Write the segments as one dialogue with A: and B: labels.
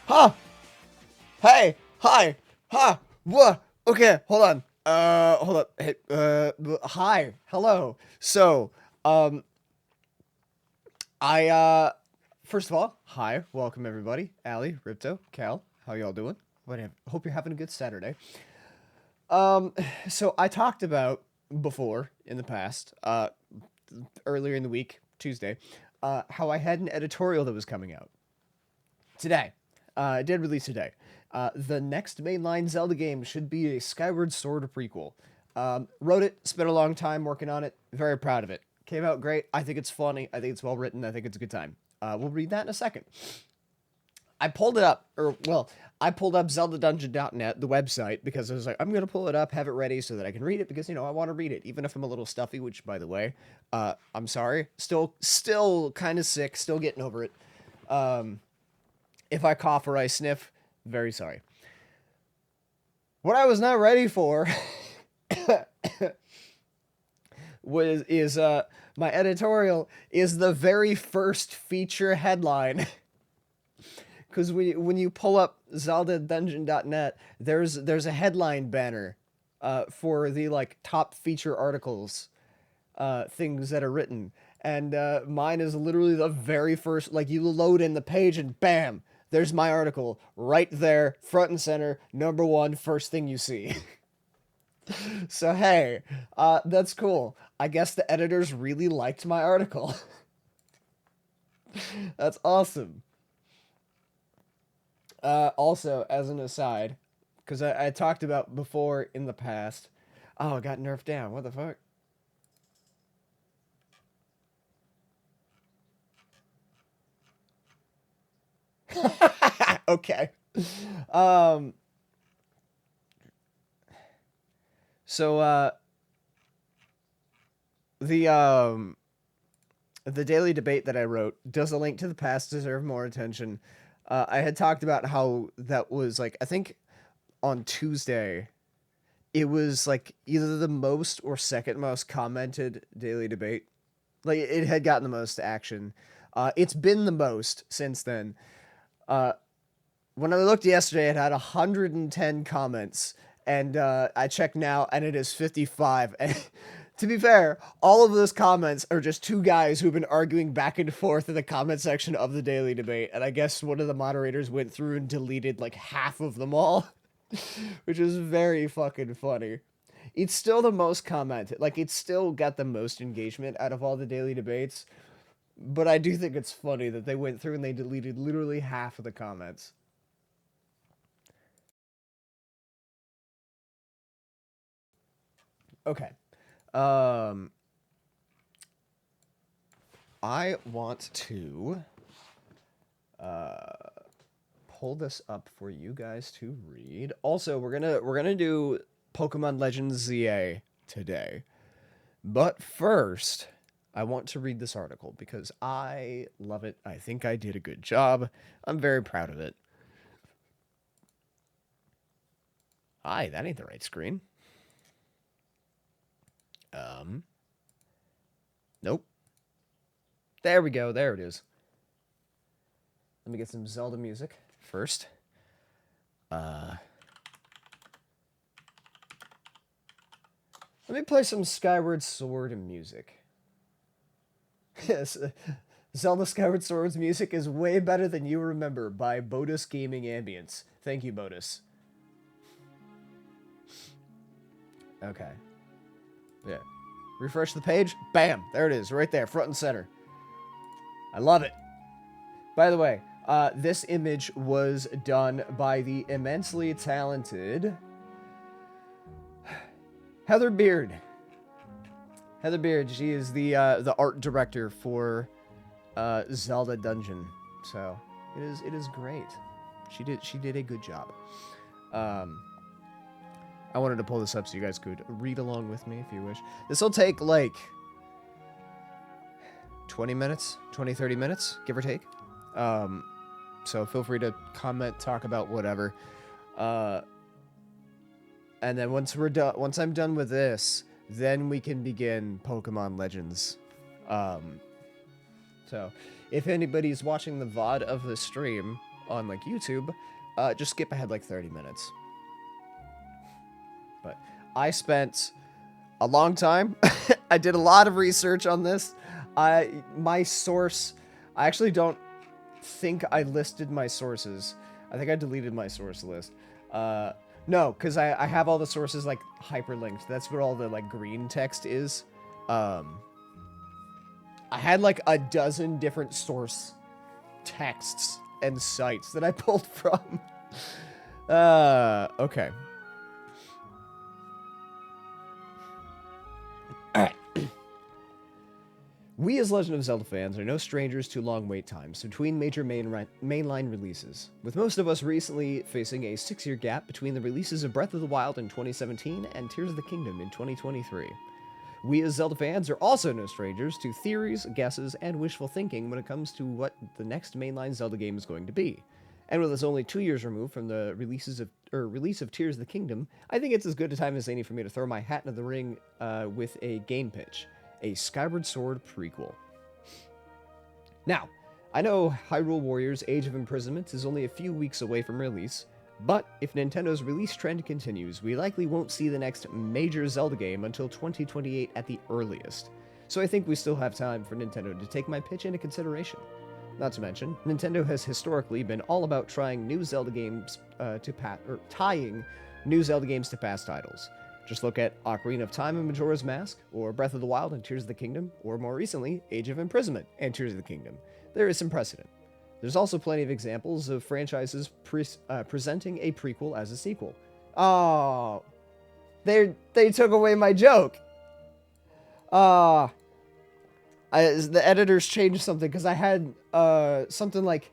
A: Huh? Hey, hi, huh? What? Okay, hold on. Hold up. Hey, hi, hello. So, um, I, first of all, hi, welcome everybody. Allie, Ripto, Cal, how y'all doing? Hope you're having a good Saturday. Um, so I talked about before in the past, earlier in the week, Tuesday, how I had an editorial that was coming out today. I did release today. The next mainline Zelda game should be a Skyward Sword prequel. Wrote it, spent a long time working on it. Very proud of it. Came out great. I think it's funny. I think it's well written. I think it's a good time. We'll read that in a second. I pulled it up, I pulled up ZeldaDungeon.net, the website, because I was like, I'm gonna pull it up, have it ready so that I can read it, because I want to read it, even if I'm a little stuffy. Which, by the way, I'm sorry. Still kind of sick. Still getting over it. If I cough or I sniff, very sorry. What I was not ready for is my editorial is the very first feature headline. Because when you pull up ZeldaDungeon.net, there's a headline banner for the like top feature articles, things that are written, and mine is literally the very first. Like, you load in the page and bam, there's my article right there, front and center, number one, first thing you see. So hey, that's cool. I guess the editors really liked my article. That's awesome. Also, as an aside, because I talked about before in the past. Oh, it got nerfed down. What the fuck? Okay. Um. So the the daily debate that I wrote, does a link to the past deserve more attention? I had talked about how that was like, I think on Tuesday it was like either the most or second most commented daily debate. Like, it had gotten the most action. It's been the most since then. Uh, when I looked yesterday, it had 110 comments, and I checked now, and it is 55. And to be fair, all of those comments are just two guys who've been arguing back and forth in the comment section of the daily debate. And I guess one of the moderators went through and deleted like half of them all, which is very fucking funny. It's still the most commented. Like, it's still got the most engagement out of all the daily debates. But I do think it's funny that they went through and they deleted literally half of the comments. Okay. Um, I want to uh, pull this up for you guys to read. Also, we're gonna do Pokemon Legends ZA today. But first, I want to read this article because I love it. I think I did a good job. I'm very proud of it. Hi, that ain't the right screen. Um, nope. There we go. There it is. Let me get some Zelda music first. Let me play some Skyward Sword music. Yes, Zelda Skyward Sword's music is way better than you remember by Bodus Gaming Ambience. Thank you, Bodus. Okay. Yeah. Refresh the page. Bam! There it is, right there, front and center. I love it. By the way, this image was done by the immensely talented Heather Beard. Heather Beard, she is the art director for Zelda Dungeon. So it is great. She did a good job. I wanted to pull this up so you guys could read along with me if you wish. This will take like 20 minutes, 30 minutes, give or take. So feel free to comment, talk about whatever. And then once I'm done with this, then we can begin Pokemon Legends. So if anybody's watching the VOD of the stream on like YouTube, just skip ahead like 30 minutes. But I spent a long time. I did a lot of research on this. My source, I actually don't think I listed my sources. I think I deleted my source list. No, because I have all the sources like hyperlinked. That's where all the like green text is. I had like a dozen different source texts and sites that I pulled from. Okay. We as Legend of Zelda fans are no strangers to long wait times between major mainline releases, with most of us recently facing a 6-year gap between the releases of Breath of the Wild in 2017 and Tears of the Kingdom in 2023. We as Zelda fans are also no strangers to theories, guesses, and wishful thinking when it comes to what the next mainline Zelda game is going to be. And with us only 2 years removed from the release of Tears of the Kingdom, I think it's as good a time as any for me to throw my hat into the ring with a game pitch. A Skyward Sword prequel. Now, I know Hyrule Warriors Age of Imprisonment is only a few weeks away from release, but if Nintendo's release trend continues, we likely won't see the next major Zelda game until 2028 at the earliest. So I think we still have time for Nintendo to take my pitch into consideration. Not to mention, Nintendo has historically been all about trying new Zelda games tying new Zelda games to past titles. Just look at Ocarina of Time and Majora's Mask, or Breath of the Wild and Tears of the Kingdom, or more recently, Age of Imprisonment and Tears of the Kingdom. There is some precedent. There's also plenty of examples of franchises presenting a prequel as a sequel. Oh, they took away my joke. The editors changed something because I had something like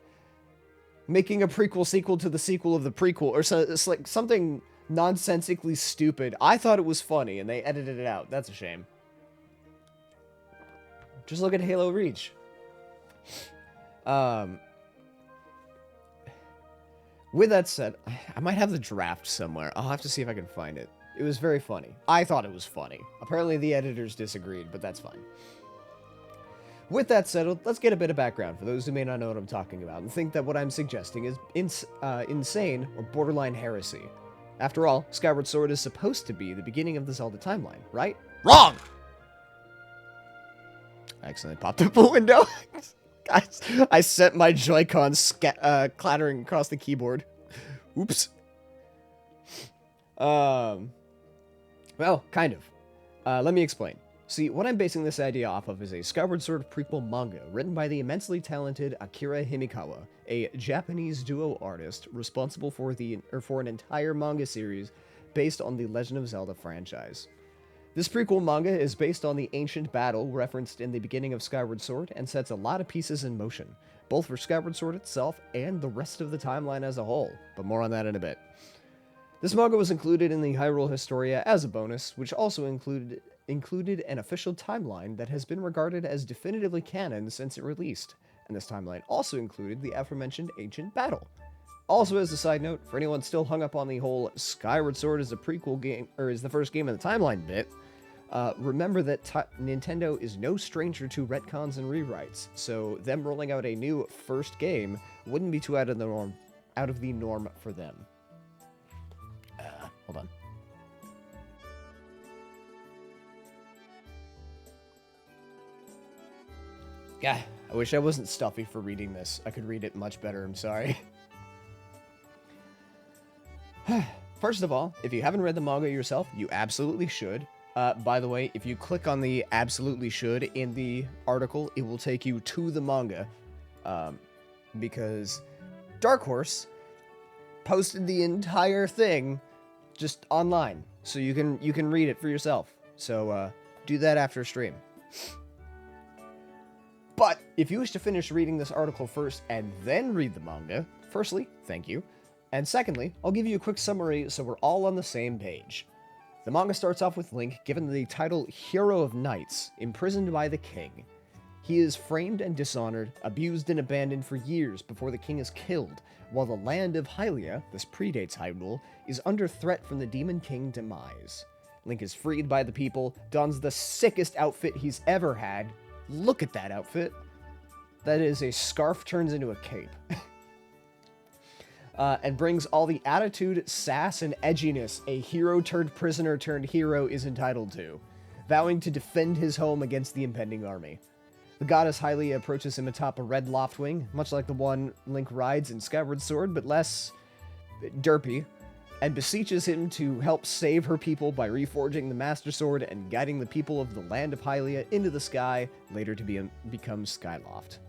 A: making a prequel sequel to the sequel of the prequel, or so it's like something nonsensically stupid. I thought it was funny, and they edited it out. That's a shame. Just look at Halo Reach. With that said, I might have the draft somewhere. I'll have to see if I can find it. It was very funny. I thought it was funny. Apparently the editors disagreed, but that's fine. With that settled, let's get a bit of background for those who may not know what I'm talking about and think that what I'm suggesting is insane or borderline heresy. After all, Skyward Sword is supposed to be the beginning of the Zelda timeline, right? Wrong! I accidentally popped up a window. Guys, I sent my Joy-Con clattering across the keyboard. Oops. Well, kind of. Let me explain. See, what I'm basing this idea off of is a Skyward Sword prequel manga written by the immensely talented Akira Himikawa, a Japanese duo artist responsible for an entire manga series based on the Legend of Zelda franchise. This prequel manga is based on the ancient battle referenced in the beginning of Skyward Sword and sets a lot of pieces in motion, both for Skyward Sword itself and the rest of the timeline as a whole, but more on that in a bit. This manga was included in the Hyrule Historia as a bonus, which also included an official timeline that has been regarded as definitively canon since it released, and this timeline also included the aforementioned ancient battle. Also, as a side note, for anyone still hung up on the whole Skyward Sword is a prequel game, or is the first game in the timeline bit, remember that Nintendo is no stranger to retcons and rewrites, so them rolling out a new first game wouldn't be too out of the norm for them. Hold on. Yeah, I wish I wasn't stuffy for reading this. I could read it much better, I'm sorry. First of all, if you haven't read the manga yourself, you absolutely should. By the way, if you click on the absolutely should in the article, it will take you to the manga. Because Dark Horse posted the entire thing just online, so you can read it for yourself. So do that after stream. But if you wish to finish reading this article first and then read the manga, firstly, thank you. And secondly, I'll give you a quick summary so we're all on the same page. The manga starts off with Link given the title Hero of Knights, imprisoned by the king. He is framed and dishonored, abused and abandoned for years before the king is killed, while the land of Hylia, this predates Hyrule, is under threat from the Demon King demise. Link is freed by the people, dons the sickest outfit he's ever had. Look at that outfit. That is a scarf turns into a cape. and brings all the attitude, sass, and edginess a hero-turned-prisoner-turned-hero is entitled to, vowing to defend his home against the impending army. The goddess Hylia approaches him atop a red loftwing, much like the one Link rides in Skyward Sword, but less derpy, and beseeches him to help save her people by reforging the Master Sword and guiding the people of the land of Hylia into the sky, later to become Skyloft.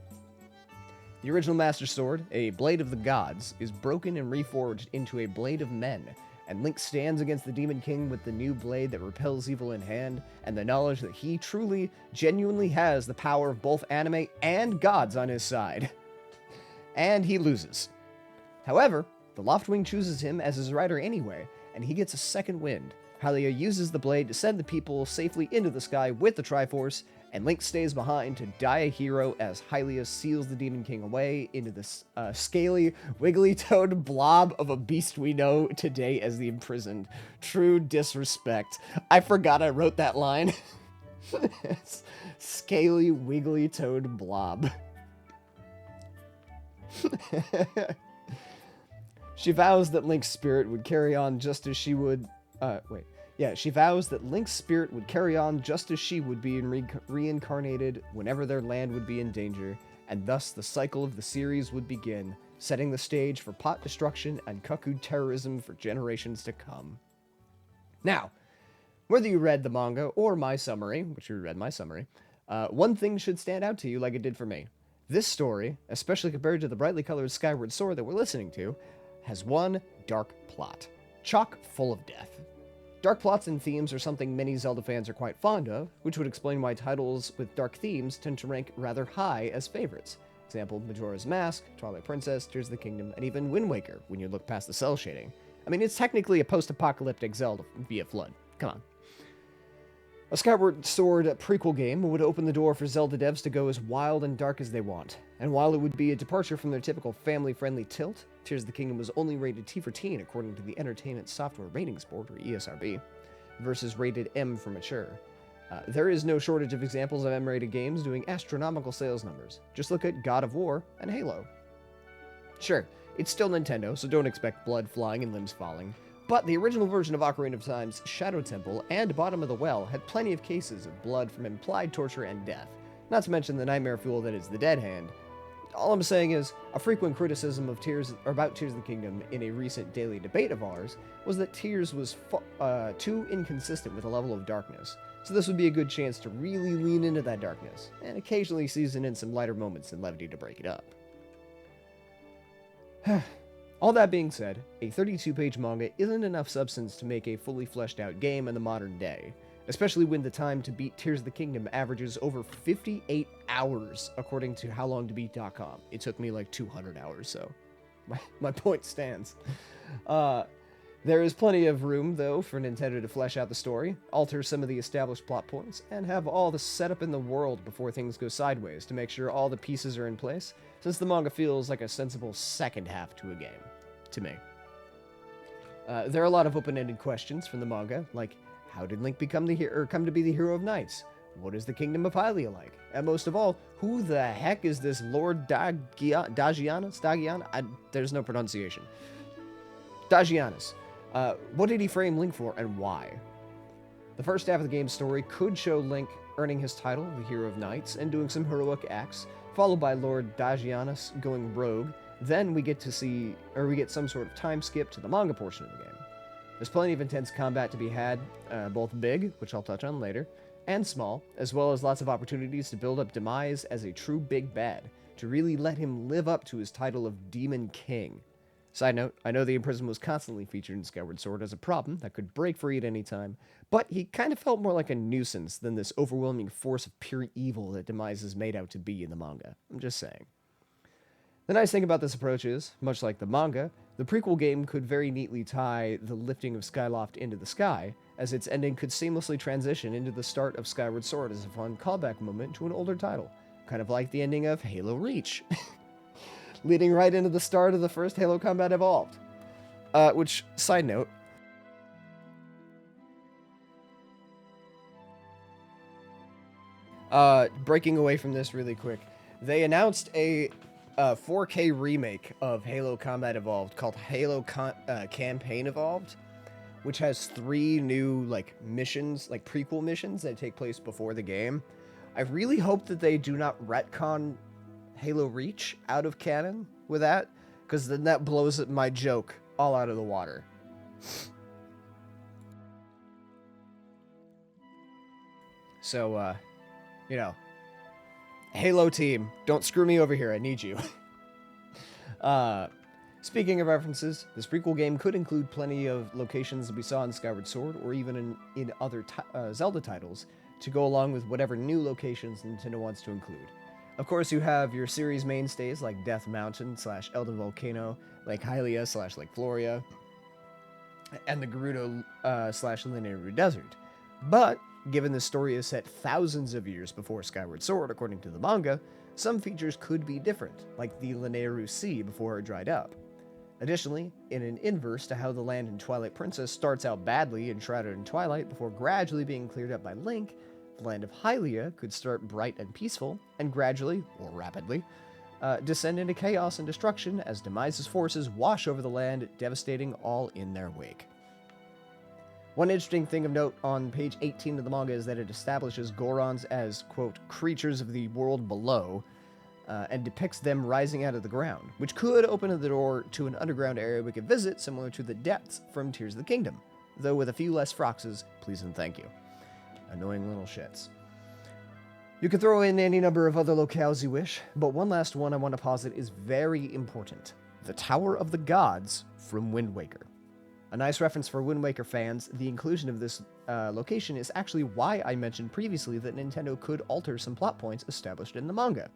A: The original Master Sword, a blade of the gods, is broken and reforged into a blade of men, and Link stands against the Demon King with the new blade that repels evil in hand, and the knowledge that he truly, genuinely has the power of both anime and gods on his side. And he loses. However, the Loftwing chooses him as his rider anyway, and he gets a second wind. Hylia uses the blade to send the people safely into the sky with the Triforce, and Link stays behind to die a hero as Hylia seals the Demon King away into this scaly, wiggly-toed blob of a beast we know today as the Imprisoned. True disrespect. I forgot I wrote that line. Scaly, wiggly-toed blob. She vows that Link's spirit would carry on just as she would... she vows that Link's spirit would carry on just as she would be reincarnated whenever their land would be in danger, and thus the cycle of the series would begin, setting the stage for pot destruction and cuckoo terrorism for generations to come. Now, whether you read the manga or my summary, which you read my summary, one thing should stand out to you like it did for me. This story, especially compared to the brightly colored Skyward Sword that we're listening to, has one dark plot, chock full of death. Dark plots and themes are something many Zelda fans are quite fond of, which would explain why titles with dark themes tend to rank rather high as favorites. Example, Majora's Mask, Twilight Princess, Tears of the Kingdom, and even Wind Waker, when you look past the cell shading. I mean, it's technically a post-apocalyptic Zelda via Flood. Come on. A Skyward Sword prequel game would open the door for Zelda devs to go as wild and dark as they want. And while it would be a departure from their typical family-friendly tilt, Tears of the Kingdom was only rated T for teen according to the Entertainment Software Ratings Board, or ESRB, versus rated M for mature. There is no shortage of examples of M-rated games doing astronomical sales numbers. Just look at God of War and Halo. Sure, it's still Nintendo, so don't expect blood flying and limbs falling. But the original version of Ocarina of Time's Shadow Temple and Bottom of the Well had plenty of cases of blood from implied torture and death, not to mention the nightmare fuel that is the Dead Hand. All I'm saying is, a frequent criticism of about Tears of the Kingdom in a recent daily debate of ours was that Tears was too inconsistent with a level of darkness, so this would be a good chance to really lean into that darkness, and occasionally season in some lighter moments and levity to break it up. All that being said, a 32-page manga isn't enough substance to make a fully fleshed out game in the modern day, especially when the time to beat Tears of the Kingdom averages over 58 hours, according to HowLongToBeat.com. It took me like 200 hours, so my point stands. There is plenty of room, though, for Nintendo to flesh out the story, alter some of the established plot points, and have all the setup in the world before things go sideways to make sure all the pieces are in place, since the manga feels like a sensible second half to a game, to me. There are a lot of open-ended questions from the manga, like, how did Link come to be the hero of knights? What is the Kingdom of Hylia like? And most of all, who the heck is this Lord Dagianus? There's no pronunciation. Dagianus. What did he frame Link for, and why? The first half of the game's story could show Link earning his title, the Hero of Knights, and doing some heroic acts, followed by Lord Dagianus going rogue. Then we get some sort of time skip to the manga portion of the game. There's plenty of intense combat to be had, both big, which I'll touch on later, and small, as well as lots of opportunities to build up Demise as a true big bad, to really let him live up to his title of Demon King. Side note, I know the imprisonment was constantly featured in Skyward Sword as a problem that could break free at any time, but he kind of felt more like a nuisance than this overwhelming force of pure evil that Demise is made out to be in the manga. I'm just saying. The nice thing about this approach is, much like the manga, the prequel game could very neatly tie the lifting of Skyloft into the sky, as its ending could seamlessly transition into the start of Skyward Sword as a fun callback moment to an older title, kind of like the ending of Halo Reach. Leading right into the start of the first Halo Combat Evolved. Which, side note, breaking away from this really quick, they announced a a 4K remake of Halo Combat Evolved called Campaign Evolved, which has 3 new like missions, like prequel missions that take place before the game. I really hope that they do not retcon Halo Reach out of canon with that, because then that blows my joke all out of the water. So, Halo team, don't screw me over here. I need you. Speaking of references, this prequel game could include plenty of locations that we saw in Skyward Sword, or even in other Zelda titles, to go along with whatever new locations Nintendo wants to include. Of course, you have your series mainstays like Death Mountain / Elden Volcano, Lake Hylia / Lake Floria, and the Gerudo / Lanayru Desert. But, given the story is set thousands of years before Skyward Sword, according to the manga, some features could be different, like the Lanayru Sea before it dried up. Additionally, in an inverse to how the land in Twilight Princess starts out badly and shrouded in twilight before gradually being cleared up by Link, the land of Hylia could start bright and peaceful, and gradually, or rapidly, descend into chaos and destruction as Demise's forces wash over the land, devastating all in their wake. One interesting thing of note on page 18 of the manga is that it establishes Gorons as, quote, creatures of the world below, and depicts them rising out of the ground, which could open the door to an underground area we could visit, similar to the depths from Tears of the Kingdom, though with a few less Froxes, please and thank you. Annoying little shits. You can throw in any number of other locales you wish, but one last one I want to posit is very important. The Tower of the Gods from Wind Waker. A nice reference for Wind Waker fans, the inclusion of this location is actually why I mentioned previously that Nintendo could alter some plot points established in the manga.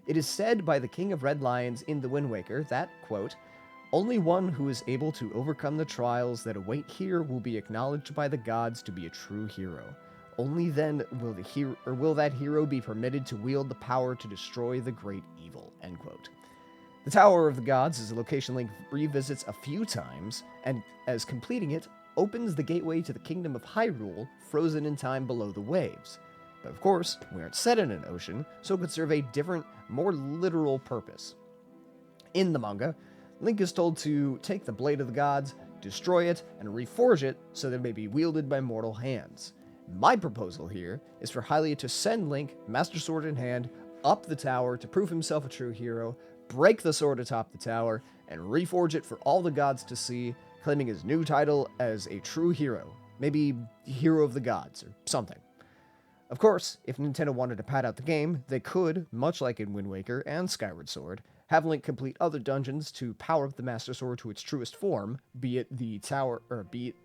A: It is said by the King of Red Lions in the Wind Waker that, quote, only one who is able to overcome the trials that await here will be acknowledged by the gods to be a true hero. Only then will that hero be permitted to wield the power to destroy the great evil, end quote. The Tower of the Gods is a location Link revisits a few times, and as completing it, opens the gateway to the Kingdom of Hyrule, frozen in time below the waves. But of course, we aren't set in an ocean, so it could serve a different, more literal purpose. In the manga, Link is told to take the Blade of the Gods, destroy it, and reforge it so that it may be wielded by mortal hands. My proposal here is for Hylia to send Link, Master Sword in hand, up the tower to prove himself a true hero, break the sword atop the tower, and reforge it for all the gods to see, claiming his new title as a true hero. Maybe Hero of the Gods, or something. Of course, if Nintendo wanted to pad out the game, they could, much like in Wind Waker and Skyward Sword, have Link complete other dungeons to power up the Master Sword to its truest form, be it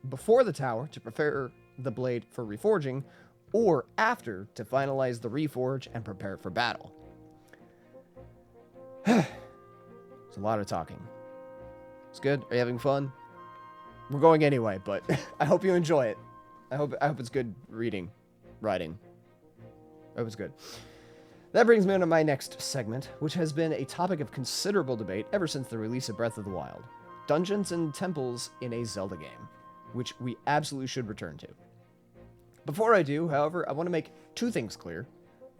A: before the tower to prepare the blade for reforging, or after to finalize the reforge and prepare it for battle. It's a lot of talking. It's good. Are you having fun? We're going anyway, but I hope you enjoy it. I hope it's good writing. I hope it's good. That brings me on to my next segment, which has been a topic of considerable debate ever since the release of Breath of the Wild. Dungeons and temples in a Zelda game, which we absolutely should return to. Before I do, however, I want to make 2 things clear.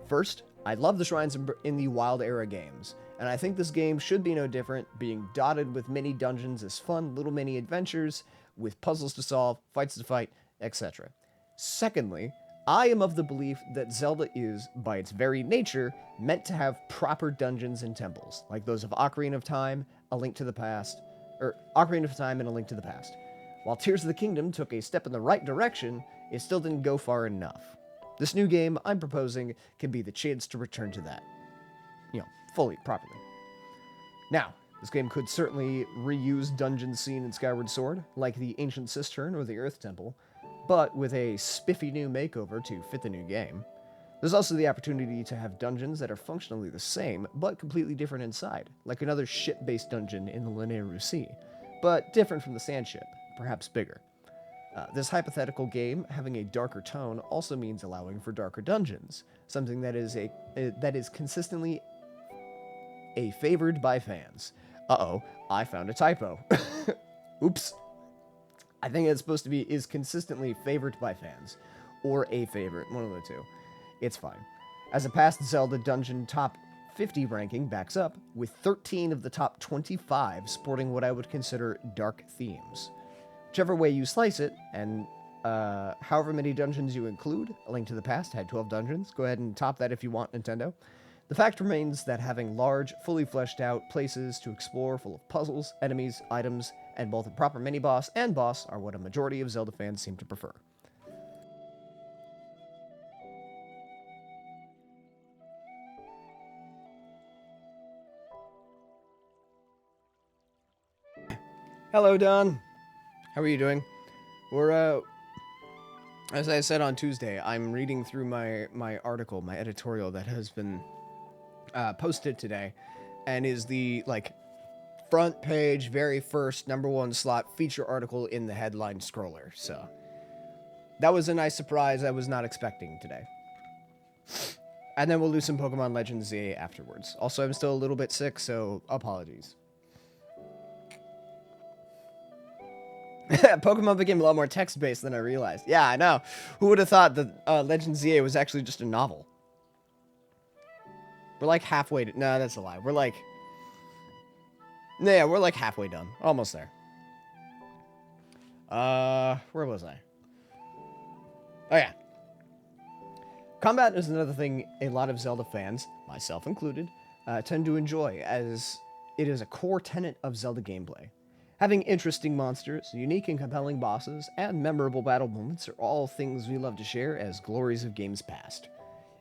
A: First, I love the shrines in the Wild era games, and I think this game should be no different, being dotted with mini dungeons as fun little mini adventures, with puzzles to solve, fights to fight, etc. Secondly, I am of the belief that Zelda is, by its very nature, meant to have proper dungeons and temples, like those of Ocarina of Time, Ocarina of Time and A Link to the Past. While Tears of the Kingdom took a step in the right direction, it still didn't go far enough. This new game I'm proposing can be the chance to return to that. Fully, properly. Now, this game could certainly reuse dungeons seen in Skyward Sword, like the Ancient Cistern or the Earth Temple, but with a spiffy new makeover to fit the new game. There's also the opportunity to have dungeons that are functionally the same, but completely different inside, like another ship-based dungeon in the Lanayru Sea, but different from the sand ship, perhaps bigger. This hypothetical game having a darker tone also means allowing for darker dungeons, something that is consistently favored by fans. Uh-oh, I found a typo. Oops. I think it's supposed to be is consistently favored by fans, or a favorite, one of the two. It's fine. As a past Zelda dungeon top 50 ranking backs up, with 13 of the top 25 sporting what I would consider dark themes. Whichever way you slice it, and however many dungeons you include, A Link to the Past had 12 dungeons. Go ahead and top that if you want, Nintendo. The fact remains that having large, fully fleshed out places to explore full of puzzles, enemies, items, and both a proper mini-boss and boss are what a majority of Zelda fans seem to prefer. Hello, Don. How are you doing? We're, as I said on Tuesday, I'm reading through my article, my editorial that has been posted today, and is the, front page, very first, #1 slot feature article in the headline scroller, so that was a nice surprise I was not expecting today. And then we'll do some Pokemon Legends ZA afterwards. Also, I'm still a little bit sick, so apologies. Pokemon became a lot more text-based than I realized. Yeah, I know. Who would have thought that Legends ZA was actually just a novel? We're like halfway to... No, that's a lie. We're like... Yeah, we're like halfway done. Almost there. Where was I? Oh, yeah. Combat is another thing a lot of Zelda fans, myself included, tend to enjoy, as it is a core tenet of Zelda gameplay. Having interesting monsters, unique and compelling bosses, and memorable battle moments are all things we love to share as glories of games past.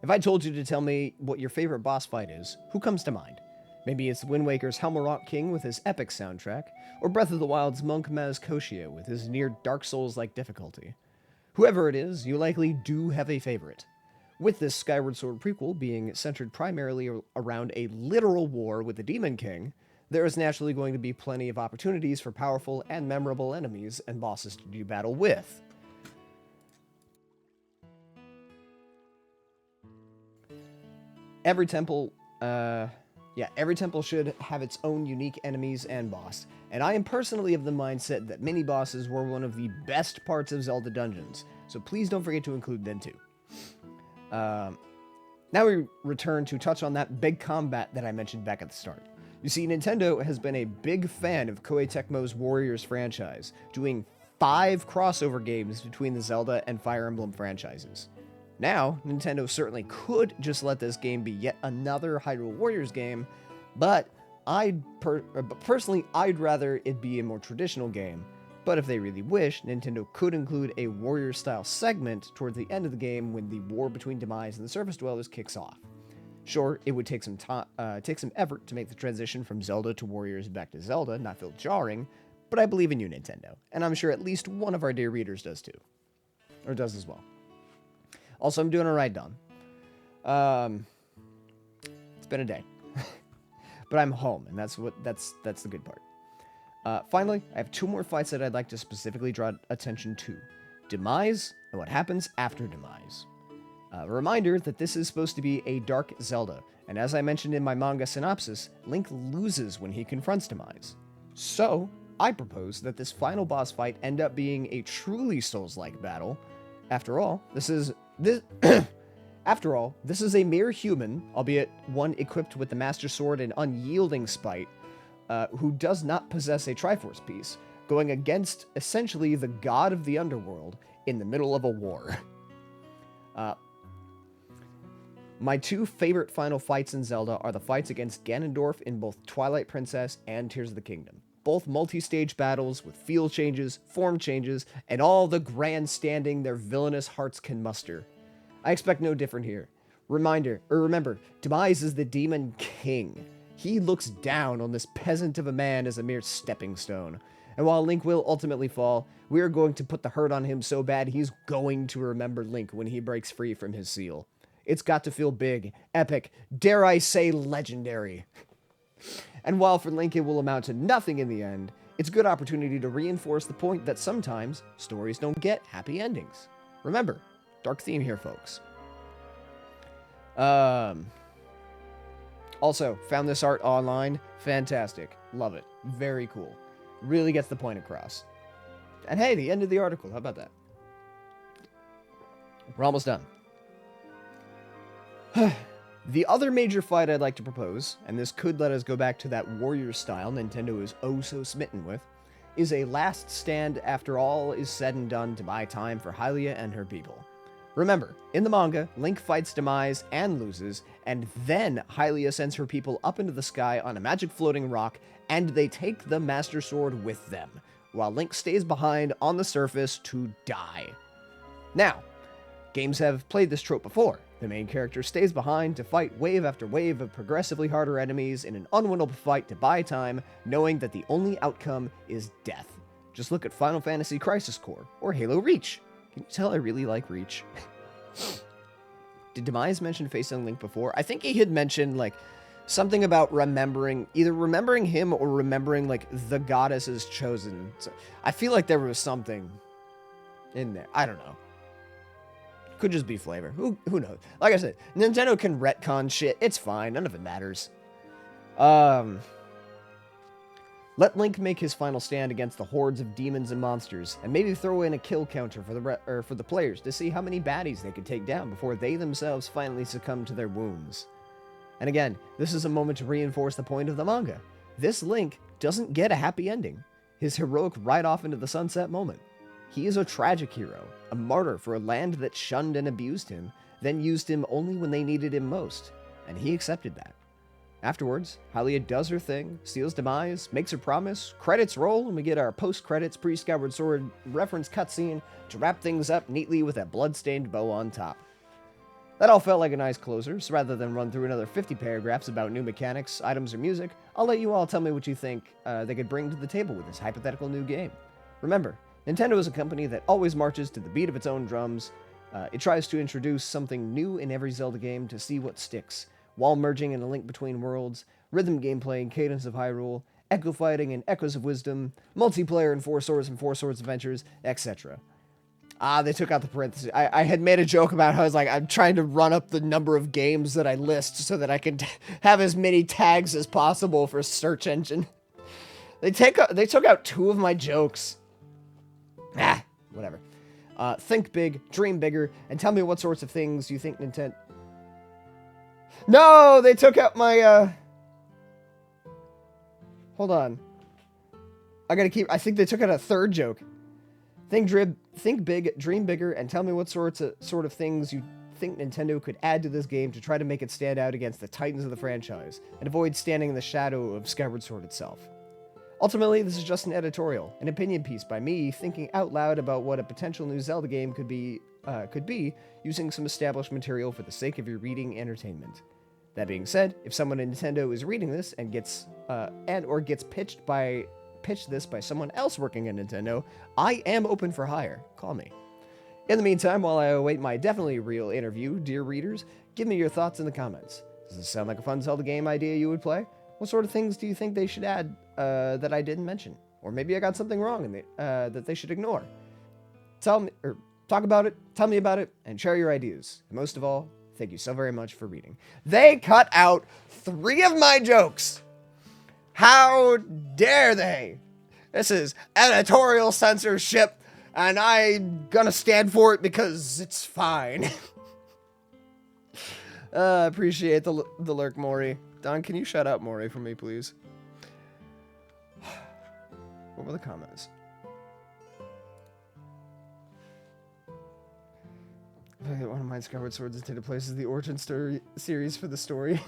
A: If I told you to tell me what your favorite boss fight is, who comes to mind? Maybe it's Wind Waker's Helmarok King with his epic soundtrack, or Breath of the Wild's Monk Maz Koshia with his near Dark Souls-like difficulty. Whoever it is, you likely do have a favorite. With this Skyward Sword prequel being centered primarily around a literal war with the Demon King, there is naturally going to be plenty of opportunities for powerful and memorable enemies and bosses to do battle with. Every temple should have its own unique enemies and boss, and I am personally of the mindset that mini-bosses were one of the best parts of Zelda dungeons, so please don't forget to include them too. Now we return to touch on that big combat that I mentioned back at the start. You see, Nintendo has been a big fan of Koei Tecmo's Warriors franchise, doing 5 crossover games between the Zelda and Fire Emblem franchises. Now, Nintendo certainly could just let this game be yet another Hyrule Warriors game, but personally, I'd rather it be a more traditional game. But if they really wish, Nintendo could include a Warrior-style segment towards the end of the game when the war between Demise and the Surface Dwellers kicks off. Sure, it would take some effort to make the transition from Zelda to Warriors back to Zelda not feel jarring, but I believe in you, Nintendo, and I'm sure at least one of our dear readers does too. Or does as well. Also, I'm doing alright, Don. It's been a day. But I'm home, and that's the good part. Finally, I have 2 more fights that I'd like to specifically draw attention to. Demise, and what happens after Demise. A reminder that this is supposed to be a Dark Zelda, and as I mentioned in my manga synopsis, Link loses when he confronts Demise. So, I propose that this final boss fight end up being a truly Souls-like battle. After all, this is a mere human, albeit one equipped with the Master Sword and unyielding spite, who does not possess a Triforce piece, going against essentially the god of the underworld in the middle of a war. My 2 favorite final fights in Zelda are the fights against Ganondorf in both Twilight Princess and Tears of the Kingdom. Both multi-stage battles with field changes, form changes, and all the grandstanding their villainous hearts can muster. I expect no different here. Remember, Demise is the Demon King. He looks down on this peasant of a man as a mere stepping stone. And while Link will ultimately fall, we are going to put the hurt on him so bad he's going to remember Link when he breaks free from his seal. It's got to feel big, epic, dare I say legendary. And while for Link it will amount to nothing in the end, it's a good opportunity to reinforce the point that sometimes stories don't get happy endings. Remember, dark theme here, folks. Also, found this art online. Fantastic. Love it. Very cool. Really gets the point across. And hey, the end of the article. How about that? We're almost done. The other major fight I'd like to propose, and this could let us go back to that warrior style Nintendo is oh so smitten with, is a last stand after all is said and done to buy time for Hylia and her people. Remember, in the manga, Link fights Demise and loses, and then Hylia sends her people up into the sky on a magic floating rock, and they take the Master Sword with them, while Link stays behind on the surface to die. Now, games have played this trope before. The main character stays behind to fight wave after wave of progressively harder enemies in an unwinnable fight to buy time, knowing that the only outcome is death. Just look at Final Fantasy Crisis Core, or Halo Reach. Can you tell I really like Reach? Did Demise mention facing Link before? I think he had mentioned, like, something about either remembering him or remembering, like, the goddess's chosen. So, I feel like there was something in there. I don't know. Could just be flavor. Who knows? Like I said, Nintendo can retcon shit. It's fine. None of it matters. Let Link make his final stand against the hordes of demons and monsters, and maybe throw in a kill counter for the players to see how many baddies they could take down before they themselves finally succumb to their wounds. And again, this is a moment to reinforce the point of the manga. This Link doesn't get a happy ending. His heroic ride off into the sunset moment. He is a tragic hero, a martyr for a land that shunned and abused him, then used him only when they needed him most, and he accepted that. Afterwards, Hylia does her thing, steals Demise, makes her promise, credits roll, and we get our post-credits pre-Skyward Sword reference cutscene to wrap things up neatly with a blood-stained bow on top. That all felt like a nice closer, so rather than run through another 50 paragraphs about new mechanics, items, or music, I'll let you all tell me what you think they could bring to the table with this hypothetical new game. Remember, Nintendo is a company that always marches to the beat of its own drums. It tries to introduce something new in every Zelda game to see what sticks, while merging in a link between worlds, rhythm gameplay and cadence of Hyrule, echo fighting and echoes of wisdom, multiplayer and Four Swords Adventures, etc. They took out the parentheses. I had made a joke about how I was like, I'm trying to run up the number of games that I list so that I can have as many tags as possible for search engine. They took out 2 of my jokes. Whatever. Think big, dream bigger, and tell me what sorts of things you think Nintendo... No! They took out my, Hold on. I think they took out a 3rd joke. Think big, dream bigger, and tell me what sort of things you think Nintendo could add to this game to try to make it stand out against the titans of the franchise, and avoid standing in the shadow of Skyward Sword itself. Ultimately, this is just an editorial, an opinion piece by me thinking out loud about what a potential new Zelda game could be using some established material for the sake of your reading entertainment. That being said, if someone at Nintendo is reading this and gets pitched this by someone else working at Nintendo, I am open for hire. Call me. In the meantime, while I await my definitely real interview, dear readers, give me your thoughts in the comments. Does this sound like a fun Zelda game idea you would play? What sort of things do you think they should add that I didn't mention? Or maybe I got something wrong that they should ignore. Tell me, or talk about it, tell me about it, and share your ideas. And most of all, thank you so very much for reading. They cut out 3 of my jokes! How dare they? This is editorial censorship, and I'm gonna stand for it because it's fine. Appreciate the lurk, Maury. Don, can you shut up, Maury, for me, please? What were the comments? One of my Skyward Swords intended places the origin story series for the story.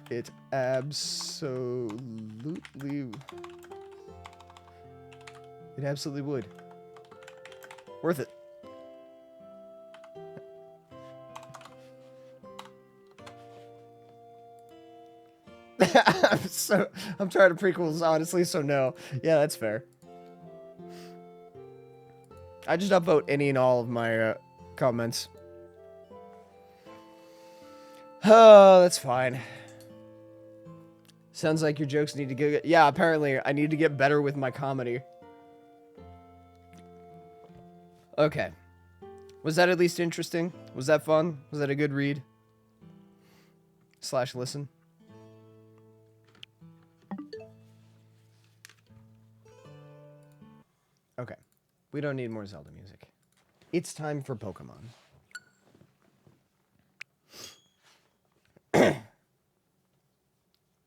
A: It absolutely would. Worth it. I'm tired of prequels, honestly, so no. Yeah, that's fair. I just upvote any and all of my comments. Oh, that's fine. Sounds like your jokes need to get... Yeah, apparently I need to get better with my comedy. Okay. Was that at least interesting? Was that fun? Was that a good read? / listen? Okay. We don't need more Zelda music. It's time for Pokemon.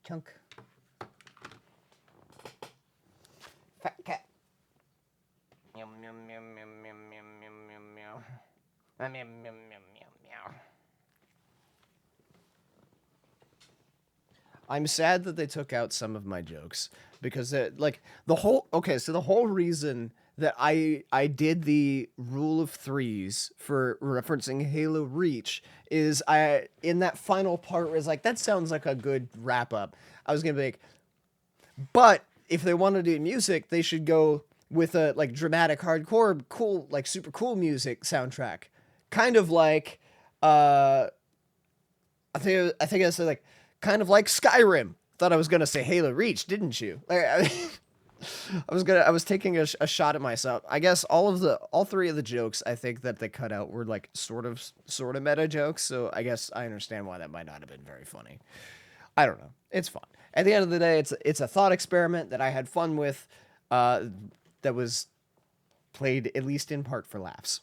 A: Chunk. Fat cat. Meow, meow, meow, meow, meow, meow, meow, meow, meow. Meow, meow, meow, meow, meow. I'm sad that they took out some of my jokes because like the whole so the whole reason that I did the rule of threes for referencing Halo Reach is I in that final part was like that sounds like a good wrap up. I was gonna be like, but if they want to do music, they should go with a like dramatic hardcore cool like super cool music soundtrack, kind of like I think I said like kind of like Skyrim. Thought I was gonna say Halo Reach, didn't you? Like, I was taking a shot at myself. I guess all three of the jokes I think that they cut out were like sort of meta jokes. So I guess I understand why that might not have been very funny. I don't know. It's fun. At the end of the day, it's a thought experiment that I had fun with. That was played at least in part for laughs.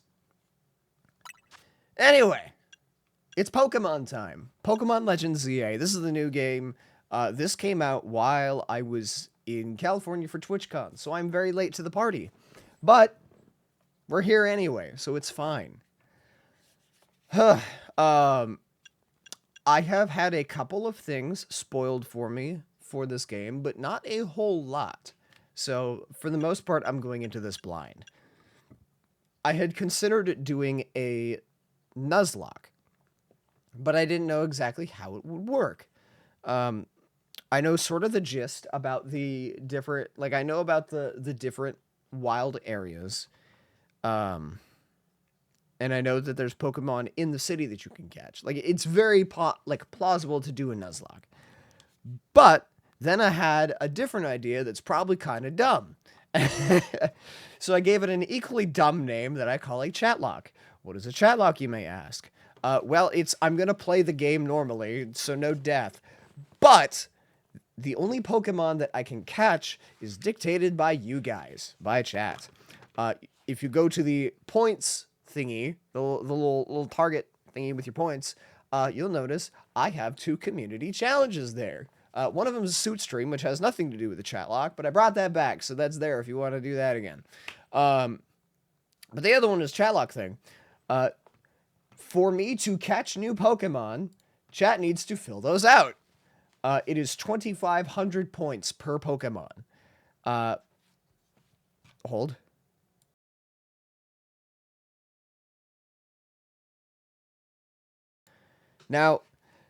A: Anyway, it's Pokemon time. Pokemon Legends ZA. This is the new game. This came out while I was in California for TwitchCon, so I'm very late to the party. But we're here anyway, so it's fine. I have had a couple of things spoiled for me for this game, but not a whole lot. So, for the most part, I'm going into this blind. I had considered doing a Nuzlocke, but I didn't know exactly how it would work. I know sort of the gist about the different, like I know about the different wild areas. And I know that there's Pokemon in the city that you can catch. Like it's very plausible to do a Nuzlocke. But then I had a different idea that's probably kind of dumb. So I gave it an equally dumb name that I call a Chatlocke. What is a Chatlocke, you may ask? Well, I'm going to play the game normally, so no death. But the only Pokemon that I can catch is dictated by you guys, by chat. If you go to the points thingy, the little target thingy with your points, you'll notice I have 2 community challenges there. One of them is Suit Stream, which has nothing to do with the Chatlocke, but I brought that back, so that's there if you want to do that again. But the other one is Chatlocke thing. For me to catch new Pokemon, chat needs to fill those out. It is 2,500 points per Pokemon. Hold. Now,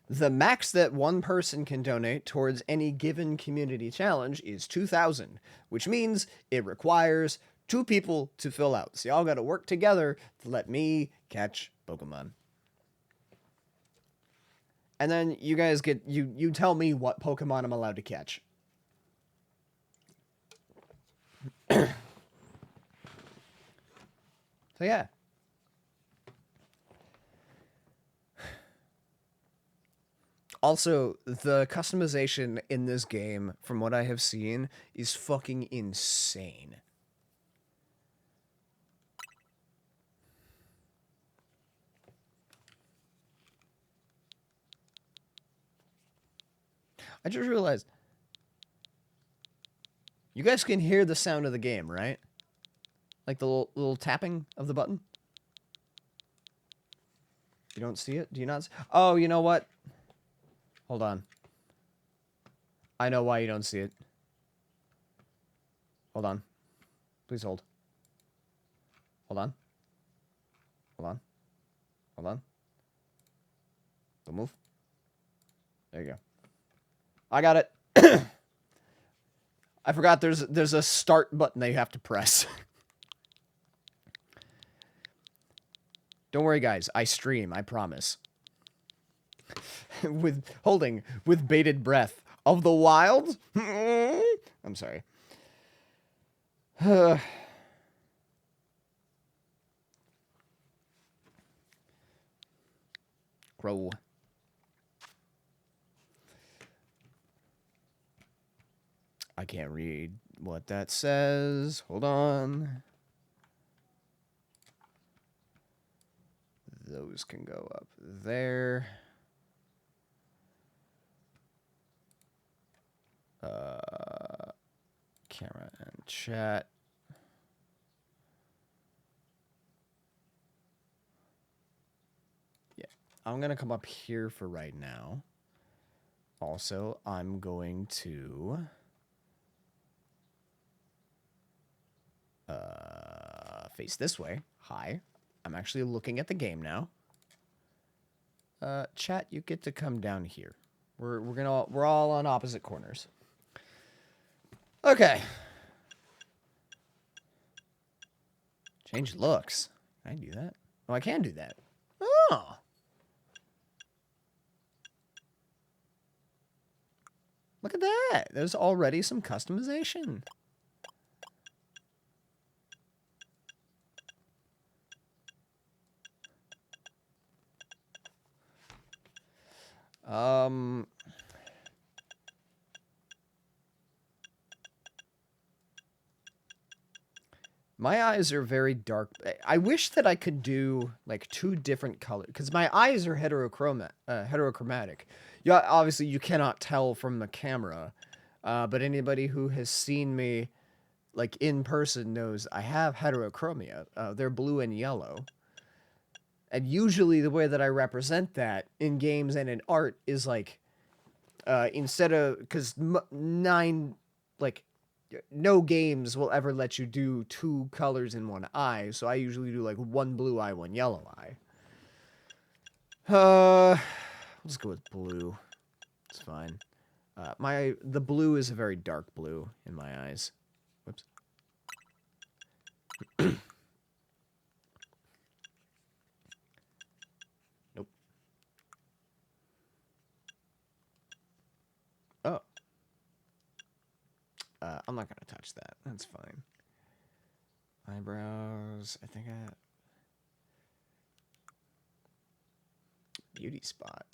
A: the max that one person can donate towards any given community challenge is 2,000, which means it requires 2 people to fill out. So y'all got to work together to let me catch Pokemon. And then you guys you tell me what Pokemon I'm allowed to catch. So yeah. Also, the customization in this game, from what I have seen, is fucking insane. I just realized you guys can hear the sound of the game, right? Like the little tapping of the button? You don't see it? Do you not? Oh, you know what? Hold on. I know why you don't see it. Hold on. Please hold. Hold on. Hold on. Hold on. Don't move. There you go. I got it. I forgot there's a start button that you have to press. Don't worry, guys. I stream. I promise. with bated breath of the wild. I'm sorry. Grow. I can't read what that says. Hold on. Those can go up there. camera and chat. Yeah, I'm going to come up here for right now. Also, I'm going to face this way. Hi. I'm actually looking at the game now. Chat, you get to come down here. We're all on opposite corners. Okay. Change looks. Can I do that? Oh, I can do that. Oh. Look at that. There's already some customization. My eyes are very dark. I wish that I could do like 2 different colors because my eyes are heterochromatic. Yeah, obviously you cannot tell from the camera, but anybody who has seen me like in person knows I have heterochromia. They're blue and yellow. And usually the way that I represent that in games and in art is like, instead of, because no games will ever let you do 2 colors in one eye, so I usually do like 1 blue eye, 1 yellow eye. Let's go with blue. It's fine. The blue is a very dark blue in my eyes. Whoops. Nope. Oh. I'm not gonna touch that. That's fine. Eyebrows. I think beauty spot.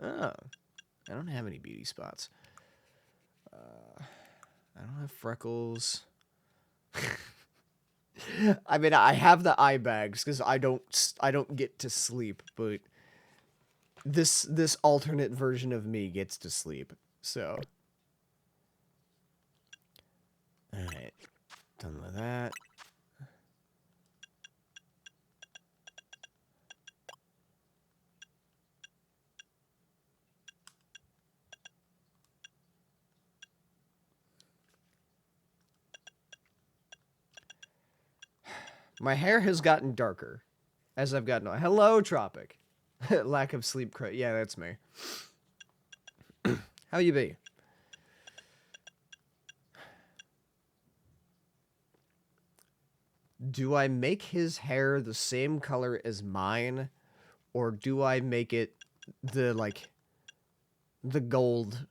A: Oh. I don't have any beauty spots. I don't have freckles. I mean, I have the eye bags because I don't get to sleep, but this alternate version of me gets to sleep. So, all right, done with that. My hair has gotten darker as I've gotten older. Hello, Tropic. Lack of sleep. Yeah, that's me. How you be? Do I make his hair the same color as mine, or do I make it the gold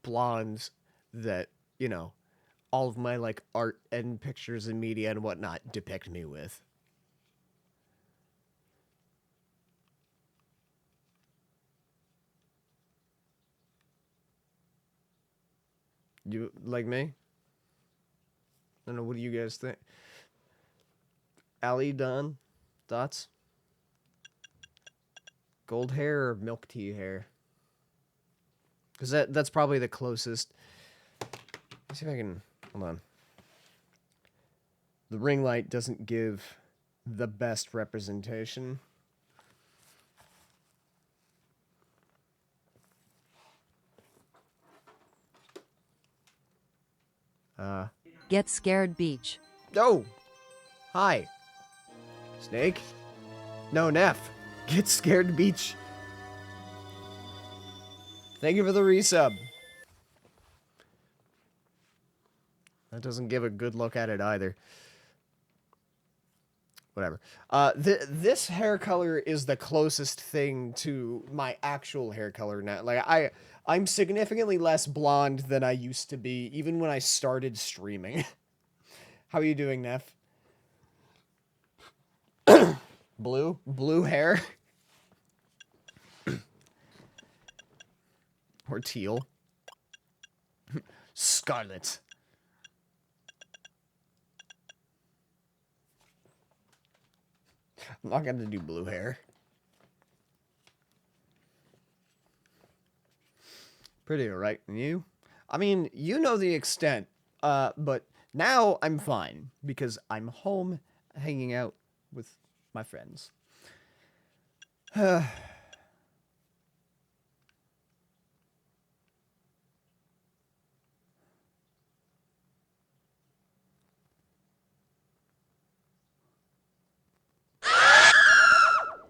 A: blonde that, you know, all of my like art and pictures and media and whatnot depict me with? You like me? I don't know. What do you guys think? Ali, Don, thoughts? Gold hair or milk tea hair? Because that's probably the closest. Let's see if I can. Hold on. The ring light doesn't give the best representation.
B: Get Scared Beach.
A: Oh! Hi. Snake? No, Neff. Get Scared Beach. Thank you for the resub. That doesn't give a good look at it either. Whatever. This hair color is the closest thing to my actual hair color now. Like, I'm significantly less blonde than I used to be, even when I started streaming. How are you doing, Neff? Blue? Blue hair? Or teal? Scarlet. I'm not gonna do blue hair. Pretty alright. And you? I mean, you know the extent But now I'm fine because I'm home hanging out with my friends.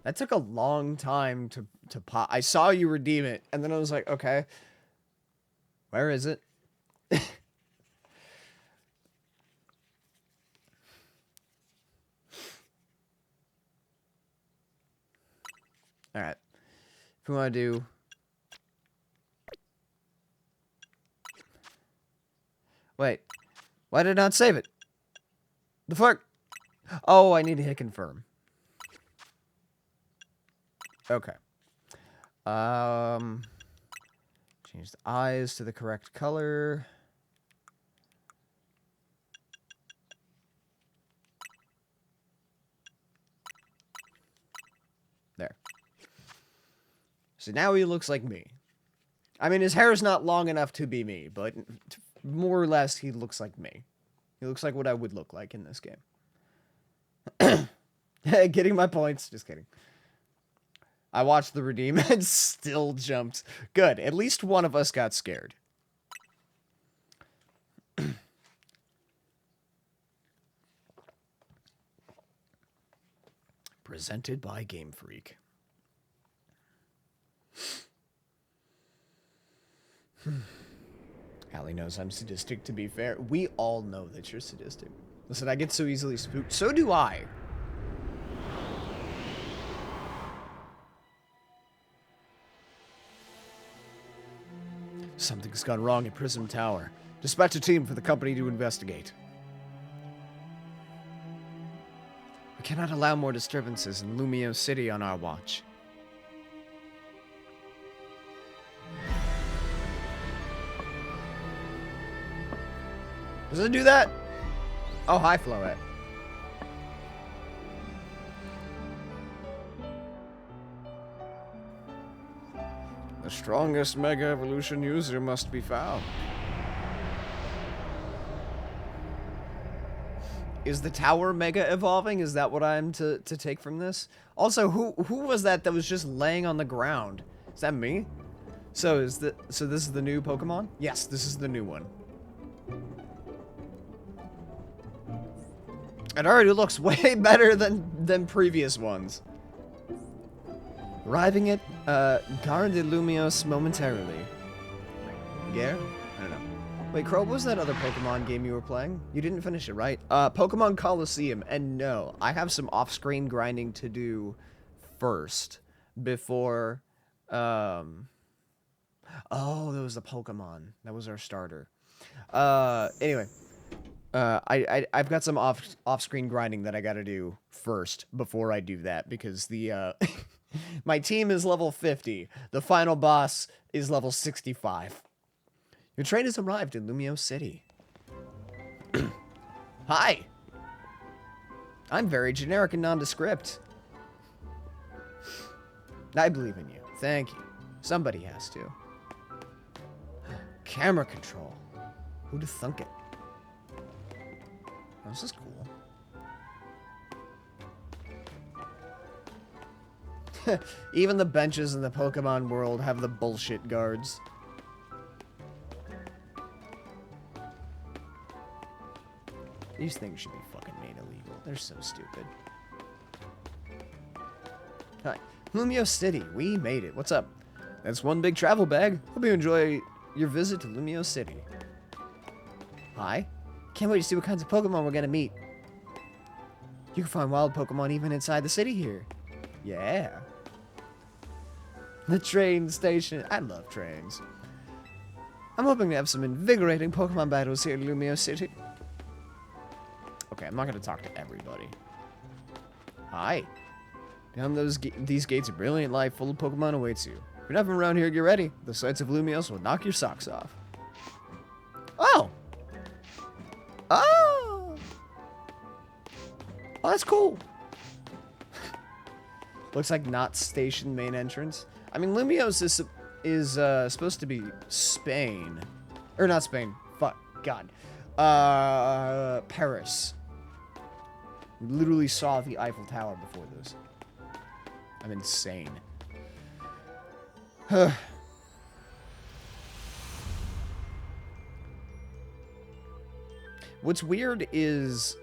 A: That took a long time to pop. I saw you redeem it, and then I was like, okay, where is it? All right. If we want to do... Wait. Why did I not save it? The fuck? Oh, I need to hit confirm. Okay. Change the eyes to the correct color. There. So now he looks like me. I mean, his hair is not long enough to be me, but more or less he looks like me. He looks like what I would look like in this game. Getting my points. Just kidding. I watched the redeem and still jumped. Good. At least one of us got scared. Presented by Game Freak. Allie knows I'm sadistic, to be fair. We all know that you're sadistic. Listen, I get so easily spooked. So do I. Something's gone wrong at Prism Tower. Dispatch a team for the company to investigate. We cannot allow more disturbances in Lumio City on our watch. Does it do that? Oh, hi, Floette. The strongest Mega Evolution user must be found. Is the tower Mega evolving? Is that what I'm to take from this? Also, who was that was just laying on the ground? Is that me? So this is the new Pokemon? Yes, this is the new one. It already looks way better than previous ones. Arriving at Gare de Lumios momentarily. Gare? I don't know. Wait, Crow, what was that other Pokemon game you were playing? You didn't finish it, right? Pokemon Coliseum. And no, I have some off-screen grinding to do first before... Oh, that was the Pokemon. That was our starter. Anyway. I've got some off-screen grinding that I gotta do first before I do that, because the, my team is level 50. The final boss is level 65. Your train has arrived in Lumio City. Hi! I'm very generic and nondescript. I believe in you. Thank you. Somebody has to. Camera control. Who'd have thunk it? Oh, this is cool. Even the benches in the Pokemon world have the bullshit guards. These things should be fucking made illegal. They're so stupid. Hi. Lumio City. We made it. What's up? That's one big travel bag. Hope you enjoy your visit to Lumio City. Hi. Can't wait to see what kinds of Pokemon we're gonna meet. You can find wild Pokemon even inside the city here. Yeah. The train station. I love trains. I'm hoping to have some invigorating Pokemon battles here in Lumio City. Okay, I'm not gonna talk to everybody. Hi. Down these gates, a brilliant life full of Pokemon awaits you. If you're not from around here, get ready. The sights of Lumios will knock your socks off. Oh! Oh! Oh, that's cool. Looks like not station main entrance. I mean, Lumios is supposed to be Spain. Or not Spain. Fuck. God. Paris. Literally saw the Eiffel Tower before this. I'm insane. What's weird is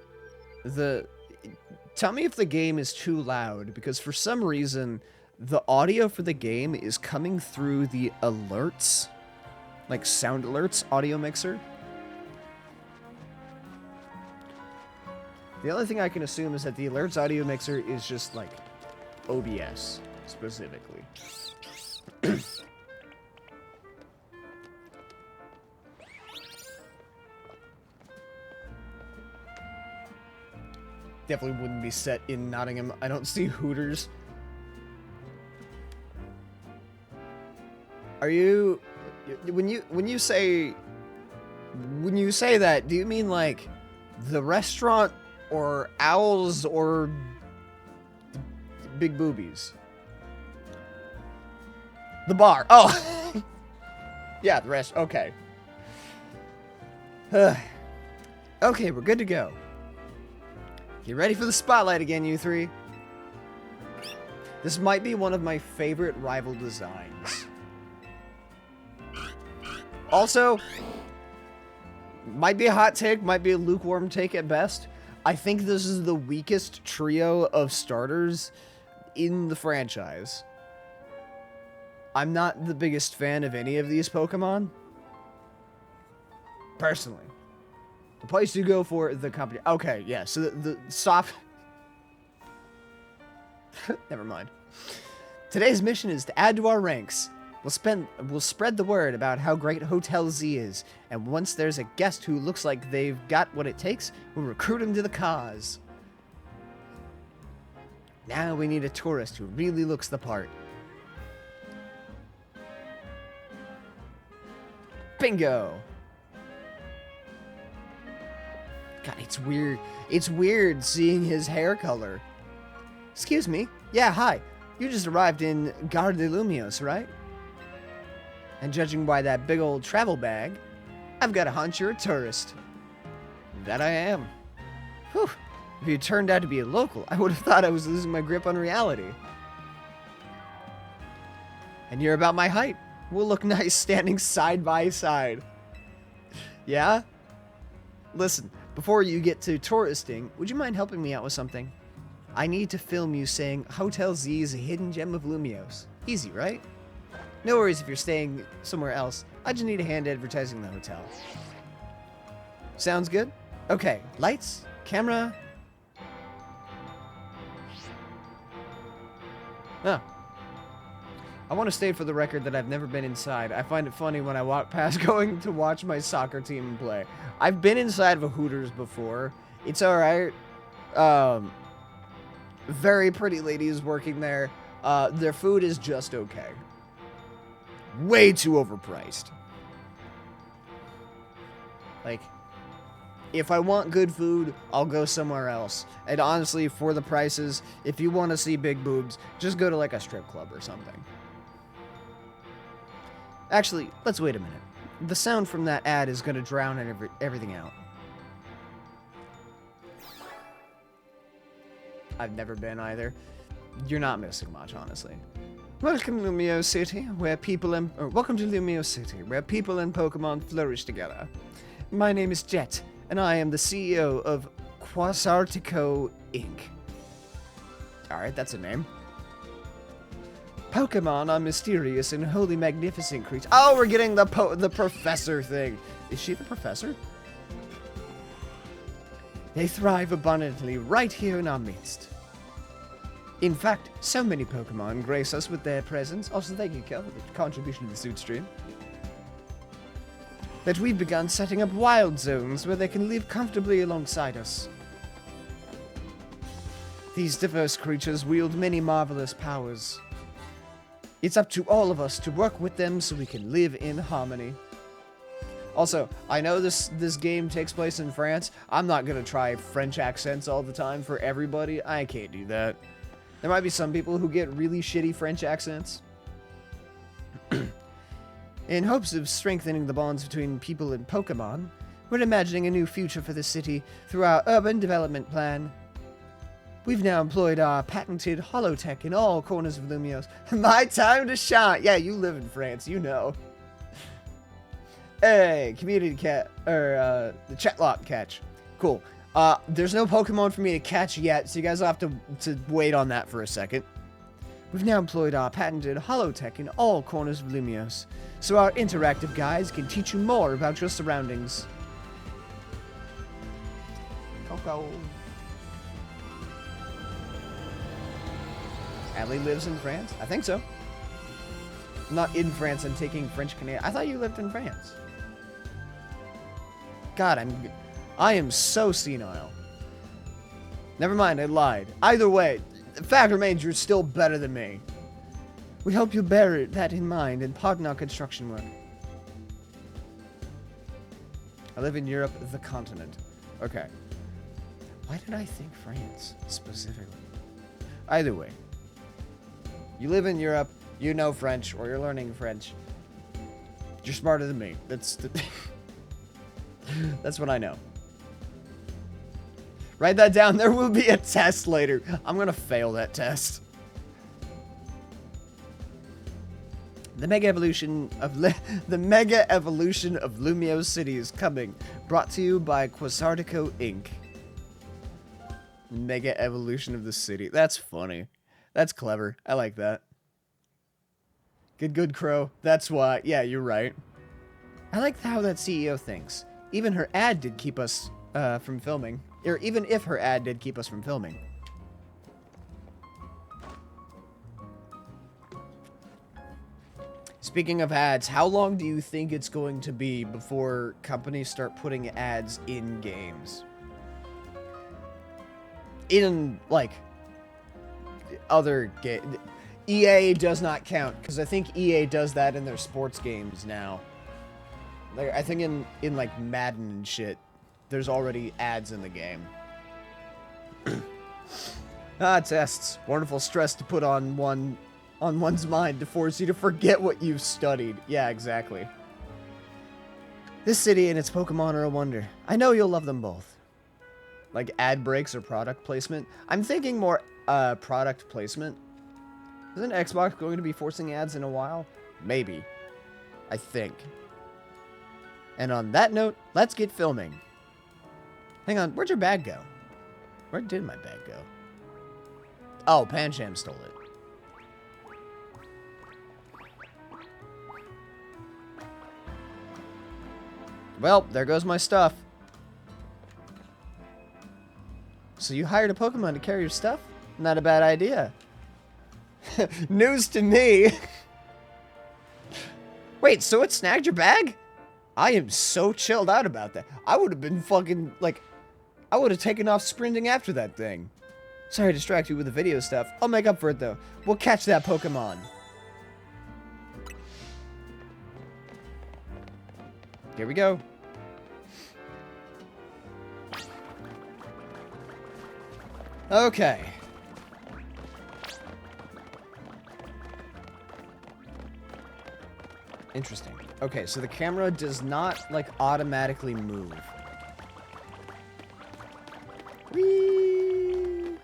A: tell me if the game is too loud, because for some reason the audio for the game is coming through the alerts, like sound alerts audio mixer. The only thing I can assume is that the alerts audio mixer is just like OBS specifically. Definitely wouldn't be set in Nottingham. I don't see Hooters. Are you when you say that, do you mean like the restaurant or owls or big boobies? The bar. Oh. Yeah, the rest. Okay. Okay, we're good to go. Get ready for the spotlight again, you three. This might be one of my favorite rival designs. Also, might be a hot take, might be a lukewarm take at best. I think this is the weakest trio of starters in the franchise. I'm not the biggest fan of any of these Pokemon. Personally. The place to go for the company. Okay, yeah, so the soft... Never mind. Today's mission is to add to our ranks. We'll spread the word about how great Hotel Z is, and once there's a guest who looks like they've got what it takes, we'll recruit him to the cause. Now we need a tourist who really looks the part. Bingo! God, it's weird. It's weird seeing his hair color. Excuse me. Yeah, hi. You just arrived in Gare de Lumios, right? And judging by that big old travel bag, I've got a hunch you're a tourist. That I am. Whew. If you turned out to be a local, I would have thought I was losing my grip on reality. And you're about my height. We'll look nice standing side by side. Yeah? Listen, before you get to touristing, would you mind helping me out with something? I need to film you saying Hotel Z is a hidden gem of Lumios. Easy, right? No worries if you're staying somewhere else. I just need a hand advertising the hotel. Sounds good? Okay, lights, camera. Oh. I want to state for the record that I've never been inside. I find it funny when I walk past going to watch my soccer team play. I've been inside of a Hooters before. It's alright. Very pretty ladies working there. Their food is just okay. Way too overpriced. Like, if I want good food, I'll go somewhere else. And honestly, for the prices, if you want to see big boobs, just go to like a strip club or something. Actually, let's wait a minute. The sound from that ad is going to drown everything out. I've never been either. You're not missing much, honestly. Welcome to Lumio City, where people and welcome to Lumio City, where people and Pokemon flourish together. My name is Jet, and I am the CEO of Quasartico Inc. Alright, that's a name. Pokemon are mysterious and wholly magnificent creatures. Oh, we're getting the professor thing. Is she the professor? They thrive abundantly right here in our midst. In fact, so many Pokemon grace us with their presence. Also, thank you, Kel, for the contribution to the suit stream. That we've begun setting up wild zones where they can live comfortably alongside us. These diverse creatures wield many marvelous powers. It's up to all of us to work with them so we can live in harmony. Also, I know this game takes place in France. I'm not going to try French accents all the time for everybody. I can't do that. There might be some people who get really shitty French accents. In hopes of strengthening the bonds between people and Pokemon, We're imagining a new future for the city through our urban development plan. We've now employed our patented holotech in all corners of Lumios. My time to shine! Yeah, you live in France, you know. Hey, community cat, or, the Chatlocke catch. Cool. There's no Pokemon for me to catch yet, so you guys will have to wait on that for a second. We've now employed our patented holotech in all corners of Lumios, so our interactive guides can teach you more about your surroundings. Coco. Allie lives in France? I think so. I'm not in France, I'm taking French Canadian. I thought you lived in France. God, I am so senile. Never mind, I lied. Either way, the fact remains you're still better than me. We hope you bear that in mind and pardon our construction work. I live in Europe, the continent. Okay. Why did I think France, specifically? Either way. You live in Europe, you know French, or you're learning French. You're smarter than me. That's what I know. Write that down. There will be a test later. I'm gonna fail that test. The mega evolution of Lumio City is coming. Brought to you by Quasartico Inc. Mega evolution of the city. That's funny. That's clever. I like that. Good, Crow. That's why. Yeah, you're right. I like how that CEO thinks. Even her ad did keep us from filming. Or even if her ad did keep us from filming. Speaking of ads, how long do you think it's going to be before companies start putting ads in games? In, like, other game. EA does not count, because I think EA does that in their sports games now. Like, I think in like Madden and shit, there's already ads in the game. Tests. Wonderful stress to put on one's mind to force you to forget what you've studied. Yeah, exactly. This city and its Pokemon are a wonder. I know you'll love them both. Like ad breaks or product placement. I'm thinking more product placement. Isn't Xbox going to be forcing ads in a while? Maybe. I think. And on that note, let's get filming. Hang on, where'd your bag go? Where did my bag go? Oh, Pancham stole it. Well, there goes my stuff. So you hired a Pokemon to carry your stuff? Not a bad idea. News to me. Wait, so it snagged your bag? I am so chilled out about that. I would have been fucking, like, I would have taken off sprinting after that thing. Sorry to distract you with the video stuff. I'll make up for it, though. We'll catch that Pokemon. Here we go. Okay. Interesting. Okay, so the camera does not, like, automatically move. Whee!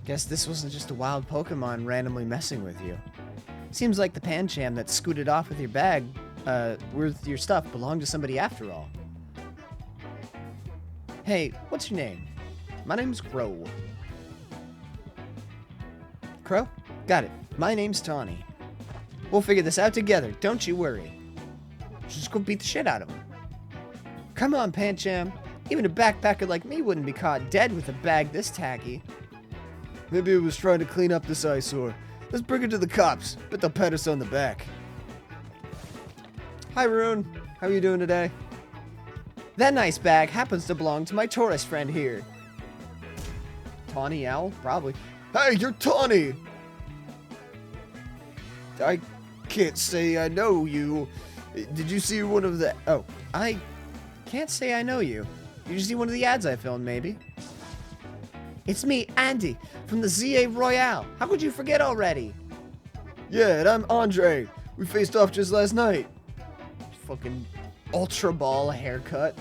A: Guess this wasn't just a wild Pokemon randomly messing with you. Seems like the Pancham that scooted off with your bag, with your stuff belonged to somebody after all. Hey, what's your name? My name's Crow. Crow? Got it. My name's Tawny. We'll figure this out together, don't you worry. Just go beat the shit out of him. Come on, Pancham. Even a backpacker like me wouldn't be caught dead with a bag this tacky. Maybe it was trying to clean up this eyesore. Let's bring it to the cops. Bet they'll pat us on the back. Hi, Rune. How are you doing today? That nice bag happens to belong to my tourist friend here. Tawny Owl? Probably. Hey, you're Tawny! I can't say I know you. Did you see one of the... Oh, I can't say I know you. Did you see one of the ads I filmed, maybe? It's me, Andy, from the ZA Royale. How could you forget already? Yeah, and I'm Andre. We faced off just last night. Fucking Ultra Ball haircut.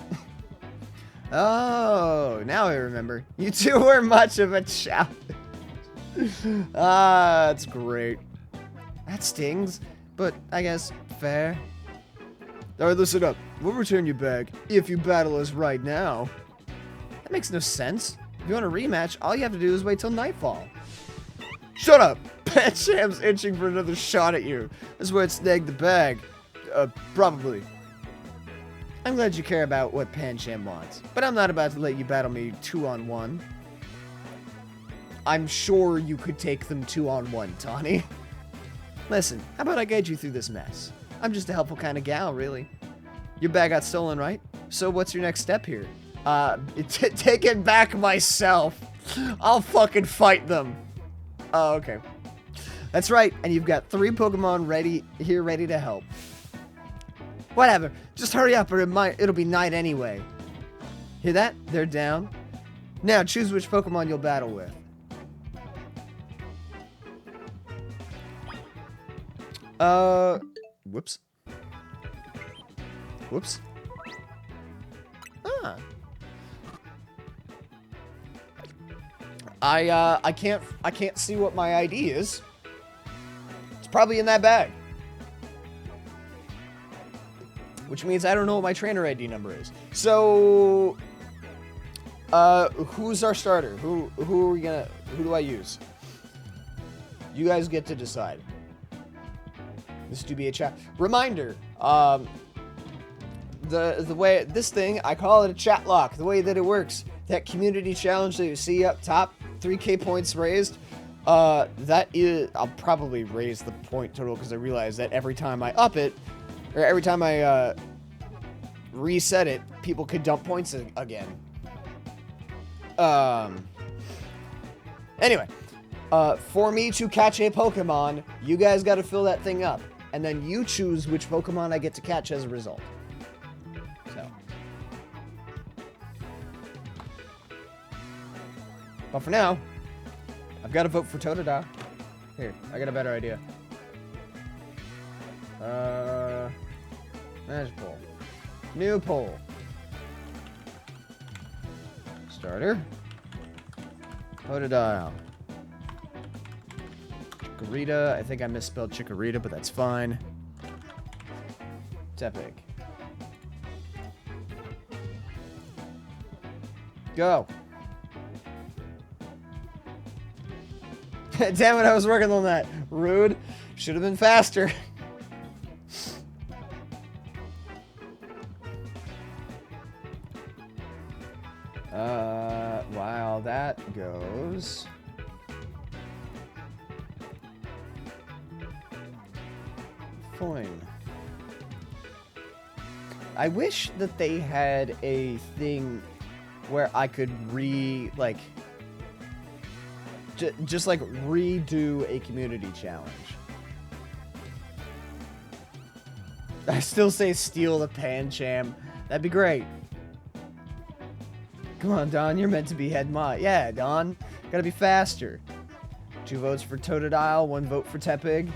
A: Oh, now I remember. You two were much of a challenge. Ah, that's great. That stings, but I guess fair. Alright, listen up. We'll return you back if you battle us right now. That makes no sense. If you want a rematch, all you have to do is wait till nightfall. Shut up! Pancham's itching for another shot at you. That's where it snagged the bag. Probably. I'm glad you care about what Pancham wants, but I'm not about to let you battle me 2-on-1. I'm sure you could take them 2-on-1, Tawny. Listen, how about I guide you through this mess? I'm just a helpful kind of gal, really. Your bag got stolen, right? So what's your next step here? Take it back myself. I'll fucking fight them. Oh, okay. That's right, and you've got 3 Pokemon ready to help. Whatever, just hurry up or it'll be night anyway. Hear that? They're down. Now choose which Pokemon you'll battle with. Whoops. Whoops. Ah. I can't see what my ID is. It's probably in that bag. Which means I don't know what my trainer ID number is. So, who's our starter? Who do I use? You guys get to decide. This to be a chat. Reminder, the way, this thing, I call it a Chatlocke. The way that it works, that community challenge that you see up top, 3K points raised, that is, I'll probably raise the point total because I realize that every time I up it, or every time I reset it, people could dump points again. Anyway, for me to catch a Pokemon, you guys got to fill that thing up, and then you choose which Pokemon I get to catch as a result. So, but for now, I've got to vote for Totodile. Here, I got a better idea. Magic poll. New poll. Starter. Totodile. Chikorita. I think I misspelled Chikorita, but that's fine. Tepig. Go. Damn it, I was working on that. Rude. Should have been faster. While that goes... Fine. I wish that they had a thing where I could just like redo a community challenge. I still say steal the Pancham. That'd be great. Come on, Don, you're meant to be head mod. Yeah, Don. Gotta be faster. 2 votes for Totodile, 1 vote for Tepig.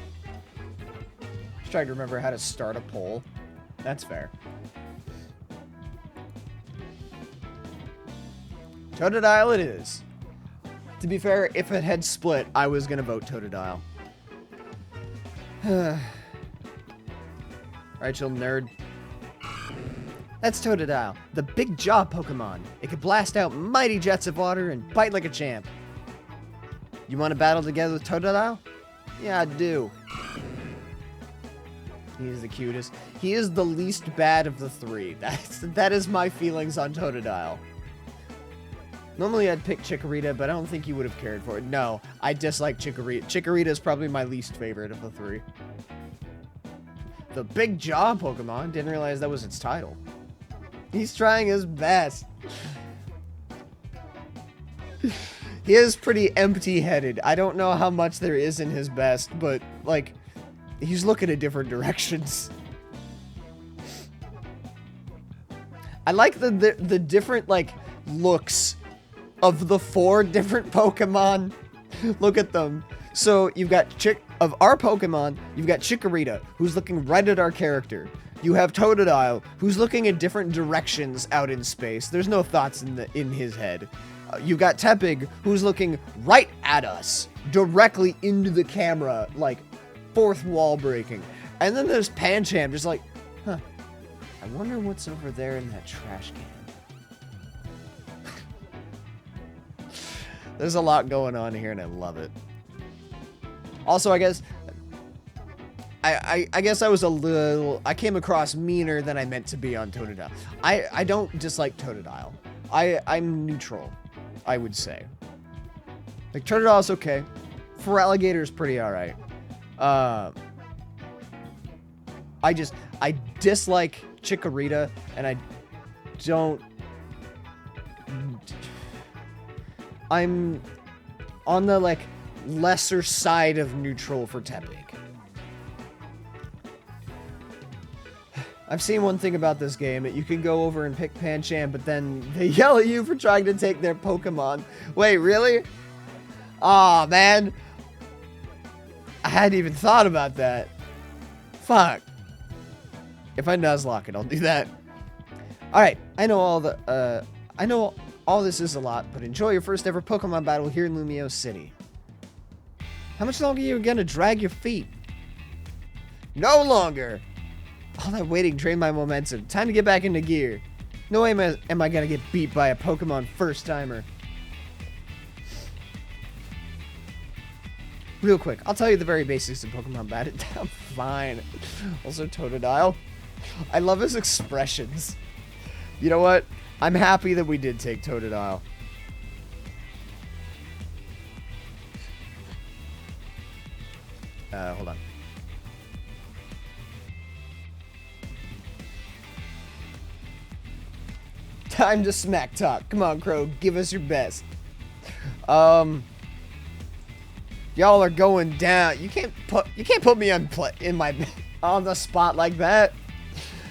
A: Just trying to remember how to start a poll. That's fair. Totodile it is. To be fair, if it had split, I was gonna vote Totodile. Alright, you little nerd. That's Totodile, the big jaw Pokemon. It can blast out mighty jets of water and bite like a champ. You want to battle together with Totodile? Yeah, I do. He is the cutest. He is the least bad of the 3. That is my feelings on Totodile. Normally I'd pick Chikorita, but I don't think you would have cared for it. No, I dislike Chikorita. Chikorita is probably my least favorite of the 3. The big jaw Pokemon. Didn't realize that was its title. He's trying his best. He is pretty empty-headed. I don't know how much there is in his best, but, like, he's looking at different directions. I like the different, like, looks of the 4 different Pokemon. Look at them. So you've got of our Pokemon, you've got Chikorita, who's looking right at our character. You have Totodile, who's looking in different directions out in space. There's no thoughts in his head. You got Tepig, who's looking right at us, directly into the camera, like 4th wall breaking. And then there's Pancham, just like, huh, I wonder what's over there in that trash can. There's a lot going on here, and I love it. Also, I guess I guess I was a little... I came across meaner than I meant to be on Totodile. I don't dislike Totodile. I'm neutral, I would say. Like, Totodile's okay. Feraligator's pretty alright. I dislike Chikorita, and I don't... I'm on the, like, lesser side of neutral for Tepig. I've seen one thing about this game, that you can go over and pick Pancham, but then they yell at you for trying to take their Pokemon. Wait, really? Aw, man. I hadn't even thought about that. Fuck. If I Nuzlocke it, I'll do that. Alright, I know all this is a lot, but enjoy your first ever Pokemon battle here in Lumio City. How much longer are you gonna drag your feet? No longer! All that waiting drained my momentum. Time to get back into gear. No way am I gonna get beat by a Pokemon first-timer. Real quick, I'll tell you the very basics of Pokemon battle. I'm fine. Also, Totodile. I love his expressions. You know what? I'm happy that we did take Totodile. Hold on. Time to smack talk. Come on, Crow. Give us your best. Y'all are going down. You can't put me on on the spot like that.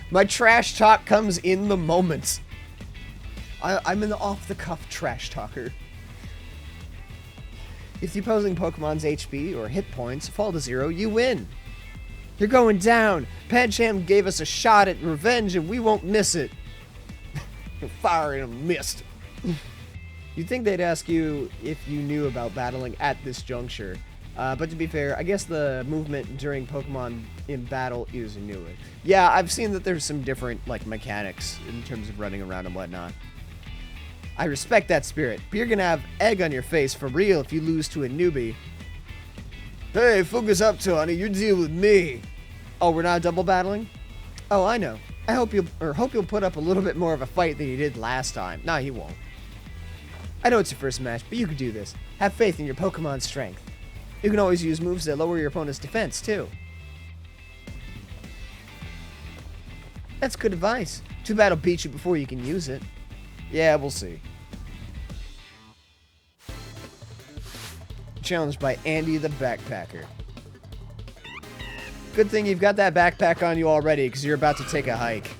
A: My trash talk comes in the moment. I'm an off-the-cuff trash talker. If the opposing Pokemon's HP or hit points fall to 0, you win. You're going down. Pancham gave us a shot at revenge, and we won't miss it. Fire in a mist. You'd think they'd ask you if you knew about battling at this juncture. But to be fair, I guess the movement during Pokemon in battle is newer. Yeah, I've seen that there's some different, like, mechanics in terms of running around and whatnot. I respect that spirit, but you're gonna have egg on your face for real if you lose to a newbie. Hey, focus up, Tawny. You deal with me. Oh, we're not double battling? Oh, I know. I hope you'll put up a little bit more of a fight than you did last time. Nah, he won't. I know it's your first match, but you can do this. Have faith in your Pokemon's strength. You can always use moves that lower your opponent's defense, too. That's good advice. Too bad I'll beat you before you can use it. Yeah, we'll see. Challenged by Andy the Backpacker. Good thing you've got that backpack on you already, because you're about to take a hike.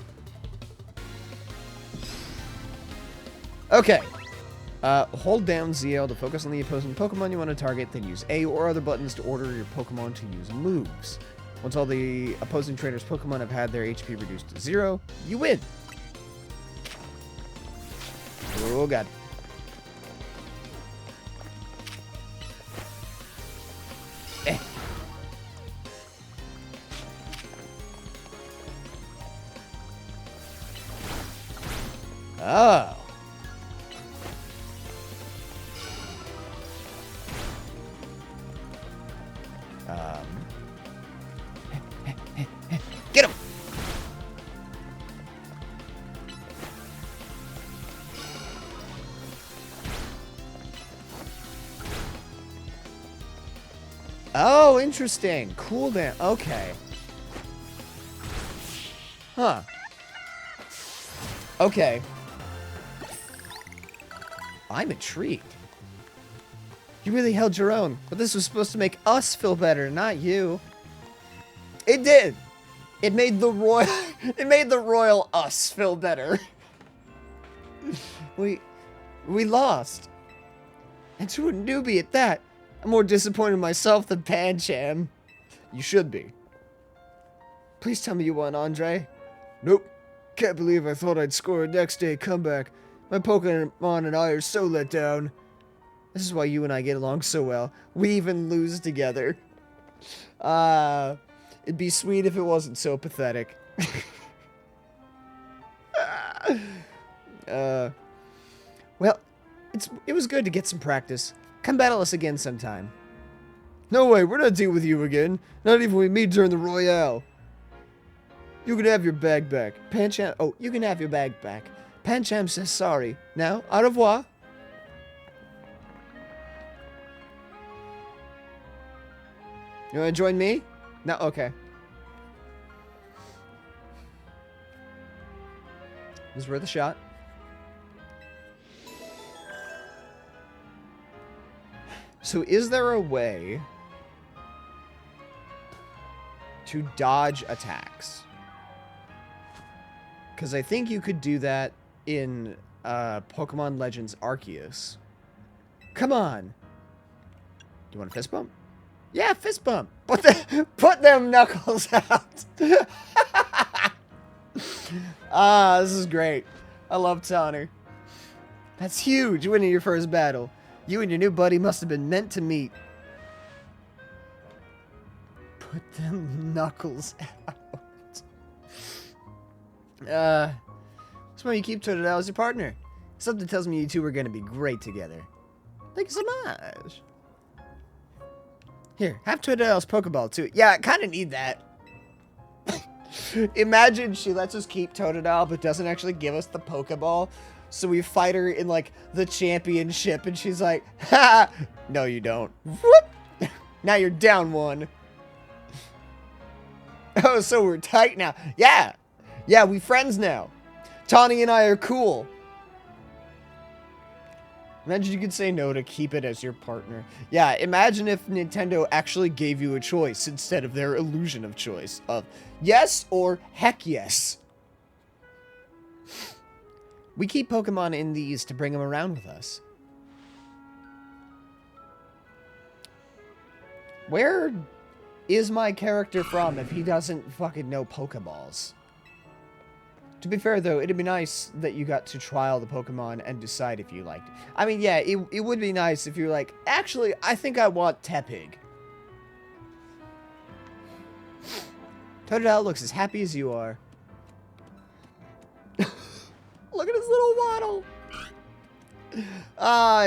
A: Okay. Hold down ZL to focus on the opposing Pokemon you want to target, then use A or other buttons to order your Pokemon to use moves. Once all the opposing trainer's Pokemon have had their HP reduced to 0, you win. Oh, God. Eh. Oh. Get him! Oh, interesting. Cooldown. Okay. Huh. Okay. I'm intrigued. You really held your own, but this was supposed to make us feel better, not you. It did. It made the royal us feel better. We lost. And to a newbie at that. I'm more disappointed in myself than Pancham. You should be. Please tell me you won, Andre. Nope. Can't believe I thought I'd score a next day comeback. My Pokemon and I are so let down. This is why you and I get along so well. We even lose together. It'd be sweet if it wasn't so pathetic. Well, it was good to get some practice. Come battle us again sometime. No way, we're not dealing with you again. Not even when we meet during the Royale. You can have your bag back. Pancham, oh, you can have your bag back. Pancham says sorry. Now, au revoir. You wanna join me? No, okay. It was worth a shot. So is there a way to dodge attacks? Because I think you could do that in Pokemon Legends Arceus. Come on. Do you want a fist bump? Yeah, fist bump. Put them knuckles out. This is great. I love Tanner. That's huge, winning your first battle. You and your new buddy must have been meant to meet. Put them knuckles out. That's why you keep Totodile as your partner. Something tells me you two are going to be great together. Thank you so much. Here, have Totodile's Pokeball too. Yeah, I kind of need that. Imagine she lets us keep Totodile, but doesn't actually give us the Pokeball. So we fight her in, like, the championship, and she's like, ha! No, you don't. Whoop! Now you're down one. Oh, so we're tight now. Yeah! Yeah, we friends now. Tawny and I are cool. Imagine you could say no to keep it as your partner. Yeah, imagine if Nintendo actually gave you a choice instead of their illusion of choice of yes or heck yes. We keep Pokemon in these to bring them around with us. Where is my character from if he doesn't fucking know Pokeballs? To be fair, though, it'd be nice that you got to trial the Pokemon and decide if you liked it. I mean, yeah, it would be nice if you're like, actually, I think I want Tepig. Totodile looks as happy as you are. Look at his little waddle.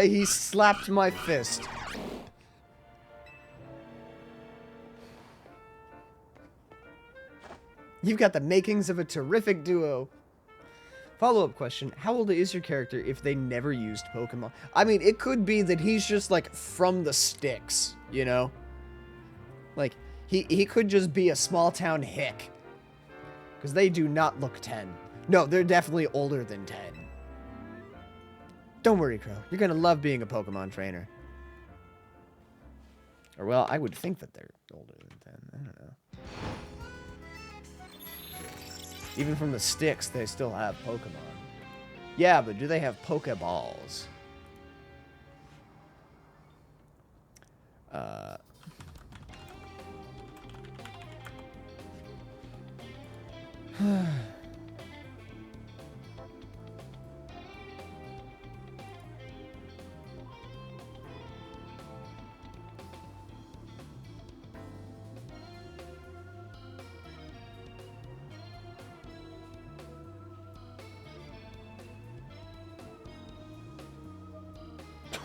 A: He slapped my fist. You've got the makings of a terrific duo. Follow-up question. How old is your character if they never used Pokemon? I mean, it could be that he's just, like, from the sticks, you know? Like, he could just be a small-town hick. Because they do not look 10. No, they're definitely older than 10. Don't worry, Crow. You're gonna love being a Pokemon trainer. Or, well, I would think that they're older than 10. I don't know. Even from the sticks, they still have Pokemon. Yeah, but do they have Pokeballs?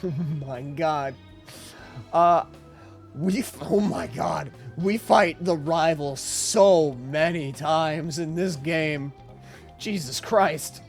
A: Oh my god. Oh my god. We fight the rival so many times in this game. Jesus Christ.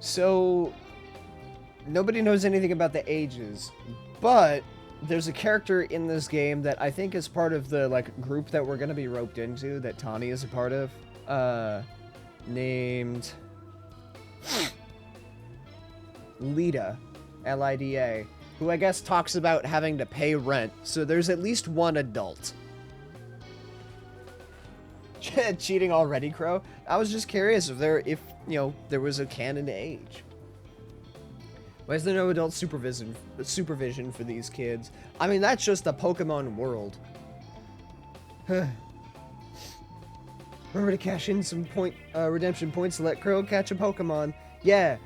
A: So, nobody knows anything about the ages, but there's a character in this game that I think is part of the, like, group that we're gonna be roped into, that Tawny is a part of, named Lida, Lida, who I guess talks about having to pay rent, so there's at least one adult. Cheating already, Crow? I was just curious if there was a canon age. Why is there no adult supervision for these kids? I mean, that's just the Pokemon world. Remember to cash in some redemption points to let Crow catch a Pokemon. Yeah,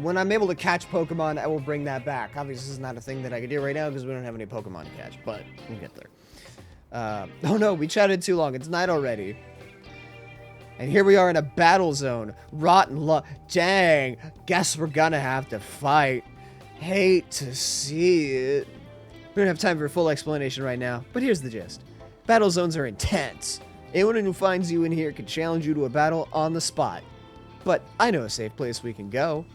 A: when I'm able to catch Pokemon, I will bring that back. Obviously, this is not a thing that I can do right now because we don't have any Pokemon to catch, but we'll get there. Oh no, we chatted too long. It's night already. And here we are in a battle zone. Rotten luck. Dang. Guess we're gonna have to fight. Hate to see it. We don't have time for a full explanation right now, but here's the gist. Battle zones are intense. Anyone who finds you in here can challenge you to a battle on the spot. But I know a safe place we can go.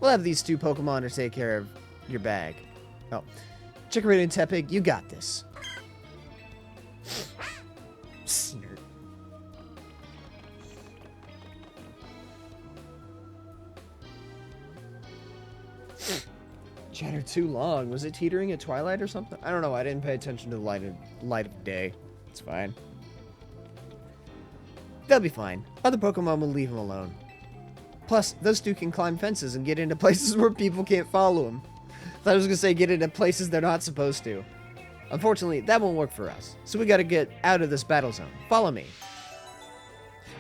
A: We'll have these two Pokemon to take care of your bag. Oh. Chikorita and Tepig, you got this. Snert. Chatter too long. Was it teetering at twilight or something? I don't know. I didn't pay attention to the light of day. It's fine. They'll be fine. Other Pokemon will leave them alone. Plus, those two can climb fences and get into places where people can't follow them. I thought I was going to say get into places they're not supposed to. Unfortunately, that won't work for us. So we got to get out of this battle zone. Follow me.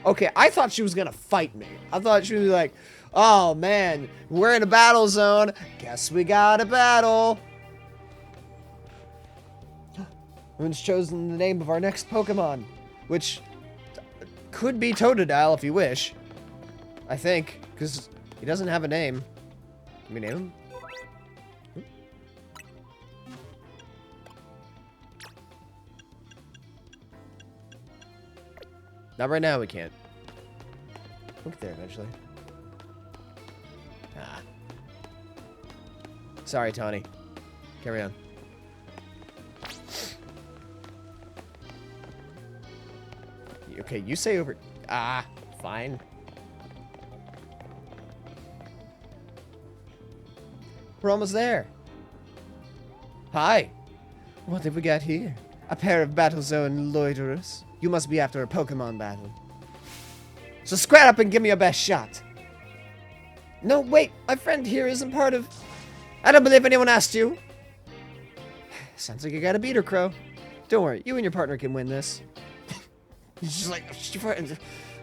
A: Okay, I thought she was going to fight me. I thought she was like, oh man, we're in a battle zone. Guess we got a battle. Everyone's chosen the name of our next Pokemon, which could be Totodile if you wish. I think, because he doesn't have a name. Can we name him? Not right now, we can't. We'll get there eventually. Ah. Sorry, Tawny. Carry on. Okay, you say over... Ah, fine. We're almost there. Hi. What have we got here? A pair of battle zone loiterers. You must be after a Pokemon battle. So square up and give me your best shot. No, wait. My friend here isn't part of... I don't believe anyone asked you. Sounds like you got a beater, Crow. Don't worry. You and your partner can win this. He's just like...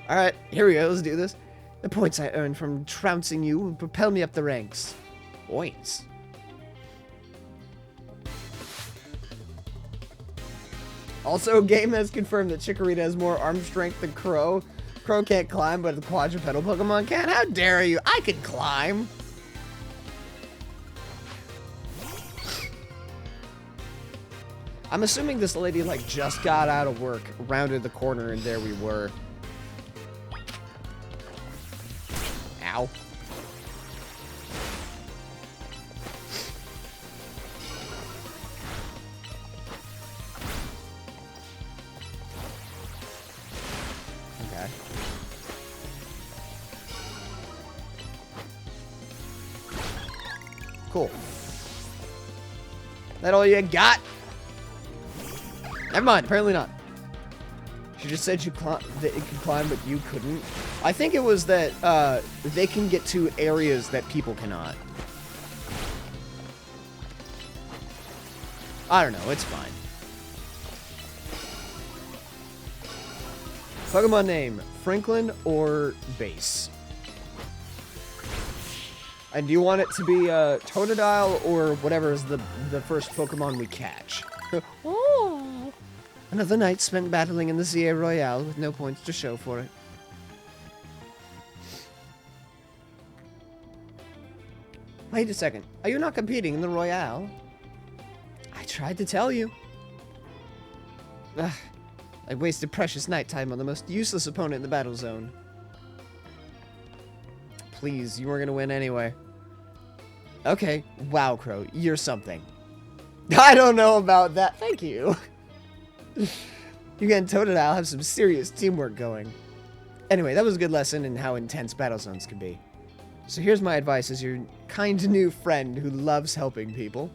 A: Alright, here we go. Let's do this. The points I earned from trouncing you will propel me up the ranks. Points. Also, game has confirmed that Chikorita has more arm strength than Crow. Crow can't climb, but the quadrupedal Pokemon can. How dare you? I can climb. I'm assuming this lady, like, just got out of work, rounded the corner, and there we were. Ow. Okay. Cool. That all you got? Never mind, apparently not. She just said that it could climb, but you couldn't. I think it was that they can get to areas that people cannot. I don't know, it's fine. Pokemon name, Franklin or Base? And do you want it to be Totodile or whatever is the first Pokemon we catch? Oh. Another night spent battling in the Sierra Royale with no points to show for it. Wait a second. Are you not competing in the Royale? I tried to tell you. Ugh. I wasted precious night time on the most useless opponent in the battle zone. Please, you weren't gonna win anyway. Okay, wow, Crow, you're something. I don't know about that. Thank you. You and Totodile have some serious teamwork going. Anyway, that was a good lesson in how intense battle zones can be. So here's my advice as your kind new friend who loves helping people.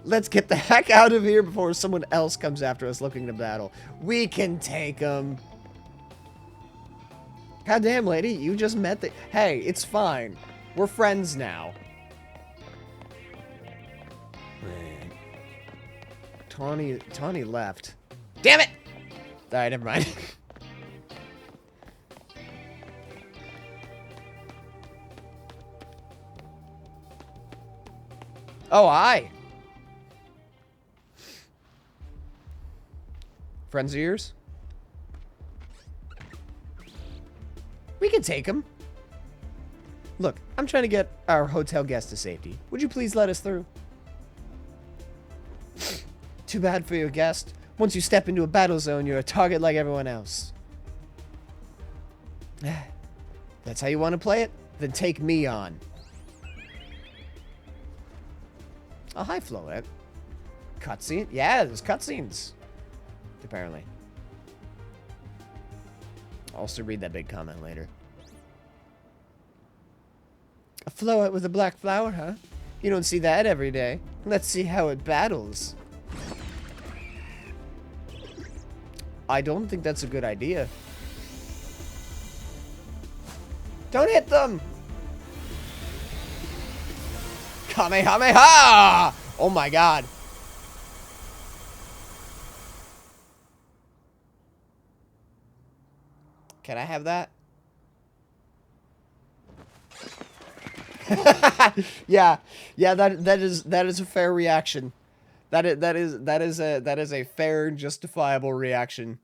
A: Let's get the heck out of here before someone else comes after us looking to battle. We can take them. Goddamn, lady, you just met the... Hey, it's fine. We're friends now. Tawny left. Damn it! Alright, never mind. Oh, hi! Friends of yours? We can take him. Look, I'm trying to get our hotel guest to safety. Would you please let us through? Too bad for your guest. Once you step into a battle zone, you're a target like everyone else. That's how you want to play it? Then take me on. Oh, hi, Floette. Cutscene? Yeah, there's cutscenes. Apparently. I'll also read that big comment later. A Floette with a black flower, huh? You don't see that every day. Let's see how it battles. I don't think that's a good idea. Don't hit them! Kamehameha! Oh my god. Can I have that? yeah, that is a fair reaction. That is a fair and justifiable reaction.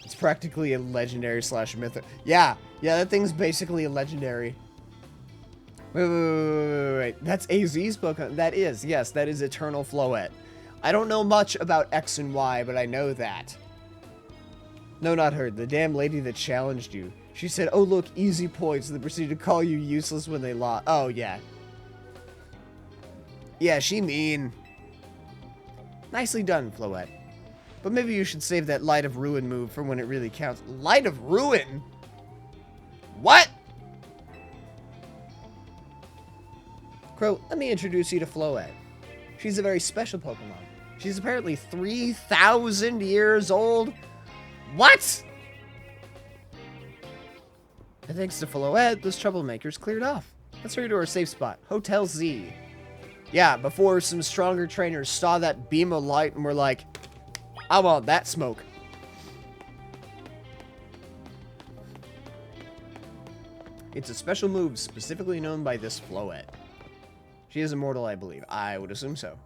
A: It's practically a legendary slash mythic. Yeah, that thing's basically a legendary. Wait. That's AZ's Pokemon. That is, yes, that is Eternal Floette. I don't know much about X and Y, but I know that. No, not her. The damn lady that challenged you. She said, oh, look, easy points, and then proceeded to call you useless when they lost. Oh, yeah. Yeah, she mean. Nicely done, Floette. But maybe you should save that Light of Ruin move for when it really counts. Light of Ruin? What? Crow, let me introduce you to Floette. She's a very special Pokemon. She's apparently 3,000 years old. What? And thanks to Floette, those troublemakers cleared off. Let's hurry to our safe spot, Hotel Z. Yeah, before some stronger trainers saw that beam of light and were like, I want that smoke. It's a special move specifically known by this Floette. She is immortal, I believe. I would assume so.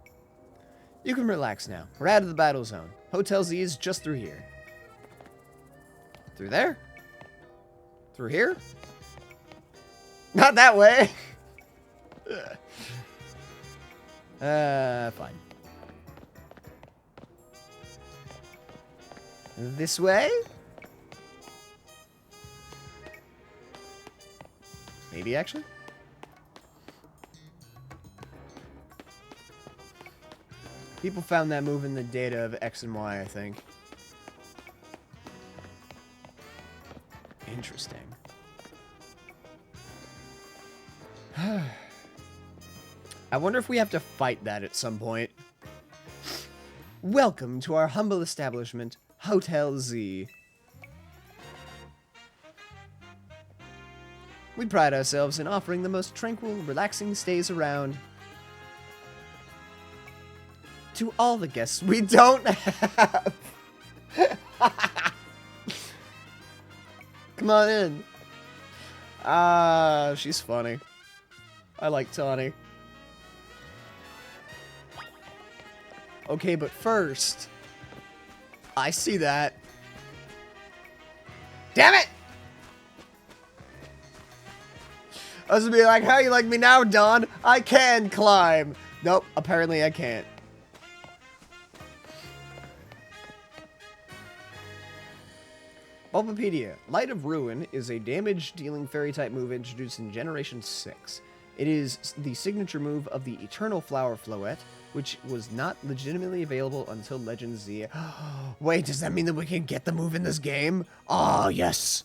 A: You can relax now. We're out of the battle zone. Hotel Z is just through here. Through there? Through here? Not that way. Fine. This way? Maybe, actually? People found that move in the data of X and Y, I think. Interesting. I wonder if we have to fight that at some point. Welcome to our humble establishment, Hotel Z. We pride ourselves in offering the most tranquil, relaxing stays around. To all the guests we don't have. Come on in. Ah, she's funny. I like Tawny. Okay, but first, I see that. Damn it! I was gonna be like, how you like me now, Dawn? I can climb. Nope, apparently I can't. Bulbapedia. Light of Ruin is a damage-dealing fairy-type move introduced in Generation 6. It is the signature move of the Eternal Flower Floette, which was not legitimately available until Legend Z. Wait, does that mean that we can get the move in this game? Oh, yes!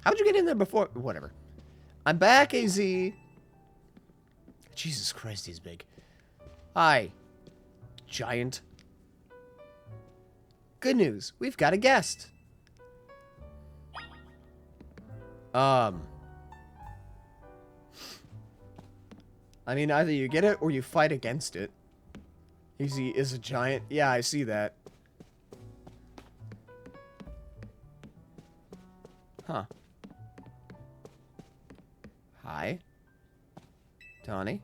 A: How'd you get in there before? Whatever. I'm back, AZ. Jesus Christ, he's big. Hi, giant. Good news, we've got a guest. I mean, either you get it or you fight against it. He is a giant. Yeah, I see that. Huh. Hi. Tawny.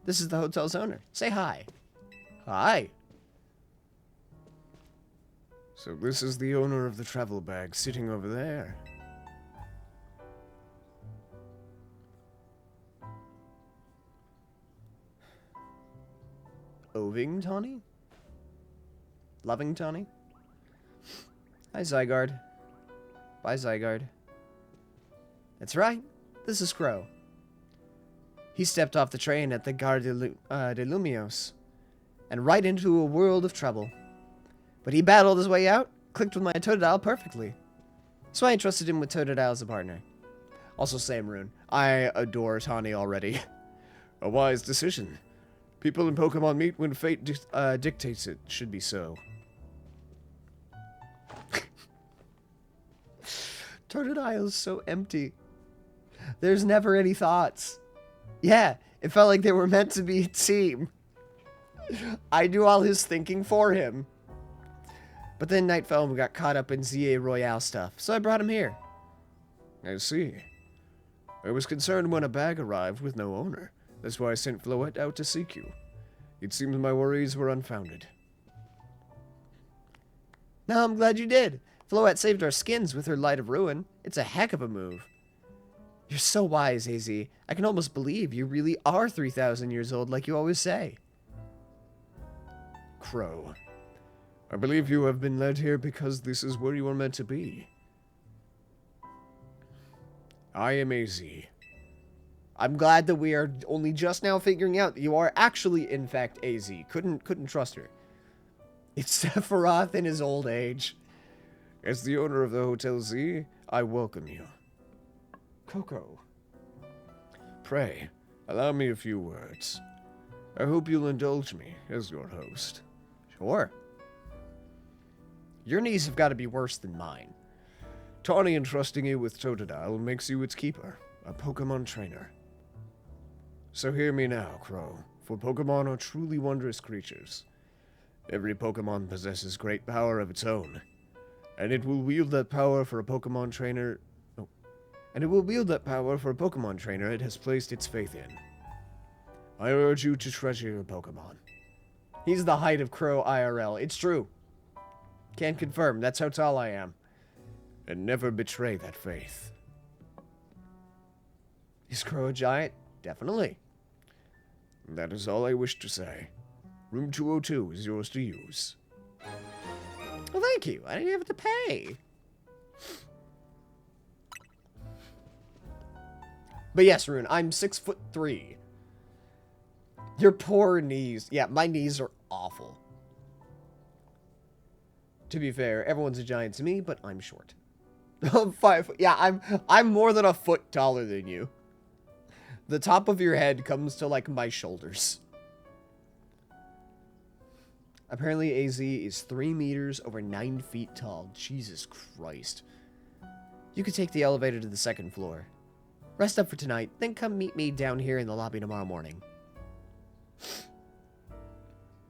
A: This is the hotel's owner. Say hi. Hi. So this is the owner of the travel bag sitting over there. Oving Tawny? Loving Tawny? Hi, Zygarde. Bye, Zygarde. That's right. This is Crow. He stepped off the train at the Gare de Lumios and right into a world of trouble. But he battled his way out, clicked with my Totodile perfectly. So I entrusted him with Totodile as a partner. Also, same rune. I adore Tawny already. A wise decision. People in Pokemon meet when fate dictates it. Should be so. Totodile is so empty. There's never any thoughts. Yeah, it felt like they were meant to be a team. I do all his thinking for him. But then night fell and we got caught up in ZA Royale stuff, so I brought him here. I see. I was concerned when a bag arrived with no owner. That's why I sent Floette out to seek you. It seems my worries were unfounded. No, I'm glad you did. Floette saved our skins with her Light of Ruin. It's a heck of a move. You're so wise, AZ. I can almost believe you really are 3,000 years old like you always say. Crow. I believe you have been led here because this is where you are meant to be. I am AZ. I'm glad that we are only just now figuring out that you are actually, in fact, AZ. Couldn't trust her. It's Sephiroth in his old age. As the owner of the Hotel Z, I welcome you. Coco. Pray, allow me a few words. I hope you'll indulge me as your host. Sure. Your knees have got to be worse than mine. Tawny entrusting you with Totodile makes you its keeper, a Pokemon trainer. So hear me now, Crow, for Pokemon are truly wondrous creatures. Every Pokemon possesses great power of its own, and it will wield that power for a Pokemon trainer... it has placed its faith in. I urge you to treasure your Pokemon. He's the height of Crow IRL. It's true. Can confirm. That's how tall I am. And never betray that faith. Is Crow a giant? Definitely. That is all I wish to say. Room 202 is yours to use. Well, thank you. I didn't have to pay. But yes, Rune, I'm 6'3". Your poor knees. Yeah, my knees are awful. To be fair, everyone's a giant to me, but I'm short. I'm 5 foot. Yeah, I'm more than a foot taller than you. The top of your head comes to like my shoulders. Apparently AZ is 3 meters over 9 feet tall. Jesus Christ. You could take the elevator to the 2nd floor. Rest up for tonight, then come meet me down here in the lobby tomorrow morning.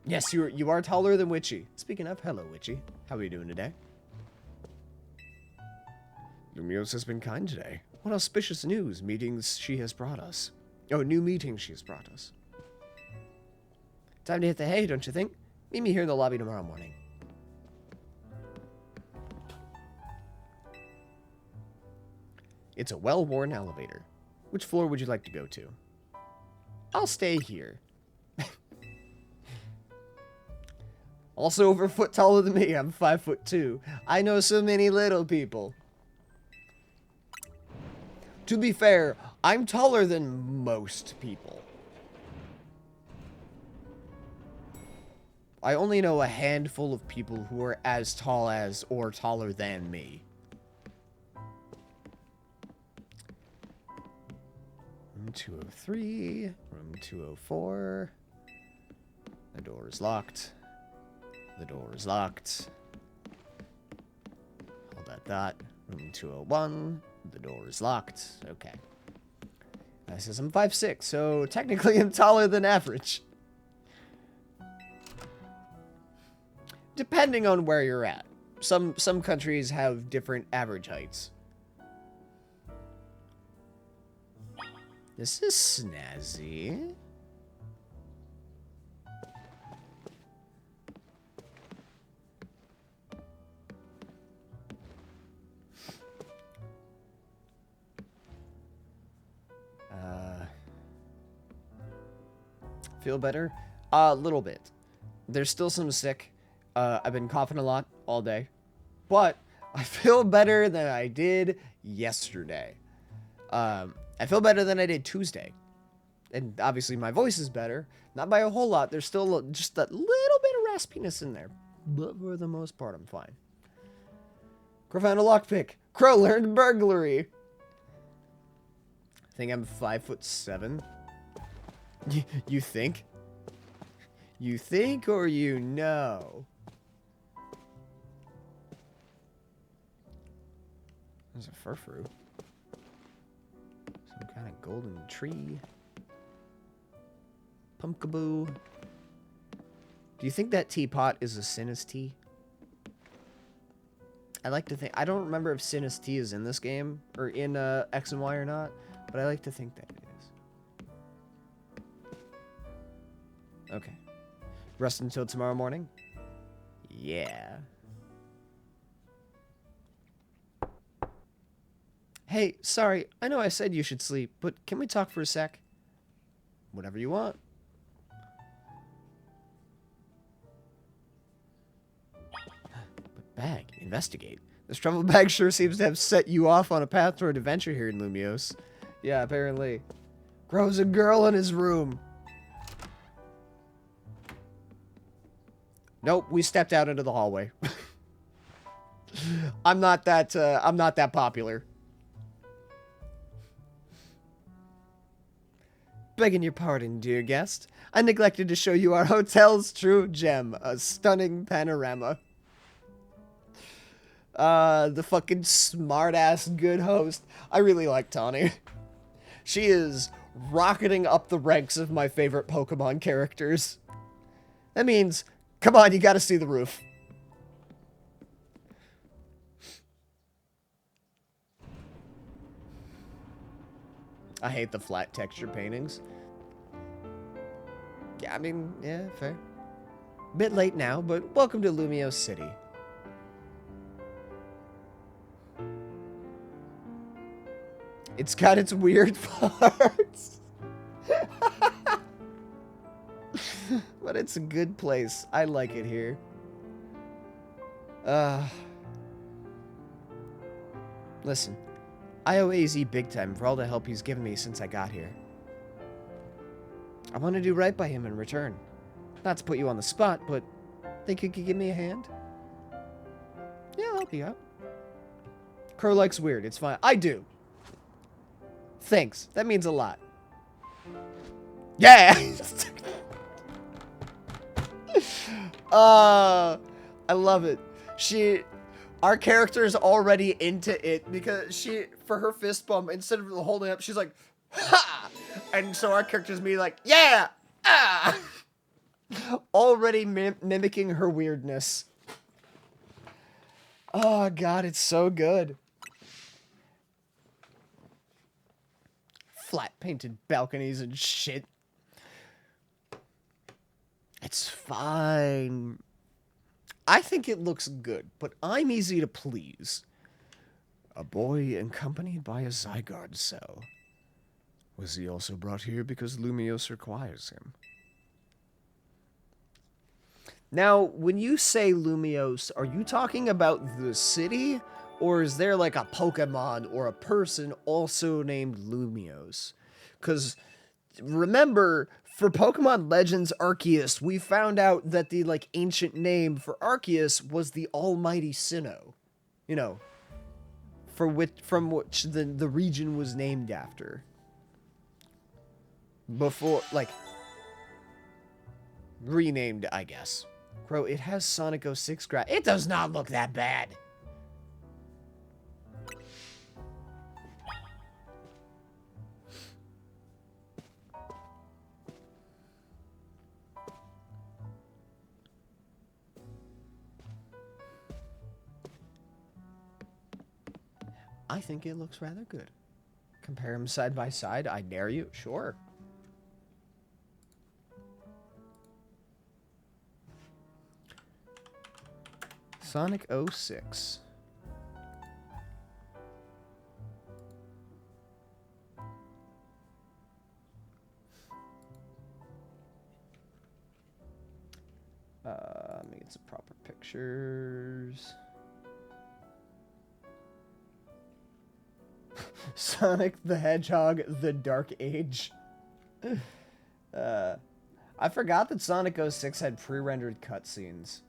A: Yes, you are taller than Witchy. Speaking of, hello Witchy. How are you doing today? Lumios has been kind today. What auspicious meetings she has brought us. Oh, new meetings she has brought us. Time to hit the hay, don't you think? Meet me here in the lobby tomorrow morning. It's a well-worn elevator. Which floor would you like to go to? I'll stay here. Also over a foot taller than me. I'm 5'2". I know so many little people. To be fair, I'm taller than most people. I only know a handful of people who are as tall as or taller than me. Room 203, room 204. The door is locked. The door is locked. Hold that dot. Room 201. The door is locked. Okay. That says I'm 5'6", so technically I'm taller than average. Depending on where you're at. Some countries have different average heights. This is snazzy. Feel better? A little bit. There's still some sick. I've been coughing a lot all day. But I feel better than I did yesterday. I feel better than I did Tuesday. And obviously my voice is better. Not by a whole lot. There's still just that little bit of raspiness in there. But for the most part, I'm fine. Crow found a lockpick. Crow learned burglary. I think I'm 5'7". You think? You think or you know? There's a furfru. Some kind of golden tree. Pumpkaboo. Do you think that teapot is a Sinus tea? I like to think... I don't remember if Sinus tea is in this game, or in X and Y or not, but I like to think that it is. Okay. Rest until tomorrow morning? Yeah. Hey, sorry, I know I said you should sleep, but can we talk for a sec? Whatever you want. But bag, investigate. This travel bag sure seems to have set you off on a path toward adventure here in Lumios. Yeah, apparently. Grows a girl in his room. Nope, we stepped out into the hallway. I'm not that popular. Begging your pardon, dear guest. I neglected to show you our hotel's true gem, a stunning panorama. The fucking smart-ass good host. I really like Tawny. She is rocketing up the ranks of my favorite Pokemon characters. That means, come on, you gotta see the roof. I hate the flat texture paintings. Yeah, I mean, yeah, fair. Bit late now, but welcome to Lumios City. It's got its weird parts. But it's a good place. I like it here. Listen. I owe AZ big time for all the help he's given me since I got here. I want to do right by him in return. Not to put you on the spot, but think you could give me a hand? Yeah, I'll help you out. Crow likes weird. It's fine. I do. Thanks. That means a lot. Yeah! I love it. Our character's already into it because for her fist bump, instead of holding up, she's like, ha! And so our character's me like, yeah! Ah! Already mimicking her weirdness. Oh, God, it's so good. Flat painted balconies and shit. It's fine. I think it looks good, but I'm easy to please. A boy accompanied by a Zygarde cell. Was he also brought here because Lumios requires him? Now, when you say Lumiose, are you talking about the city? Or is there like a Pokemon or a person also named Lumiose? Because remember, for Pokemon Legends Arceus, we found out that the like ancient name for Arceus was the Almighty Sinnoh. You know, from which the region was named after. Before, like, renamed, I guess. Bro, it has Sonic 06 It does not look that bad. I think it looks rather good. Compare them side by side. I dare you. Sure. Sonic 06. Let me get some proper pictures. Sonic the Hedgehog, The Dark Age. I forgot that Sonic 06 had pre-rendered cutscenes.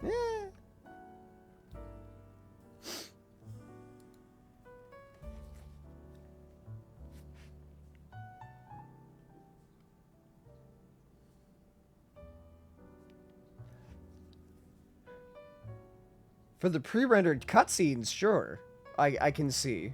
A: Yeah. For the pre-rendered cutscenes, sure. I can see.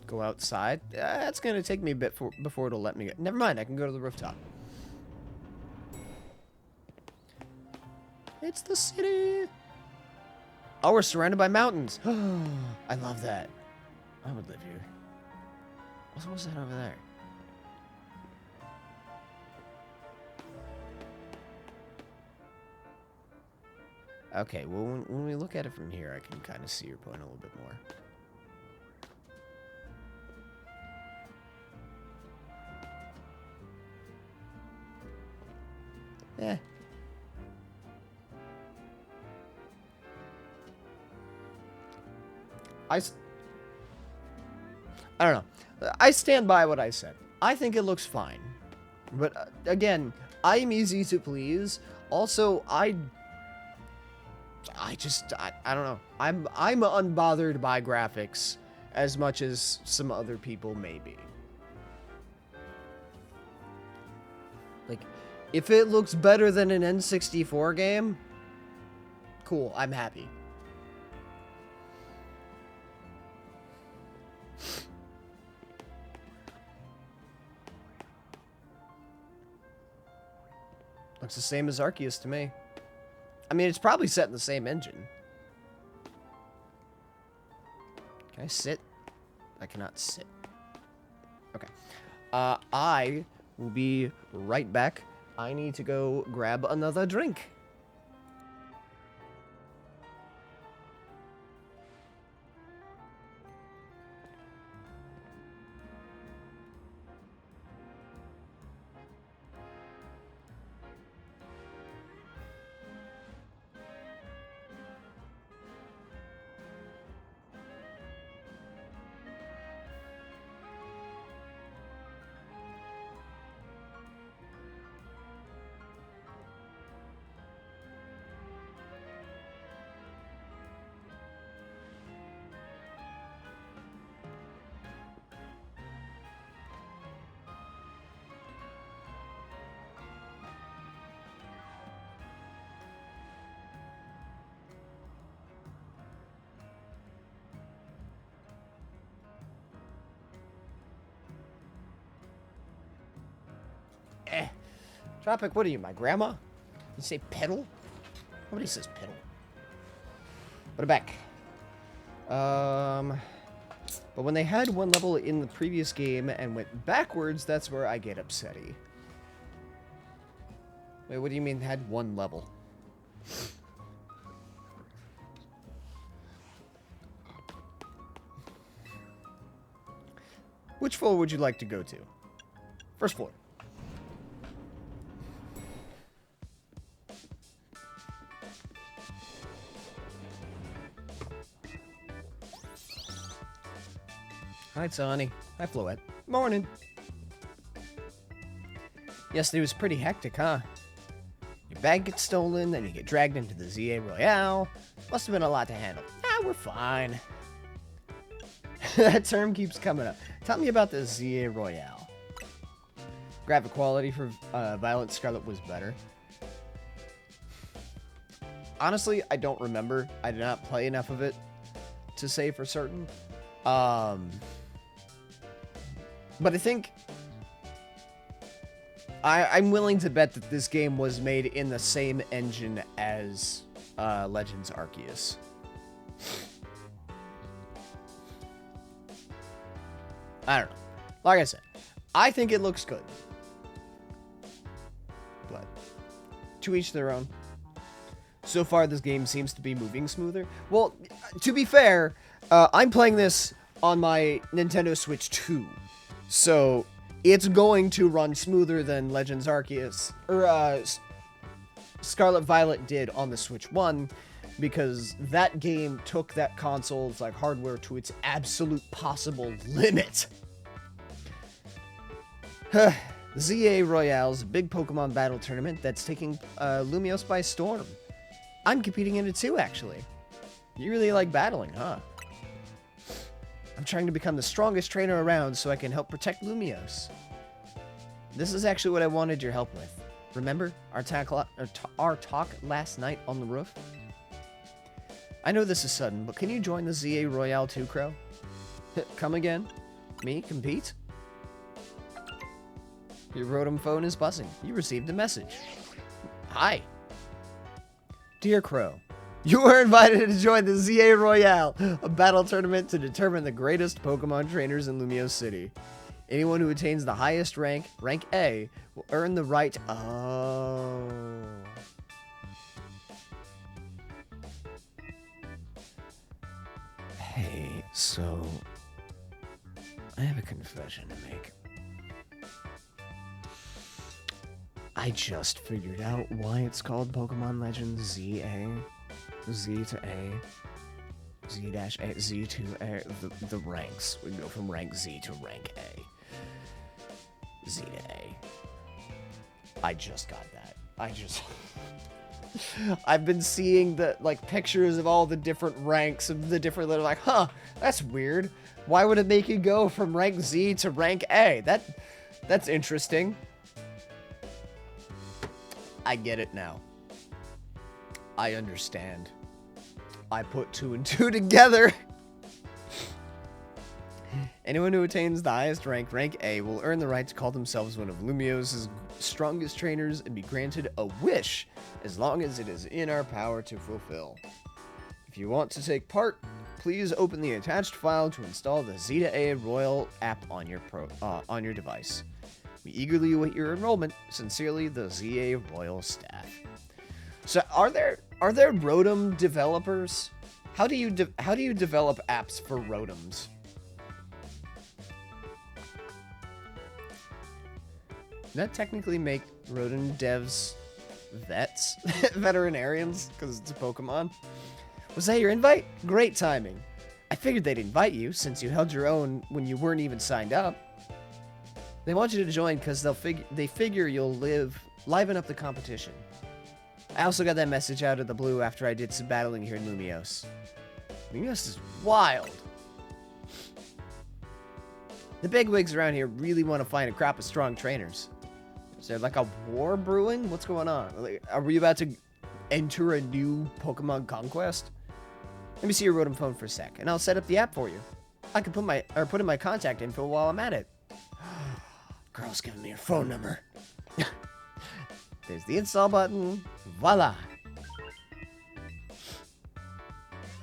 A: Go outside? That's gonna take me a bit before it'll let me go. Never mind, I can go to the rooftop. It's the city! Oh, we're surrounded by mountains. I love that. I would live here. What's that over there? Okay, well, when we look at it from here, I can kind of see your point a little bit more. Eh. I don't know. I stand by what I said. I think it looks fine. But, again, I'm easy to please. Also, I don't know. I'm unbothered by graphics as much as some other people may be. Like, if it looks better than an N64 game, cool, I'm happy. Looks the same as Arceus to me. I mean, it's probably set in the same engine. Can I sit? I cannot sit. Okay. I will be right back. I need to go grab another drink. Tropic, what are you, my grandma? You say pedal? Nobody says pedal. Put it back. But when they had one level in the previous game and went backwards, that's where I get upsetty. Wait, what do you mean had one level? Which floor would you like to go to? First floor. Hi, Tawny. Hi, Floette. Morning. Yesterday was pretty hectic, huh? Your bag gets stolen, then you get dragged into the ZA Royale. Must have been a lot to handle. Ah, we're fine. That term keeps coming up. Tell me about the ZA Royale. Graphic quality for Violet Scarlet was better. Honestly, I don't remember. I did not play enough of it to say for certain. But I think I'm willing to bet that this game was made in the same engine as Legends Arceus. I don't know. Like I said, I think it looks good. But to each their own. So far, this game seems to be moving smoother. Well, to be fair, I'm playing this on my Nintendo Switch 2. So, it's going to run smoother than Legends Arceus, or Scarlet Violet did on the Switch 1, because that game took that console's like hardware to its absolute possible limit. The ZA Royale is a big Pokemon battle tournament that's taking Lumiose by storm. I'm competing in it too, actually. You really like battling, huh? I'm trying to become the strongest trainer around so I can help protect Lumiose. This is actually what I wanted your help with. Remember our talk last night on the roof? I know this is sudden, but can you join the ZA Royale too, Crow? Come again? Me? Compete? Your Rotom phone is buzzing. You received a message. Hi. Dear Crow, you are invited to join the ZA Royale, a battle tournament to determine the greatest Pokemon trainers in Lumiose City. Anyone who attains the highest rank, rank A, will earn the right... Oh... Hey, so... I have a confession to make. I just figured out why it's called Pokemon Legends ZA. Z to A. Z dash A. Z to A. The ranks. We go from rank Z to rank A. Z to A. I just got that. I've been seeing the like pictures of all the different ranks of the different little like, huh, that's weird. Why would it make you go from rank Z to rank A? That's interesting. I get it now. I understand. I put 2 and 2 together. Anyone who attains the highest rank, rank A, will earn the right to call themselves one of Lumiose's strongest trainers and be granted a wish as long as it is in our power to fulfill. If you want to take part, please open the attached file to install the Z-A Royal app on your device. We eagerly await your enrollment. Sincerely, the ZA Royal staff. So, are there Rotom developers? How do you develop apps for Rotoms? Does that technically make Rotom devs vets, veterinarians, because it's a Pokemon? Was that your invite? Great timing. I figured they'd invite you since you held your own when you weren't even signed up. They want you to join because they figure you'll liven up the competition. I also got that message out of the blue after I did some battling here in Lumiose. Lumiose is wild. The bigwigs around here really want to find a crop of strong trainers. Is there like a war brewing? What's going on? Like, are we about to enter a new Pokemon conquest? Let me see your Rotom phone for a sec, and I'll set up the app for you. I can put in my contact info while I'm at it. Girl's giving me her phone number. There's the install button. Voila.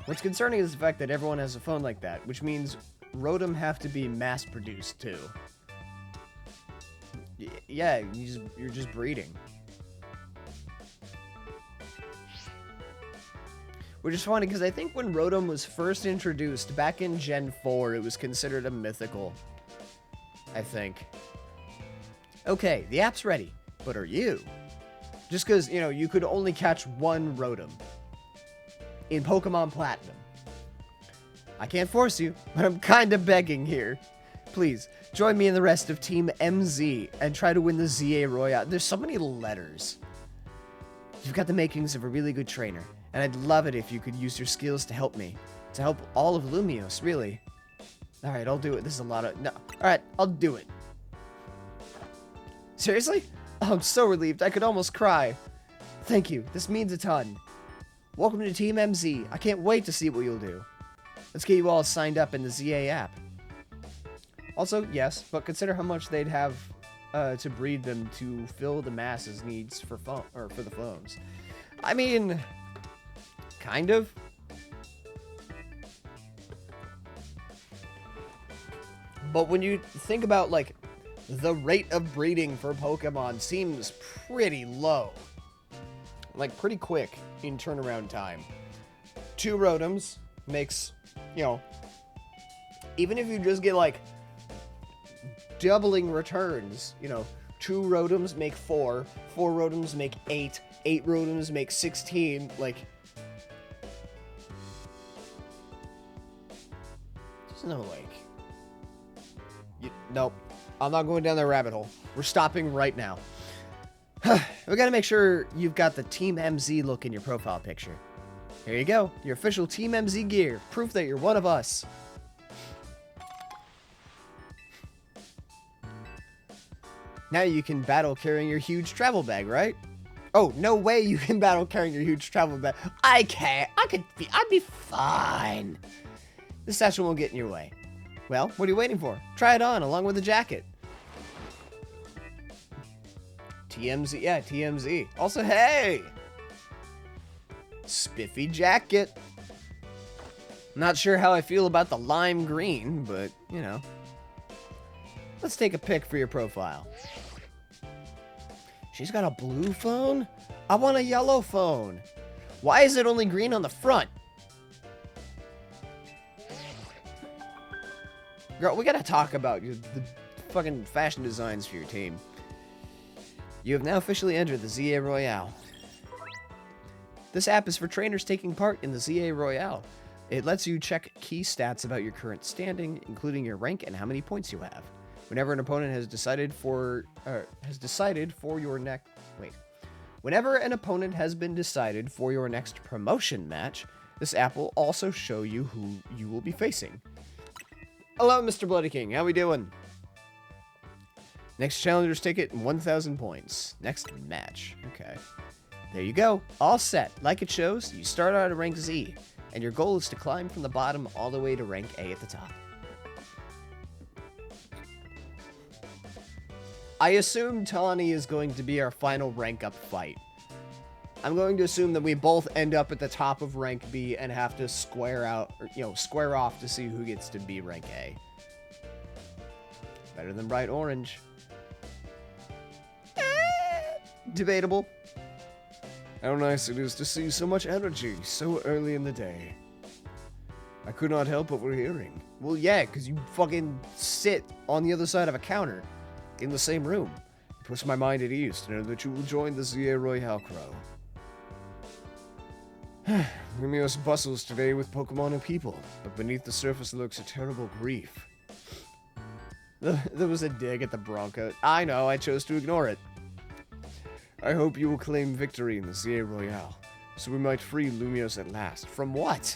A: What's concerning is the fact that everyone has a phone like that, which means Rotom have to be mass-produced too. Yeah, you're just breeding. Which is funny, because I think when Rotom was first introduced, back in Gen 4, it was considered a mythical. I think. Okay, the app's ready. But are you? Just because, you know, you could only catch one Rotom in Pokemon Platinum. I can't force you, but I'm kind of begging here. Please, join me and the rest of Team MZ and try to win the ZA Royale. There's so many letters. You've got the makings of a really good trainer, and I'd love it if you could use your skills to help me. To help all of Lumios, really. Alright, I'll do it. This is a lot of... No. Alright, I'll do it. Seriously? Oh, I'm so relieved. I could almost cry. Thank you. This means a ton. Welcome to Team MZ. I can't wait to see what you'll do. Let's get you all signed up in the ZA app. Also, yes, but consider how much they'd have to breed them to fill the masses' needs for the phones. I mean, kind of. But when you think about, like, the rate of breeding for Pokemon seems pretty low. Like, pretty quick in turnaround time. 2 Rotoms makes, you know, even if you just get, like, doubling returns, you know, 2 Rotoms make 4, 4 Rotoms make 8, 8 Rotoms make 16, like... There's no, like... Nope. I'm not going down that rabbit hole. We're stopping right now. We gotta make sure you've got the Team MZ look in your profile picture. Here you go. Your official Team MZ gear. Proof that you're one of us. Now you can battle carrying your huge travel bag, right? Oh, no way you can battle carrying your huge travel bag. I can't. I'd be fine. The statue won't get in your way. Well, what are you waiting for? Try it on, along with the jacket. TMZ, yeah, TMZ. Also, hey! Spiffy jacket. Not sure how I feel about the lime green, but, you know. Let's take a pic for your profile. She's got a blue phone? I want a yellow phone. Why is it only green on the front? Girl, we gotta talk about the fucking fashion designs for your team. You have now officially entered the ZA Royale. This app is for trainers taking part in the ZA Royale. It lets you check key stats about your current standing, including your rank and how many points you have. Whenever an opponent has decided for your next... Wait. Whenever an opponent has been decided for your next promotion match, this app will also show you who you will be facing. Hello, Mr. Bloody King. How we doing? Next challenger's ticket, 1,000 points. Next match. Okay. There you go. All set. Like it shows, you start out at rank Z, and your goal is to climb from the bottom all the way to rank A at the top. I assume Tawny is going to be our final rank up fight. I'm going to assume that we both end up at the top of rank B and have to square out, or, you know, square off to see who gets to be rank A. Better than bright orange. Debatable. How nice it is to see so much energy so early in the day. I could not help what we're hearing. Well, yeah, because you fucking sit on the other side of a counter in the same room. It puts my mind at ease to know that you will join the ZA Royale Crow. Lumios bustles today with Pokemon and people, but beneath the surface lurks a terrible grief. There was a dig at the Bronco. I know, I chose to ignore it. I hope you will claim victory in the ZA Royale, so we might free Lumios at last. From what?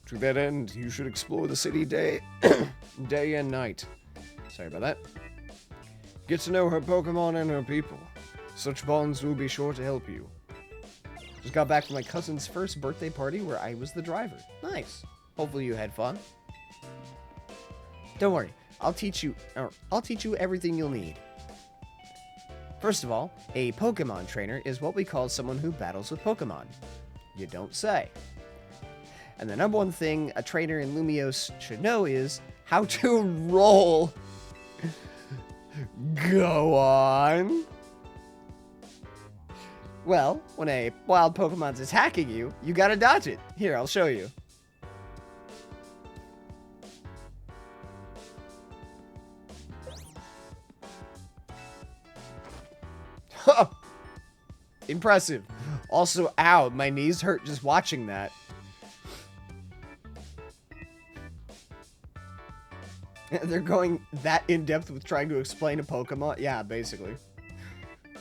A: To that end, you should explore the city day and night. Sorry about that. Get to know her Pokemon and her people. Such bonds will be sure to help you. Just got back from my cousin's first birthday party where I was the driver. Nice. Hopefully you had fun. Don't worry. I'll teach you everything you'll need. First of all, a Pokemon trainer is what we call someone who battles with Pokemon. You don't say. And the number one thing a trainer in Lumios should know is how to roll. Go on. Well, when a wild Pokemon's attacking you, you gotta dodge it. Here, I'll show you. Impressive. Also, ow, my knees hurt just watching that. They're going that in-depth with trying to explain a Pokemon? Yeah, basically.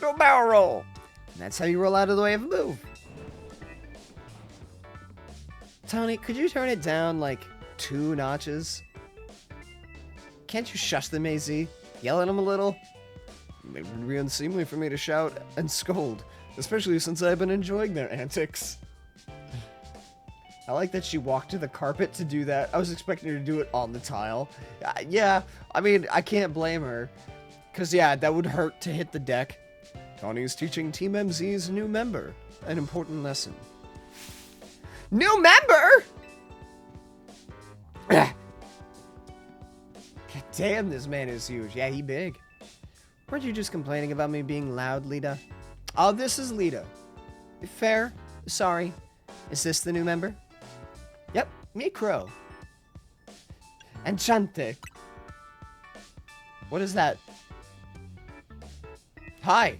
A: No barrel roll! And that's how you roll out of the way of a move. Tony, could you turn it down, like, 2 notches? Can't you shush them, AZ? Yell at them a little? It would be unseemly for me to shout and scold, especially since I've been enjoying their antics. I like that she walked to the carpet to do that. I was expecting her to do it on the tile. Yeah, I mean, I can't blame her. Because, yeah, that would hurt to hit the deck. Tony's teaching Team MZ's new member an important lesson. New member?! God damn, this man is huge. Yeah, he big. Weren't you just complaining about me being loud, Lita? Oh, this is Lita. Fair. Sorry. Is this the new member? Yep, me Crow. Enchante. What is that? Hi.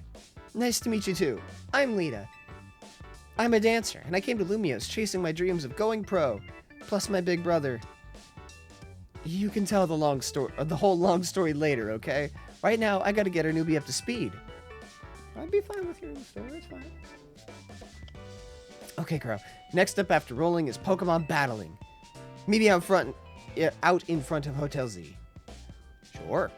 A: Nice to meet you too. I'm Lita. I'm a dancer, and I came to Lumios chasing my dreams of going pro, plus my big brother. You can tell the whole long story later, okay? Right now, I gotta get our newbie up to speed. I'd be fine with hearing the story, it's fine. Okay, Crow. Next up after rolling is Pokemon battling. Meet me out in front of Hotel Z. Sure.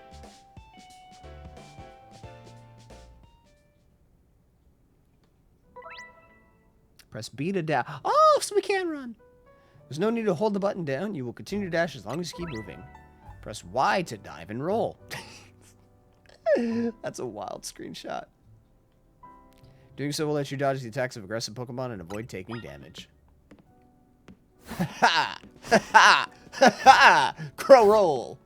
A: Press B to dash. Oh, so we can run. There's no need to hold the button down. You will continue to dash as long as you keep moving. Press Y to dive and roll. That's a wild screenshot. Doing so will let you dodge the attacks of aggressive Pokemon and avoid taking damage. Ha ha! Ha! Crow roll!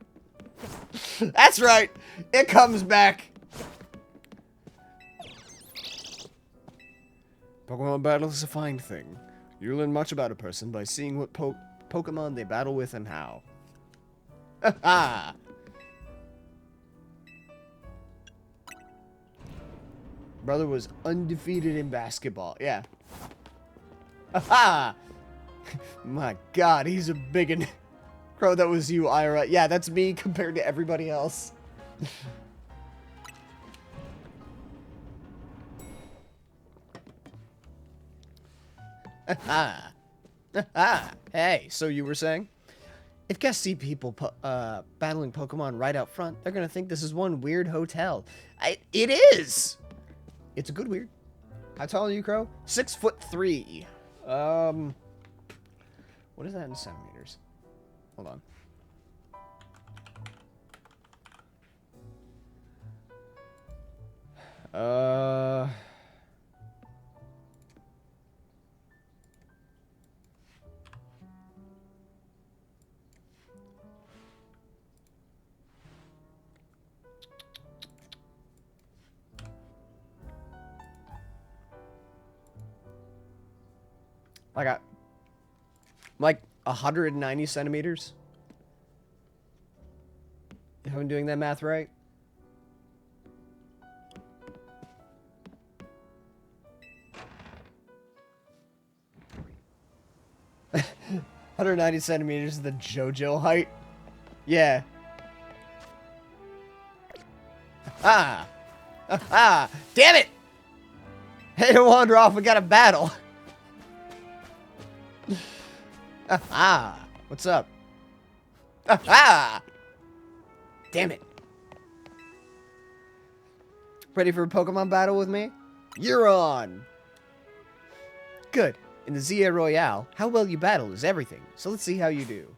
A: That's right! It comes back! Pokemon battle is a fine thing. You learn much about a person by seeing what Pokemon they battle with and how. Ha ha! Brother was undefeated in basketball. Yeah. Aha! My god, he's a biggin. Crow, that was you, Ira. Yeah, that's me compared to everybody else. Aha! Aha! Hey, so you were saying? If guests see people battling Pokemon right out front, they're gonna think this is one weird hotel. It is! It's a good weird. How tall are you, Crow? 6'3". What is that in centimeters? Hold on. Like 190 centimeters. If I'm doing that math right. – 190 centimeters is the JoJo height. Yeah. Ah! Ah! Damn it! Hey, to wander off. We got a battle. Ah! What's up? Ah! Damn it! Ready for a Pokemon battle with me? You're on! Good. In the ZA Royale, how well you battle is everything, so let's see how you do.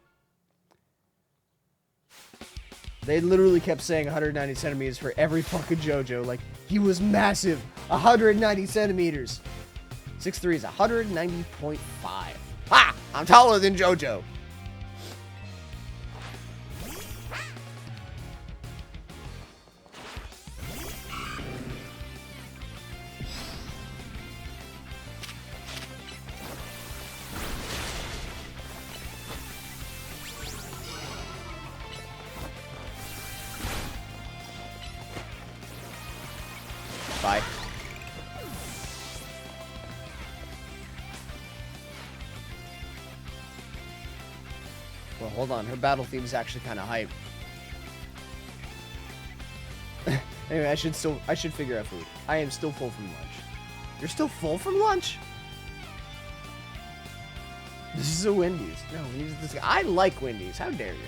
A: They literally kept saying 190 centimeters for every fucking JoJo, like, he was massive! 190 centimeters! 6'3" is 190.5. Ha! I'm taller than JoJo! Well, hold on. Her battle theme is actually kind of hype. Anyway, I should figure out food. I am still full from lunch. You're still full from lunch? This is a Wendy's. No, I like Wendy's. How dare you?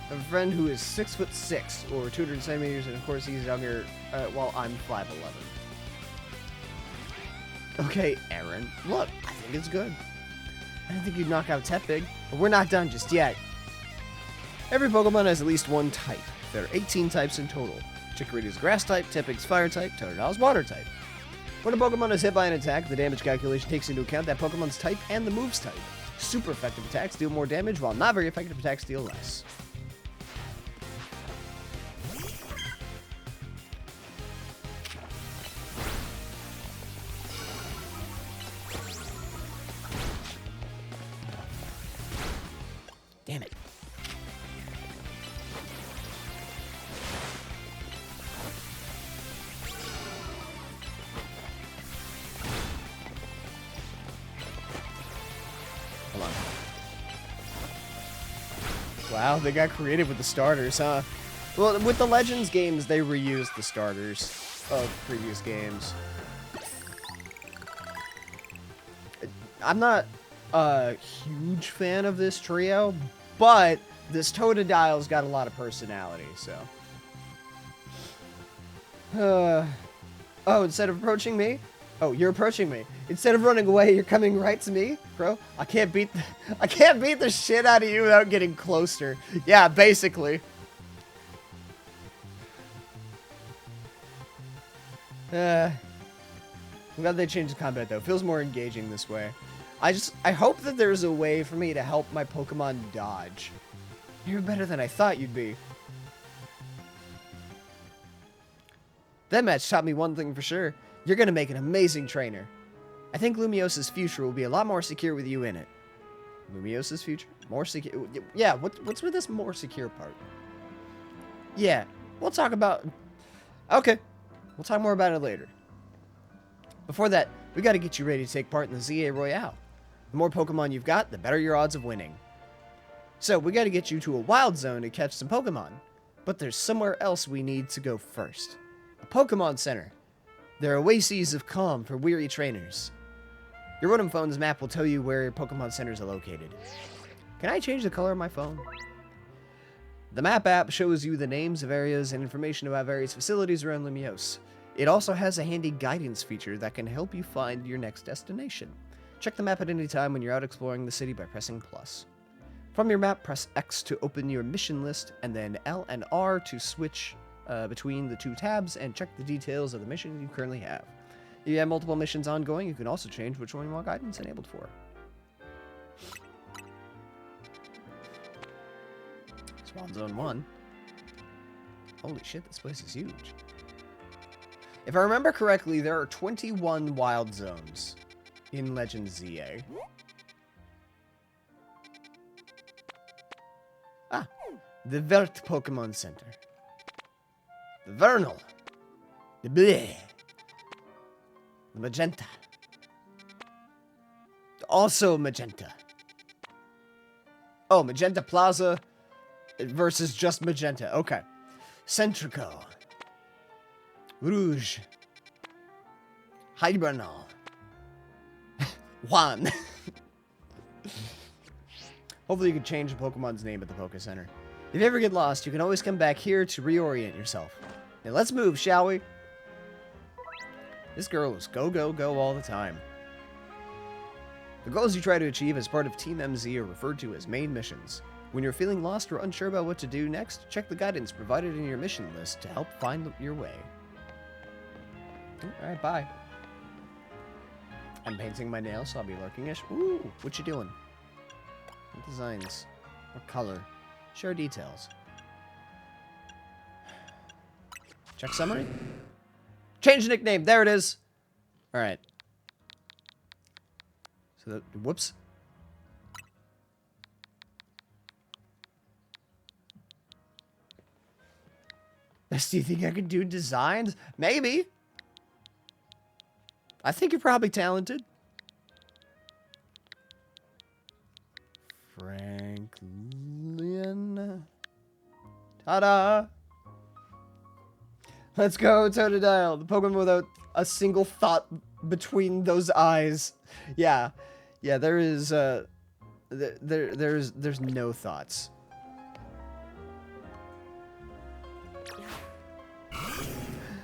A: I have a friend who is 6'6" or 200 centimeters, and of course he's younger. While I'm 5'11". Okay, Aaron. Look, I think it's good. I didn't think you'd knock out Tepig, but we're not done just yet. Every Pokemon has at least one type. There are 18 types in total. Chikorita's grass type, Tepig's fire type, Totodil's water type. When a Pokemon is hit by an attack, the damage calculation takes into account that Pokemon's type and the move's type. Super effective attacks deal more damage, while not very effective attacks deal less. Damn it. Hold on. Wow, they got creative with the starters, huh? Well, with the Legends games, they reused the starters of previous games. I'm not a huge fan of this trio, but this Totodile's got a lot of personality, so. Oh, instead of approaching me? Oh, you're approaching me. Instead of running away, you're coming right to me, bro. I can't beat the shit out of you without getting closer. Yeah, basically. I'm glad they changed the combat though. It feels more engaging this way. I hope that there's a way for me to help my Pokemon dodge. You're better than I thought you'd be. That match taught me one thing for sure. You're gonna make an amazing trainer. I think Lumios's future will be a lot more secure with you in it. Lumios's future? More secure? Yeah, what's with this more secure part? Yeah, we'll talk about... Okay, we'll talk more about it later. Before that, we gotta get you ready to take part in the ZA Royale. The more Pokemon you've got, the better your odds of winning. So, we gotta get you to a wild zone to catch some Pokemon. But there's somewhere else we need to go first. A Pokemon Center. They're oases of calm for weary trainers. Your Rotom phone's map will tell you where Pokemon Centers are located. Can I change the color of my phone? The map app shows you the names of areas and information about various facilities around Lumiose. It also has a handy guidance feature that can help you find your next destination. Check the map at any time when you're out exploring the city by pressing plus. From your map, press X to open your mission list, and then L and R to switch between the two tabs and check the details of the mission you currently have. If you have multiple missions ongoing, you can also change which one you want guidance enabled for. Spawn Zone 1. Holy shit, this place is huge. If I remember correctly, there are 21 wild zones in Legend ZA. Ah, the Vert Pokemon Center. The Vernal. The Bleh. The Magenta. Also Magenta. Oh, Magenta Plaza versus just Magenta. Okay. Centrico. Rouge. Hibernal. Juan. Hopefully you can change a Pokemon's name at the Poke Center. If you ever get lost, you can always come back here to reorient yourself. Now let's move, shall we? This girl is go, go, go all the time. The goals you try to achieve as part of Team MZ are referred to as main missions. When you're feeling lost or unsure about what to do next, check the guidance provided in your mission list to help find your way. Alright, bye. I'm painting my nails, so I'll be lurking-ish. Ooh, what you doing? What designs? What color? Share details. Check summary? Change nickname! There it is! Alright. So, whoops. Do you think I could do designs? Maybe. I think you're probably talented. Frank. Ta-da! Let's go, Totodile, the Pokemon without a single thought between those eyes. Yeah, there is, there's no thoughts.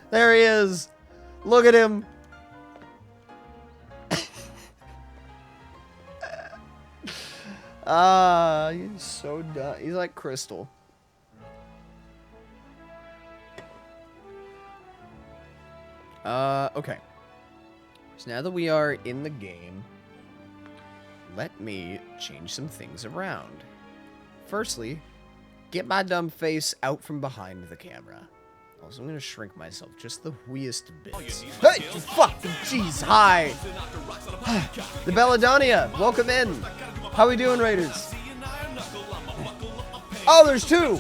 A: There he is! Look at him! He's so dumb. He's like Crystal. Okay. So now that we are in the game, let me change some things around. Firstly, get my dumb face out from behind the camera. Also, I'm gonna shrink myself just the weeest bits. Hey, fuck! Jeez, hi! The Belladonna, welcome in! How we doing, Raiders? Oh, there's two!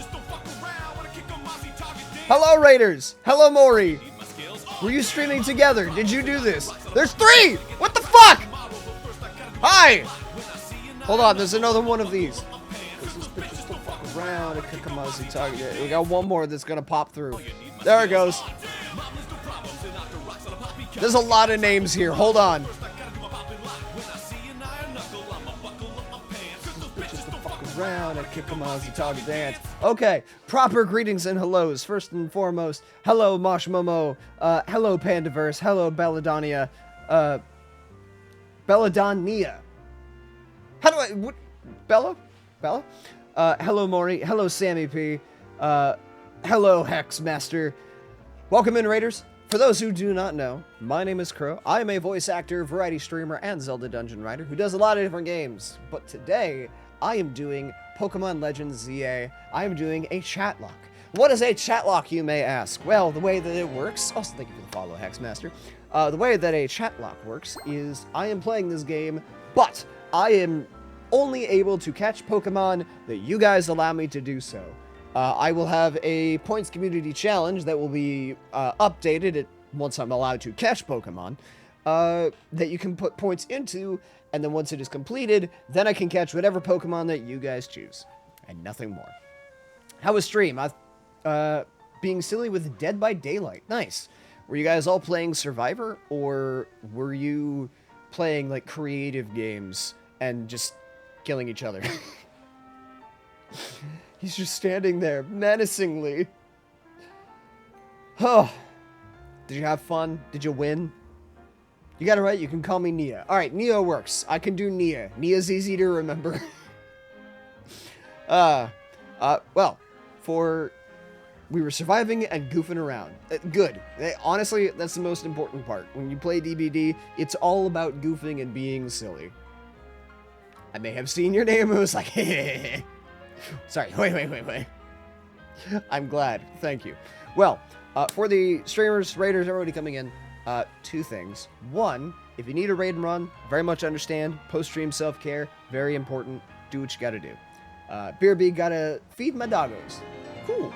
A: Hello, Raiders! Hello, Maury! Were you streaming together? Did you do this? There's three! What the fuck? Hi! Hold on, there's another one of these. This bitch is still fucking around. I kick him out as he target. We got one more that's gonna pop through. There it goes. There's a lot of names here. Hold on. Around and kick him out as he target dance. Okay, proper greetings and hellos. First and foremost, hello Mosh Momo, hello Pandaverse, hello Belladonna, Belladonna. How do I, what, Bella? Hello Maury, hello Sammy P, hello Hexmaster. Welcome in, Raiders. For those who do not know, my name is Crow. I am a voice actor, variety streamer, and Zelda dungeon writer who does a lot of different games. But today, I am doing Pokemon Legends ZA. I am doing a Chatlocke. What is a Chatlocke, you may ask? Well, the way that it works... Also, thank you for the follow, Hexmaster. The way that a Chatlocke works is I am playing this game, but I am only able to catch Pokemon that you guys allow me to do so. I will have a points community challenge that will be updated once I'm allowed to catch Pokemon that you can put points into. And then once it is completed, then I can catch whatever Pokemon that you guys choose. And nothing more. How was stream? Being silly with Dead by Daylight. Nice. Were you guys all playing Survivor? Or were you playing, like, creative games and just killing each other? He's just standing there, menacingly. Oh. Did you have fun? Did you win? You got it right, you can call me Nia. Alright, Nia works. I can do Nia. Nia's easy to remember. Well, we were surviving and goofing around. Good. Honestly, that's the most important part. When you play DBD, it's all about goofing and being silly. I may have seen your name and was like, hey. Sorry, wait. I'm glad. Thank you. Well, for the streamers, raiders, everybody coming in, two things. One, if you need a raid and run, very much understand. Post-stream self-care, very important. Do what you gotta do. Beerby, gotta feed my doggos. Cool.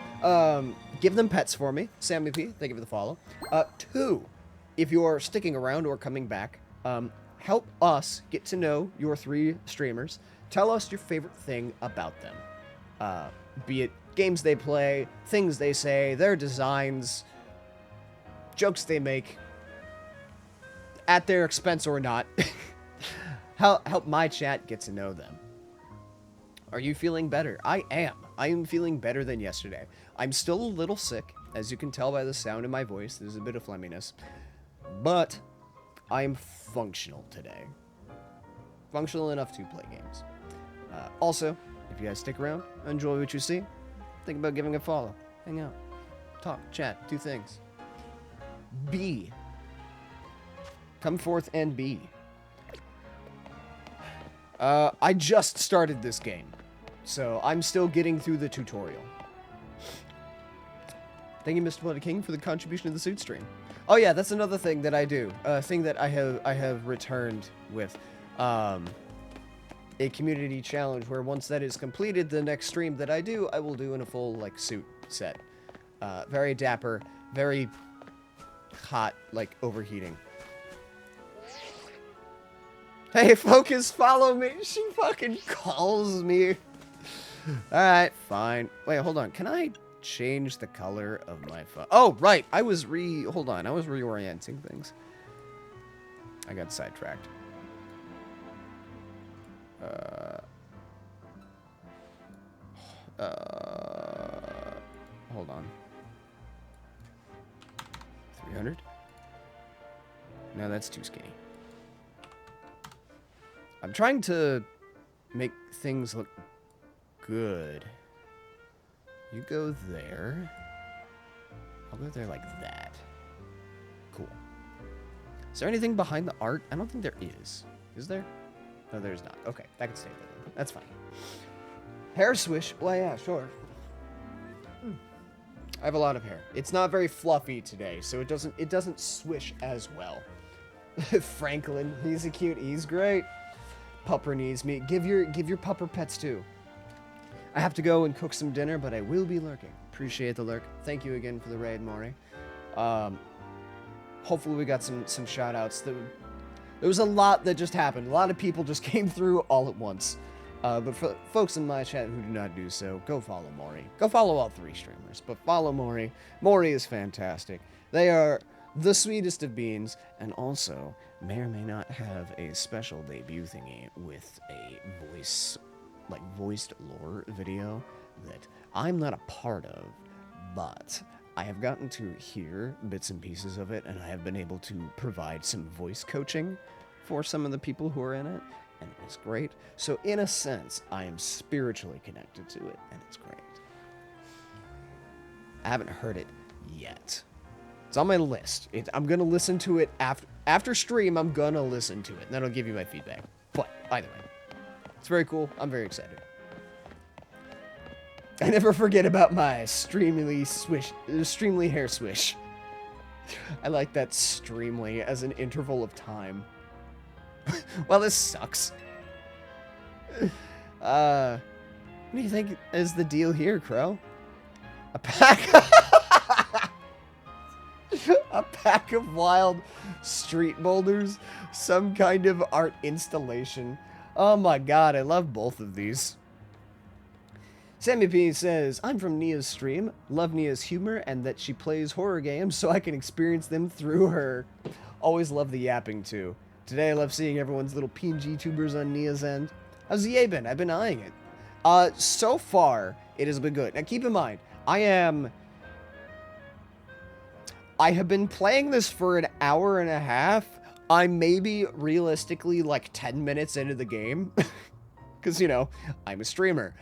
A: Give them pets for me. Sammy P, thank you for the follow. Two, if you're sticking around or coming back, help us get to know your three streamers. Tell us your favorite thing about them. Be it games they play, things they say, their designs, jokes they make, at their expense or not. Help my chat get to know them. Are you feeling better? I am. I am feeling better than yesterday. I'm still a little sick, as you can tell by the sound in my voice. There's a bit of phlegminess. But I'm functional today. Functional enough to play games. Also, if you guys stick around, enjoy what you see, think about giving a follow. Hang out. Talk, chat, do things. Be. Come forth and be. I just started this game, so I'm still getting through the tutorial. Thank you, Mr. Bloody King, for the contribution to the suit stream. Oh yeah, that's another thing that I do. A thing that I have returned with. A community challenge where once that is completed, the next stream that I do, I will do in a full, like, suit set. Very dapper, very hot, like, overheating. Hey, Focus, follow me. She fucking calls me. Alright, fine. Wait, hold on. Can I change the color of my phone? Oh, right. Hold on. I was reorienting things. I got sidetracked. Hold on. 300? No, that's too skinny. I'm trying to make things look good. You go there. I'll go there like that. Cool. Is there anything behind the art? I don't think there is. Is there? No, there's not. Okay, that can stay there. That's fine. Hair swish? Well, yeah, sure. I have a lot of hair. It's not very fluffy today, so it doesn't swish as well. Franklin, he's he's great. Pupper needs me. Give your pupper pets too. I have to go and cook some dinner, but I will be lurking. Appreciate the lurk. Thank you again for the raid, Maury. Hopefully we got some shout outs. There was a lot that just happened. A lot of people just came through all at once. But for folks in my chat who do not do so, go follow Maury. Go follow all 3 streamers, but follow Maury. Maury is fantastic. They are the sweetest of beans, and also may or may not have a special debut thingy with a voiced lore video that I'm not a part of, but I have gotten to hear bits and pieces of it, and I have been able to provide some voice coaching for some of the people who are in it, and it's great. So in a sense, I am spiritually connected to it, and it's great. I haven't heard it yet. It's on my list. I'm gonna listen to it after stream. I'm gonna listen to it, and then I'll give you my feedback. But either way, it's very cool. I'm very excited. I never forget about my streamly hair swish. I like that streamly as an interval of time. Well, this sucks. What do you think is the deal here, Crow? A pack. A pack of wild street boulders. Some kind of art installation. Oh my god, I love both of these. Sammy P says, I'm from Nia's stream, love Nia's humor, and that she plays horror games so I can experience them through her. Always love the yapping too. Today I love seeing everyone's little PNG tubers on Nia's end. How's the EA been? I've been eyeing it. So far, it has been good. Now keep in mind, I have been playing this for an hour and a half. I'm maybe realistically like 10 minutes into the game. Because, you know, I'm a streamer.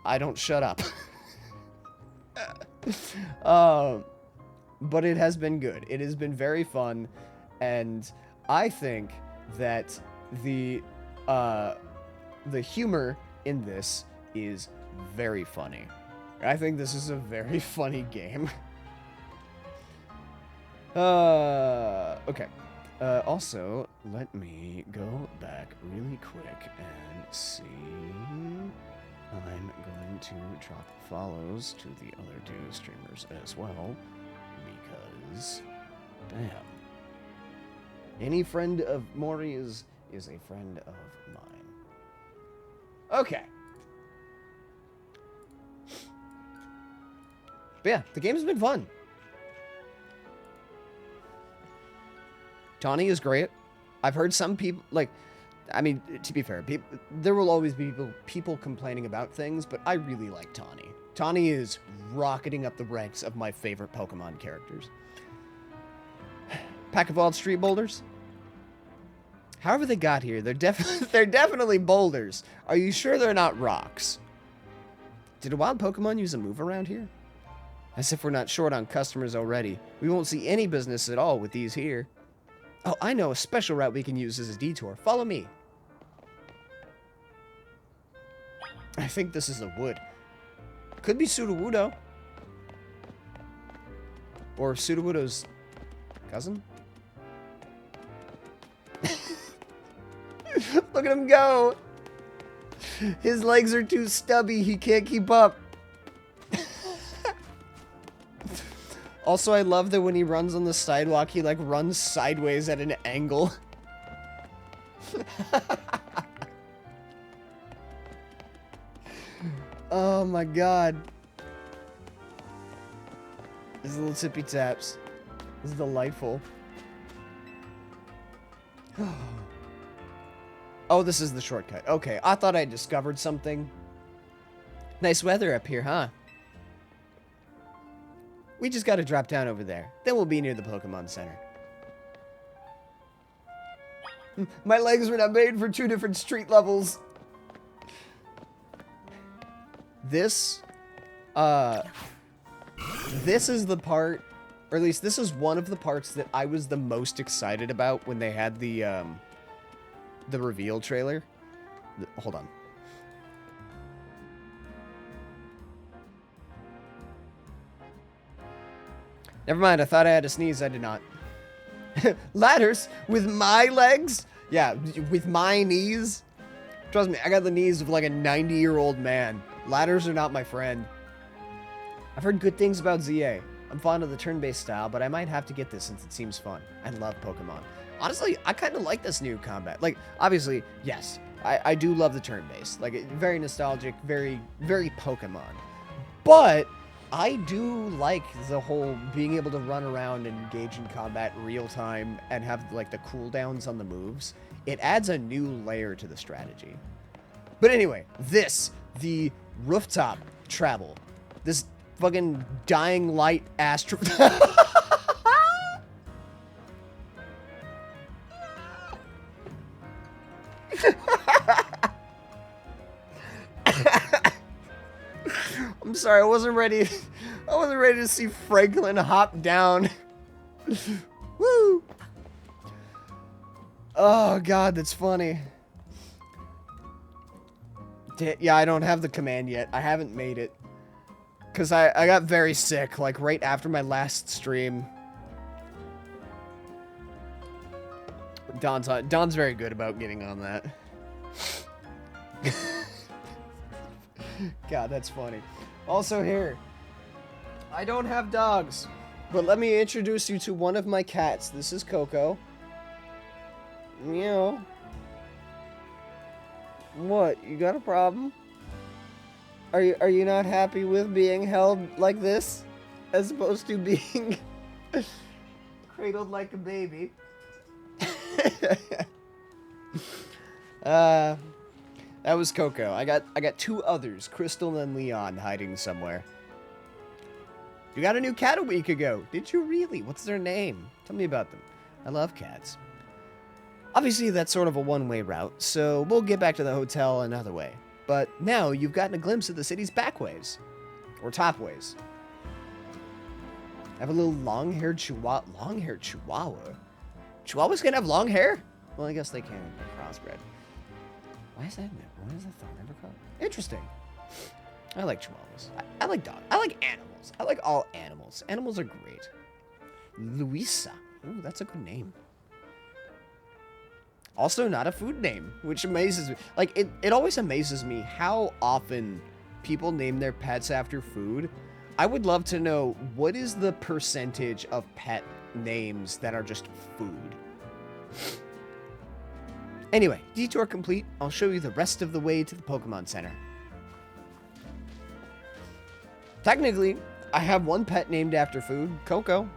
A: I don't shut up. But it has been good. It has been very fun. And I think that the humor in this is very funny. I think this is a very funny game. Okay. Also, let me go back really quick and see. I'm going to drop follows to the other 2 streamers as well, because, damn. Any friend of Maury's is a friend of mine. Okay. But yeah, the game's been fun. Tawny is great. I've heard some people, like, I mean, to be fair, there will always be people complaining about things, but I really like Tawny. Tawny is rocketing up the ranks of my favorite Pokemon characters. Pack of wild street boulders? However they got here, they're definitely boulders. Are you sure they're not rocks? Did a wild Pokemon use a move around here? As if we're not short on customers already. We won't see any business at all with these here. Oh, I know a special route we can use as a detour. Follow me. I think this is a wood. Could be Sudowoodo. Or Sudowoodo's cousin? Look at him go! His legs are too stubby, he can't keep up. Also, I love that when he runs on the sidewalk, he, like, runs sideways at an angle. Oh my god. These little tippy taps. This is delightful. Oh, this is the shortcut. Okay, I thought I discovered something. Nice weather up here, huh? We just gotta drop down over there. Then we'll be near the Pokemon Center. My legs were not made for 2 different street levels. This is the part, or at least this is one of the parts that I was the most excited about when they had the reveal trailer. Hold on. Never mind, I thought I had to sneeze. I did not. Ladders with my legs? Yeah, with my knees? Trust me, I got the knees of like a 90-year-old man. Ladders are not my friend. I've heard good things about ZA. I'm fond of the turn-based style, but I might have to get this since it seems fun. I love Pokemon. Honestly, I kind of like this new combat. Like, obviously, yes, I do love the turn-based. Like, very nostalgic, very, very Pokemon. But I do like the whole being able to run around and engage in combat real time and have, like, the cooldowns on the moves. It adds a new layer to the strategy. But anyway, the rooftop travel. This fucking dying light astro... I'm sorry, I wasn't ready to see Franklin hop down. Woo! Oh god, that's funny. Yeah, I don't have the command yet. I haven't made it. Because I got very sick, like, right after my last stream. Don's very good about getting on that. God, that's funny. Also here, I don't have dogs, but let me introduce you to one of my cats. This is Coco. Meow. What? You got a problem? Are you not happy with being held like this, as opposed to being cradled like a baby? That was Coco. I got 2 others, Crystal and Leon, hiding somewhere. You got a new cat a week ago. Did you really? What's their name? Tell me about them. I love cats. Obviously, that's sort of a one-way route, so we'll get back to the hotel another way. But now you've gotten a glimpse of the city's back ways. Or top ways. I have a little long-haired chihuahua. Long-haired chihuahua? Chihuahuas can have long hair? Well, I guess they can. They're crossbred. Why is that never called? Interesting. I like chihuahuas. I like dogs. I like animals. I like all animals. Animals are great. Luisa. Ooh, that's a good name. Also not a food name, which amazes me. Like, it always amazes me how often people name their pets after food. I would love to know, what is the percentage of pet names that are just food? Anyway, detour complete. I'll show you the rest of the way to the Pokemon Center. Technically, I have one pet named after food, Coco.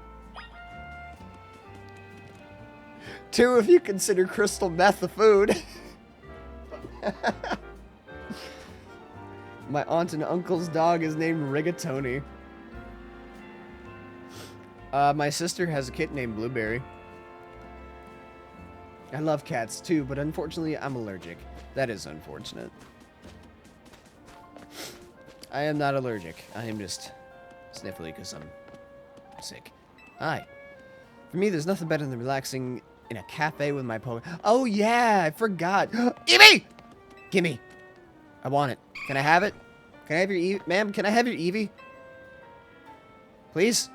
A: 2 if you consider crystal meth a food. My aunt and uncle's dog is named Rigatoni. My sister has a kitten named Blueberry. I love cats too, but unfortunately I'm allergic. That is unfortunate. I am not allergic. I am just sniffly because I'm sick. Hi. For me, there's nothing better than relaxing in a cafe with my Pokemon. Oh yeah, I forgot. Eevee! Gimme. I want it. Can I have it? Can I have your Eevee? Ma'am, can I have your Eevee? Please?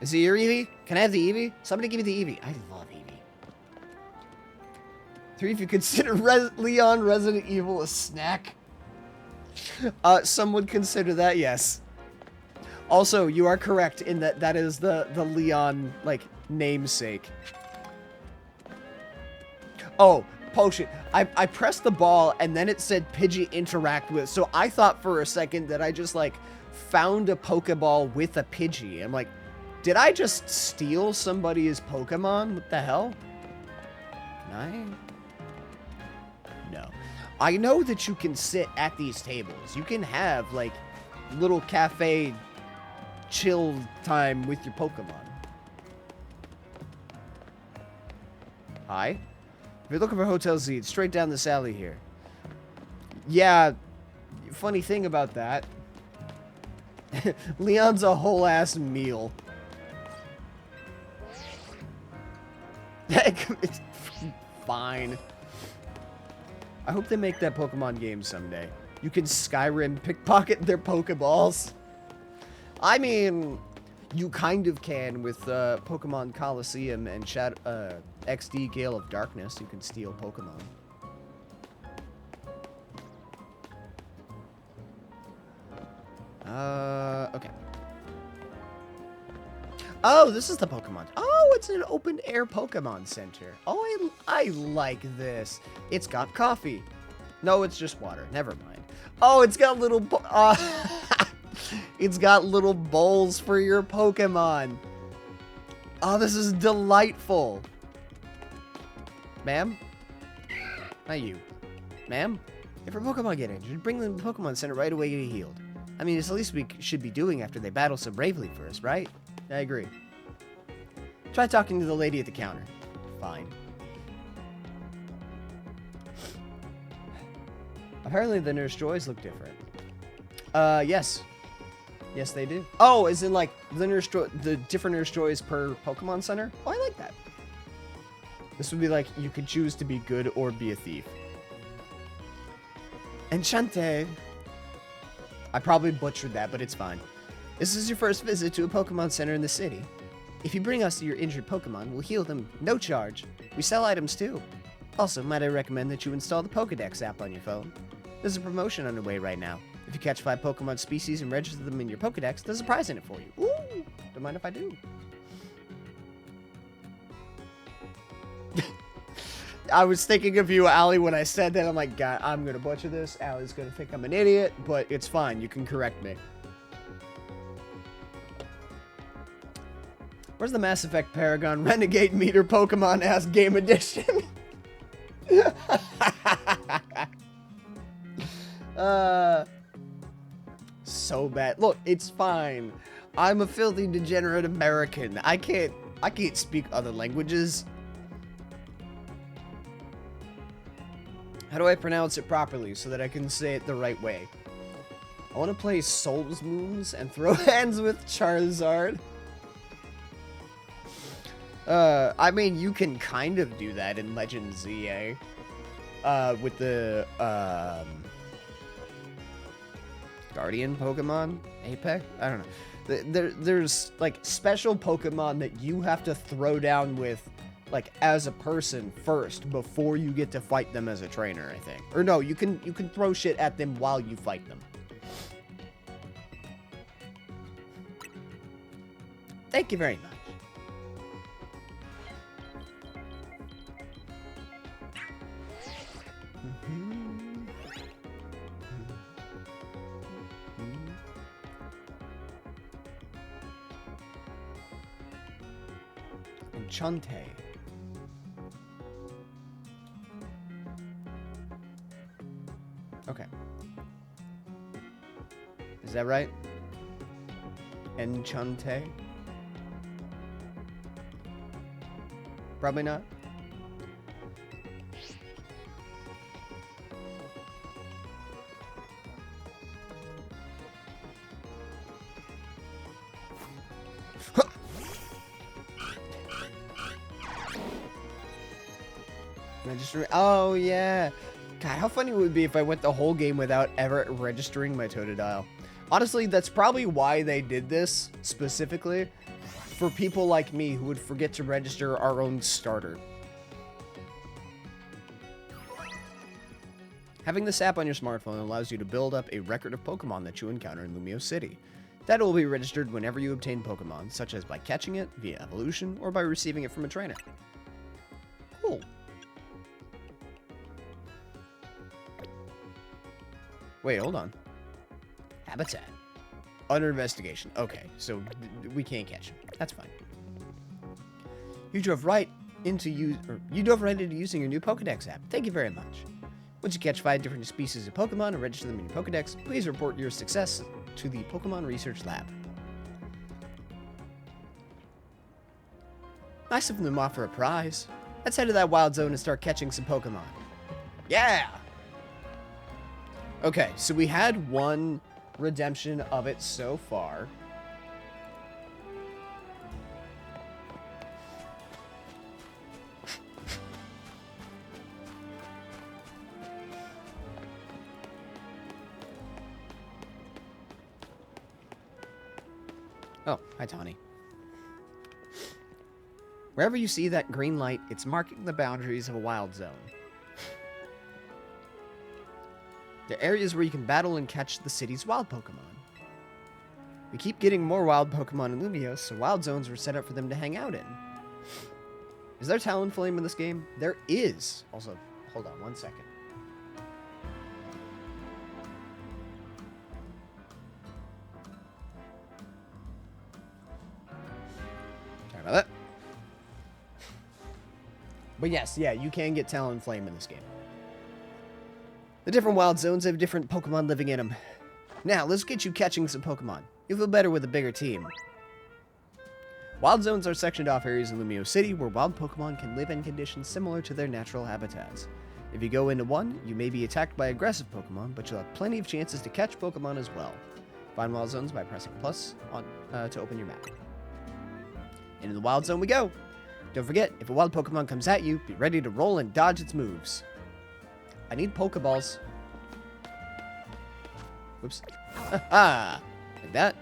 A: Is it your Eevee? Can I have the Eevee? Somebody give me the Eevee. I love Eevee. 3 if you consider Leon Resident Evil a snack. Some would consider that, yes. Also, you are correct in that that is the Leon, like, namesake. Oh, potion. I pressed the ball, and then it said Pidgey interact with. So I thought for a second that I just, like, found a Pokeball with a Pidgey. I'm like, did I just steal somebody's Pokemon? What the hell? Can I? No. I know that you can sit at these tables. You can have, like, little cafe chill time with your Pokemon. Hi. If you're looking for Hotel Z, it's straight down this alley here. Yeah, funny thing about that. Leon's a whole-ass meal. It's fine. I hope they make that Pokemon game someday. You can Skyrim pickpocket their Pokeballs. I mean, you kind of can with Pokemon Coliseum and XD Gale of Darkness. You can steal Pokemon. Okay. Oh, this is the Pokemon. Oh, it's an open-air Pokemon Center. Oh, I like this. It's got coffee. No, it's just water. Never mind. Oh, it's got little... it's got little bowls for your Pokemon. Oh, this is delightful. Ma'am? Not you. Ma'am? If your Pokemon get injured, bring them to the Pokemon Center right away to get healed. I mean, it's the least we should be doing after they battle so bravely for us, right? I agree. Try talking to the lady at the counter. Fine. Apparently the Nurse Joys look different. Yes. Yes, they do. Oh, as in, like, the different Nurse Joys per Pokemon Center? Oh, I like that. This would be like, you could choose to be good or be a thief. Enchante. I probably butchered that, but it's fine. This is your first visit to a Pokemon Center in the city. If you bring us your injured Pokemon, we'll heal them, no charge. We sell items too. Also, might I recommend that you install the Pokedex app on your phone. There's a promotion underway right now. If you catch 5 Pokemon species and register them in your Pokedex, there's a prize in it for you. Ooh, don't mind if I do. I was thinking of you, Allie, when I said that. I'm like, God, I'm going to butcher this. Allie's going to think I'm an idiot, but it's fine. You can correct me. Where's the Mass Effect Paragon Renegade Meter Pokemon Ass Game Edition? So bad. Look, it's fine. I'm a filthy degenerate American. I can't speak other languages. How do I pronounce it properly so that I can say it the right way? I want to play Souls Moons and throw hands with Charizard. I mean, you can kind of do that in Legend ZA. With the, Guardian Pokemon? Apex? I don't know. There's, like, special Pokemon that you have to throw down with, like, as a person first before you get to fight them as a trainer, I think. Or no, you can throw shit at them while you fight them. Thank you very much. Enchante. Okay. Is that right? Enchante? Probably not. Oh, yeah. God, how funny it would be if I went the whole game without ever registering my Totodile. Honestly, that's probably why they did this, specifically. For people like me who would forget to register our own starter. Having this app on your smartphone allows you to build up a record of Pokemon that you encounter in Lumio City. That will be registered whenever you obtain Pokemon, such as by catching it via evolution or by receiving it from a trainer. Cool. Wait, hold on. Habitat. Under investigation. Okay, so we can't catch him. That's fine. You drove right into using your new Pokedex app. Thank you very much. Once you catch 5 different species of Pokemon and register them in your Pokedex, please report your success to the Pokemon Research Lab. Nice of them to offer a prize. Let's head to that wild zone and start catching some Pokemon. Yeah! Okay, so we had one redemption of it so far. Oh, hi, Tawny. Wherever you see that green light, it's marking the boundaries of a wild zone. They're areas where you can battle and catch the city's wild Pokemon. We keep getting more wild Pokemon in Lumiose, so wild zones were set up for them to hang out in. Is there Talonflame in this game? There is. Also, hold on one second. Sorry about that. But yes, yeah, you can get Talonflame in this game. The different wild zones have different Pokemon living in them. Now, let's get you catching some Pokemon. You'll feel better with a bigger team. Wild zones are sectioned off areas in Lumiose City where wild Pokemon can live in conditions similar to their natural habitats. If you go into one, you may be attacked by aggressive Pokemon, but you'll have plenty of chances to catch Pokemon as well. Find wild zones by pressing plus on to open your map. Into the wild zone we go! Don't forget, if a wild Pokemon comes at you, be ready to roll and dodge its moves. I need Pokeballs. Whoops. Ha-ha! Like that.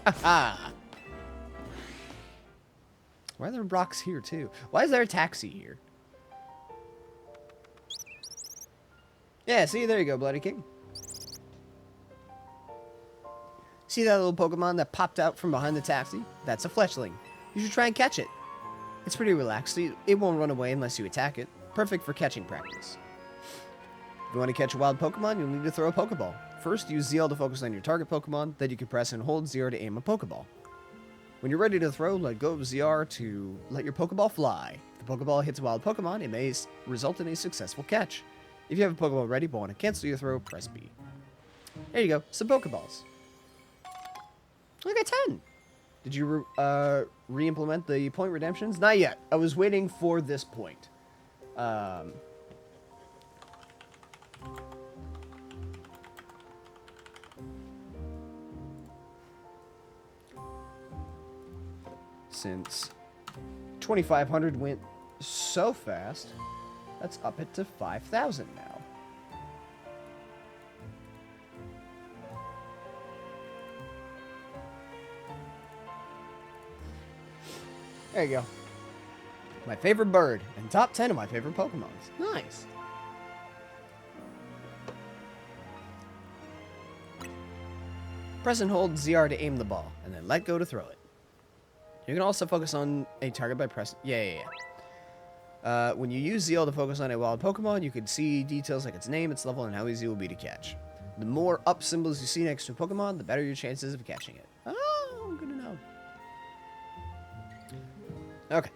A: Ha-ha! Why are there rocks here, too? Why is there a taxi here? Yeah, see, there you go, Bloody King. See that little Pokemon that popped out from behind the taxi? That's a Fletchling. You should try and catch it. It's pretty relaxed, so it won't run away unless you attack it. Perfect for catching practice. If you want to catch a wild Pokemon, you'll need to throw a Pokeball. First, use ZL to focus on your target Pokemon, then you can press and hold ZR to aim a Pokeball. When you're ready to throw, let go of ZR to let your Pokeball fly. If the Pokeball hits a wild Pokemon, it may result in a successful catch. If you have a Pokeball ready but want to cancel your throw, press B. There you go, some Pokeballs. I got 10. Did you re-implement the point redemptions? Not yet. I was waiting for this point. Since 2,500 went so fast, let's up it to 5,000 now. There you go. My favorite bird, and top 10 of my favorite Pokemons. Nice. Press and hold ZR to aim the ball, and then let go to throw it. You can also focus on a target by pressing... Yeah. When you use ZL to focus on a wild Pokemon, you can see details like its name, its level, and how easy it will be to catch. The more up symbols you see next to a Pokemon, the better your chances of catching it. Oh, good to know. Okay.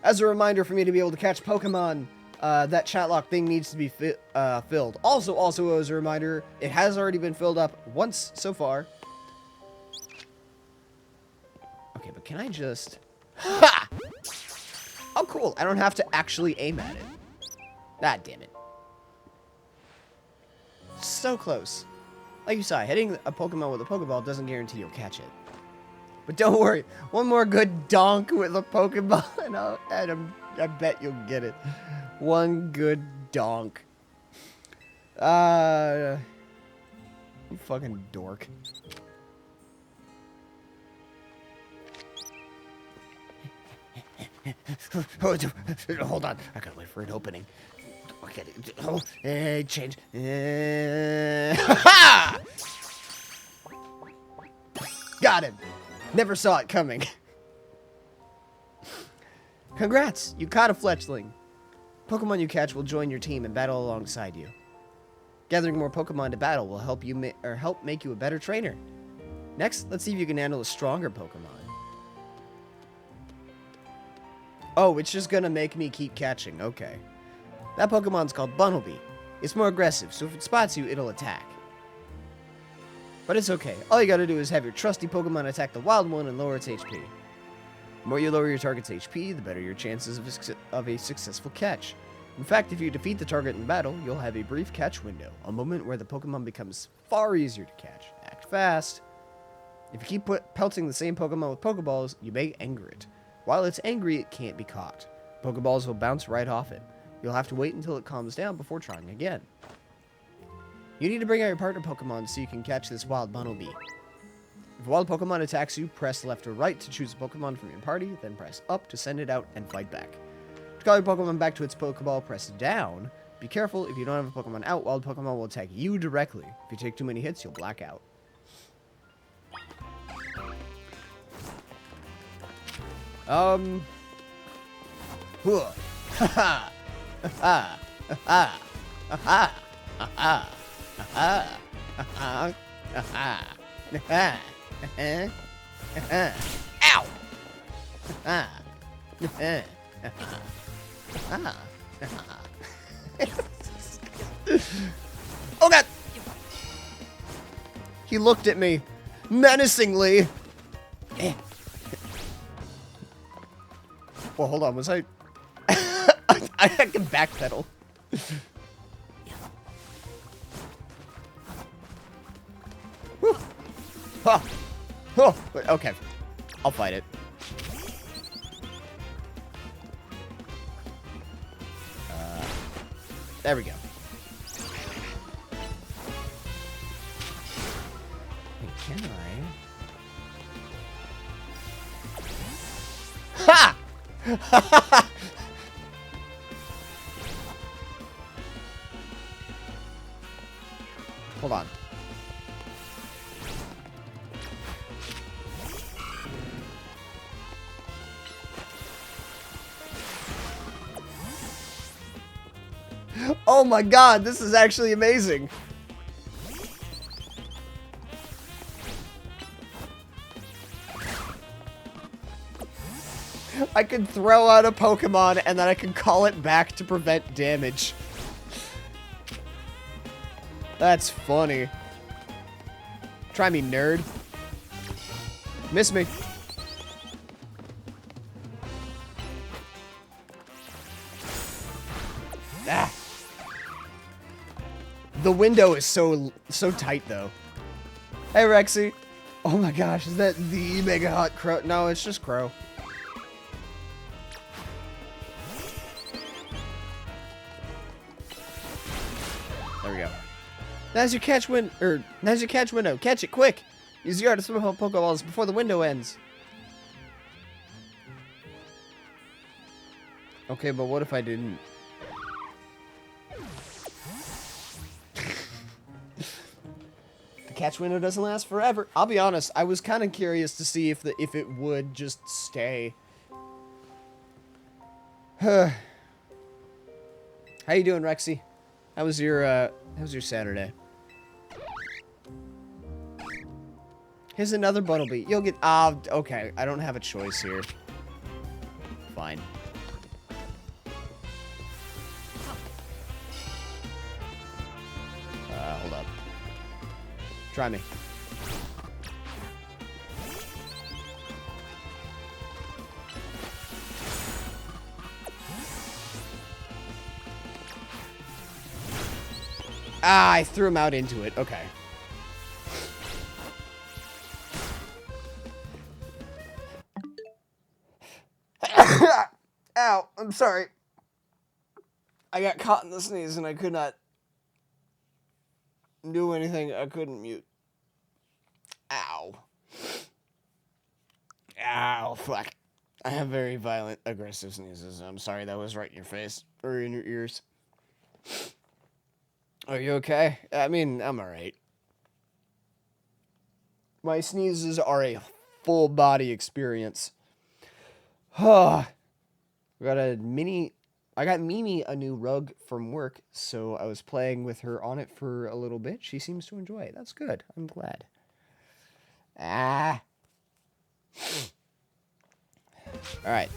A: As a reminder for me to be able to catch Pokemon, that Chatlocke thing needs to be filled. Also as a reminder, it has already been filled up once so far. Okay, but can I just... Ha! Oh, cool. I don't have to actually aim at it. Ah, damn it. So close. Like you saw, hitting a Pokemon with a Pokeball doesn't guarantee you'll catch it. But don't worry, one more good donk with a Pokeball, and I bet you'll get it. One good donk. You fucking dork. Hold on, I gotta wait for it opening. Okay, oh, change. Ha! Got him. Never saw it coming. Congrats, you caught a Fletchling. Pokemon you catch will join your team and battle alongside you. Gathering more Pokemon to battle will help make you a better trainer. Next, let's see if you can handle a stronger Pokemon. Oh, it's just gonna make me keep catching. Okay. That Pokemon's called Bunnelby. It's more aggressive, so if it spots you, it'll attack. But it's okay. All you gotta do is have your trusty Pokemon attack the wild one and lower its HP. The more you lower your target's HP, the better your chances of a successful catch. In fact, if you defeat the target in battle, you'll have a brief catch window, a moment where the Pokemon becomes far easier to catch. Act fast. If you keep pelting the same Pokemon with Pokeballs, you may anger it. While it's angry, it can't be caught. Pokeballs will bounce right off it. You'll have to wait until it calms down before trying again. You need to bring out your partner Pokemon so you can catch this wild Bunnelby. If a wild Pokemon attacks you, press left or right to choose a Pokemon from your party, then press up to send it out and fight back. To call your Pokemon back to its Pokeball, press down. Be careful, if you don't have a Pokemon out, wild Pokemon will attack you directly. If you take too many hits, you'll black out. Huh. Ha ha. Ha ha. Ha ha. Ha ha. Ha ha. Ha ha. Ow. Ha ha. Oh god. He looked at me menacingly. Well, hold on, was I... I can backpedal. Huh. Oh, okay. I'll fight it. There we go. Wait, can I? Ha! Hold on. Oh my god, this is actually amazing. I can throw out a Pokemon and then I can call it back to prevent damage. That's funny. Try me, nerd. Miss me. Ah. The window is so tight though. Hey Rexy. Oh my gosh, is that the Mega Hot Crow? No, it's just Crow. There we go. Now's your catch window. Catch it quick. Use your art to throw Pokeballs before the window ends. Okay, but what if I didn't? The catch window doesn't last forever. I'll be honest, I was kind of curious to see if it would just stay. How you doing, Rexy? How was your Saturday? Here's another Bunnelby. You'll get... okay. I don't have a choice here. Fine. Hold up. Try me. Ah, I threw him out into it. Okay. Ow, I'm sorry. I got caught in the sneeze and I could not do anything. I couldn't mute. Ow. Ow, fuck. I have very violent, aggressive sneezes. I'm sorry that was right in your face. Or in your ears. Are you okay? I mean, I'm alright. My sneezes are a full body experience. We got a mini I got Mimi a new rug from work, so I was playing with her on it for a little bit. She seems to enjoy it. That's good. I'm glad. Ah. All right.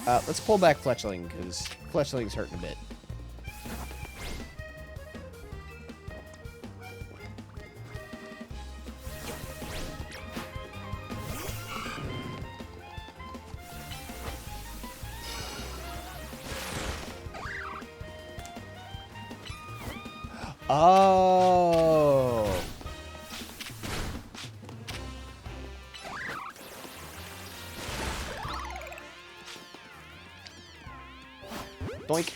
A: Let's pull back Fletchling, because Fletchling's hurting a bit. Oh. Boink.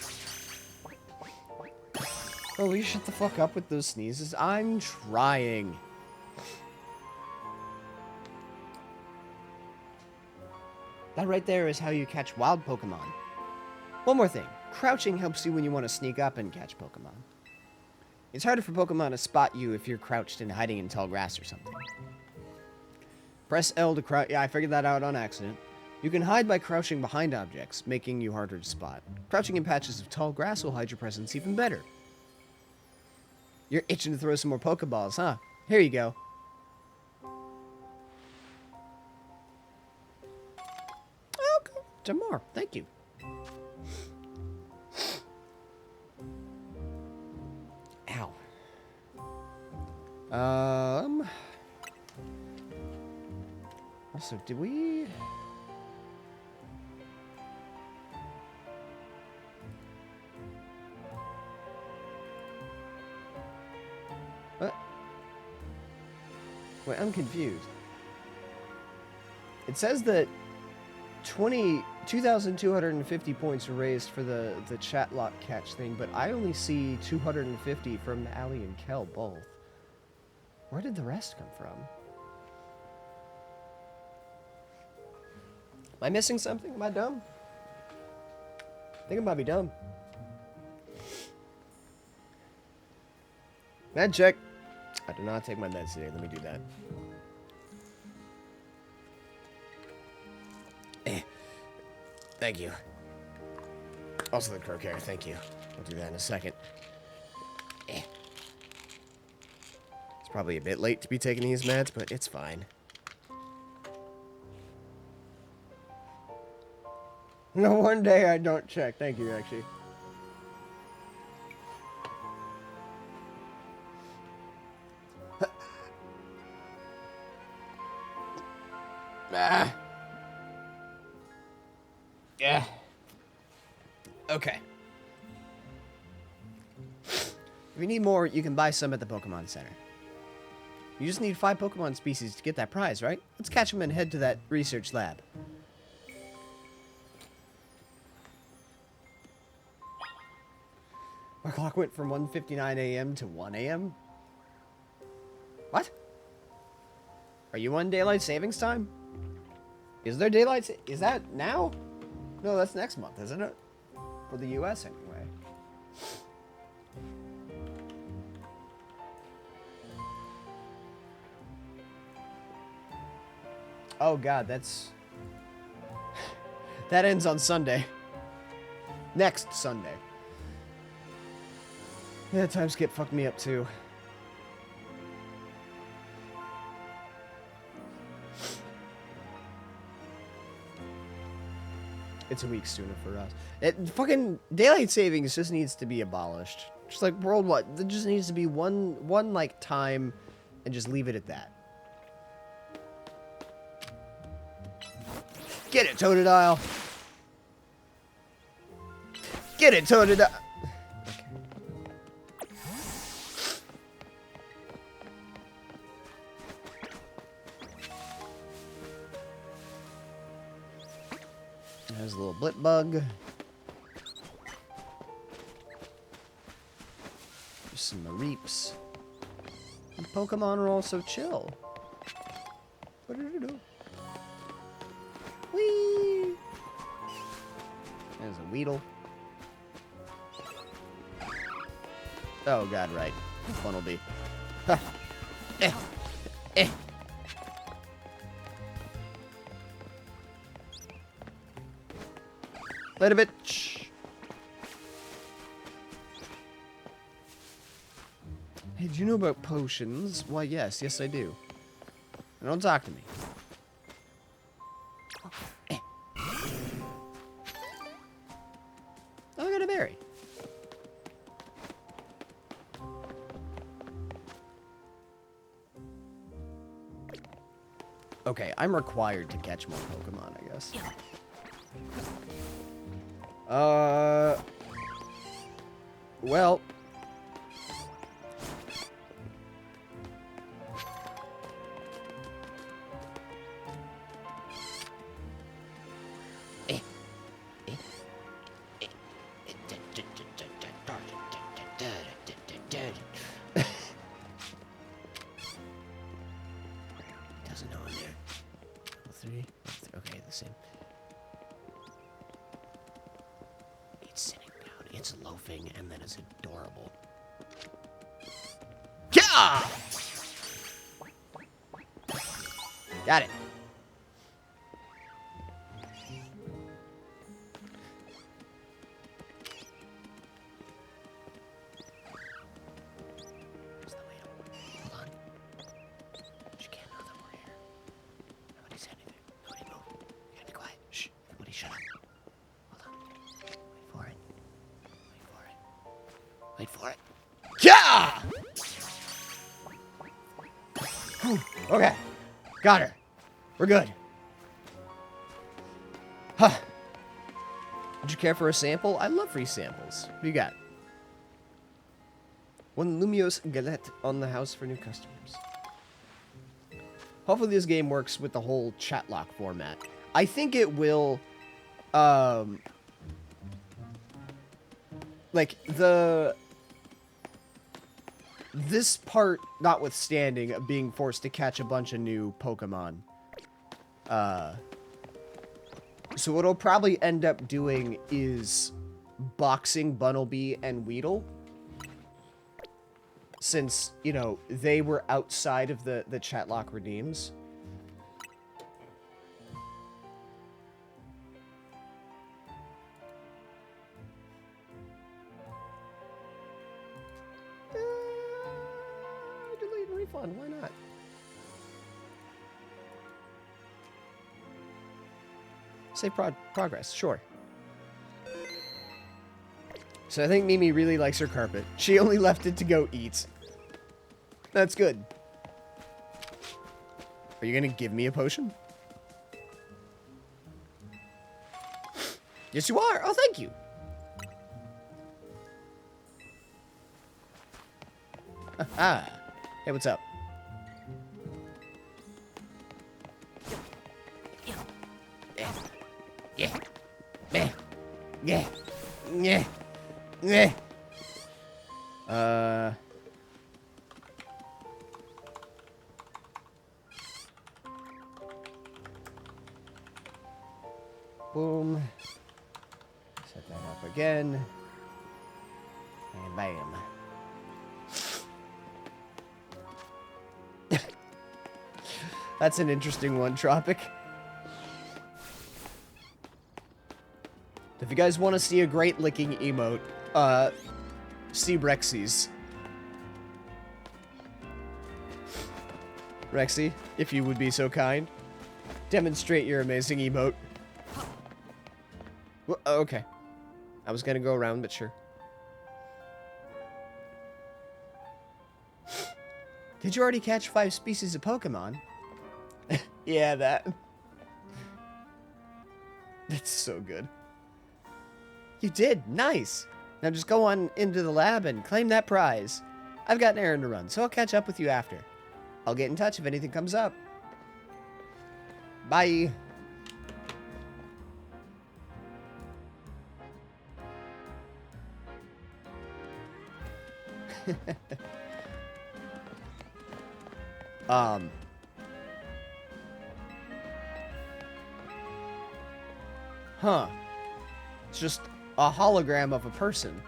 A: Oh, will you shut the fuck up with those sneezes? I'm trying. That right there is how you catch wild Pokemon. One more thing. Crouching helps you when you want to sneak up and catch Pokemon. It's harder for Pokemon to spot you if you're crouched and hiding in tall grass or something. Press L to crouch. Yeah, I figured that out on accident. You can hide by crouching behind objects, making you harder to spot. Crouching in patches of tall grass will hide your presence even better. You're itching to throw some more Pokeballs, huh? Here you go. Okay, some more. Thank you. Ow. Also, did we... What? Wait, I'm confused. It says that 2,250 points were raised for the Chatlocke catch thing, but I only see 250 from Allie and Kel both. Where did the rest come from? Am I missing something? Am I dumb? I think I might be dumb. Med check. I do not take my meds today. Let me do that. Thank you. Also the croquet. Thank you. I'll do that in a second. It's probably a bit late to be taking these meds, but it's fine. No, one day I don't check. Thank you, actually. Ah. Yeah. Okay. If you need more, you can buy some at the Pokemon Center. You just need 5 Pokemon species to get that prize, right? Let's catch them and head to that research lab. My clock went from 1:59 a.m. to 1 a.m.? What? Are you on daylight savings time? Is there daylight is that now? No, that's next month, isn't it? For the US, anyway. Oh god, that's... that ends on Sunday. Next Sunday. Yeah, time skip fucked me up too. It's a week sooner for us. Fucking daylight savings just needs to be abolished. Just like worldwide, there just needs to be one like time, and just leave it at that. Get it, Totodile. Get it, Totodile. There's a little blip bug. There's some Mareeps. And Pokemon are also chill. What did it do? Whee! There's a Weedle. Oh god, right. How fun will be. Ha! Eh! Eh! Later, bitch. you know about potions? Why, yes, I do. Now don't talk to me. Oh, I got a berry. Okay, I'm required to catch more Pokemon, I guess. Well. Doesn't know in there. Level 3. Okay, the same. It's sitting down. It's loafing, and then it's adorable. Yeah! Got it. Where's the wheel? Hold on. She can't know that we're here. Nobody said anything. Nobody move. You gotta be quiet. Shh. Everybody shut up. Hold on. Wait for it. Wait for it. Yeah! Okay. Got her. We're good. Huh. Would you care for a sample? I love free samples. What do you got? One Lumiose Galette on the house for new customers. Hopefully this game works with the whole Chatlocke format. I think it will, like, this part notwithstanding, being forced to catch a bunch of new Pokemon. So what I'll probably end up doing is boxing Bunnelby and Weedle. Since, you know, they were outside of the Chatlocke redeems. Delete and refund, why not? Save progress, sure. So I think Mimi really likes her carpet. She only left it to go eat. That's good. Are you gonna give me a potion? Yes, you are. Oh, thank you. Ah. Hey, what's up? Yeah. Yeah. Yeah. Yeah. Yeah. Boom. Set that up again. And bam. That's an interesting one, Tropic. If you guys want to see a great licking emote, see Rexy's. Rexy, if you would be so kind, demonstrate your amazing emote. Well, okay. I was gonna go around, but sure. Did you already catch 5 species of Pokemon? Yeah, that. That's so good. You did. Nice. Now just go on into the lab and claim that prize. I've got an errand to run, so I'll catch up with you after. I'll get in touch if anything comes up. Bye. Huh. It's just a hologram of a person.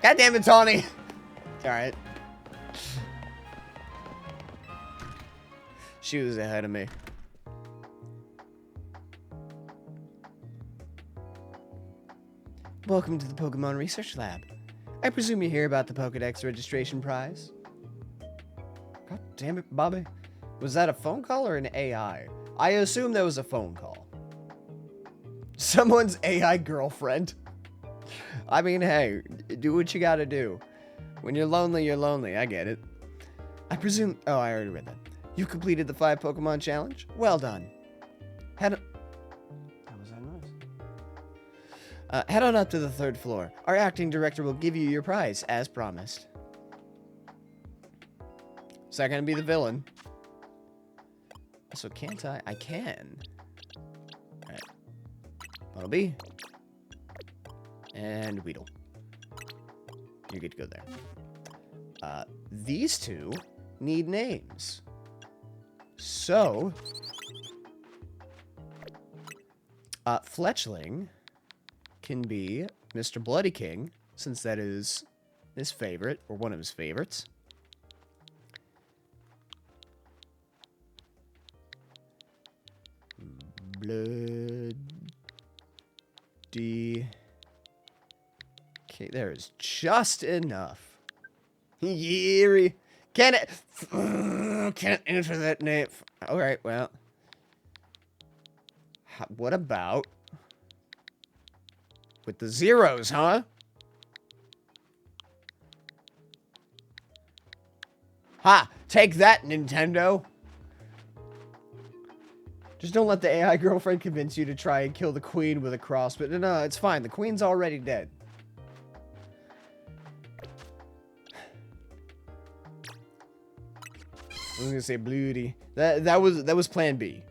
A: God damn it, Tawny! Alright. She was ahead of me. Welcome to the Pokemon Research Lab. I presume you hear about the Pokedex registration prize? God damn it, Bobby. Was that a phone call or an AI? I assume that was a phone call. Someone's AI girlfriend. I mean, hey, do what you gotta do. When you're lonely, you're lonely. I get it. I presume... Oh, I already read that. You completed the 5 Pokemon challenge? Well done. Head on up to the 3rd floor. Our acting director will give you your prize, as promised. Is that gonna be the villain? So can't I? I can. Alright. Bumblebee. And Weedle. You're good to go there. These two need names. So... Fletchling can be Mr. Bloody King, since that is his favorite, or one of his favorites. Bloody... Okay, there is just enough. Yeary. Can it... Can't enter that name. Alright, well... What about... with the zeros, huh? Ha! Take that, Nintendo! Just don't let the AI girlfriend convince you to try and kill the queen with a cross, but no, it's fine. The queen's already dead. I was gonna say bloody. That was plan B.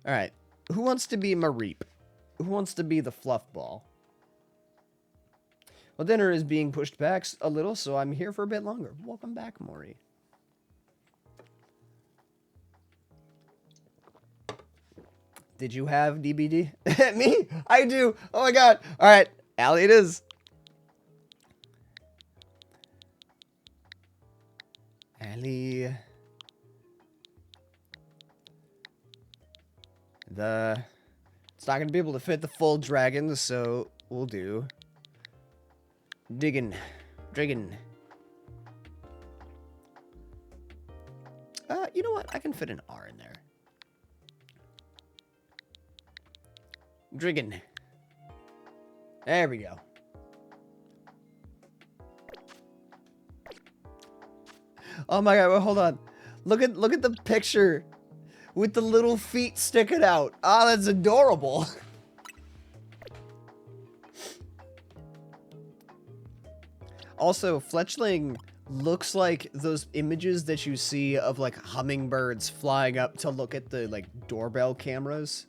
A: Alright. Who wants to be Mareep? Who wants to be the fluff ball? Well, dinner is being pushed back a little, so I'm here for a bit longer. Welcome back, Maury. Did you have DBD? Me? I do. Oh my god. All right. Allie it is. Allie. It's not going to be able to fit the full dragon, so we'll do Dragon. You know what? I can fit an R in there. Dragon. There we go. Oh my god, well, hold on. Look at the picture with the little feet sticking out. Ah, that's adorable. Also, Fletchling looks like those images that you see of like hummingbirds flying up to look at the like doorbell cameras.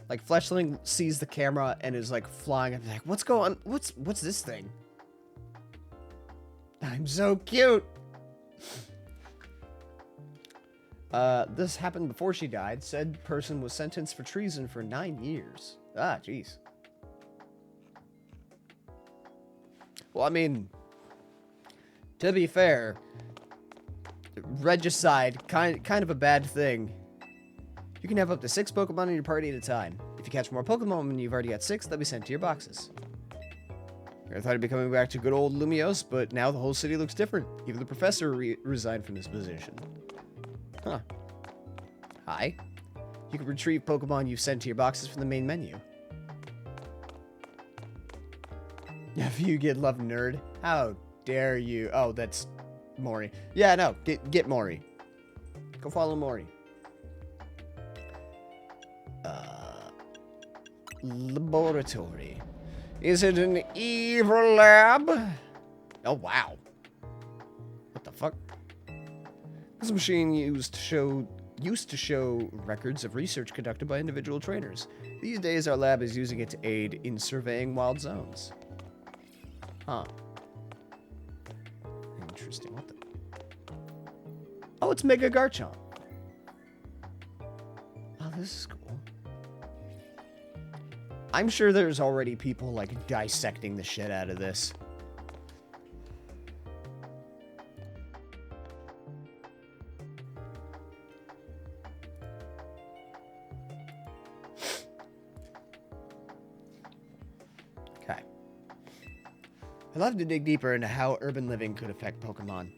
A: Like Fletchling sees the camera and is like flying up like, what's going on? What's this thing? I'm so cute. This happened before she died. Said person was sentenced for treason for 9 years. Ah, jeez. Well, I mean, to be fair, regicide, kind of a bad thing. You can have up to 6 Pokemon in your party at a time. If you catch more Pokemon when you've already got 6, they'll be sent to your boxes. I thought I'd be coming back to good old Lumiose, but now the whole city looks different. Even the professor resigned from his position. Huh. Hi. You can retrieve Pokemon you've sent to your boxes from the main menu. If you get love, nerd. How dare you? Oh, that's Maury. Yeah, no. Get Maury. Go follow Maury. Laboratory. Is it an evil lab? Oh, wow. What the fuck? This machine used to show records of research conducted by individual trainers. These days, our lab is using it to aid in surveying wild zones. Huh. Interesting. What the... Oh, it's Mega Garchomp. Oh, this is cool. I'm sure there's already people, like, dissecting the shit out of this. I'd love to dig deeper into how urban living could affect Pokemon.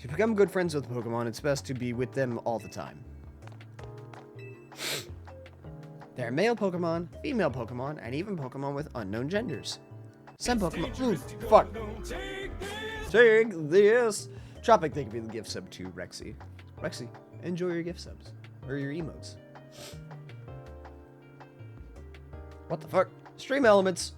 A: To become good friends with Pokemon, it's best to be with them all the time. There are male Pokemon, female Pokemon, and even Pokemon with unknown genders. Some Pokemon... fuck. Take this. Chatlocke, thank you for the gift sub to Rexy. Rexy, enjoy your gift subs. Or your emotes. What the fuck? Stream elements.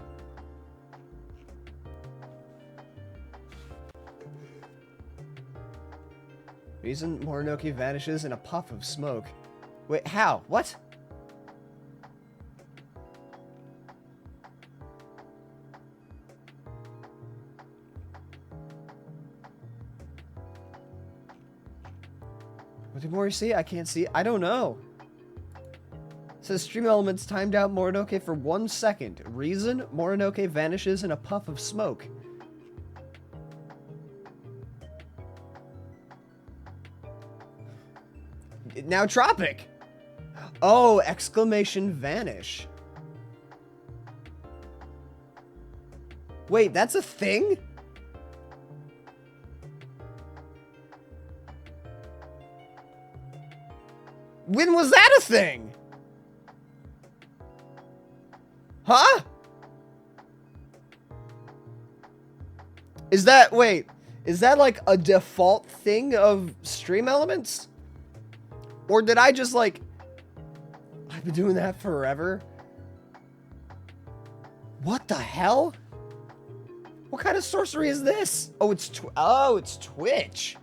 A: Reason Morinoki vanishes in a puff of smoke. Wait, how? What? What did Mori see? I can't see. I don't know. It says stream elements timed out Morinoki for 1 second. Reason Morinoki vanishes in a puff of smoke. Now Tropic. Oh, exclamation vanish. Wait, that's a thing? When was that a thing? Huh? Is that, wait, is that like a default thing of stream elements? Or did I just like, I've been doing that forever? What the hell? What kind of sorcery is this? Oh, it's Twitch.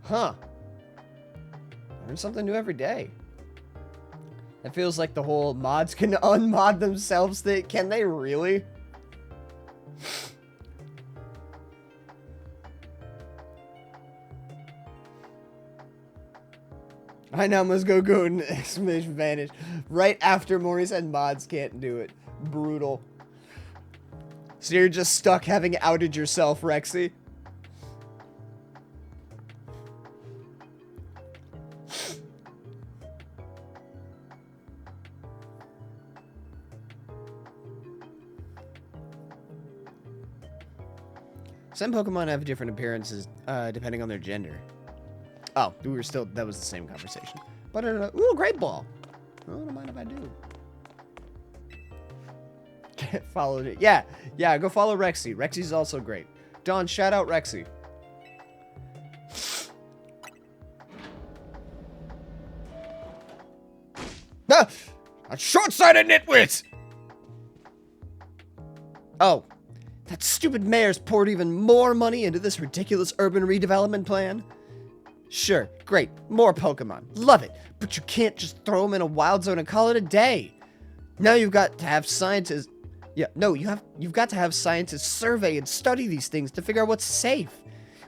A: Huh. Learn something new every day. It feels like the whole mods can unmod themselves thing. Can they really? I now must go and exclamation vanish. Right after Maury said mods can't do it. Brutal. So you're just stuck having outed yourself, Rexy? Some Pokemon have different appearances depending on their gender. Oh, that was the same conversation. But, ooh, great ball. Oh, I don't mind if I do. Followed it. Yeah, go follow Rexy. Rexy's also great. Don, shout out Rexy. Ah! A short-sighted nitwit! Oh. That stupid mayor's poured even more money into this ridiculous urban redevelopment plan. Sure, great, more Pokemon, love it, but you can't just throw them in a wild zone and call it a day. Now you've got to have scientists, you've got to have scientists survey and study these things to figure out what's safe.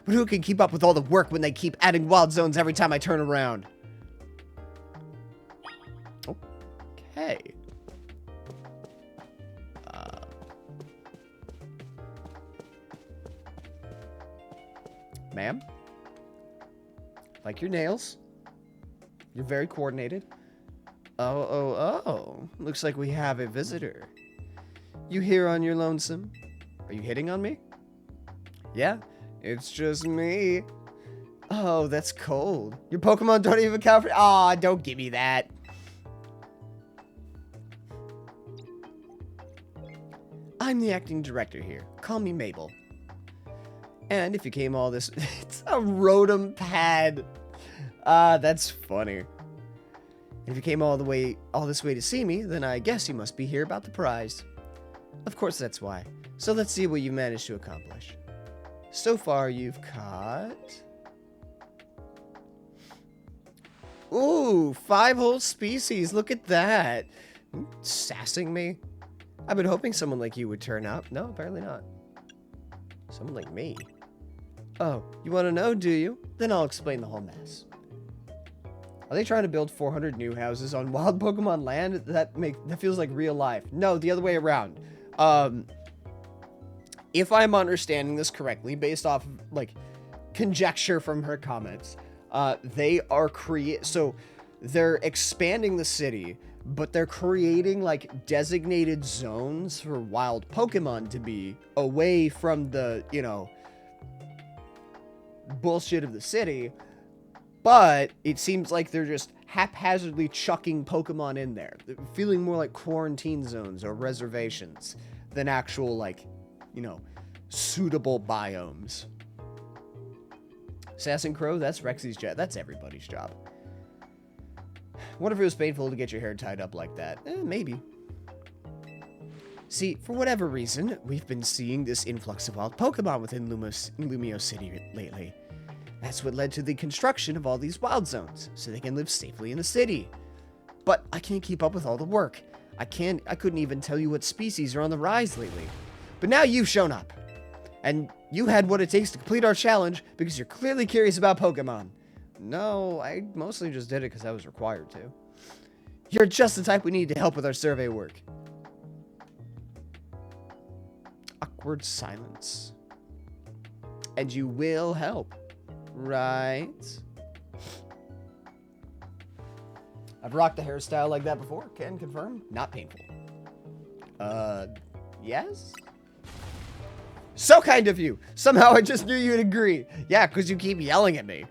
A: But who can keep up with all the work when they keep adding wild zones every time I turn around? Okay. Ma'am? Like your nails. You're very coordinated. Oh. Looks like we have a visitor. You here on your lonesome? Are you hitting on me? Yeah, it's just me. Oh, that's cold. Your Pokemon don't even count for... Aw, don't give me that. I'm the acting director here. Call me Mabel. And if you came all this... It's a Rotom pad. That's funny. If you came all this way to see me, then I guess you must be here about the prize. Of course that's why. So let's see what you managed to accomplish. So far you've caught... Ooh, 5 whole species. Look at that. Sassing me. I've been hoping someone like you would turn up. No, apparently not. Someone like me. Oh, you want to know, do you? Then I'll explain the whole mess. Are they trying to build 400 new houses on wild Pokemon land? That feels like real life. No, the other way around. If I'm understanding this correctly, based off of, like, conjecture from her comments, they are so they're expanding the city, but they're creating like designated zones for wild Pokemon to be away from the, you know, bullshit of the city. But it seems like they're just haphazardly chucking Pokemon in there. They're feeling more like quarantine zones or reservations than actual, like, you know, suitable biomes. Assassin Crow, that's Rexy's job. That's everybody's job. What if it was painful to get your hair tied up like that? Maybe. See, for whatever reason, we've been seeing this influx of wild Pokemon within Lumio City lately. That's what led to the construction of all these wild zones, so they can live safely in the city. But I can't keep up with all the work. I couldn't even tell you what species are on the rise lately. But now you've shown up. And you had what it takes to complete our challenge because you're clearly curious about Pokemon. No, I mostly just did it because I was required to. You're just the type we need to help with our survey work. Awkward silence. And you will help, right? I've rocked a hairstyle like that before. Can confirm. Not painful. Yes? So kind of you. Somehow I just knew you'd agree. Yeah, because you keep yelling at me.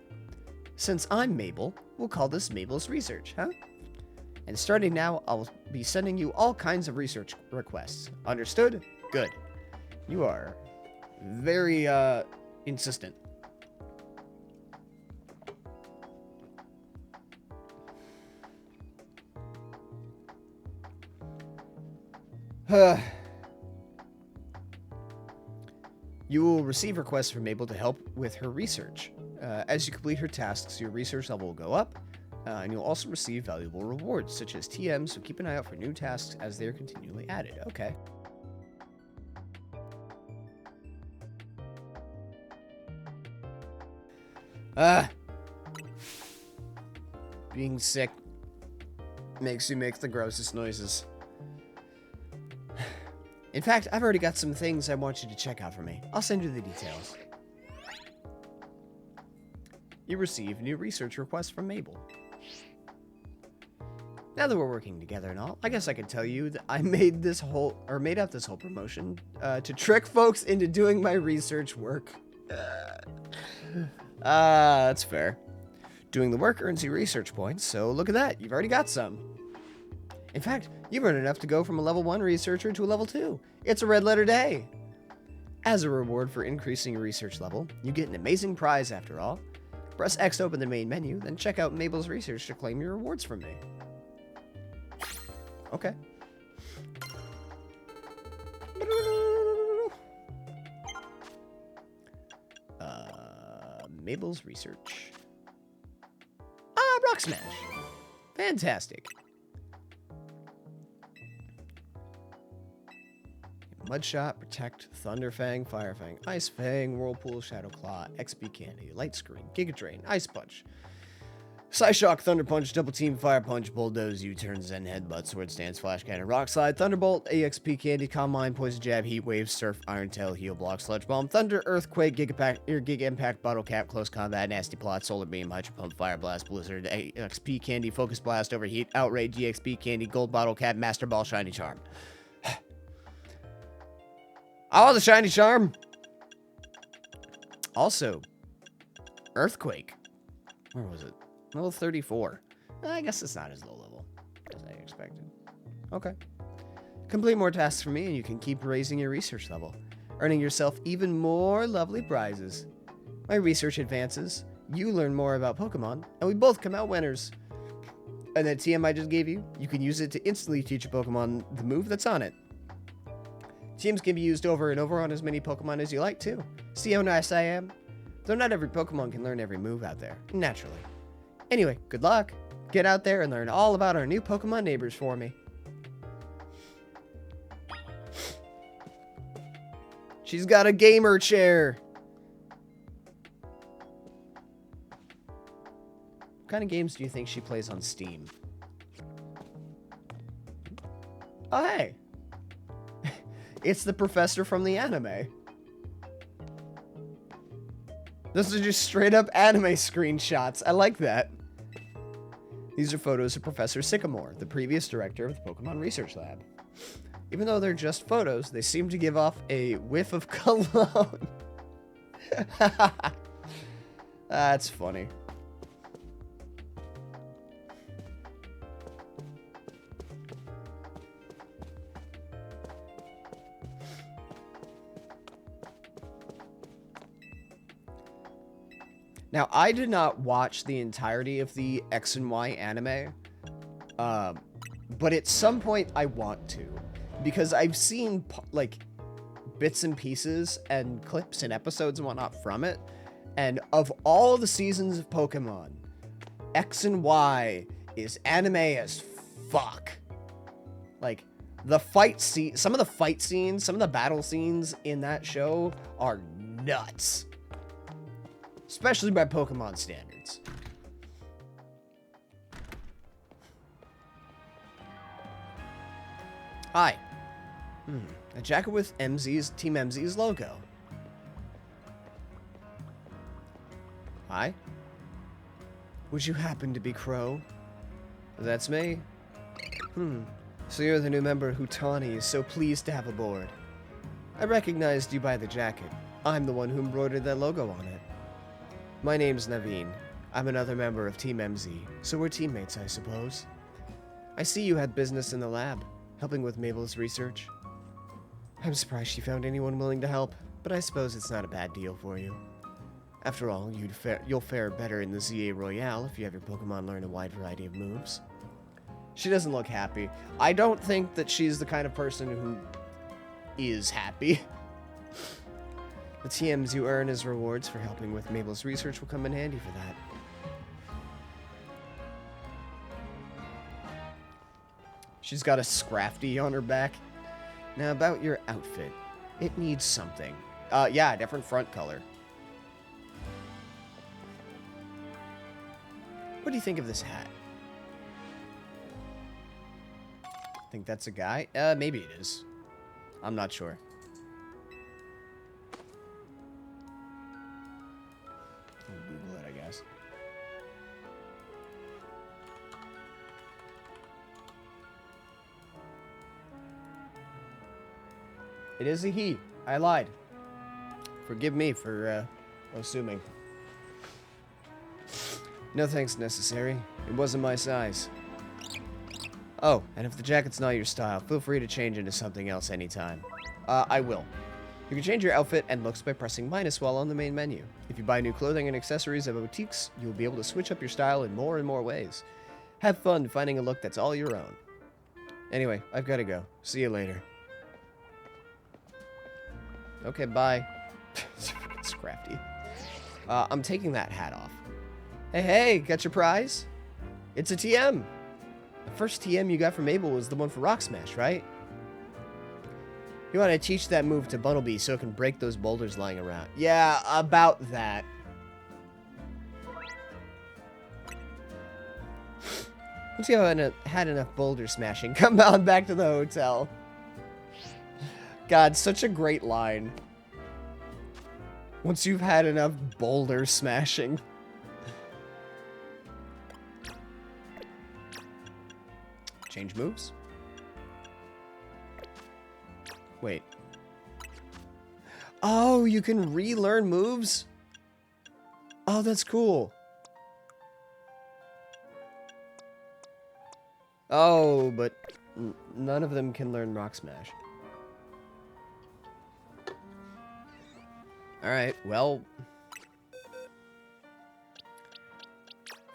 A: Since I'm Mabel, we'll call this Mabel's Research, huh? And starting now, I'll be sending you all kinds of research requests. Understood? Good. You are very, insistent. You will receive requests from Mabel to help with her research. As you complete her tasks, your research level will go up, and you'll also receive valuable rewards, such as TMs, so keep an eye out for new tasks as they are continually added. Okay. Being sick makes you make the grossest noises. In fact, I've already got some things I want you to check out for me. I'll send you the details. You receive new research requests from Mabel. Now that we're working together and all, I guess I could tell you that I made up this whole promotion to trick folks into doing my research work. That's fair. Doing the work earns you research points, so look at that. You've already got some. In fact, you've earned enough to go from a level 1 researcher to a level 2. It's a red letter day. As a reward for increasing your research level, you get an amazing prize after all. Press X to open the main menu, then check out Mabel's Research to claim your rewards from me. Okay. Mabel's Research. Rock Smash. Fantastic. Mudshot, Protect, Thunderfang, Firefang, Ice Fang, Whirlpool, Shadow Claw, XP Candy, Light Screen, Giga Drain, Ice Punch, Psyshock, Thunder Punch, Double Team, Fire Punch, Bulldoze, U-Turn, Zen Headbutt, Sword Stance, Flash Cannon, Rock Slide, Thunderbolt, EXP Candy, Calm Mind, Poison Jab, Heat Wave, Surf, Iron Tail, Heal Block, Sludge Bomb, Thunder, Earthquake, Giga Impact, Bottle Cap, Close Combat, Nasty Plot, Solar Beam, Hydro Pump, Fire Blast, Blizzard, EXP Candy, Focus Blast, Overheat, Outrage, EXP Candy, Gold Bottle Cap, Master Ball, Shiny Charm. Oh, the Shiny Charm. Also, Earthquake. Where was it? Level 34. I guess it's not as low level as I expected. Okay. Complete more tasks for me and you can keep raising your research level, earning yourself even more lovely prizes. My research advances, you learn more about Pokemon, and we both come out winners. And that TM I just gave you, you can use it to instantly teach a Pokemon the move that's on it. TMs can be used over and over on as many Pokemon as you like, too. See how nice I am? Though not every Pokemon can learn every move out there, naturally. Anyway, good luck. Get out there and learn all about our new Pokemon neighbors for me. She's got a gamer chair. What kind of games do you think she plays on Steam? Oh, hey. It's the professor from the anime. Those are just straight up anime screenshots. I like that. These are photos of Professor Sycamore, the previous director of the Pokemon Research Lab. Even though they're just photos, they seem to give off a whiff of cologne. That's funny. Now, I did not watch the entirety of the X and Y anime, but at some point I want to, because I've seen, like, bits and pieces and clips and episodes and whatnot from it, and of all the seasons of Pokemon, X and Y is anime as fuck. Like, the fight scene, some of the fight scenes, some of the battle scenes in that show are nuts. Especially by Pokemon standards. Hi. A jacket with Team MZ's logo. Hi. Would you happen to be Crow? That's me. So you're the new member Hutani is so pleased to have aboard. I recognized you by the jacket. I'm the one who embroidered that logo on it. My name's Naveen. I'm another member of Team MZ, so we're teammates, I suppose. I see you had business in the lab, helping with Mabel's research. I'm surprised she found anyone willing to help, but I suppose it's not a bad deal for you. After all, you'll fare better in the ZA Royale if you have your Pokemon learn a wide variety of moves. She doesn't look happy. I don't think that she's the kind of person who is happy. The TMs you earn as rewards for helping with Mabel's research will come in handy for that. She's got a Scrafty on her back. Now about your outfit. It needs something. Yeah, different front color. What do you think of this hat? Think that's a guy? Maybe it is. I'm not sure. I'll Google it, I guess. It is a he. I lied. Forgive me for assuming. No thanks necessary. It wasn't my size. Oh, and if the jacket's not your style, feel free to change into something else anytime. I will. You can change your outfit and looks by pressing minus while on the main menu. If you buy new clothing and accessories at boutiques, you'll be able to switch up your style in more and more ways. Have fun finding a look that's all your own. Anyway, I've got to go. See you later. Okay, bye. It's crafty. I'm taking that hat off. Hey, got your prize? It's a TM. The first TM you got from Mabel was the one for Rock Smash, right? You want to teach that move to Bunnelby so it can break those boulders lying around. Yeah, about that. Once you haven't had enough boulder smashing, come on back to the hotel. God, such a great line. Once you've had enough boulder smashing. Change moves? Wait. Oh, you can relearn moves? Oh, that's cool. Oh, but none of them can learn Rock Smash. Alright, well...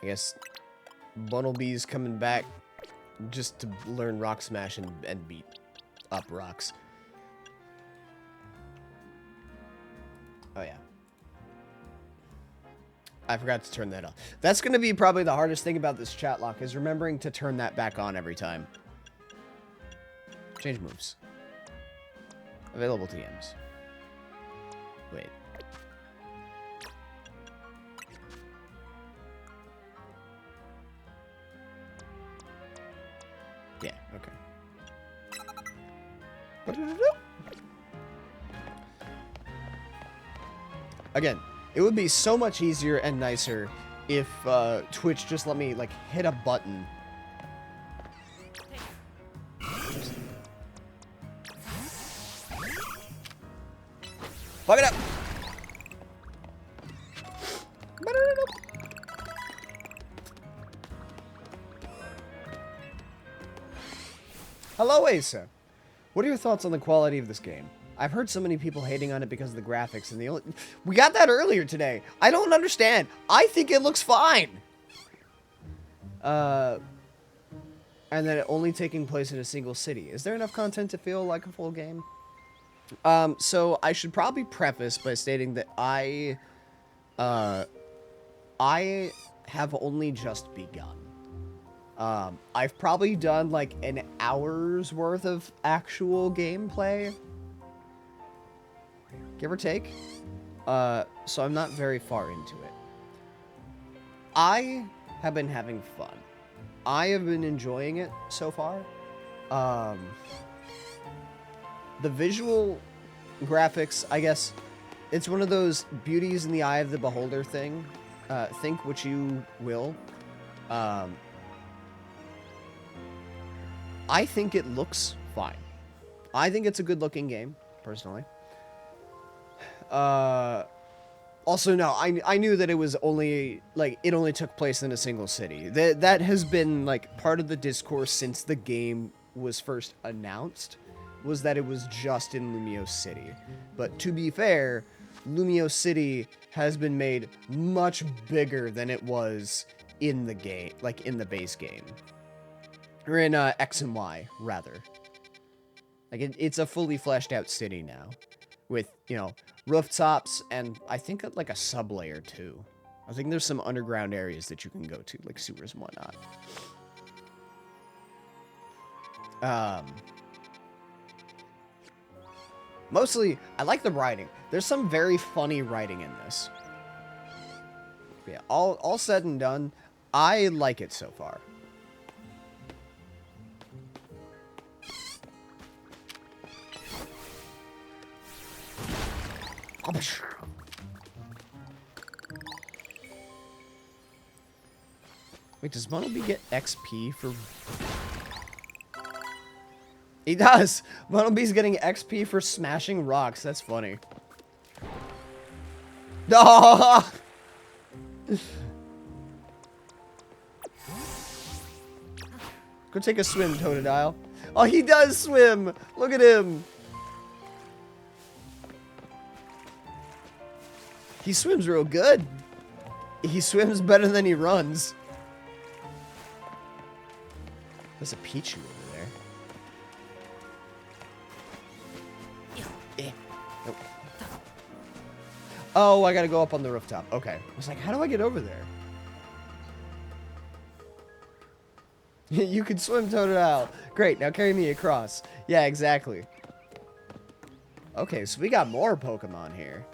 A: I guess Bunnelby's coming back just to learn Rock Smash and beat up rocks. Oh, yeah. I forgot to turn that off. That's going to be probably the hardest thing about this chat lock, is remembering to turn that back on every time. Change moves. Available TMs. Wait. Yeah, okay. Again, it would be so much easier and nicer if Twitch just let me, like, hit a button. Fuck it up! Hello, Asa. What are your thoughts on the quality of this game? I've heard so many people hating on it because of the graphics, and the only... We got that earlier today. I don't understand. I think it looks fine. And then it only taking place in a single city. Is there enough content to feel like a full game? So I should probably preface by stating that I have only just begun. I've probably done like an hour's worth of actual gameplay, give or take. So I'm not very far into it. I have been having fun. I have been enjoying it so far. The visual graphics, I guess, it's one of those beauties in the eye of the beholder thing. Think what you will. I think it looks fine. I think it's a good-looking game, personally. Also, no, I knew that it was only, like, it only took place in a single city. That has been, like, part of the discourse since the game was first announced, was that it was just in Lumio City. But to be fair, Lumio City has been made much bigger than it was in the game, like, in the base game. Or in X and Y, rather. Like, it's a fully fleshed out city now. With, you know, rooftops and I think like a sub-layer too. I think there's some underground areas that you can go to, like sewers and whatnot. Mostly, I like the writing. There's some very funny writing in this. Yeah, all said and done, I like it so far. Wait, does Monoby get XP for... He does! Monoby's getting XP for smashing rocks. That's funny. Oh! Go take a swim, Totodile. Oh, he does swim! Look at him! He swims real good. He swims better than he runs. There's a Pichu over there. Nope. Oh, I gotta go up on the rooftop. Okay. I was like, how do I get over there? You can swim, Totodile. Great, now carry me across. Yeah, exactly. Okay, so we got more Pokemon here.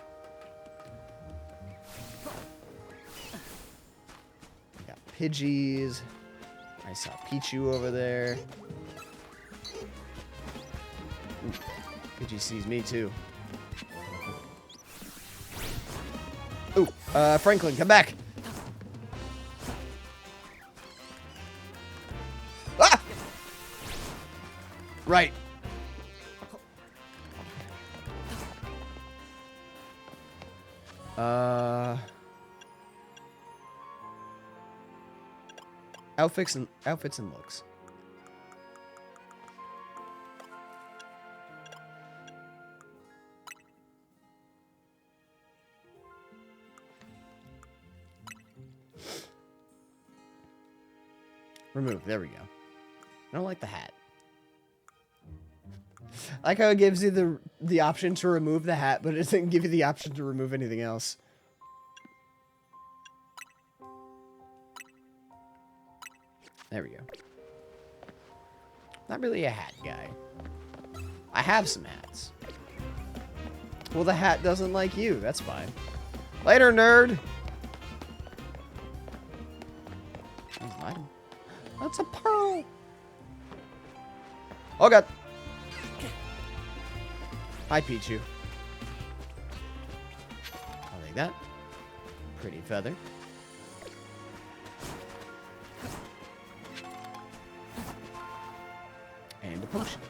A: Pidgeys. I saw Pichu over there. Ooh, Pidgey sees me too. Ooh, Franklin, come back. Ah! Right. Outfits and looks. Remove. There we go. I don't like the hat. I like how it gives you the option to remove the hat, but it doesn't give you the option to remove anything else. There we go. Not really a hat guy. I have some hats. Well, the hat doesn't like you. That's fine. Later, nerd! That's a pearl! Oh, God. Hi, Pichu. I'll take that. Pretty feather. the potion.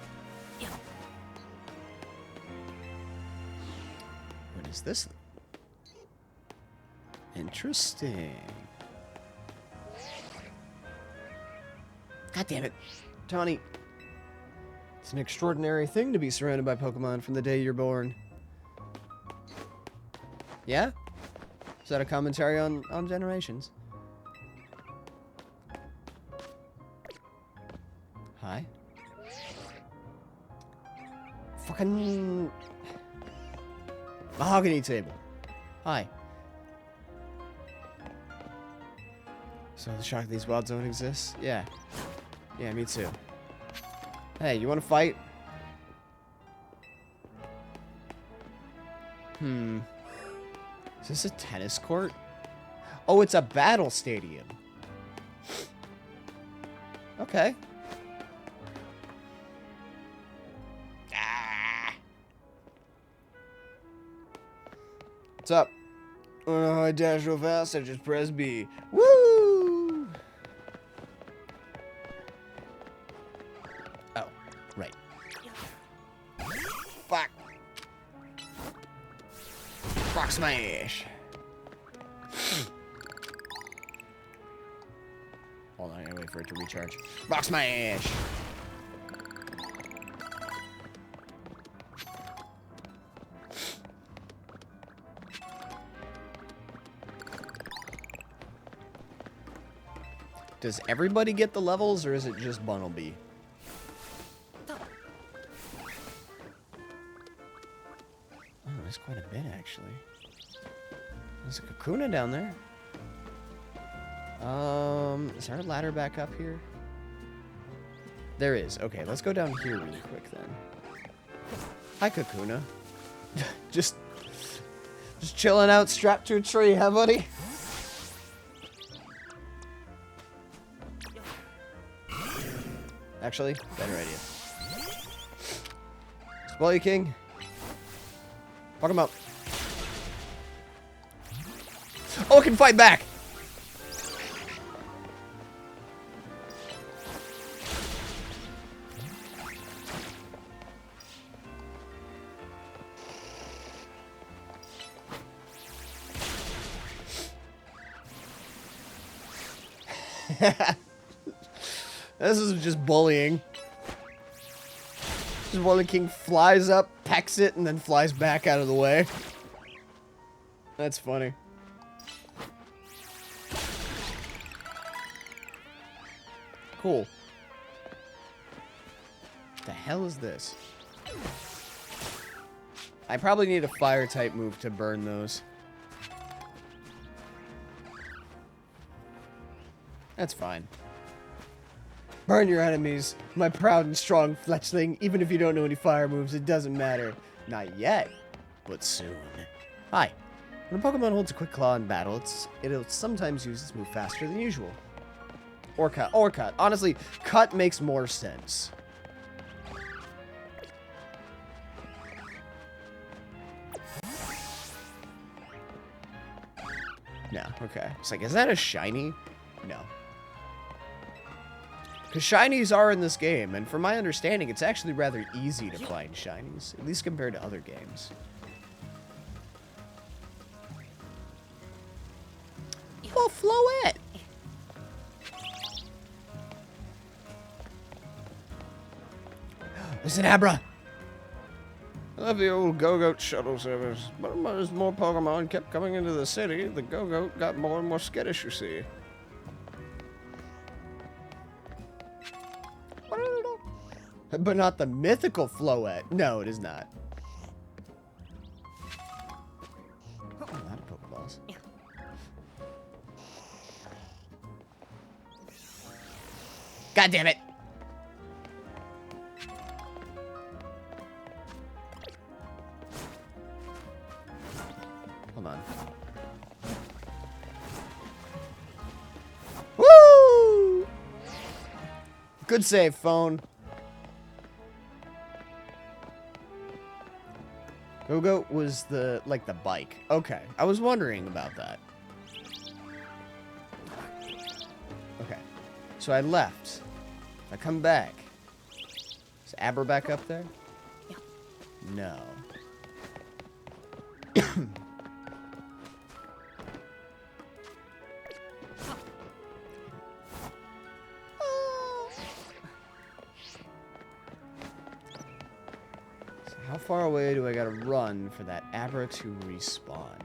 A: What is this? Interesting. God damn it. Tawny. It's an extraordinary thing to be surrounded by Pokemon from the day you're born. Yeah? Is that a commentary on generations? Hi. Fucking mahogany table. Hi. So the shock these wilds don't exist? Yeah. Yeah, me too. Hey, you want to fight? Is this a tennis court? Oh, it's a battle stadium. Okay. Ah. What's up? Oh, I dash real fast, I just press B. Woo! Oh, right. Fuck. Rock smash. Hold on, I gotta wait for it to recharge. Rock smash. Does everybody get the levels, or is it just Bunnelby? Oh, there's quite a bit, actually. There's a Kakuna down there. Is there a ladder back up here? There is. Okay, let's go down here really quick, then. Hi, Kakuna. just chilling out, strapped to a tree, huh, buddy? Actually, better idea. Spoil you, King. Fuck him up. Oh, I can fight back! This is just bullying. Just while the king flies up, pecks it, and then flies back out of the way. That's funny. Cool. What the hell is this? I probably need a fire type move to burn those. That's fine. Burn your enemies, my proud and strong fletchling. Even if you don't know any fire moves, it doesn't matter. Not yet, but soon. Hi. When a Pokemon holds a quick claw in battle, it'll sometimes use its move faster than usual. Or cut. Or cut. Honestly, cut makes more sense. No, okay. It's like, is that a shiny? No. Because shinies are in this game, and from my understanding, it's actually rather easy to find shinies, at least compared to other games. Well, Floette! Listen, Abra!
C: I love the old Go-Goat shuttle service, but as more Pokemon kept coming into the city, the Go-Goat got more and more skittish, you see.
A: But not the mythical Floette. No, it is not. Oh, a lot of Pokeballs. God damn it! Hold on. Woo! Good save, phone. Go-Go was the bike. Okay, I was wondering about that. Okay, so I left. I come back. Is Abra back up there? No. So how far away do I gotta run for that Abra to respawn?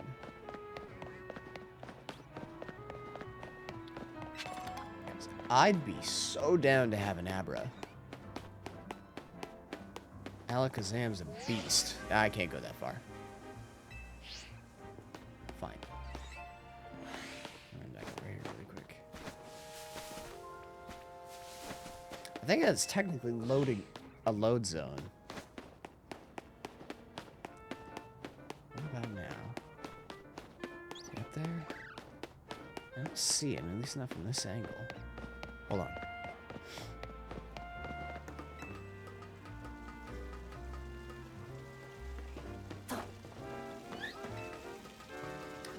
A: I'd be so down to have an Abra. Alakazam's a beast. I can't go that far. Fine. Run back over here really quick. I think that's technically loading a load zone. What about now? Is he up there? I don't see him, at least not from this angle. Hold on.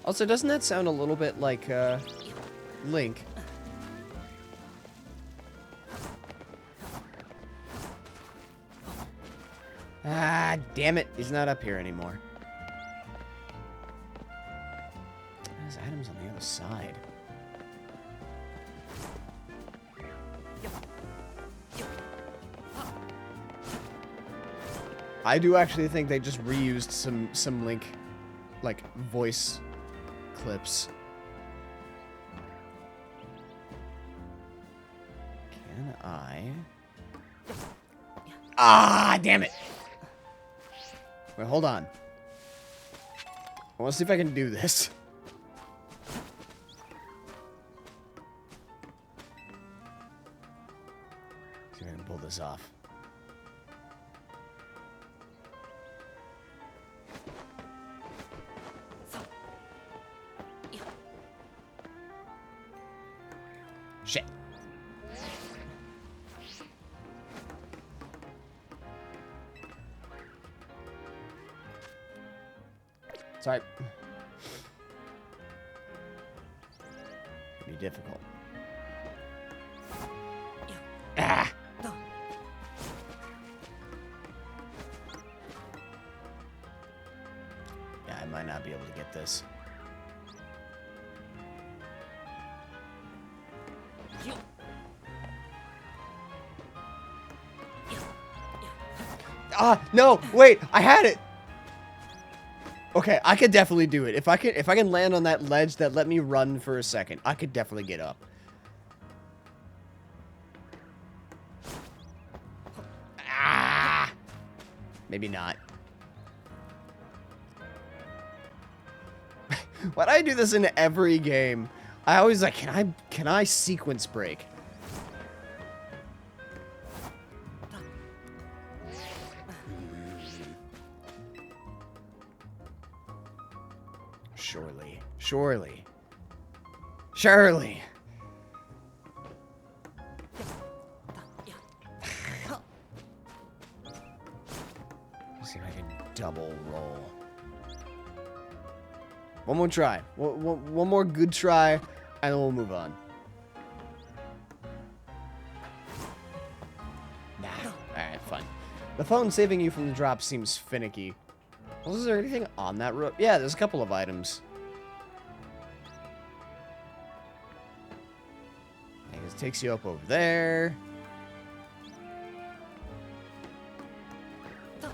A: Also, doesn't that sound a little bit like, Link? Ah, damn it. He's not up here anymore. There's items on the other side. I do actually think they just reused some Link, like, voice clips. Can I? Ah, damn it! Wait, hold on. I want to see if I can do this. See if I can pull this off. Shit. Sorry. Pretty difficult. Ah! Yeah, I might not be able to get this. Ah, no, wait, I had it. Okay, I could definitely do it. If I can land on that ledge that let me run for a second, I could definitely get up. Ah! Maybe not. Why do I do this in every game? I always like, can I sequence break? Surely. Surely. Surely. Let's see if I can double roll. One more try. One more good try, and then we'll move on. Nah. Alright, fine. The phone saving you from the drop seems finicky. Was there anything on that road? Yeah, there's a couple of items. I guess it takes you up over there. There's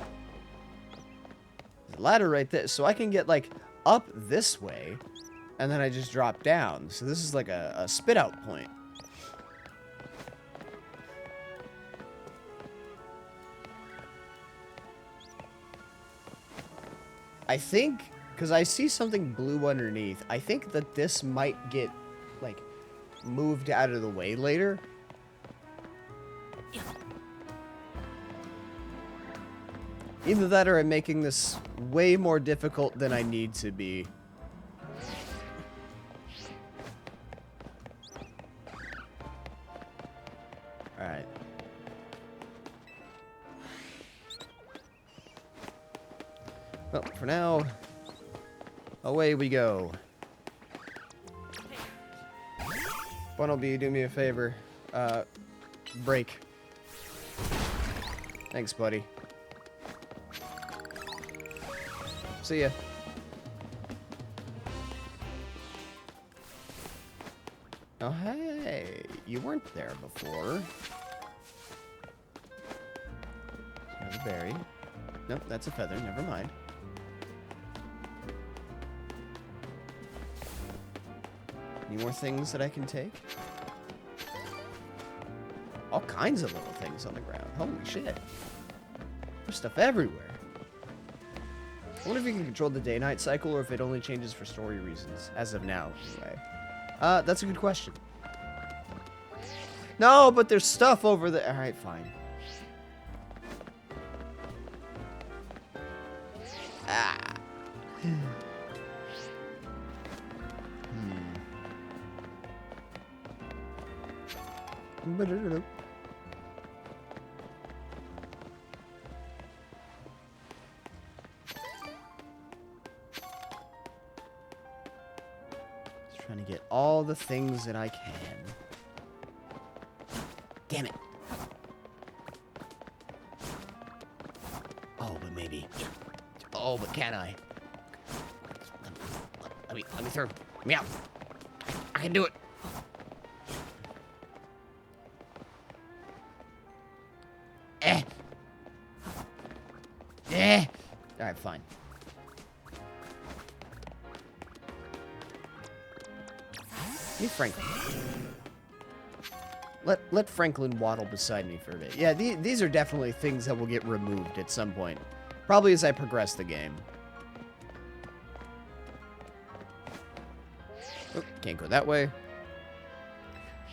A: a ladder right there, so I can get, like, up this way, and then I just drop down. So this is like a spit-out point. I think, because I see something blue underneath, I think that this might get, like, moved out of the way later. Either that or I'm making this way more difficult than I need to be. Alright. Well, for now, away we go. Bunnelby, do me a favor. Break. Thanks, buddy. See ya. Oh, hey. You weren't there before. Another berry. Nope, that's a feather. Never mind. Any more things that I can take? All kinds of little things on the ground. Holy shit. There's stuff everywhere. I wonder if you can control the day-night cycle or if it only changes for story reasons. As of now, anyway. That's a good question. No, but there's stuff over there. Alright, fine. Ah. Just trying to get all the things that I can. Damn it. Oh, but maybe. Oh, but can I? Let me through. Let me out. I can do it. Alright, fine. Meet Franklin. Let Franklin waddle beside me for a bit. Yeah, these are definitely things that will get removed at some point. Probably as I progress the game. Oh, can't go that way.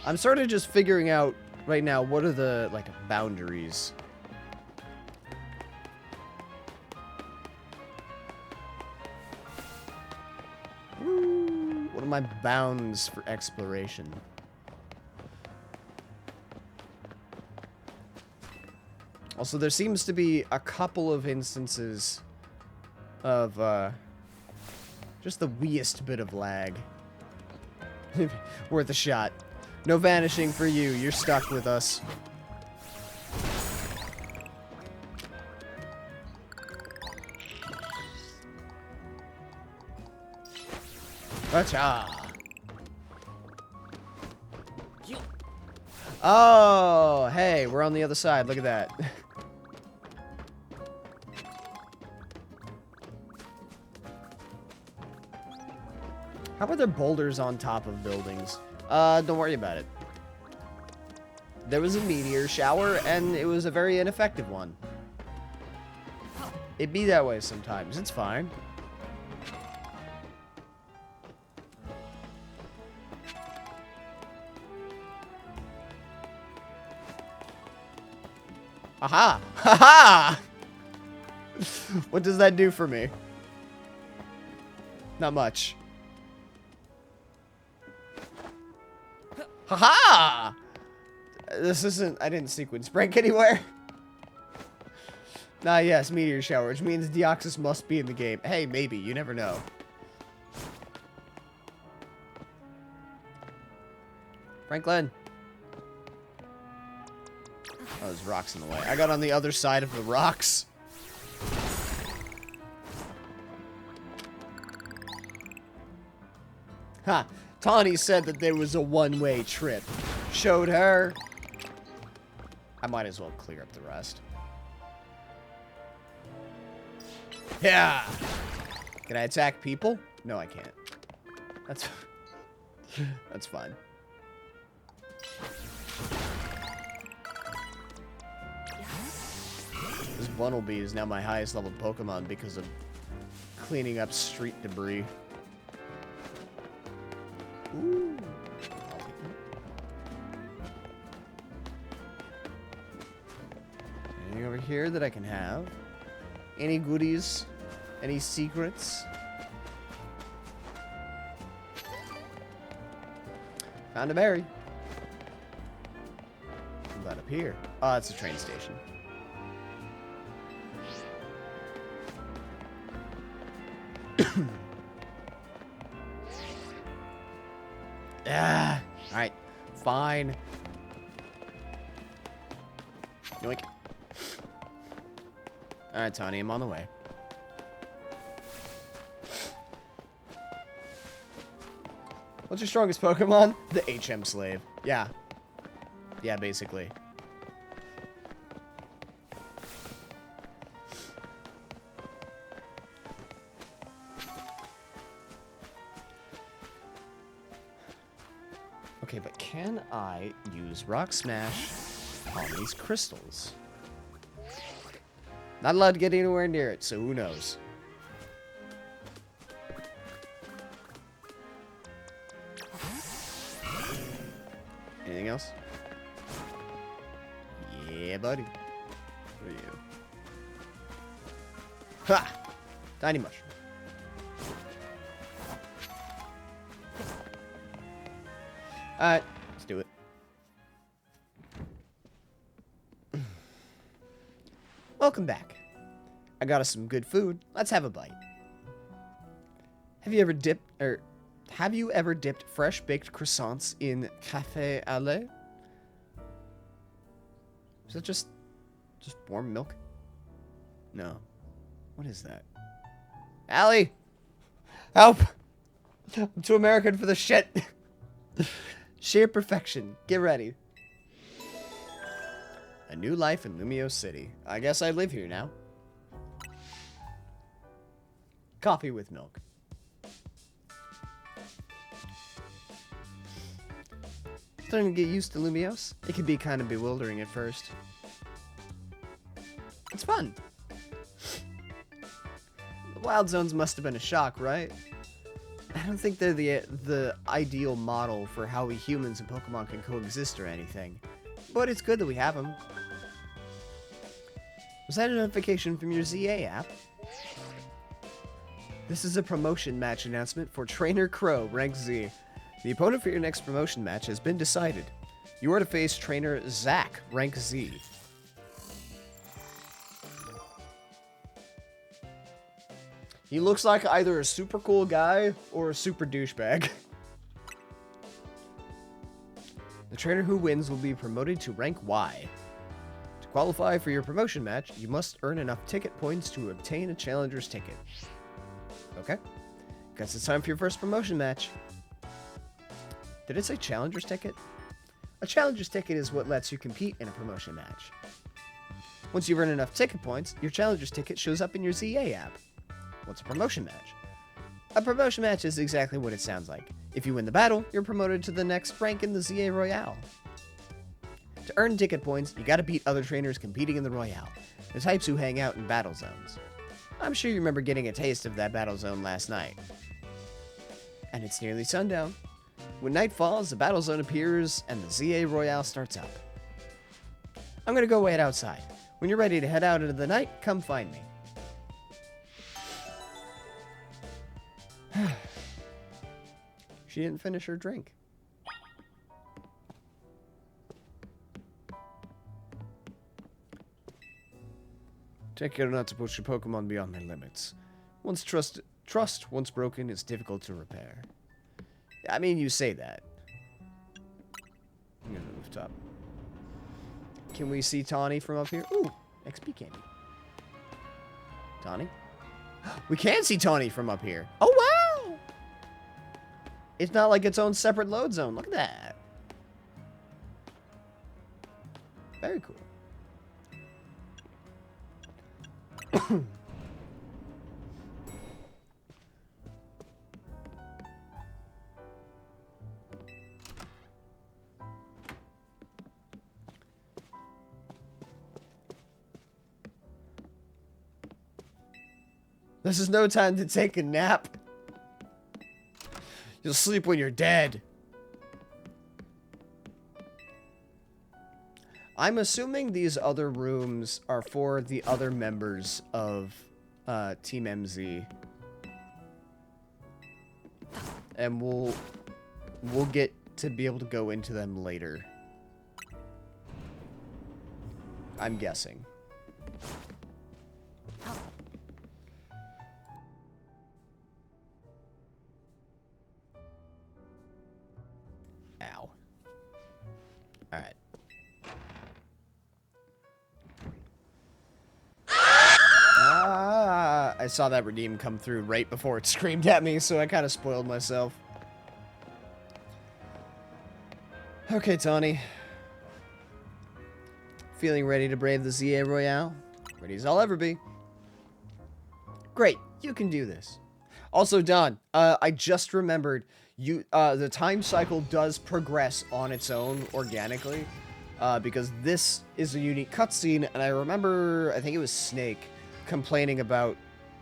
A: I'm sort of just figuring out right now what are the, like, boundaries. Woo! What are my bounds for exploration? Also, there seems to be a couple of instances of, just the weest bit of lag. Worth a shot. No vanishing for you. You're stuck with us. Gotcha. Oh, hey, we're on the other side. Look at that. How are there boulders on top of buildings? Don't worry about it. There was a meteor shower, and it was a very ineffective one. It be that way sometimes. It's fine. Aha! Ha-ha! What does that do for me? Not much. Haha! This isn't... I didn't sequence break anywhere. Nah, yes, meteor shower, which means Deoxys must be in the game. Hey, maybe. You never know. Franklin. Oh, there's rocks in the way. I got on the other side of the rocks. Ha! Tawny said that there was a one-way trip. Showed her. I might as well clear up the rest. Yeah! Can I attack people? No, I can't. That's... That's fine. This Bunnelby is now my highest level Pokemon because of cleaning up street debris. Ooh. Anything over here that I can have? Any goodies? Any secrets? Found a berry. What about up here? Oh, it's a train station. Ah, alright. Fine. Yoink. Alright, Tawny, I'm on the way. What's your strongest Pokemon? The HM Slave. Yeah. Yeah, basically. Okay, but can I use Rock Smash on these crystals? Not allowed to get anywhere near it, so who knows? Anything else? Yeah, buddy. What are you? Ha! Tiny mushroom. Alright, let's do it. Welcome back. I got us some good food. Let's have a bite. Have you ever dipped fresh baked croissants in café au lait? Is that just warm milk? No. What is that? Allie! Help! I'm too American for this shit. Sheer perfection. Get ready. A new life in Lumio City. I guess I live here now. Coffee with milk. Starting to get used to Lumios. It can be kind of bewildering at first. It's fun. The wild zones must have been a shock, right? I don't think they're the ideal model for how we humans and Pokemon can coexist or anything. But it's good that we have them. Was that a notification from your ZA app? This is a promotion match announcement for Trainer Crow, rank Z. The opponent for your next promotion match has been decided. You are to face Trainer Zach, rank Z. He looks like either a super cool guy or a super douchebag. The trainer who wins will be promoted to rank Y. To qualify for your promotion match, you must earn enough ticket points to obtain a challenger's ticket. Okay. Guess it's time for your first promotion match. Did it say challenger's ticket? A challenger's ticket is what lets you compete in a promotion match. Once you've earned enough ticket points, your challenger's ticket shows up in your ZA app. What's a promotion match? A promotion match is exactly what it sounds like. If you win the battle, you're promoted to the next rank in the ZA Royale. To earn ticket points, you gotta beat other trainers competing in the Royale, the types who hang out in battle zones. I'm sure you remember getting a taste of that battle zone last night. And it's nearly sundown. When night falls, the battle zone appears and the ZA Royale starts up. I'm gonna go wait outside. When you're ready to head out into the night, come find me. She didn't finish her drink. Take care not to push your Pokemon beyond their limits. Trust once broken is difficult to repair. I mean, you say that. I'm gonna move top. Can we see Tawny from up here? Ooh, XP candy. Tawny? We can see Tawny from up here. Oh, wow! It's not like its own separate load zone. Look at that. Very cool. This is no time to take a nap. You'll sleep when you're dead. I'm assuming these other rooms are for the other members of Team MZ. And we'll get to be able to go into them later. I'm guessing. Ow. Alright. I saw that redeem come through right before it screamed at me, so I kind of spoiled myself. Okay, Tawny. Feeling ready to brave the ZA Royale? Ready as I'll ever be. Great, you can do this. Also, Don, I just remembered the time cycle does progress on its own organically, because this is a unique cutscene, and I remember, I think it was Snake, complaining about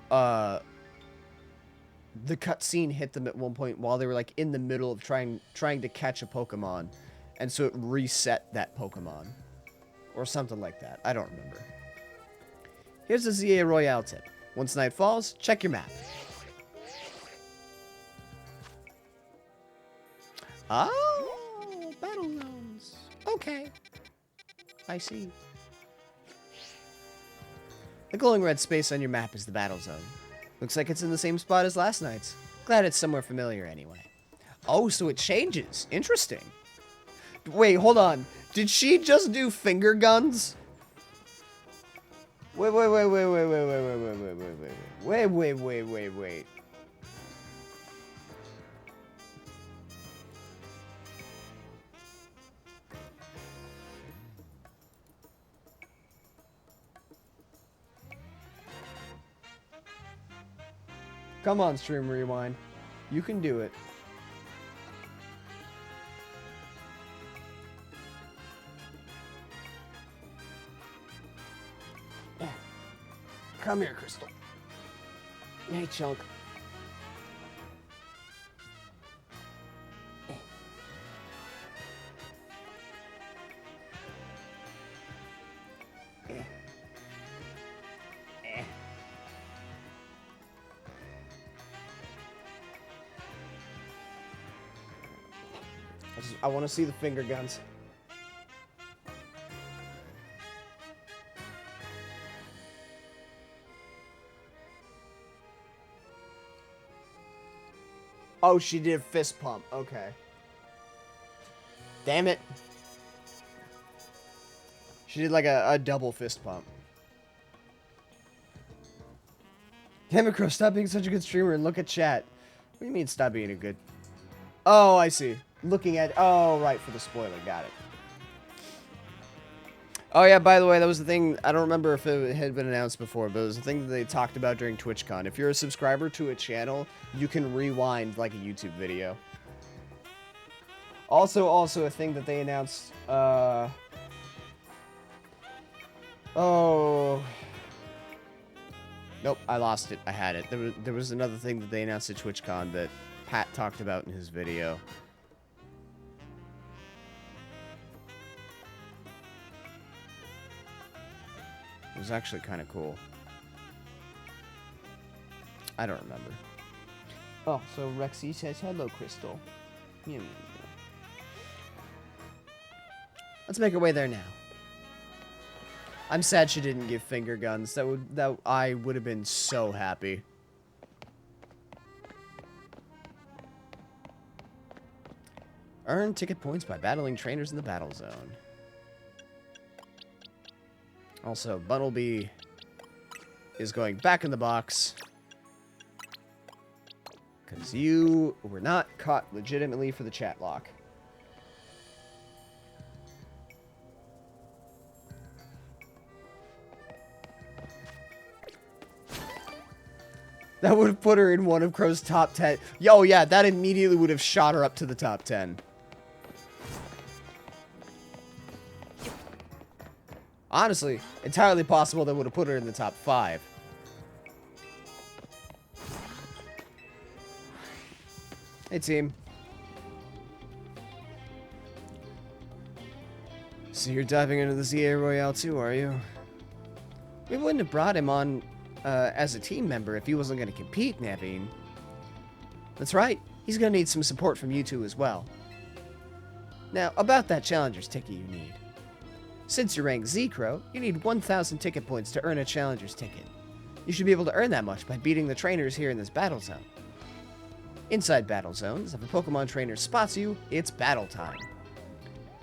A: the cutscene hit them at one point while they were like in the middle of trying to catch a Pokemon, and so it reset that Pokemon. Or something like that. I don't remember. Here's a ZA Royale tip. Once night falls, check your map. Oh, battle zones. Okay. I see. The glowing red space on your map is the battle zone. Looks like it's in the same spot as last night's. Glad it's somewhere familiar anyway. Oh, so it changes. Interesting. Wait, hold on. Did she just do finger guns? Wait. Come on, Stream Rewind. You can do it. Come here, Crystal. Hey, Chunk. I want to see the finger guns. Oh, she did fist pump. Okay. Damn it. She did like a double fist pump. Damn it, Crow, stop being such a good streamer and look at chat. What do you mean stop being a good... Oh, I see. Looking at... Oh, right, for the spoiler. Got it. Oh, yeah, by the way, that was the thing. I don't remember if it had been announced before, but it was the thing that they talked about during TwitchCon. If you're a subscriber to a channel, you can rewind like a YouTube video. Also a thing that they announced, oh... Nope, I lost it. I had it. There was another thing that they announced at TwitchCon that Pat talked about in his video. It was actually kind of cool. I don't remember. Oh, so Rexy says hello, Crystal. Let's make our way there now. I'm sad she didn't give finger guns. I would have been so happy. Earn ticket points by battling trainers in the battle zone. Also, Bunnelby is going back in the box. Because you were not caught legitimately for the Chatlocke. That would have put her in one of Crow's top 10. Yo, yeah, that immediately would have shot her up to the top 10. Honestly, entirely possible that would have put her in the top 5. Hey, team. So you're diving into the ZA Royale too, are you? We wouldn't have brought him on as a team member if he wasn't going to compete, Naveen. That's right. He's going to need some support from you two as well. Now, about that Challenger's ticket you need. Since you rank Z-Crow, you need 1,000 ticket points to earn a Challenger's ticket. You should be able to earn that much by beating the trainers here in this battle zone. Inside battle zones, if a Pokemon trainer spots you, it's battle time.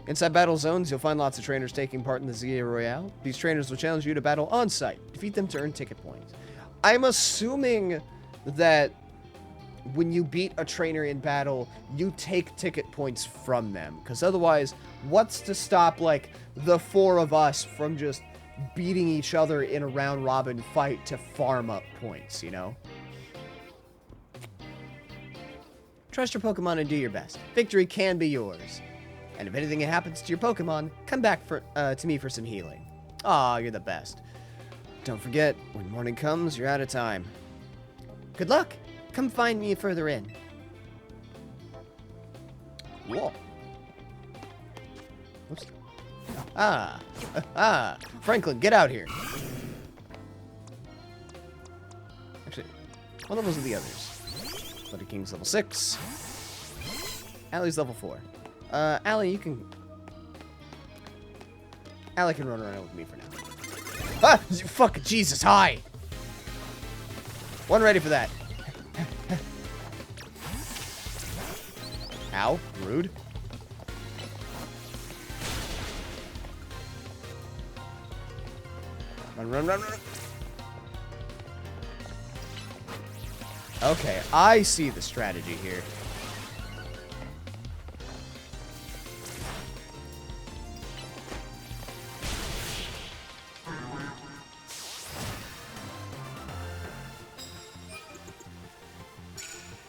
A: Inside battle zones, you'll find lots of trainers taking part in the ZA Royale. These trainers will challenge you to battle on-site. Defeat them to earn ticket points. I'm assuming that when you beat a trainer in battle, you take ticket points from them. Because otherwise, what's to stop, like, the 4 of us from just beating each other in a round-robin fight to farm up points, you know? Trust your Pokemon and do your best. Victory can be yours. And if anything happens to your Pokemon, come back to me for some healing. Aw, you're the best. Don't forget, when morning comes, you're out of time. Good luck. Come find me further in. Whoa. Oops. Franklin, get out here. Actually, what levels are the others? Bloody King's level 6. Allie's level 4. Allie, you can... Allie can run around with me for now. Ah! Fuck, Jesus, hi! Wasn't ready for that. Ow, rude. Run. Okay, I see the strategy here.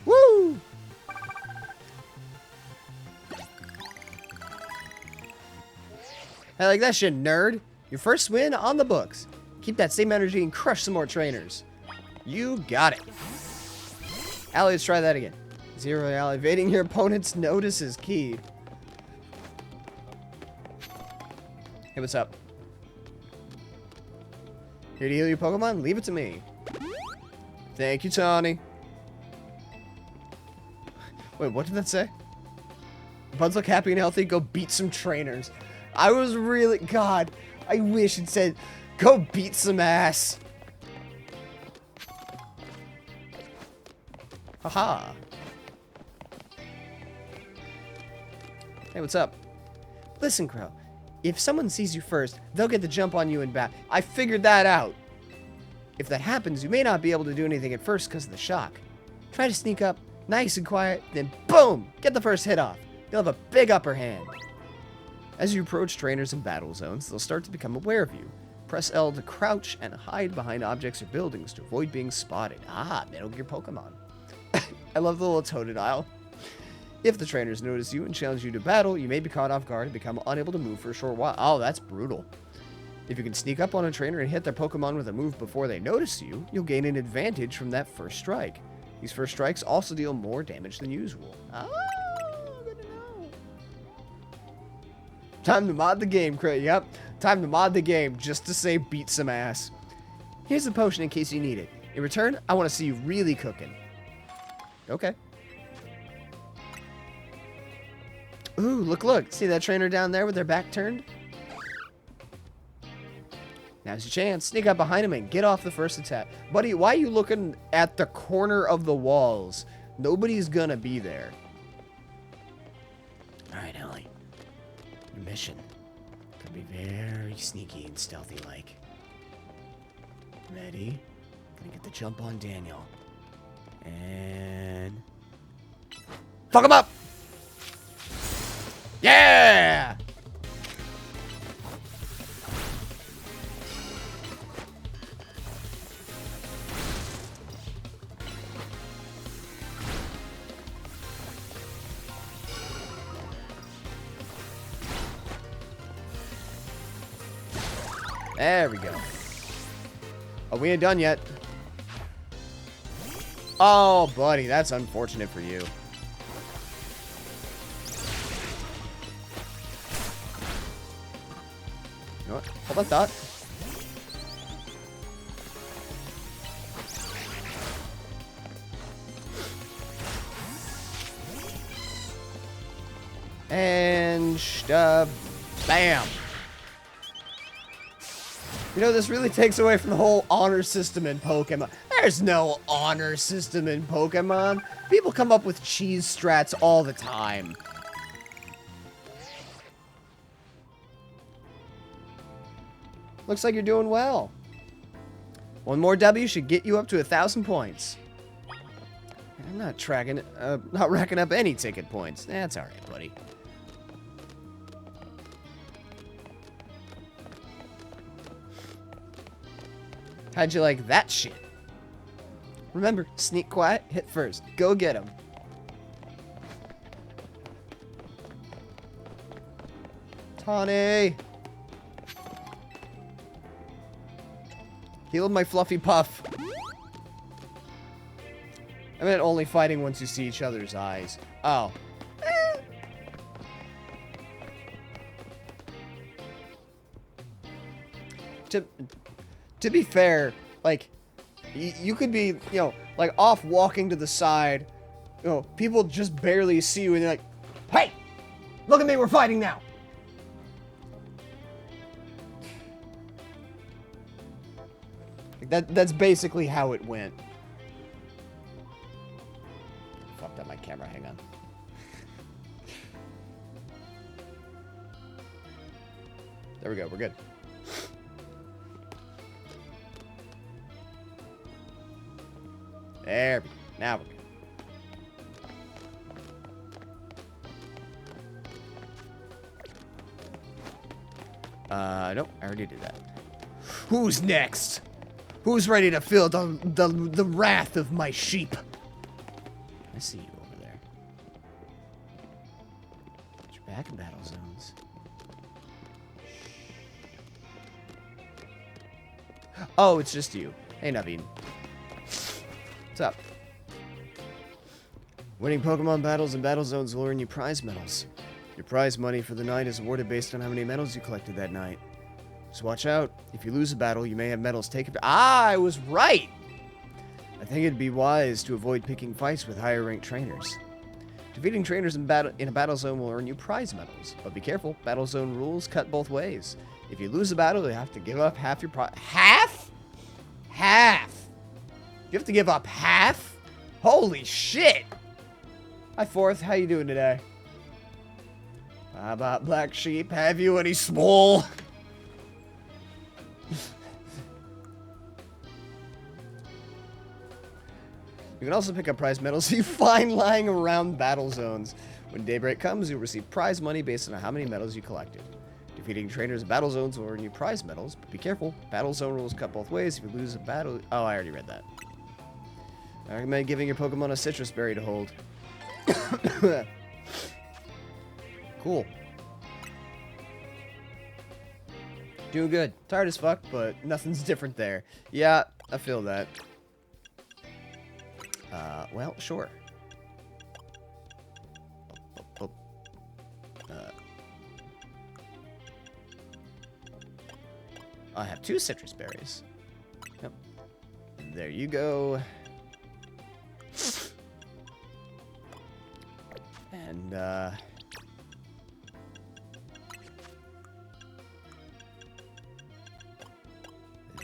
A: Woo! I like that shit, nerd. Your first win on the books. Keep that same energy and crush some more trainers. You got it. Allie, let's try that again. Zero Allie. Evading your opponent's notice is key. Hey, what's up? Here to heal your Pokemon? Leave it to me. Thank you, Tawny. Wait, what did that say? Buds look happy and healthy. Go beat some trainers. I was really... God, I wish it said, go beat some ass. Haha. Hey, what's up? Listen, Crow. If someone sees you first, they'll get the jump on you and back. I figured that out. If that happens, you may not be able to do anything at first because of the shock. Try to sneak up, nice and quiet, then boom! Get the first hit off. You'll have a big upper hand. As you approach trainers in battle zones, they'll start to become aware of you. Press L to crouch and hide behind objects or buildings to avoid being spotted. Ah, Metal Gear Pokemon. I love the little Totodile. If the trainers notice you and challenge you to battle, you may be caught off guard and become unable to move for a short while. Oh, that's brutal. If you can sneak up on a trainer and hit their Pokemon with a move before they notice you, you'll gain an advantage from that first strike. These first strikes also deal more damage than usual. Oh, good to know. Time to mod the game, Crit. Yep. Time to mod the game just to say beat some ass. Here's a potion in case you need it. In return, I want to see you really cooking. Okay. Ooh, look. See that trainer down there with their back turned? Now's your chance. Sneak up behind him and get off the first attack. Buddy, why are you looking at the corner of the walls? Nobody's gonna be there. Alright, Ellie. Your mission could be very sneaky and stealthy-like. Ready? Gonna get the jump on Daniel. And... fuck him up! Yeah! There we go. Oh, we ain't done yet. Oh, buddy, that's unfortunate for you. You know what? How about that? And bam. You know, this really takes away from the whole honor system in Pokemon. There's no honor system in Pokemon. People come up with cheese strats all the time. Looks like you're doing well. One more W should get you up to 1,000 points. I'm not racking up any ticket points. That's alright, buddy. How'd you like that shit? Remember, sneak quiet, hit first. Go get him. Tawny! Heal my fluffy puff. I meant only fighting once you see each other's eyes. Oh. To be fair, like, you could be, like, off walking to the side. People just barely see you and they're like, hey! Look at me, we're fighting now! That's basically how it went. Fucked up my camera, hang on. There we go, we're good. There we go. Now we're good. Nope, I already did that. Who's next? Who's ready to feel the wrath of my sheep? I see you over there. But you're back in battle zones. Oh, it's just you. Hey, Naveen. What's up? Winning Pokemon battles and battle zones will earn you prize medals. Your prize money for the night is awarded based on how many medals you collected that night. Just watch out. If you lose a battle, you may have medals taken. Ah, I was right! I think it'd be wise to avoid picking fights with higher ranked trainers. Defeating trainers in a battle zone will earn you prize medals. But be careful, battle zone rules cut both ways. If you lose a battle, you have to give up half your prize. Half? Half! You have to give up half? Holy shit! Hi, Fourth. How you doing today? How about Black Sheep? Have you any small? You can also pick up prize medals you find lying around battle zones. When daybreak comes, you'll receive prize money based on how many medals you collected. Defeating trainers in battle zones will earn you prize medals, but be careful. Battle zone rules cut both ways. If you lose a battle... Oh, I already read that. I recommend giving your Pokemon a citrus berry to hold. Cool. Doing good. Tired as fuck, but nothing's different there. Yeah, I feel that. Well, sure. I have 2 citrus berries. Yep. There you go. And,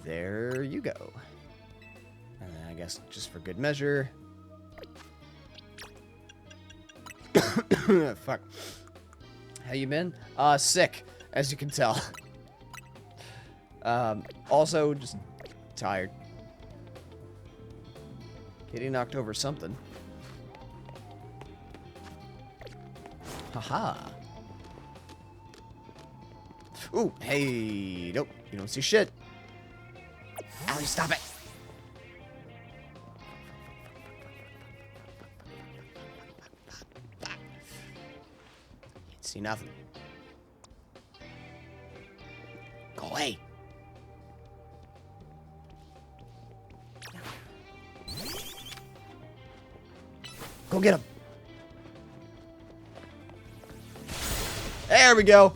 A: there you go. And then I guess just for good measure. Fuck. How you been? Sick, as you can tell. Also just tired. Getting knocked over something. Haha. Ooh, hey, nope, you don't see shit. Allie, stop it. Can't see nothing. Go away. Go get him. There we go.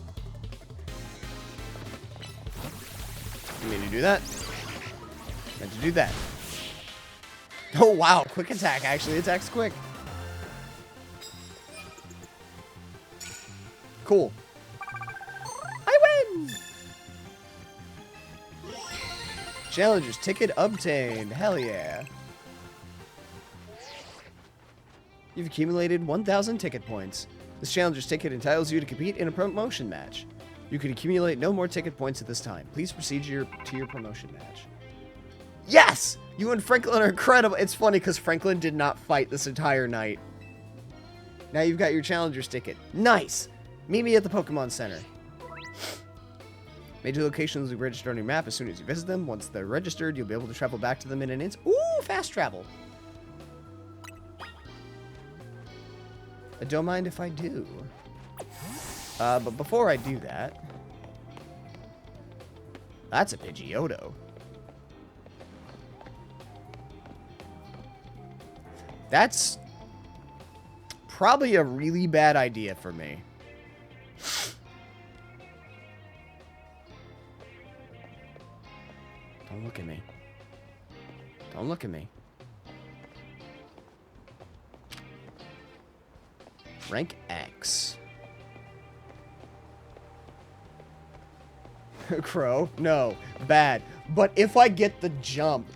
A: You mean to do that? Meant to do that. Oh, wow. Quick attack, actually. Attacks quick. Cool. I win! Challenger's ticket obtained. Hell yeah. You've accumulated 1,000 ticket points. This challenger's ticket entitles you to compete in a promotion match. You can accumulate no more ticket points at this time. Please proceed to your promotion match. Yes! You and Franklin are incredible. It's funny because Franklin did not fight this entire night. Now you've got your Challenger's ticket. Nice! Meet me at the Pokemon Center. Major locations will be registered on your map as soon as you visit them. Once they're registered, you'll be able to travel back to them in an instant. Ooh, fast travel. I don't mind if I do. But before I do that... That's a Pidgeotto. That's probably a really bad idea for me. Don't look at me. Don't look at me. Rank X. Crow? No. Bad. But if I get the jump...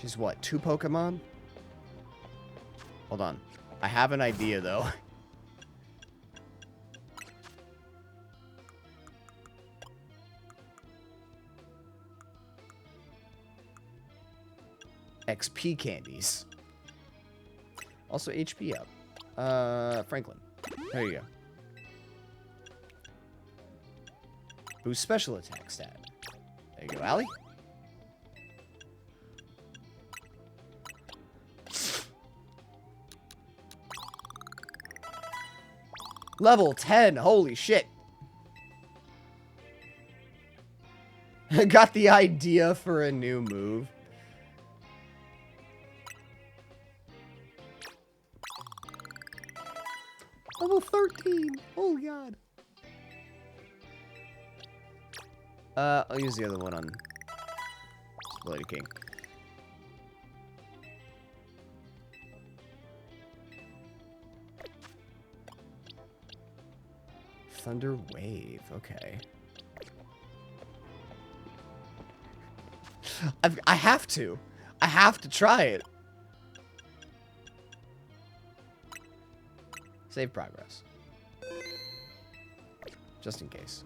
A: She's what, 2 Pokemon? Hold on. I have an idea, though. XP candies. Also HP up. Franklin. There you go. Boost special attack stat. There you go, Allie. Level 10. Holy shit. Got the idea for a new move. Level 13. Oh god. I'll use the other one on Lady King. Thunder Wave. Okay. I have to. I have to try it. Save progress. Just in case.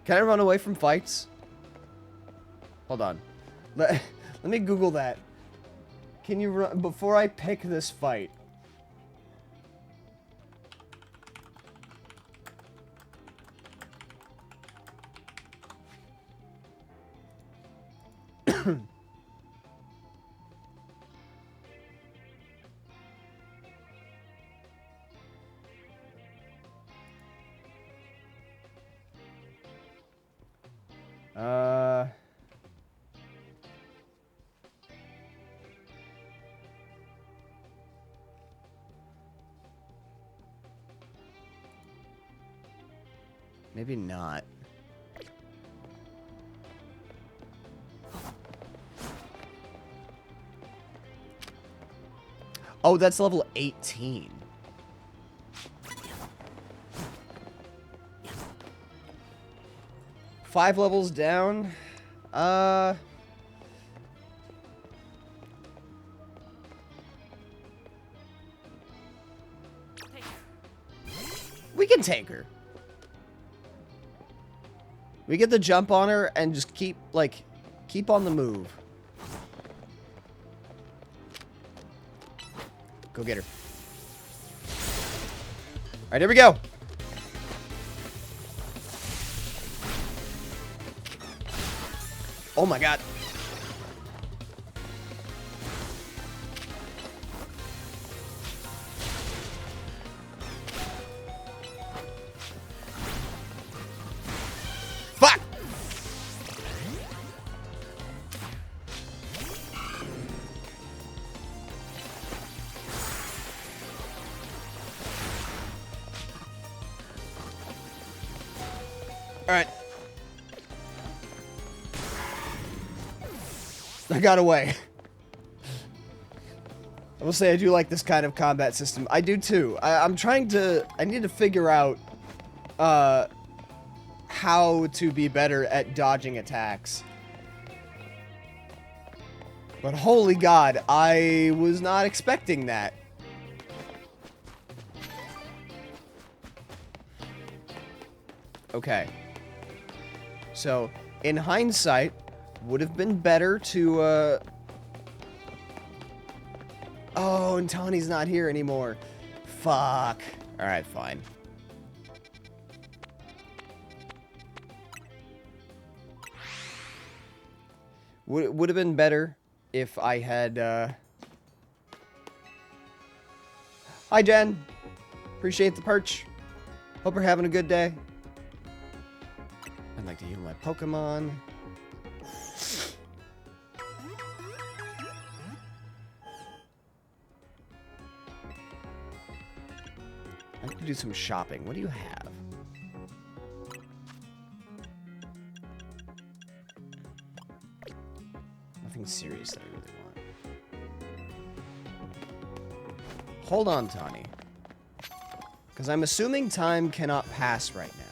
A: Can I run away from fights? Hold on. Let me Google that. Can you run before I pick this fight? Maybe not. Oh, that's level 18. Five levels down. We can take her. We get the jump on her and just keep on the move. Go get her. All right, here we go. Oh my god. Fuck! All right. I got away. I will say I do like this kind of combat system. I do too. I need to figure out how to be better at dodging attacks. But holy god, I was not expecting that. Okay. So, in hindsight, would have been better to, Oh, and Tawny's not here anymore. Fuck. Alright, fine. Would have been better if I had, Hi, Jen. Appreciate the perch. Hope you're having a good day. I'd like to heal my Pokemon. I need to do some shopping. What do you have? Nothing serious that I really want. Hold on, Tawny. Because I'm assuming time cannot pass right now.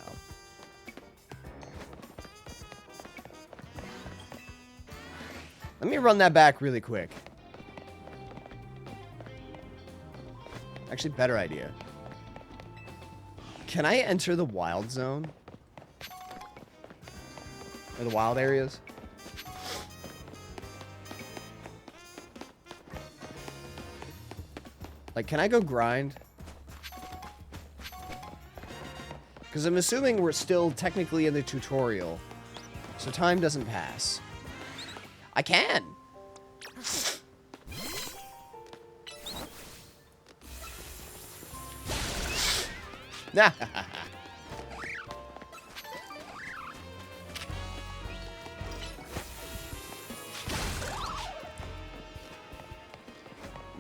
A: Let me run that back really quick. Actually, better idea. Can I enter the wild zone? Or the wild areas? Like, can I go grind? Because I'm assuming we're still technically in the tutorial. So time doesn't pass. I can! Nah.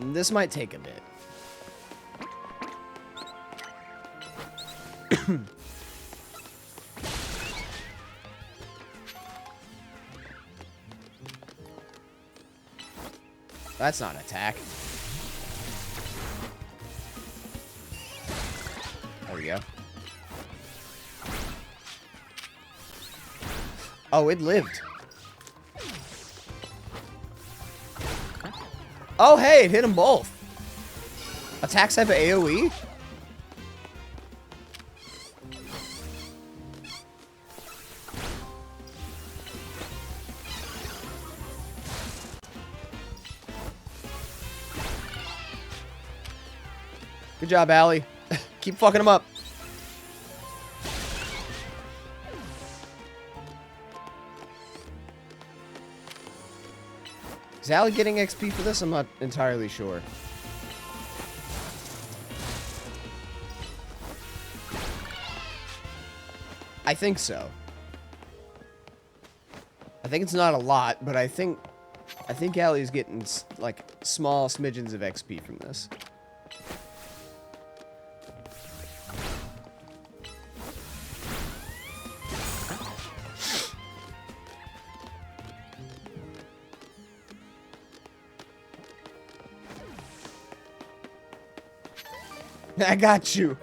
A: This might take a bit. That's not an attack. There we go. Oh, it lived. Oh, hey, it hit them both. Attacks have AoE? Good job, Allie. Keep fucking them up. Is Allie getting XP for this? I'm not entirely sure. I think so. I think it's not a lot, but I think Allie's getting like small smidgens of XP from this. I got you.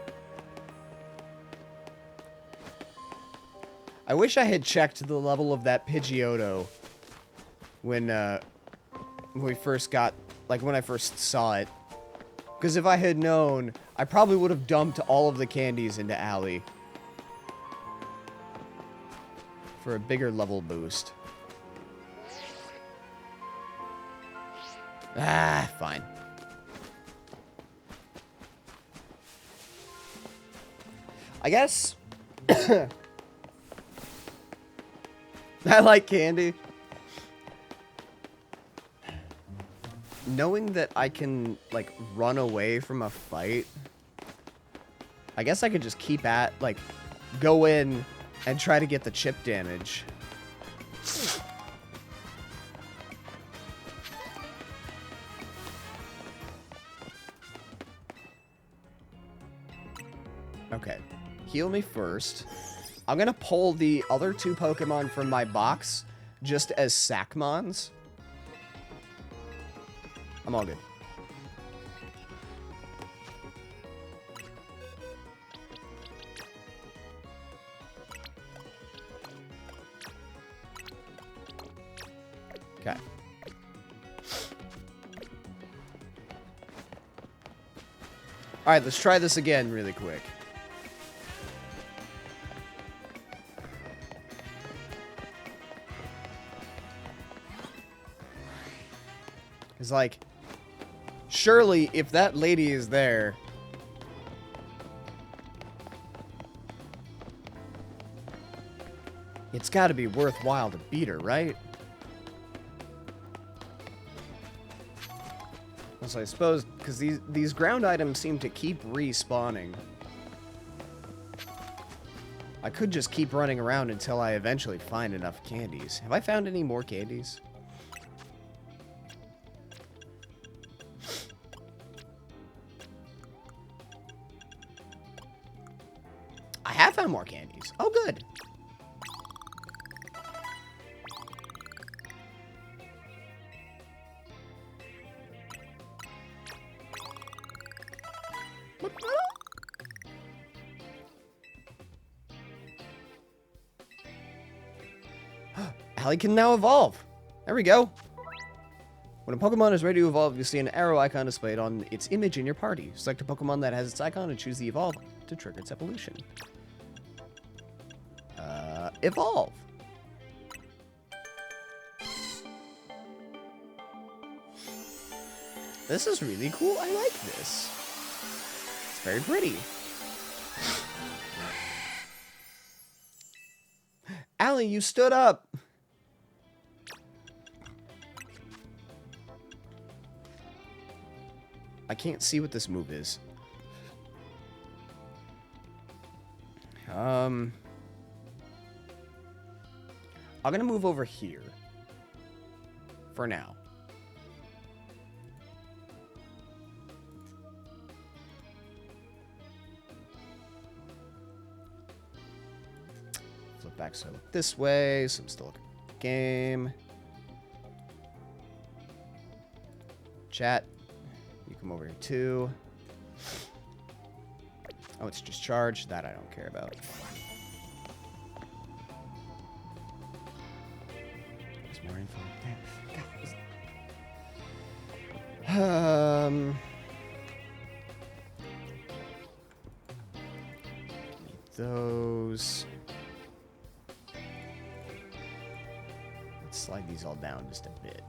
A: I wish I had checked the level of that Pidgeotto when we first got, like, when I first saw it. Because if I had known, I probably would have dumped all of the candies into Allie for a bigger level boost. Ah, fine. I guess I like candy. Knowing that I can, like, run away from a fight, I guess I could just keep at, like, go in and try to get the chip damage. Okay. Heal me first. I'm gonna pull the other two Pokemon from my box just as Sackmons. I'm all good. Okay. Alright, let's try this again really quick. It's like, surely if that lady is there, it's got to be worthwhile to beat her, right? So I suppose, because these ground items seem to keep respawning. I could just keep running around until I eventually find enough candies. Have I found any more candies? I have found more candies. Oh, good. Allie can now evolve. There we go. When a Pokemon is ready to evolve, you'll see an arrow icon displayed on its image in your party. Select a Pokemon that has its icon and choose the evolve to trigger its evolution. Evolve. This is really cool. I like this. It's very pretty. Allie, you stood up. I can't see what this move is. I'm gonna move over here. For now. Flip back so I look this way, so I'm still looking at the game. Chat. You come over here too. Oh, it's just charged. That I don't care about. There's more info. Need those. Let's slide these all down just a bit.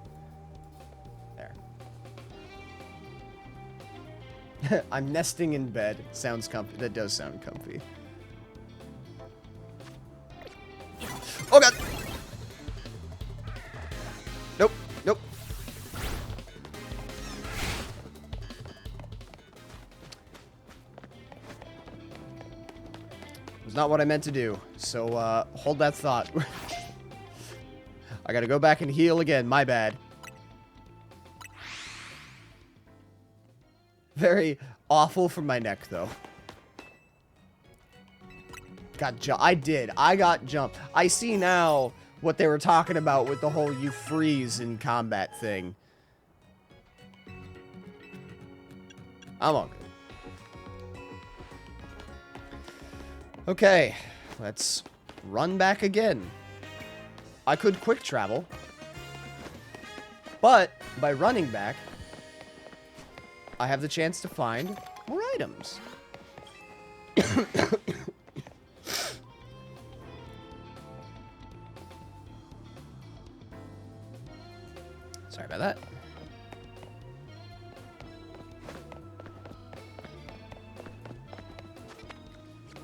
A: There. I'm nesting in bed. Sounds comfy. That does sound comfy. Oh god! Nope. Nope. It was not what I meant to do. So, hold that thought. I gotta go back and heal again. My bad. Very awful for my neck, though. I did. I got jumped. I see now what they were talking about with the whole you freeze in combat thing. I'm all good. Okay. Let's run back again. I could quick travel. But by running back, I have the chance to find more items. Sorry about that.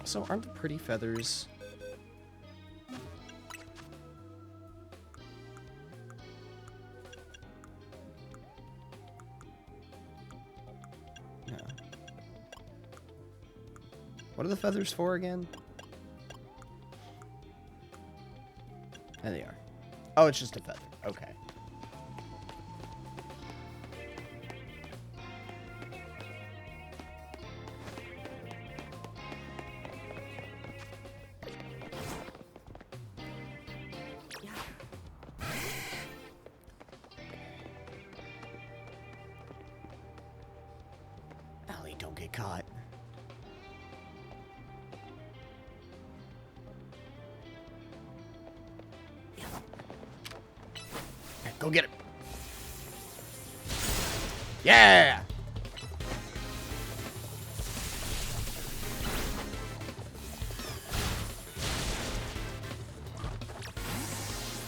A: So, aren't the pretty feathers... What are the feathers for again? There they are. Oh, it's just a feather. Okay. Allie, don't get caught. Go get it. Yeah!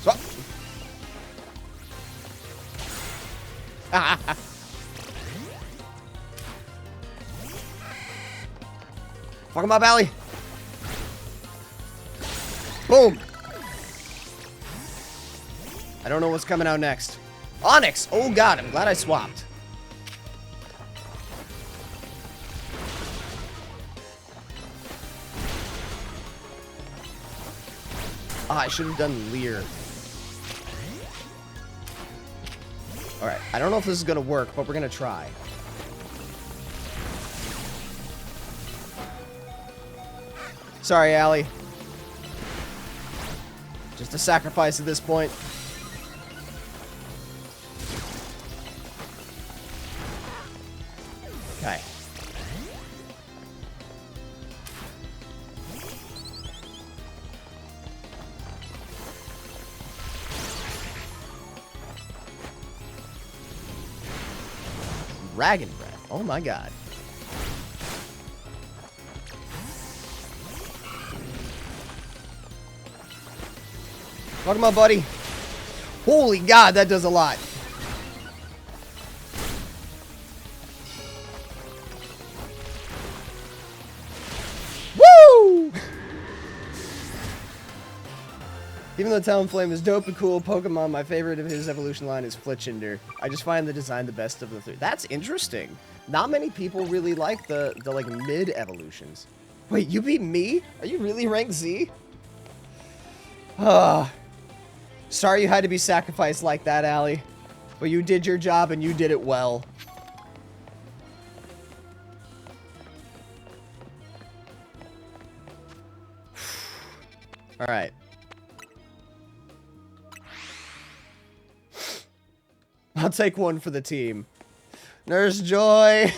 A: Swap. Fuck him up, Allie. Boom. I don't know what's coming out next. Onyx! Oh god, I'm glad I swapped. Ah, I should have done Leer. Alright, I don't know if this is gonna work, but we're gonna try. Sorry, Allie. Just a sacrifice at this point. Okay. Dragon Breath. Oh my god. Fuck him up, buddy. Holy god, that does a lot. Woo! Even though Talonflame is dope and cool, Pokemon, my favorite of his evolution line is Fletchinder. I just find the design the best of the three. That's interesting. Not many people really like the like mid evolutions. Wait, you beat me? Are you really ranked Z? Sorry you had to be sacrificed like that, Allie. But you did your job and you did it well. Alright. I'll take one for the team. Nurse Joy!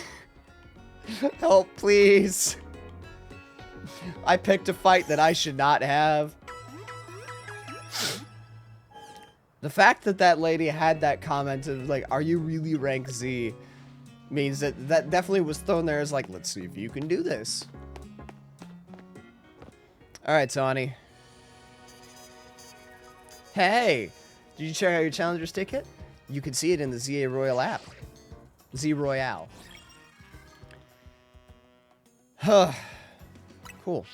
A: Help, please. I picked a fight that I should not have. The fact that that lady had that comment of, like, are you really rank Z, means that that definitely was thrown there as, like, let's see if you can do this. Alright, Tawny. Hey! Did you check out your Challenger's ticket? You can see it in the ZA Royal app. Z Royale. Huh. Cool.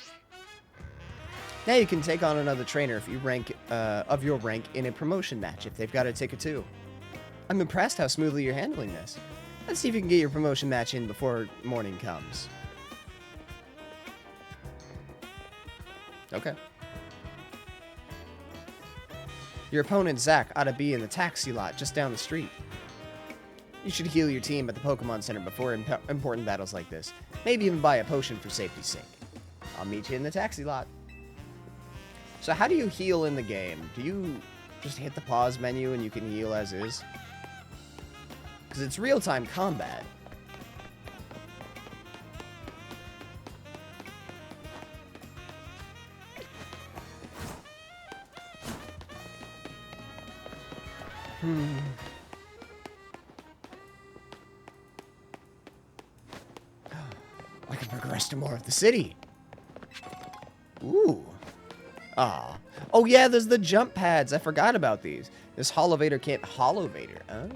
A: Now you can take on another trainer if you rank of your rank in a promotion match if they've got a ticket too. I'm impressed how smoothly you're handling this. Let's see if you can get your promotion match in before morning comes. Okay. Your opponent, Zach, ought to be in the taxi lot just down the street. You should heal your team at the Pokemon Center before important battles like this. Maybe even buy a potion for safety's sake. I'll meet you in the taxi lot. So how do you heal in the game? Do you just hit the pause menu and you can heal as is? Because it's real-time combat. I can progress to more of the city. Ooh. Ah. Oh yeah, there's the jump pads. I forgot about these. This Holovator can't... Holovator. Oh.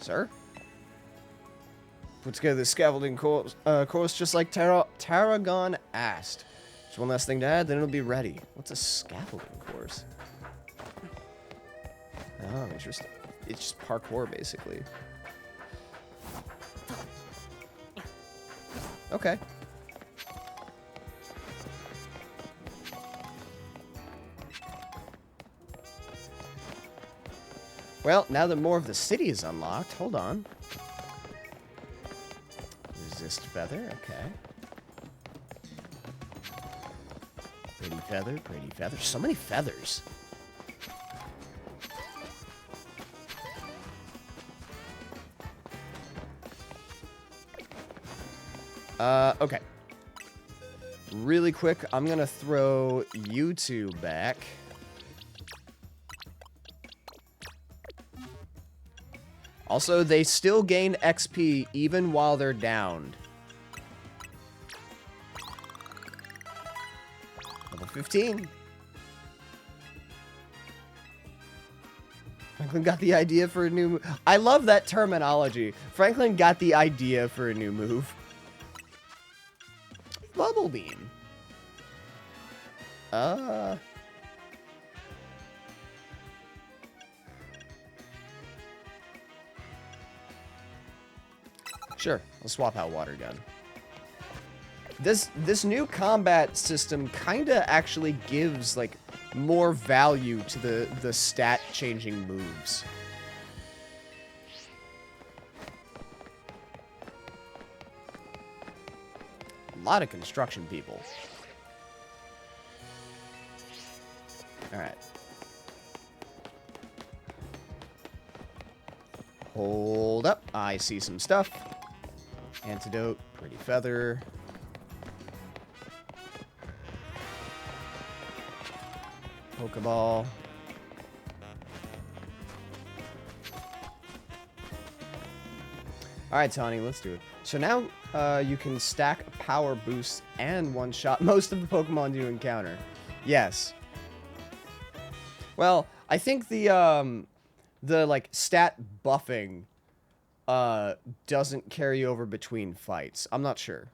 A: Sir? Put together the scaffolding course just like Tarragon asked. Just one last thing to add, then it'll be ready. What's a scaffolding course? Oh, interesting. It's just parkour, basically. Okay. Well, now that more of the city is unlocked, hold on. Resist feather, okay. Pretty feather, pretty feather. So many feathers. Okay. Really quick, I'm gonna throw you two back. Also, they still gain XP even while they're downed. Level 15. Franklin got the idea for a new move. I love that terminology. Franklin got the idea for a new move. Bubble Beam. Sure, I'll swap out Water Gun. This new combat system kinda actually gives, like, more value to the stat changing moves. A lot of construction people. Alright. Hold up. I see some stuff. Antidote, pretty feather. Pokeball. Alright, Tawny, let's do it. So now, you can stack power boosts and one-shot most of the Pokemon you encounter. Yes. Well, I think the like, stat buffing, doesn't carry over between fights. I'm not sure.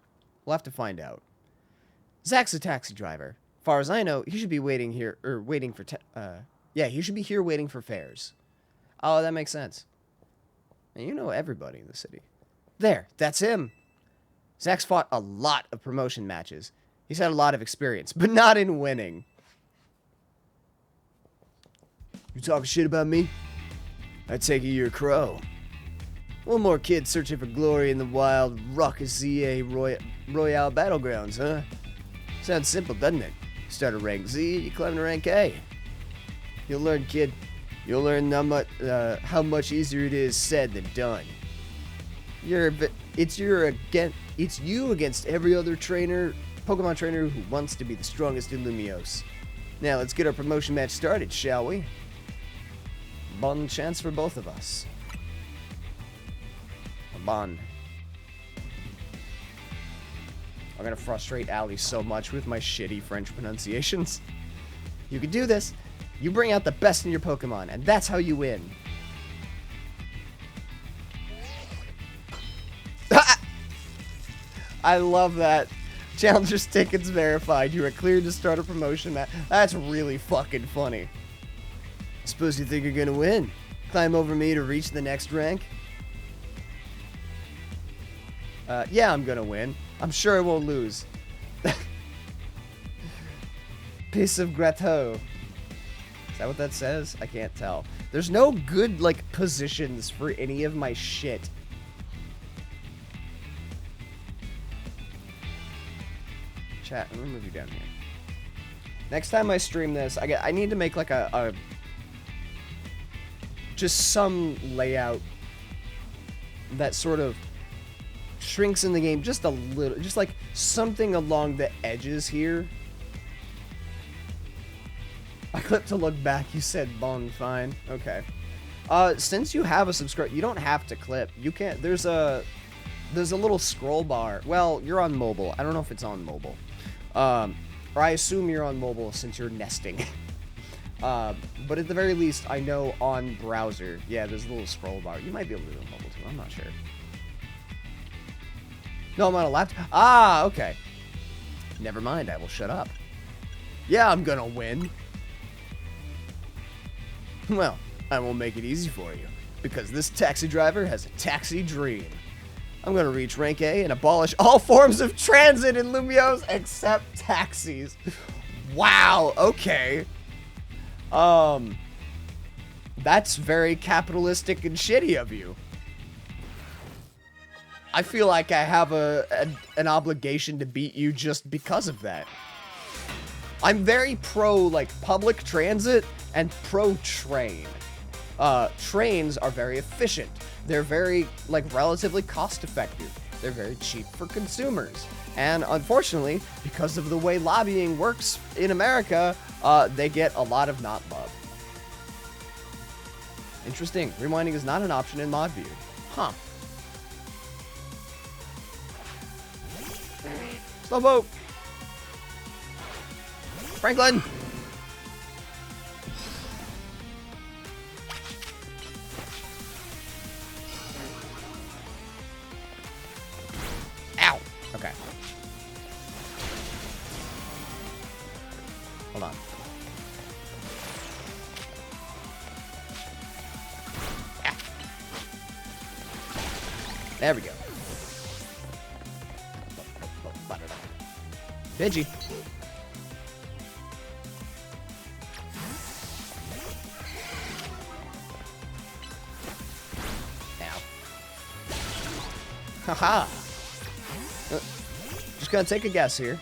A: We'll have to find out. Zach's a taxi driver. Far as I know, he should be waiting here, or waiting for, yeah, he should be here waiting for fares. Oh, that makes sense. And you know everybody in the city. There, that's him. Zach's fought a lot of promotion matches. He's had a lot of experience, but not in winning. You talking shit about me? I take it you're a crow. One more kid searching for glory in the wild, raucous ZA Royale Battlegrounds, huh? Sounds simple, doesn't it? You start at rank Z, you climb to rank A. You'll learn, kid. You'll learn how much easier it is said than done. It's you against every other trainer, Pokemon trainer who wants to be the strongest in Lumiose. Now let's get our promotion match started, shall we? Bon chance for both of us. Bon. I'm gonna frustrate Allie so much with my shitty French pronunciations. You can do this. You bring out the best in your Pokemon, and that's how you win. I love that. Challenger's tickets verified. You are cleared to start a promotion match. That's really fucking funny. I suppose you think you're gonna win? Climb over me to reach the next rank? Yeah, I'm gonna win. I'm sure I won't lose. Piece of gâteau. Is that what that says? I can't tell. There's no good, like, positions for any of my shit. Chat, I'm gonna move you down here. Next time I stream this, I need to make, like, just some layout that sort of shrinks in the game just a little, just like something along the edges here. I clicked to look back. You said bon, fine. Okay. Since you have a subscribe, you don't have to clip. You can't. There's a little scroll bar. Well, you're on mobile. I don't know if it's on mobile. Or I assume you're on mobile since you're nesting. But at the very least, I know on browser, yeah, there's a little scroll bar. You might be able to do it on mobile too. I'm not sure. No, I'm on a laptop. Ah, okay. Never mind. I will shut up. Yeah, I'm gonna win. Well, I won't make it easy for you, because this taxi driver has a taxi dream. I'm gonna reach rank A and abolish all forms of transit in Lumiose except taxis. Wow, okay. That's very capitalistic and shitty of you. I feel like I have an obligation to beat you just because of that. I'm very pro, like, public transit and pro train. Trains are very efficient. They're very, like, relatively cost-effective. They're very cheap for consumers. And unfortunately, because of the way lobbying works in America, they get a lot of not love. Interesting. Rewinding is not an option in mod view. Huh. Slow boat. Franklin. Hold on. Ah. There we go. Pidgey. Ow. Haha. Just gonna take a guess here.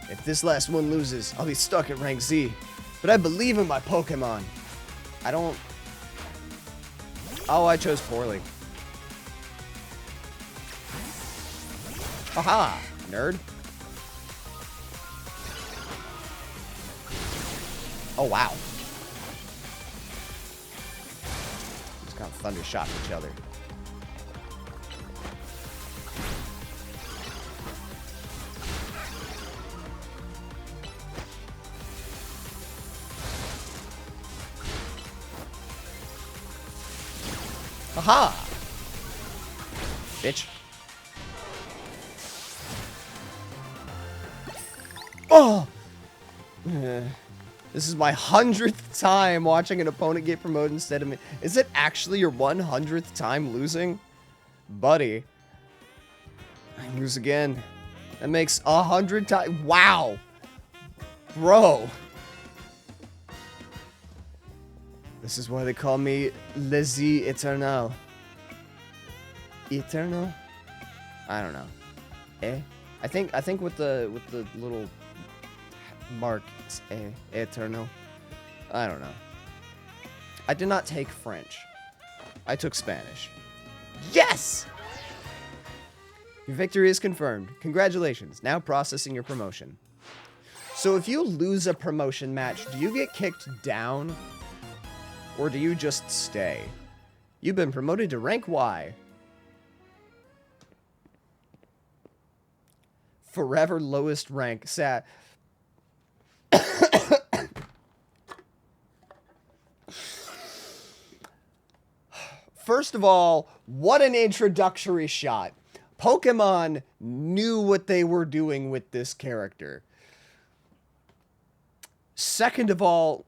A: If this last one loses, I'll be stuck at rank Z. But I believe in my Pokemon. I don't... Oh, I chose poorly. Haha, nerd. Oh, wow. Just got thunder shot each other. Aha! Bitch. Oh! This is my 100th time watching an opponent get promoted instead of me. Is it actually your 100th time losing? Buddy. I lose again. That makes 100 times. Wow! Bro. This is why they call me Les Eternal. Eternal? I don't know. Eh? I think with the little mark, it's Eternal. I don't know. I did not take French. I took Spanish. Yes! Your victory is confirmed. Congratulations. Now processing your promotion. So if you lose a promotion match, do you get kicked down? Or do you just stay? You've been promoted to rank Y. Forever lowest rank. Sad. First of all, what an introductory shot. Pokemon knew what they were doing with this character. Second of all,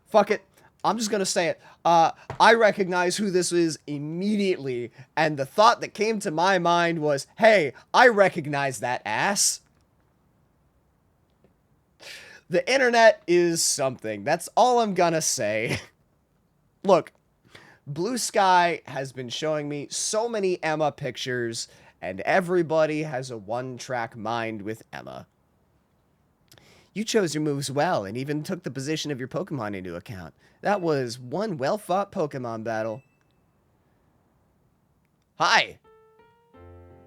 A: fuck it. I'm just going to say it. I recognize who this is immediately, and the thought that came to my mind was, hey, I recognize that ass. The internet is something. That's all I'm gonna say. Look, Blue Sky has been showing me so many Emma pictures, and everybody has a one-track mind with Emma. You chose your moves well, and even took the position of your Pokemon into account. That was one well-fought Pokemon battle. Hi!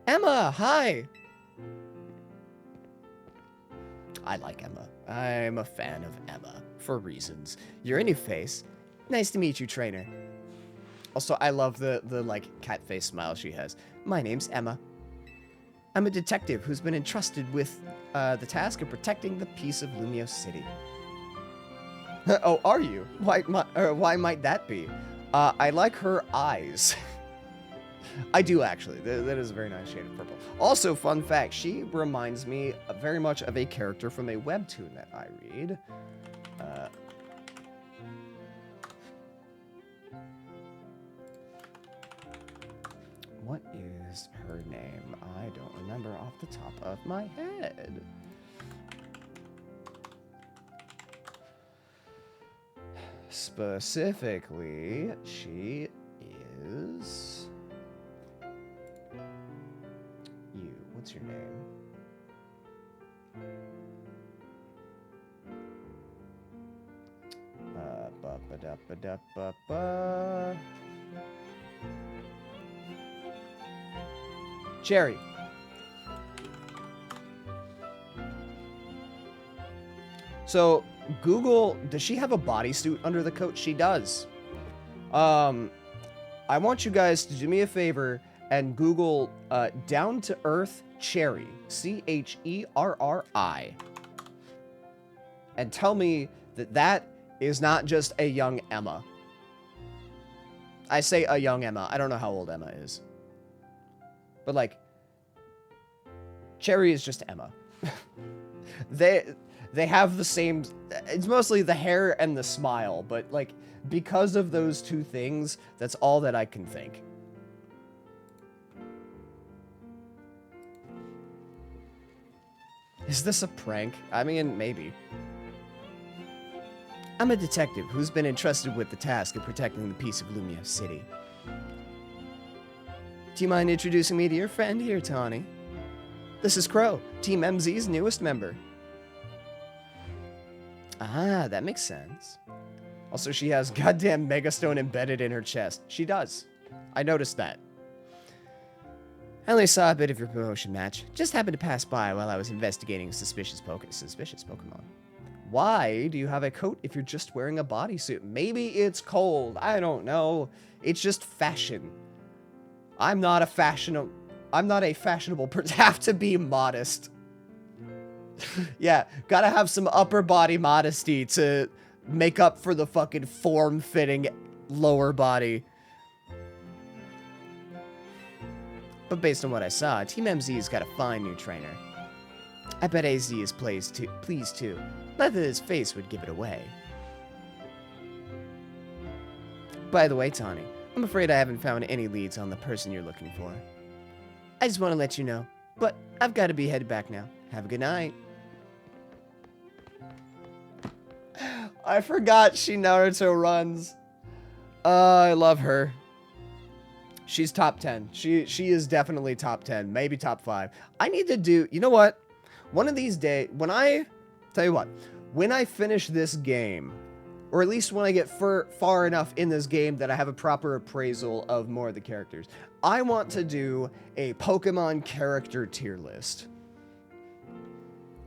A: Emma, hi! I like Emma. I'm a fan of Emma, for reasons. You're a new face. Nice to meet you, trainer. Also, I love the like, cat face smile she has. My name's Emma. I'm a detective who's been entrusted with the task of protecting the peace of Lumiose City. Oh, are you? Why might that be? I like her eyes. I do, actually. That is a very nice shade of purple. Also, fun fact, she reminds me very much of a character from a webtoon that I read. What is her name? I don't remember off the top of my head. Specifically, she is... You. What's your name? Ba-ba-da-ba-da-ba-ba. Cherry. So, Google, does she have a bodysuit under the coat? She does. I want you guys to do me a favor and Google Down to Earth Cherry. Cherri. And tell me that that is not just a young Emma. I say a young Emma. I don't know how old Emma is. But, like, Cherry is just Emma. They have the same... It's mostly the hair and the smile, but, like, because of those two things, that's all that I can think. Is this a prank? I mean, maybe. I'm a detective who's been entrusted with the task of protecting the peace of Lumia City. Do you mind introducing me to your friend here, Tawny? This is Crow, Team MZ's newest member. Ah, that makes sense. Also, she has goddamn Megastone embedded in her chest. She does. I noticed that. I only saw a bit of your promotion match. Just happened to pass by while I was investigating suspicious Pokemon. Why do you have a coat if you're just wearing a bodysuit? Maybe it's cold. I don't know. It's just fashion. I'm not a fashionable person. Have to be modest. Yeah, gotta have some upper body modesty to make up for the fucking form-fitting lower body. But based on what I saw, Team MZ's got a fine new trainer. I bet AZ is pleased too. Not that his face would give it away. By the way, Tawny, I'm afraid I haven't found any leads on the person you're looking for. I just want to let you know, but I've got to be headed back now. Have a good night. I forgot she Naruto runs. I love her. She's top 10. She is definitely top 10, maybe top 5. I need to do, you know what? One of these days, when I finish this game, or at least when I get far enough in this game that I have a proper appraisal of more of the characters, I want to do a Pokemon character tier list.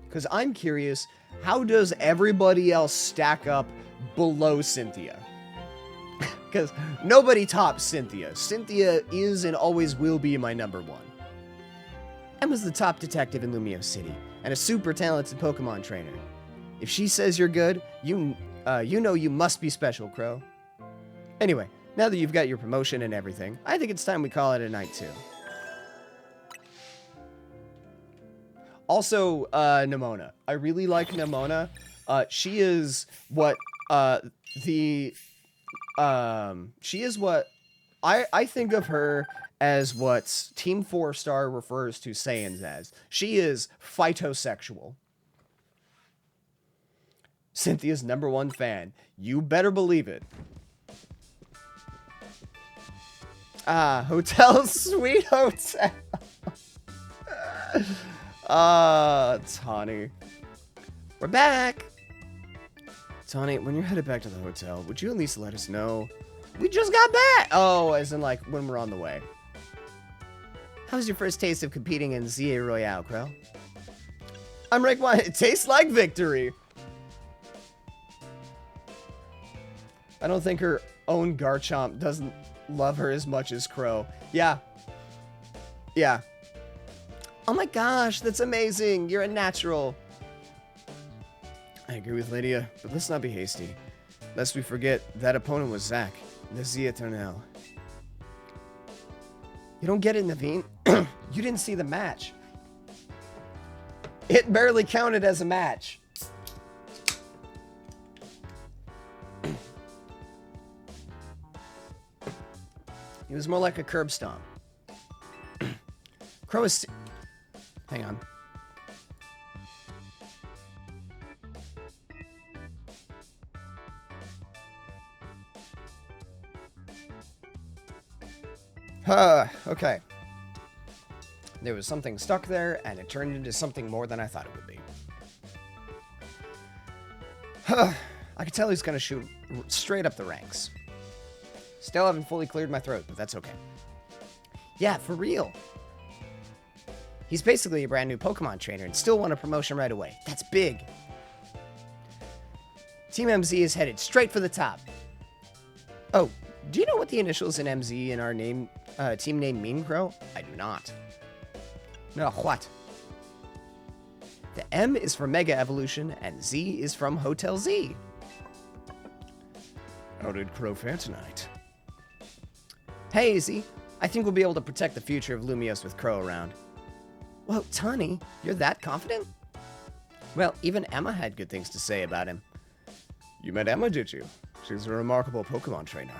A: Because I'm curious, how does everybody else stack up below Cynthia? Because nobody tops Cynthia. Cynthia is and always will be my #1. Emma's the top detective in Lumio City, and a super talented Pokemon trainer. If she says you're good, you know you must be special, Crow. Anyway, now that you've got your promotion and everything, I think it's time we call it a night too. Also, Nimona. I really like Nimona. She is what I think of her as what Team 4 Star refers to Saiyans as. She is phytosexual. Cynthia's #1 fan. You better believe it. Ah, Hotel Sweet Hotel. Tawny. We're back. Tawny, when you're headed back to the hotel, would you at least let us know? We just got back! Oh, as in, like, when we're on the way. How's your first taste of competing in ZA Royale, Crow? I'm rank 1. It tastes like victory. I don't think her own Garchomp doesn't love her as much as Crow. Yeah. Yeah. Oh my gosh, that's amazing. You're a natural. I agree with Lydia, but let's not be hasty. Lest we forget, that opponent was Zack, the Z Eternal. You don't get it, Naveen. You didn't see the match. It barely counted as a match. He was more like a curb stomp. Crow is... Hang on. Okay. There was something stuck there, and it turned into something more than I thought it would be. I could tell he's gonna shoot straight up the ranks. Still haven't fully cleared my throat, but that's okay. Yeah, for real. He's basically a brand new Pokemon trainer and still won a promotion right away. That's big. Team MZ is headed straight for the top. Oh, do you know what the initials in MZ in our name, team name mean, Crow? I do not. No, what? The M is for Mega Evolution, and Z is from Hotel Z. How did Crow fare tonight? Hey, Izzy. I think we'll be able to protect the future of Lumios with Crow around. Well, Tani, you're that confident? Well, even Emma had good things to say about him.
C: You met Emma, did you? She's a remarkable Pokemon trainer.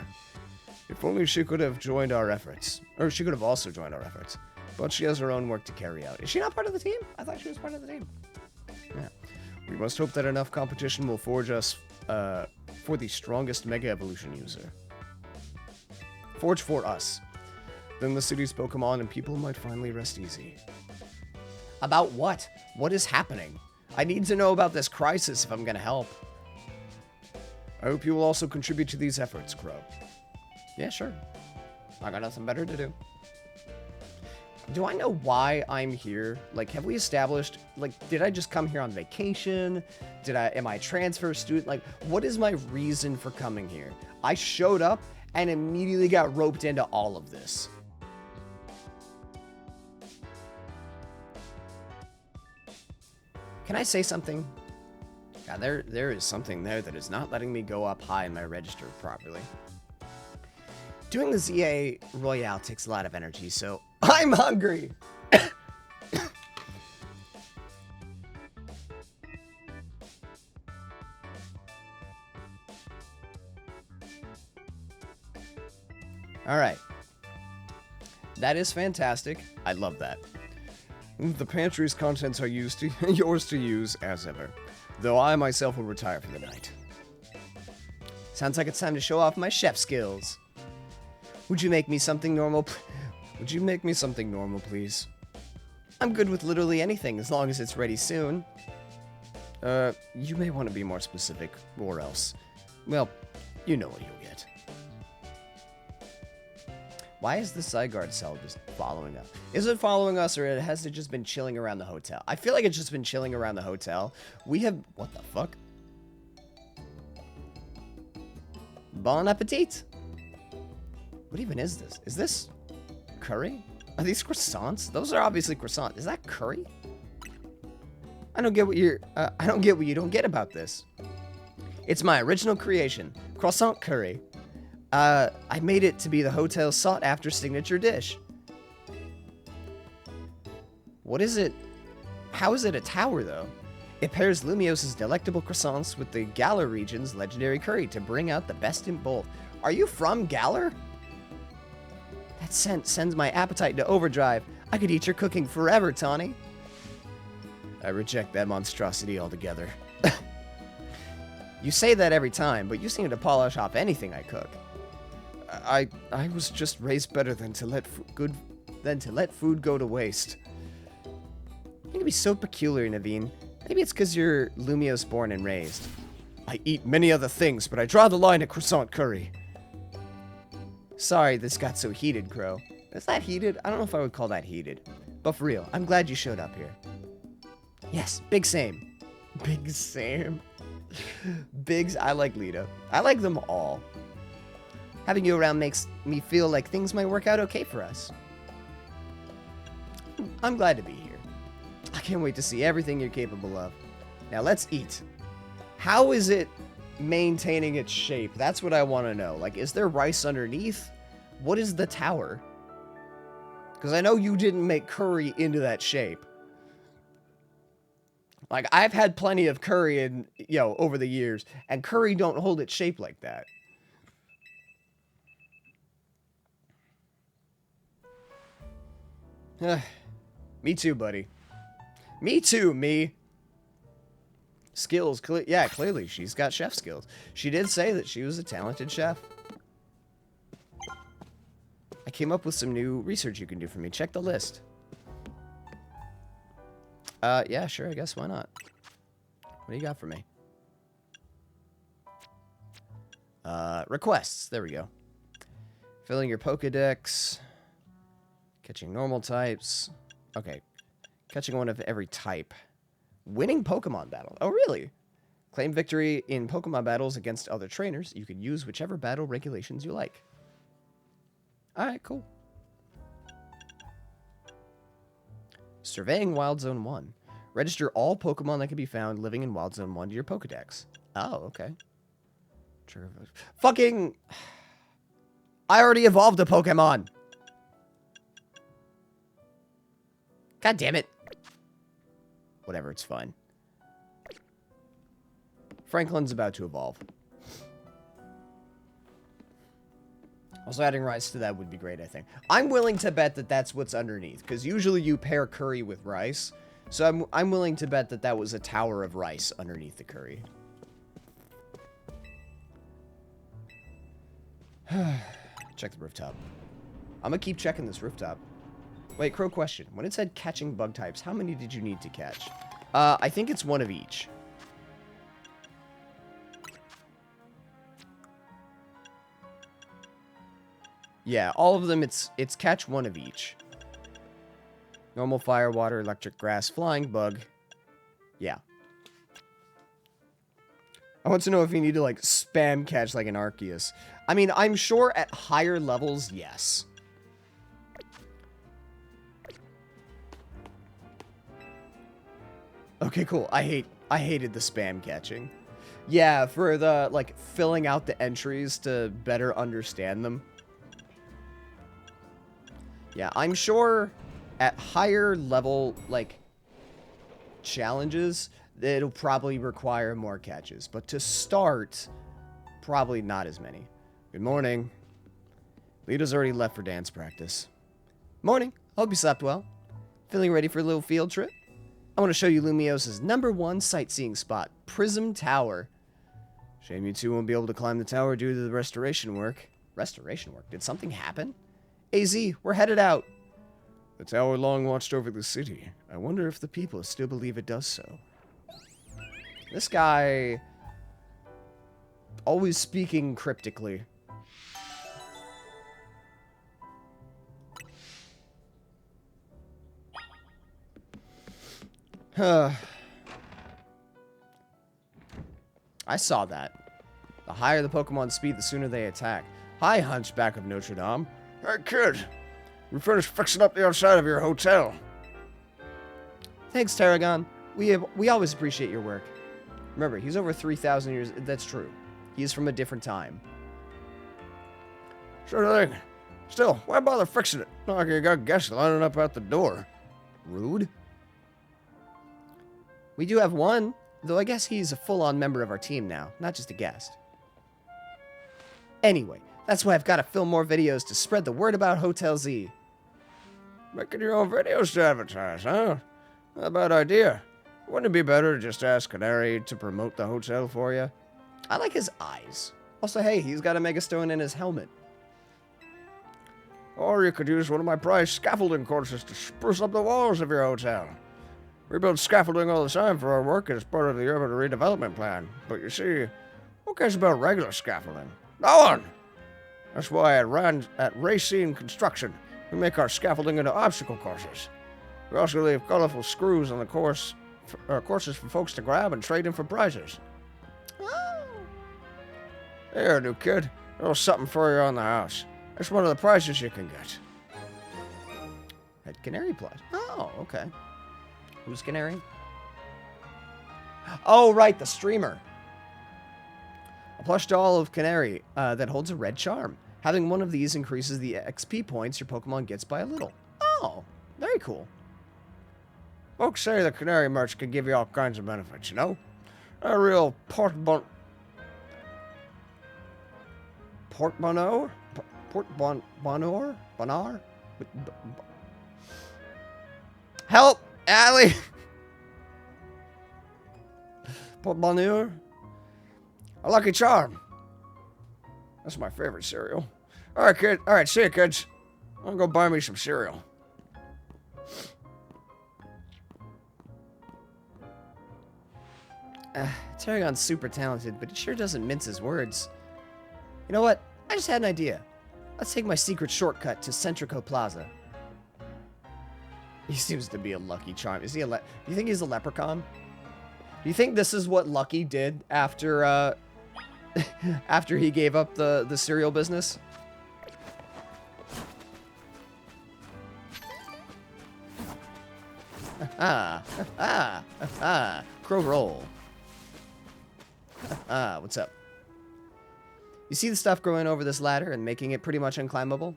C: If only she could have joined our efforts. Or she could have also joined our efforts. But she has her own work to carry out.
A: Is she not part of the team? I thought she was part of the team.
C: Yeah. We must hope that enough competition will forge us for the strongest Mega Evolution user. Forge for us. Then the city's Pokemon and people might finally rest easy.
A: About what? What is happening? I need to know about this crisis if I'm gonna help.
C: I hope you will also contribute to these efforts, Crow.
A: Yeah, sure. I got nothing better to do. Do I know why I'm here? Like, have we established, like, did I just come here on vacation? Am I a transfer student? Like, what is my reason for coming here? I showed up and immediately got roped into all of this. Can I say something? Yeah, there is something there that is not letting me go up high in my register properly. Doing the ZA Royale takes a lot of energy, so I'm hungry! Alright. That is fantastic. I love that.
C: The pantry's contents are yours to use as ever, though I myself will retire for the night.
A: Sounds like it's time to show off my chef skills. Would you make me something normal?
C: Would you make me something normal, please?
A: I'm good with literally anything as long as it's ready soon.
C: You may want to be more specific, or else.
A: Well, you know what you'll get. Why is the Zygarde cell just following us? Is it following us, or has it just been chilling around the hotel? I feel like it's just been chilling around the hotel. We have... What the fuck? Bon appetit! What even is this? Is this curry? Are these croissants? Those are obviously croissants. Is that curry? I don't get what you don't get about this. It's my original creation, croissant curry. I made it to be the hotel's sought-after signature dish. What is it? How is it a tower, though? It pairs Lumios' delectable croissants with the Galar region's legendary curry to bring out the best in both. Are you from Galar? That scent sends my appetite into overdrive. I could eat your cooking forever, Tawny.
C: I reject that monstrosity altogether.
A: You say that every time, but you seem to polish off anything I cook.
C: I was just raised better than to let food go to waste.
A: You can be so peculiar, Naveen. Maybe it's because you're Lumios born and raised.
C: I eat many other things, but I draw the line at croissant curry.
A: Sorry this got so heated, Crow. Is that heated? I don't know if I would call that heated. But for real, I'm glad you showed up here. Yes, Big Sam. Big Sam. Biggs, I like Lita. I like them all. Having you around makes me feel like things might work out okay for us. I'm glad to be here. I can't wait to see everything you're capable of. Now let's eat. How is it maintaining its shape? That's what I want to know. Like, is there rice underneath? What is the tower? Because I know you didn't make curry into that shape. Like, I've had plenty of curry in, over the years, and curry don't hold its shape like that. Me too, buddy. Me too, me. Skills, yeah, clearly she's got chef skills. She did say that she was a talented chef. I came up with some new research you can do for me. Check the list. Yeah, sure, I guess, why not? What do you got for me? Requests, there we go. Filling your Pokedex. Catching normal types. Okay. Catching one of every type. Winning Pokemon battle. Oh, really? Claim victory in Pokemon battles against other trainers. You can use whichever battle regulations you like. Alright, cool. Surveying Wild Zone 1. Register all Pokemon that can be found living in Wild Zone 1 to your Pokedex. Oh, okay. Fucking... I already evolved a Pokemon. God damn it. Whatever, it's fine. Franklin's about to evolve. Also, adding rice to that would be great, I think. I'm willing to bet that that's what's underneath, because usually you pair curry with rice. So I'm willing to bet that that was a tower of rice underneath the curry. Check the rooftop. I'm gonna keep checking this rooftop. Wait, Crow question. When it said catching bug types, how many did you need to catch? I think it's one of each. Yeah, all of them, it's catch one of each. Normal, fire, water, electric, grass, flying, bug. Yeah. I want to know if you need to, like, spam catch like an Arceus. I mean, I'm sure at higher levels, yes. Okay, cool. I hated the spam catching. Yeah, for the, like, filling out the entries to better understand them. Yeah, I'm sure at higher level, like, challenges, it'll probably require more catches. But to start, probably not as many. Good morning. Lita's already left for dance practice. Morning. Hope you slept well. Feeling ready for a little field trip? I want to show you Lumios's #1 sightseeing spot, Prism Tower. Shame you two won't be able to climb the tower due to the restoration work. Restoration work? Did something happen? AZ, we're headed out. The tower long watched over the city. I wonder if the people still believe it does so. This guy... always speaking cryptically. I saw that. The higher the Pokemon speed, the sooner they attack. Hi, Hunchback of Notre Dame.
C: Hey, kid. We finished fixing up the outside of your hotel.
A: Thanks, Tarragon. We always appreciate your work. Remember, he's over 3,000 years... That's true. He's from a different time.
C: Sure thing. Still, why bother fixing it? Not like you got guests lining up out the door.
A: Rude. We do have one, though I guess he's a full-on member of our team now, not just a guest. Anyway, that's why I've got to film more videos to spread the word about Hotel Z.
C: Making your own videos to advertise, huh? Not a bad idea. Wouldn't it be better to just ask Canary to promote the hotel for you?
A: I like his eyes. Also, hey, he's got a Megastone in his helmet.
C: Or you could use one of my prized scaffolding courses to spruce up the walls of your hotel. We build scaffolding all the time for our work as part of the urban redevelopment plan. But you see, who cares about regular scaffolding? No one! That's why at Racine Construction, we make our scaffolding into obstacle courses. We also leave colorful screws on the courses for folks to grab and trade in for prizes.
A: Oh.
C: Here, new kid. A little something for you on the house. It's one of the prizes you can get.
A: At Canary Plus. Oh, okay. Who's Canary? Oh, right, the streamer. A plush doll of Canary that holds a red charm. Having one of these increases the XP points your Pokemon gets by a little. Oh, very cool.
C: Folks say the Canary merch can give you all kinds of benefits, you know? A real portmanteau?
A: Bonar? Help, Allie!
C: Portmanteau? A lucky charm. That's my favorite cereal. Alright, kid. Alright, see you, kids. I'm gonna go buy me some cereal.
A: Tarragon's super talented, but he sure doesn't mince his words. You know what? I just had an idea. Let's take my secret shortcut to Centrico Plaza. He seems to be a lucky charm. Is he do you think he's a leprechaun? Do you think this is what Lucky did after after he gave up the cereal business? Crow roll. What's up?
C: You see the stuff growing over this ladder and making it pretty much unclimbable?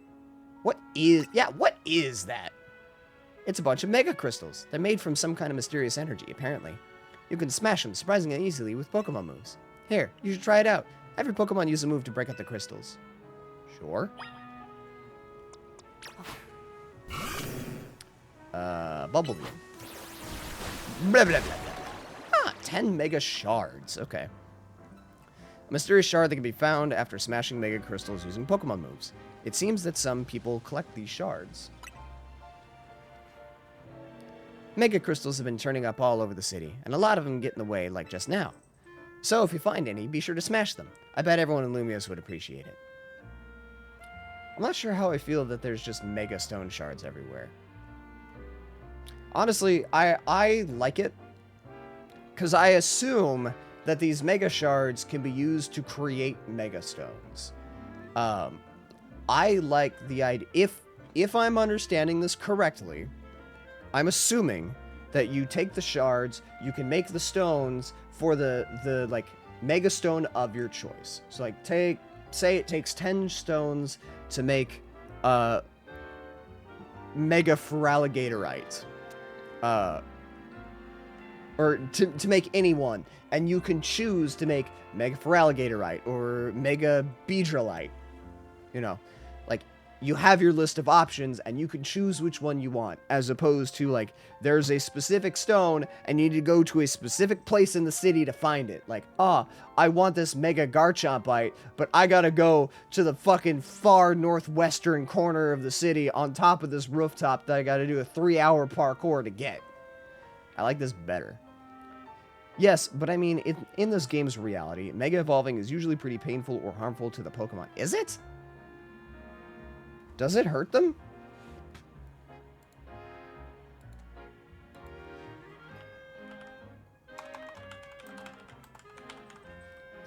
C: What is that? It's a bunch of mega crystals. They're made from some kind of mysterious energy, apparently. You can smash them surprisingly easily with Pokemon moves. Here, you should try it out. Have your Pokemon use a move to break up the crystals. Sure. Bubble Beam. Blah, blah, blah, blah. 10 Mega Shards. Okay. A mysterious shard that can be found after smashing Mega Crystals using Pokemon moves. It seems that some people collect these shards. Mega Crystals have been turning up all over the city, and a lot of them get in the way, like just now. So if you find any, be sure to smash them. I bet everyone in Lumios would appreciate it. I'm not sure how I feel that there's just Mega Stone Shards everywhere. Honestly, I like it, because I assume that these Mega Shards can be used to create Mega Stones. I like the idea, if I'm understanding this correctly, I'm assuming that you take the shards, you can make the stones for the like Mega Stone of your choice. So like say it takes 10 stones to make Mega Feraligatorite. Or to make any one, and you can choose to make Mega Feraligatorite or Mega Beedrillite. You know, like, you have your list of options, and you can choose which one you want, as opposed to, like, there's a specific stone, and you need to go to a specific place in the city to find it. Like, I want this Mega Garchompite, but I gotta go to the fucking far northwestern corner of the city on top of this rooftop that I gotta do a 3-hour parkour to get. I like this better. Yes, but I mean, in this game's reality, Mega Evolving is usually pretty painful or harmful to the Pokemon. Is it? Does it hurt them?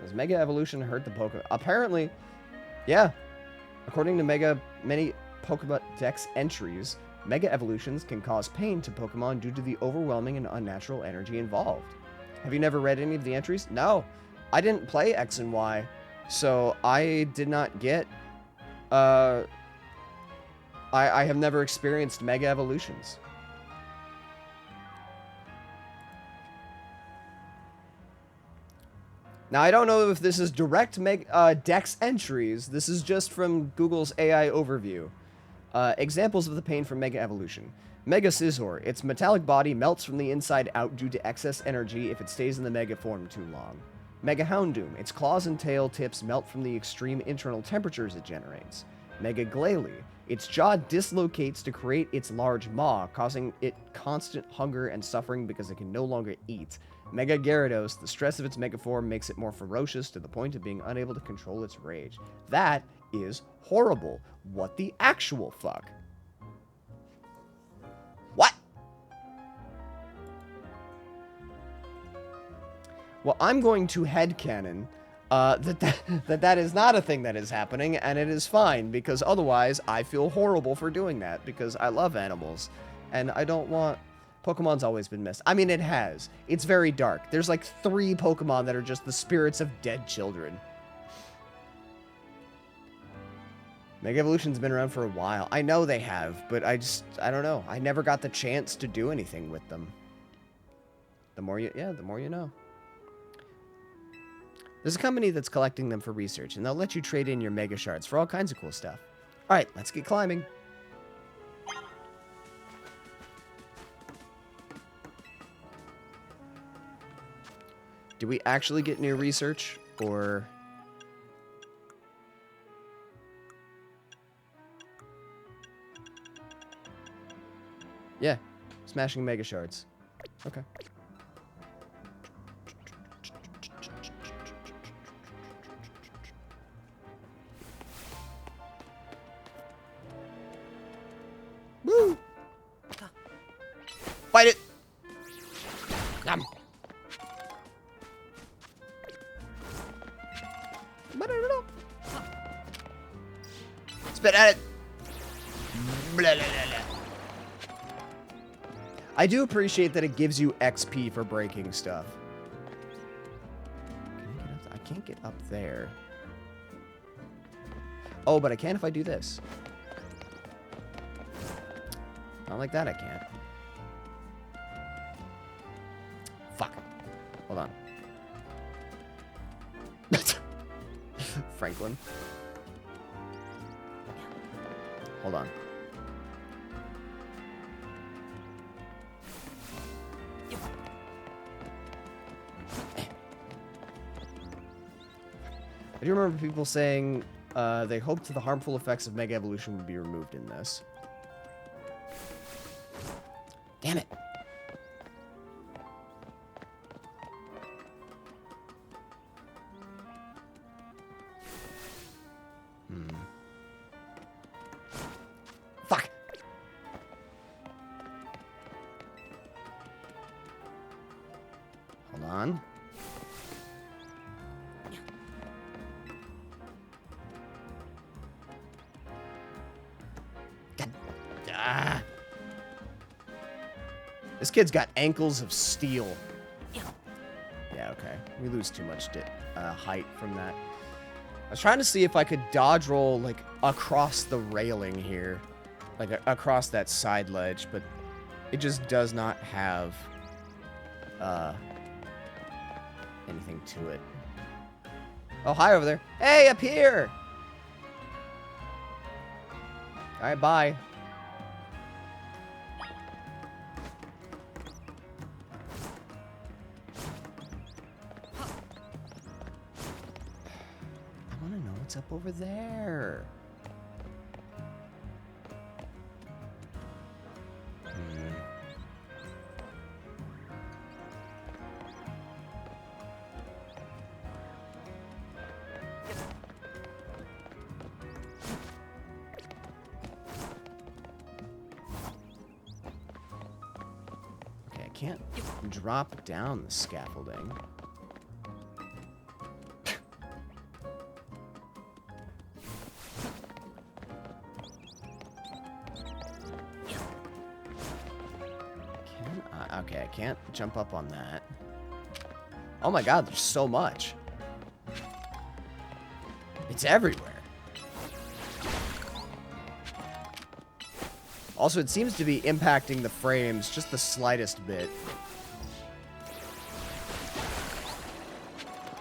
C: Does Mega Evolution hurt the Pokemon? Apparently, yeah. According to many Pokemon Dex entries, Mega Evolutions can cause pain to Pokemon due to the overwhelming and unnatural energy involved. Have you never read any of the entries? No. I didn't play X and Y, so I did not get... I have never experienced Mega Evolutions. Now, I don't know if this is direct Dex entries. This is just from Google's AI overview. Examples of the pain from Mega Evolution. Mega Scizor. Its metallic body melts from the inside out due to excess energy if it stays in the Mega form too long. Mega Houndoom. Its claws and tail tips melt from the extreme internal temperatures it generates. Mega Glalie. Its jaw dislocates to create its large maw, causing it constant hunger and suffering because it can no longer eat. Mega Gyarados. The stress of its Mega form makes it more ferocious to the point of being unable to control its rage. That is horrible. What the actual fuck? What? Well, I'm going to headcanon that is not a thing that is happening, and it is fine, because otherwise I feel horrible for doing that, because I love animals, and I don't want... Pokemon's always been missed. I mean, it has. It's very dark. There's like 3 Pokemon that are just the spirits of dead children. Mega Evolution's been around for a while. I know they have, but I don't know. I never got the chance to do anything with them. The more you know. There's a company that's collecting them for research, and they'll let you trade in your Mega Shards for all kinds of cool stuff. Alright, let's get climbing. Do we actually get new research, or... Yeah, smashing Mega Shards. Okay. Woo! Fight it! Nom. Spit at it! Blah, blah, blah, blah. I do appreciate that it gives you XP for breaking stuff. I can't get up there. Oh, but I can if I do this. Not like that, I can't. Fuck. Hold on. Franklin. Hold on. I do remember people saying they hoped the harmful effects of Mega Evolution would be removed in this. Damn it. Fuck. Hold on. God. Ah. This kid's got ankles of steel. Yeah, okay. We lose too much height from that. I was trying to see if I could dodge roll, like, across the railing here. Like, across that side ledge, but it just does not have, anything to it. Oh, hi over there. Hey, up here! Alright, bye. I want to know what's up over there. Can't drop down the scaffolding. Okay, I can't jump up on that. Oh my god, there's so much. It's everywhere. Also, it seems to be impacting the frames just the slightest bit.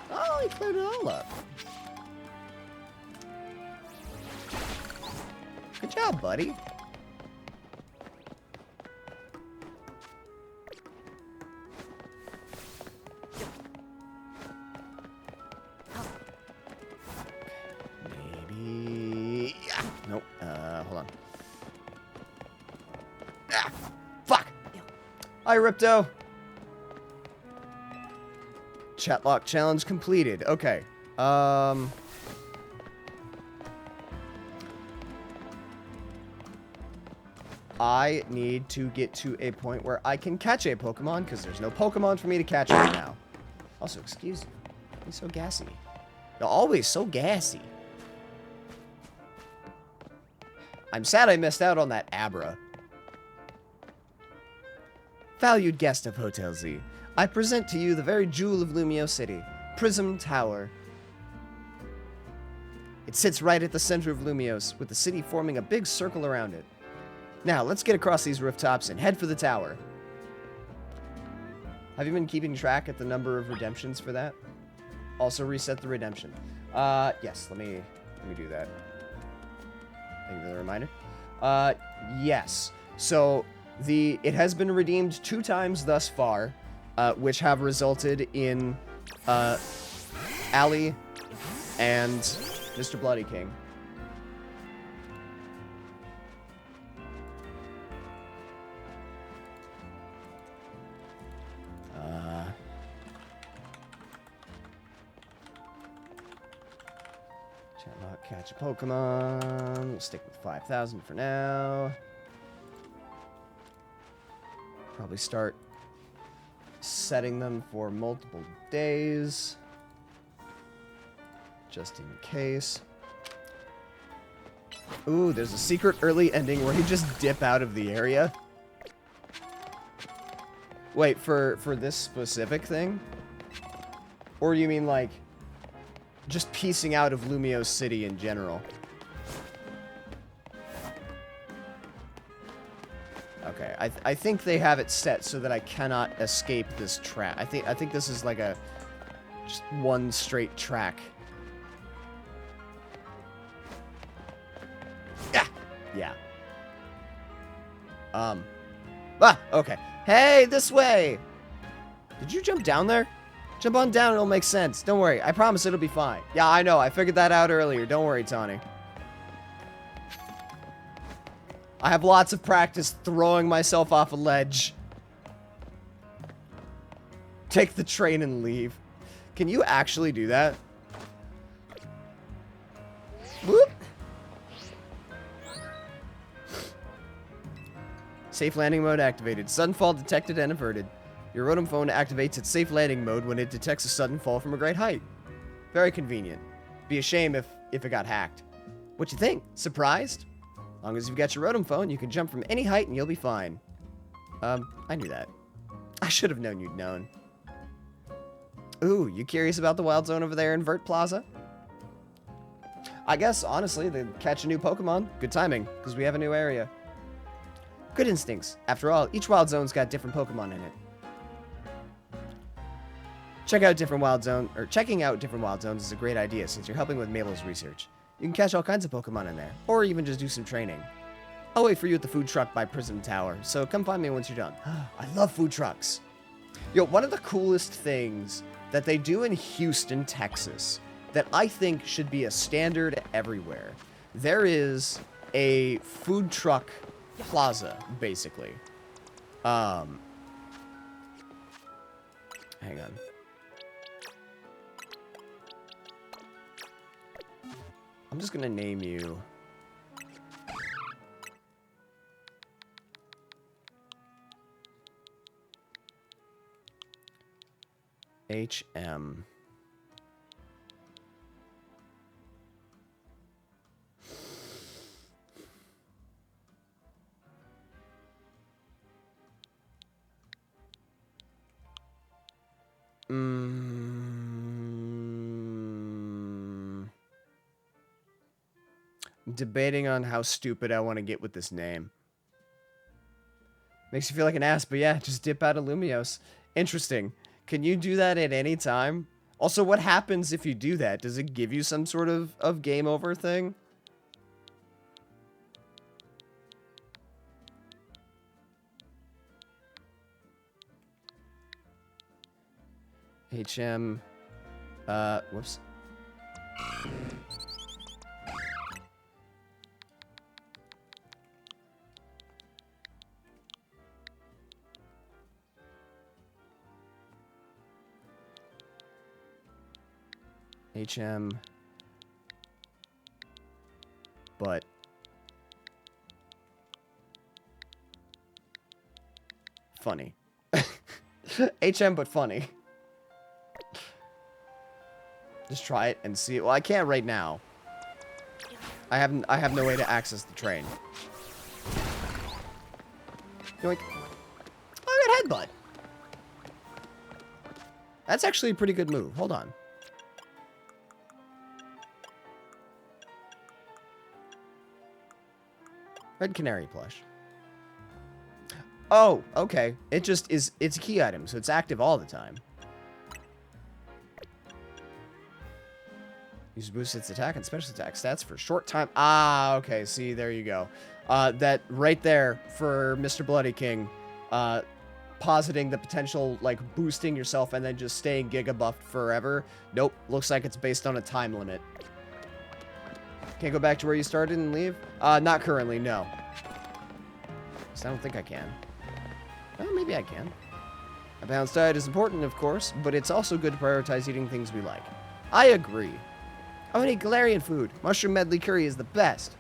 C: Oh, he cleared it all up. Good job, buddy. Maybe... Nope. Hold on. Ah, fuck! Hi, Ripto. Chatlocke challenge completed. Okay. I need to get to a point where I can catch a Pokemon, because there's no Pokemon for me to catch right now. Also, excuse you. You're so gassy. You're always so gassy. I'm sad I missed out on that Abra. Valued guest of Hotel Z, I present to you the very jewel of Lumio City, Prism Tower. It sits right at the center of Lumios, with the city forming a big circle around it. Now, let's get across these rooftops and head for the tower. Have you been keeping track at the number of redemptions for that? Also reset the redemption. Yes, let me do that. Thank you for the reminder. Yes. So, it has been redeemed 2 times thus far, which have resulted in, Allie and Mr. Bloody King. Chatlocke, catch a Pokemon. We'll stick with 5,000 for now. Probably start setting them for multiple days. Just in case. Ooh, there's a secret early ending where you just dip out of the area. Wait, for this specific thing? Or you mean, like, just piecing out of Lumio City in general? Okay, I think they have it set so that I cannot escape this track. I think this is like a just one straight track. Yeah. Yeah. Okay. Hey, this way. Did you jump down there? Jump on down, it'll make sense. Don't worry. I promise it'll be fine. Yeah, I know. I figured that out earlier. Don't worry, Tawny. I have lots of practice throwing myself off a ledge. Take the train and leave. Can you actually do that? Whoop. Safe landing mode activated. Sudden fall detected and averted. Your Rotom phone activates its safe landing mode when it detects a sudden fall from a great height. Very convenient. Be a shame if it got hacked. What you think? Surprised? As long as you've got your Rotom phone, you can jump from any height and you'll be fine. I knew that. I should have known you'd known. Ooh, you curious about the wild zone over there in Vert Plaza? I guess, honestly, they catch a new Pokemon. Good timing, because we have a new area. Good instincts. After all, each wild zone's got different Pokemon in it. Checking out different wild zones is a great idea since you're helping with Mabel's research. You can catch all kinds of Pokemon in there, or even just do some training. I'll wait for you at the food truck by Prism Tower, so come find me once you're done. I love food trucks. Yo, one of the coolest things that they do in Houston, Texas, that I think should be a standard everywhere. There is a food truck plaza, basically. Hang on. I'm just gonna name you HM. Debating on how stupid I want to get with this name. Makes you feel like an ass, but yeah, just dip out of Lumiose. Interesting. Can you do that at any time? Also, what happens if you do that? Does it give you some sort of game over thing? HM. Whoops. HM. But funny. HM but funny. Just try it and see it. Well, I can't right now. I have no way to access the train. Yoink. Oh, I got headbutt. That's actually a pretty good move. Hold on. Red Canary plush. Oh, okay. It just is, it's a key item, so it's active all the time. Use boost its attack and special attack stats for short time. Ah, okay. See, there you go. That right there for Mr. Bloody King, positing the potential, like, boosting yourself and then just staying Giga buffed forever. Nope. Looks like it's based on a time limit. Can't go back to where you started and leave? Not currently, no. I don't think I can. Well, maybe I can. A balanced diet is important, of course, but it's also good to prioritize eating things we like. I agree. I want to eat Galarian food. Mushroom medley curry is the best.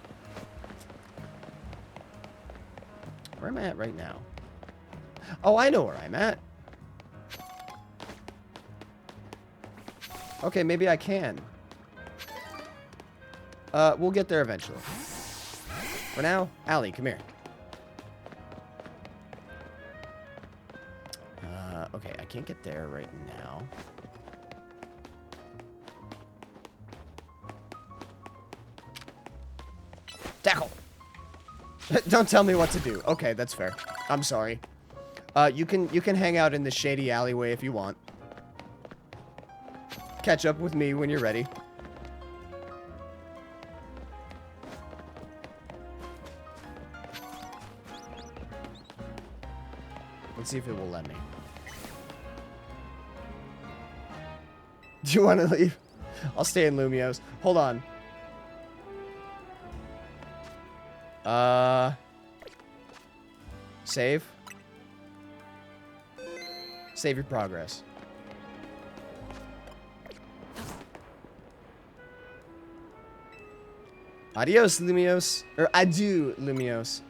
C: Where am I at right now? Oh, I know where I'm at. Okay, maybe I can. We'll get there eventually. For now, Allie, come here. Okay, I can't get there right now. Tackle! Don't tell me what to do. Okay, that's fair. I'm sorry. You can hang out in the shady alleyway if you want. Catch up with me when you're ready. Let's see if it will let me. Do you want to leave? I'll stay in Lumios. Hold on. Save. Save your progress. Adios, Lumios. Or adieu, Lumios.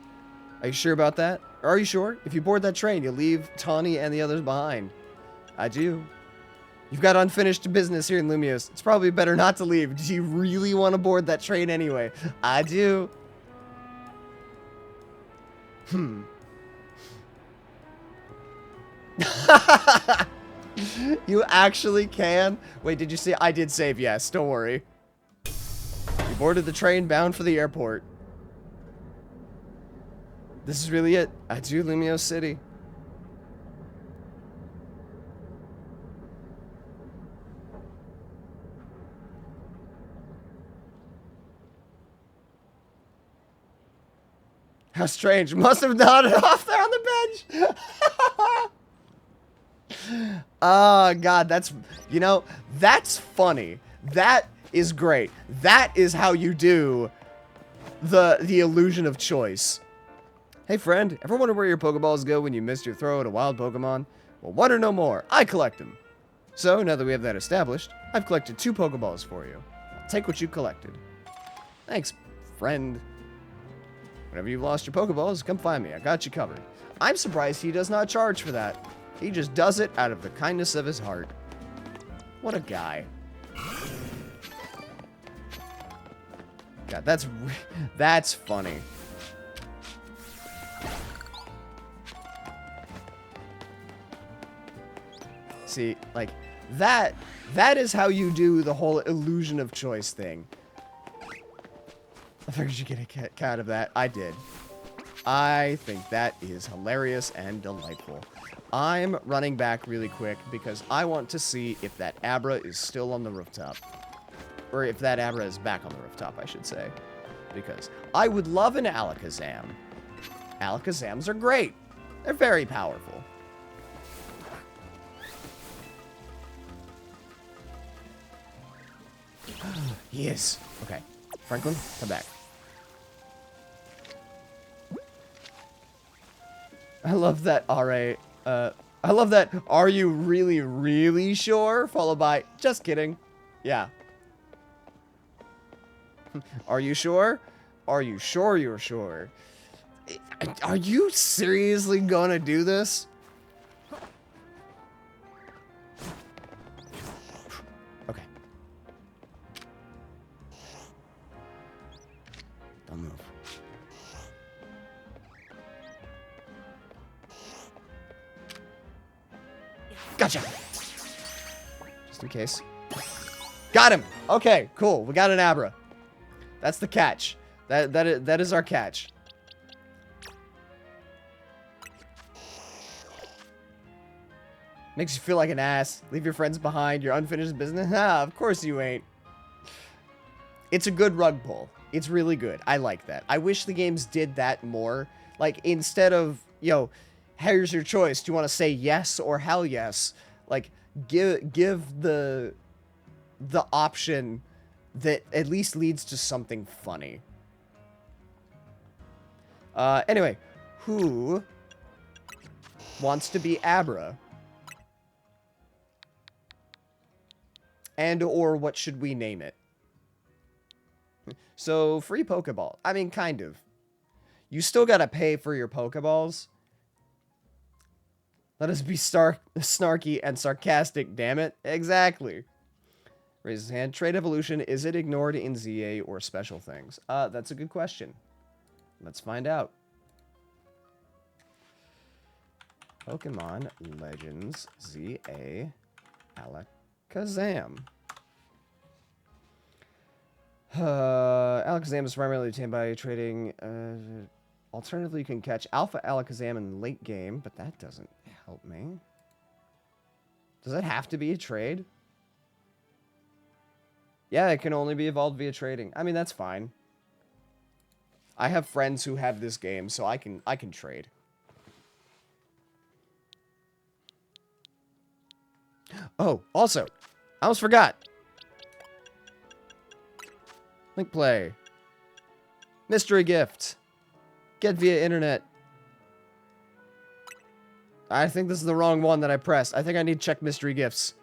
C: Are you sure about that? Or are you sure? If you board that train, you'll leave Tawny and the others behind. Adieu. You've got unfinished business here in Lumios. It's probably better not to leave. Do you really want to board that train anyway? Adieu. You actually can? Wait, did you see? I did save, yes. Don't worry. You boarded the train bound for the airport. This is really it. Adieu, Lumios City. How strange. Must have nodded off there on the bench. Oh, God, that's... You know, that's funny. That is great. That is how you do the illusion of choice. Hey, friend, ever wonder where your Pokeballs go when you missed your throw at a wild Pokemon? Well, wonder no more. I collect them. So, now that we have that established, I've collected 2 Pokeballs for you. Take what you collected. Thanks, friend. Whenever you've lost your Pokeballs, come find me. I got you covered. I'm surprised he does not charge for that. He just does it out of the kindness of his heart. What a guy. God, that's funny. See, like, that is how you do the whole illusion of choice thing. I figured you'd get a kick out of that. I did. I think that is hilarious and delightful. I'm running back really quick because I want to see if that Abra is still on the rooftop. Or if that Abra is back on the rooftop, I should say. Because I would love an Alakazam. Alakazams are great. They're very powerful. He is. Okay. Franklin, come back. I love that RA. I love that, are you really, really sure? Followed by, just kidding. Yeah. Are you sure? Are you sure you're sure? Are you seriously gonna do this? Okay. Don't move. Gotcha. Just in case. Got him. Okay, cool. We got an Abra. That's the catch. That is our catch. Makes you feel like an ass. Leave your friends behind. Your unfinished business. Ah, of course you ain't. It's a good rug pull. It's really good. I like that. I wish the games did that more. Like, instead of, yo, here's your choice. Do you want to say yes or hell yes? Like, give the option that at least leads to something funny. Anyway, who wants to be Abra? And or what should we name it? So, free Pokeball. I mean, kind of. You still gotta pay for your Pokeballs. Let us be snarky and sarcastic, damn it. Exactly. Raise his hand. Trait evolution, is it ignored in ZA or special things? That's a good question. Let's find out. Pokemon Legends ZA Alakazam. Alakazam is primarily obtained by trading Alternatively, you can catch Alpha Alakazam in the late game, but that doesn't help me. Does it have to be a trade? Yeah, it can only be evolved via trading. I mean, that's fine. I have friends who have this game, so I can trade. Oh, also, I almost forgot. Link play. Mystery gift. Get via internet. I think this is the wrong one that I pressed. I think I need to check mystery gifts.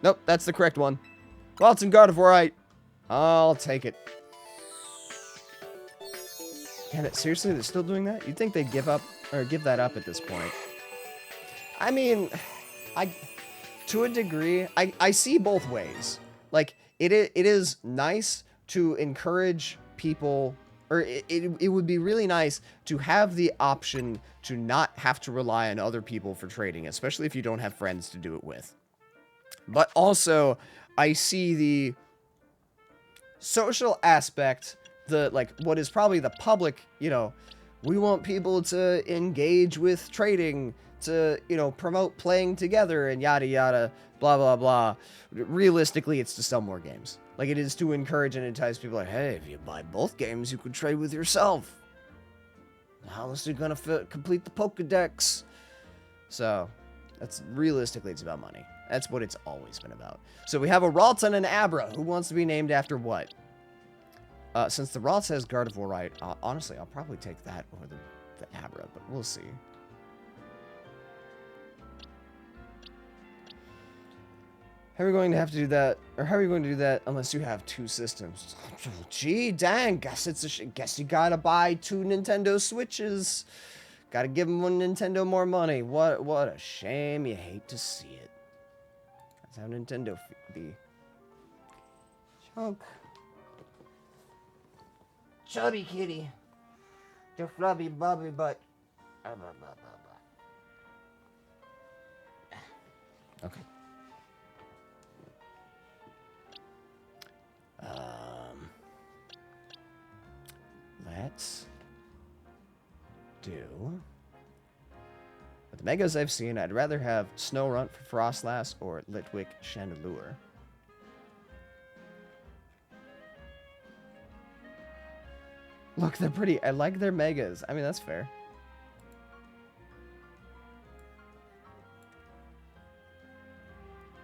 C: Nope, that's the correct one. Well, it's in Gardevoir. I'll take it. Damn it, seriously, they're still doing that? You'd think they'd give up, or give that up at this point. I mean, to a degree, I see both ways. Like, it is nice to encourage people, or it would be really nice to have the option to not have to rely on other people for trading, especially if you don't have friends to do it with. But also, I see the social aspect, what is probably the public, we want people to engage with trading, to, promote playing together and yada yada, blah blah blah. Realistically, it's to sell more games. Like, it is to encourage and entice people like, hey, if you buy both games, you could trade with yourself. How else are you gonna complete the Pokedex? So, realistically, it's about money. That's what it's always been about. So we have a Ralts and an Abra. Who wants to be named after what? Since the Ralts has Gardevoir, honestly, I'll probably take that over the Abra, but we'll see. How are we going to have to do that? Or how are you going to do that unless you have two systems? Gee, dang, guess you gotta buy two Nintendo Switches. Gotta give them one Nintendo more money. What a shame. You hate to see it. That's how Nintendo be. Chunk. Chubby kitty. The flubby bubby butt. Okay. Let's do... With the Megas I've seen, I'd rather have Snorunt for Frostlass or Litwick Chandelure. Look, they're pretty. I like their Megas. I mean, that's fair.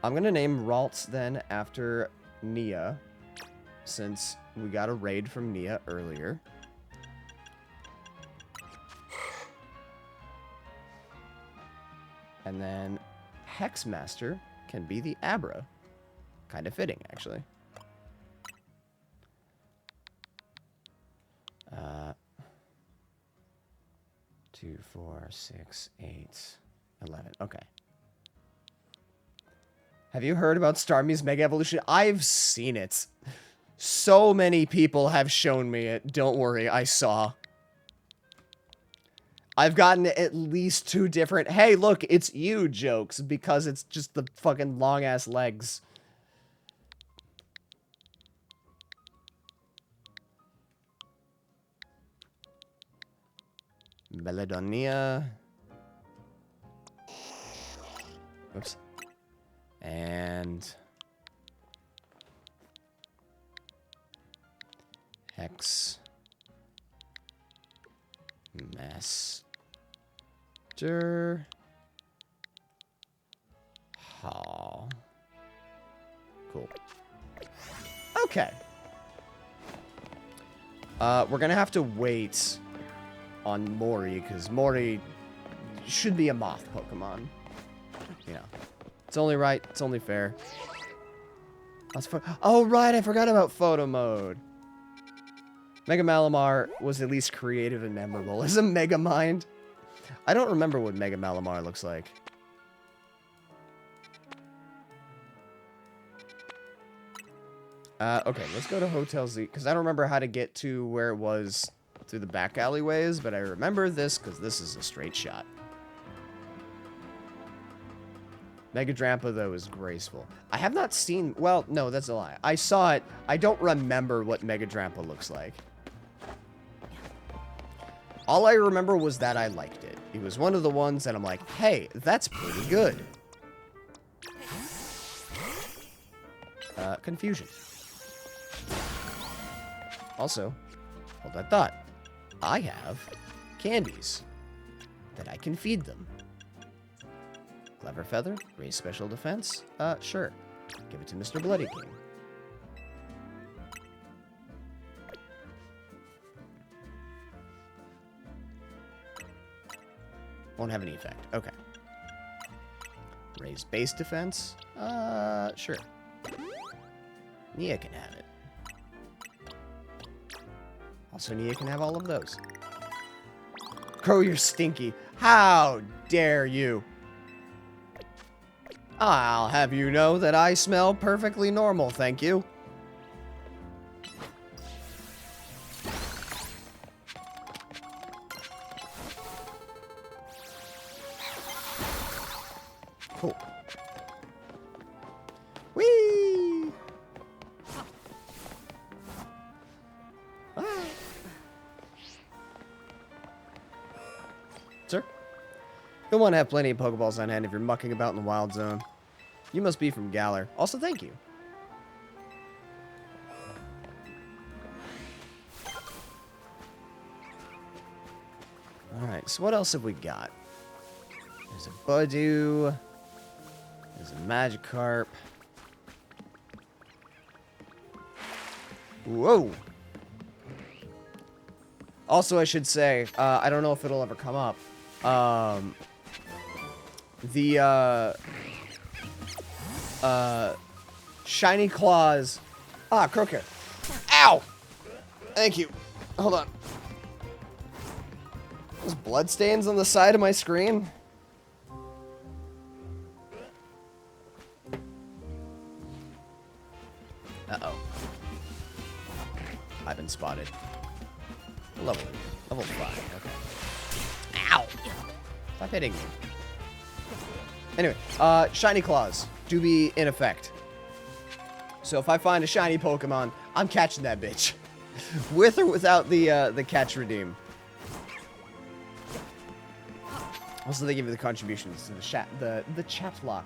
C: I'm gonna name Ralts then after Nia, since we got a raid from Nia earlier. And then Hexmaster can be the Abra. Kind of fitting, actually. 2, 4, 6, 8, 11. Okay. Have you heard about Starmie's Mega Evolution? I've seen it. So many people have shown me it. Don't worry, I saw. I've gotten at least 2 different, hey, look, it's you jokes, because it's just the fucking long-ass legs. Meladonia. Oops. And... Hex... Master... Hall. Cool. Okay. We're gonna have to wait on Mori, because Mori should be a moth Pokemon. You know. It's only right, it's only fair. Oh, right, I forgot about photo mode. Mega Malamar was at least creative and memorable as a Mega Mind. I don't remember what Mega Malamar looks like. Okay, let's go to Hotel Z, because I don't remember how to get to where it was through the back alleyways, but I remember this because this is a straight shot. Mega Drampa, though, is graceful. I have not seen... Well, no, that's a lie. I saw it. I don't remember what Mega Drampa looks like. All I remember was that I liked it. It was one of the ones that I'm like, hey, that's pretty good. Confusion. Also, hold that thought. I have candies that I can feed them. Clever Feather, raise special defense. Sure. Give it to Mr. Bloody King. Won't have any effect. Okay. Raise base defense. Sure. Nia can have it. Also, Nia can have all of those. Crow, you're stinky. How dare you? I'll have you know that I smell perfectly normal, thank you. Cool. Whee! Ah. Sir? You'll want to have plenty of Pokeballs on hand if you're mucking about in the wild zone. You must be from Galar. Also, thank you. Alright, so what else have we got? There's a Budew. There's a Magikarp. Whoa! Also, I should say, I don't know if it'll ever come up. Shiny Claws. Ah, Crooked. Ow! Thank you. Hold on. There's blood stains on the side of my screen. Uh-oh. I've been spotted. Level 5. Okay. Ow! Stop hitting me. Anyway, Shiny Claws do be in effect. So if I find a shiny Pokemon, I'm catching that bitch. With or without the catch redeem. Also, they give you the contributions to the Chatlocke.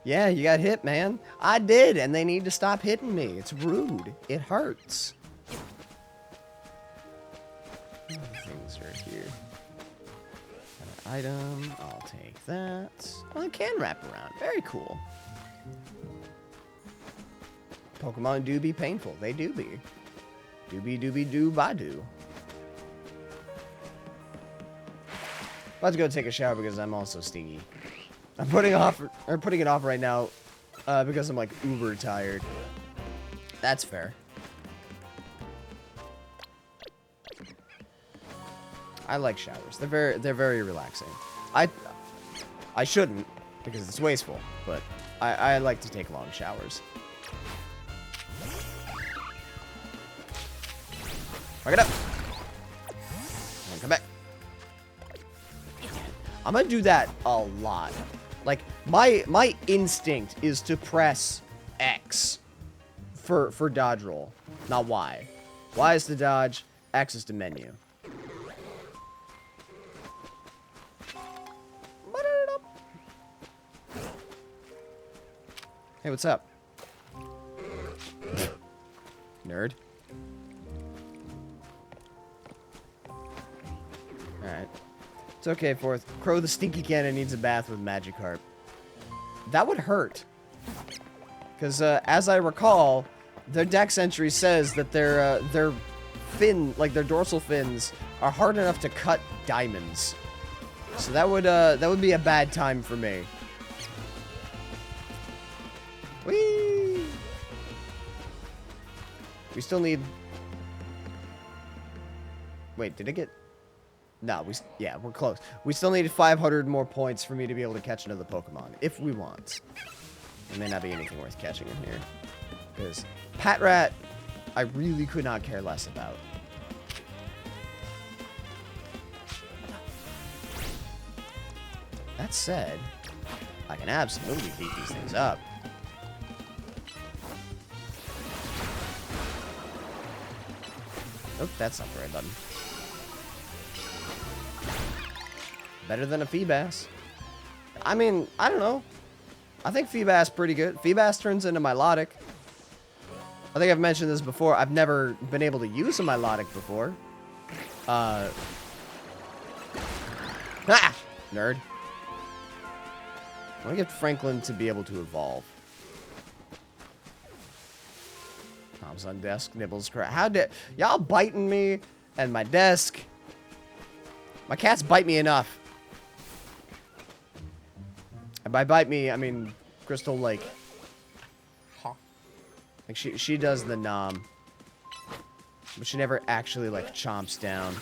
C: Yeah, you got hit, man. I did, and they need to stop hitting me. It's rude. It hurts. Things are here. Got an item. I'll take that. Oh, it can wrap around. Very cool. Pokemon do be painful. They do be. Doobie doobie doo ba doo. About to go take a shower because I'm also stingy. I'm putting it off right now because I'm like uber tired. That's fair. I like showers. They're very relaxing. I shouldn't because it's wasteful, but I like to take long showers. Fuck it up. And come back. I'm gonna do that a lot. Like my instinct is to press X for dodge roll, not Y. Y is to dodge, X is to menu. Hey, what's up? Nerd. Alright. It's okay, Fourth. Crow the Stinky Cannon needs a bath with Magikarp. That would hurt. Because, as I recall, their dex entry says that their dorsal fins are hard enough to cut diamonds. So that would be a bad time for me. Whee! We still need... Wait, did it get... No, yeah, we're close. We still need 500 more points for me to be able to catch another Pokemon, if we want. There may not be anything worth catching in here. Because Patrat, I really could not care less about. that said, I can absolutely beat these things up. Oh, that's not the right button. Better than a Feebas. I mean, I don't know. I think Feebas pretty good. Feebas turns into Milotic. I think I've mentioned this before. I've never been able to use a Milotic before. Ah! Nerd. I want to get Franklin to be able to evolve. Tom's on desk, nibbles crap. How did y'all biting me and my desk? My cats bite me enough. And by bite me, I mean Crystal like she does the nom, but she never actually like chomps down.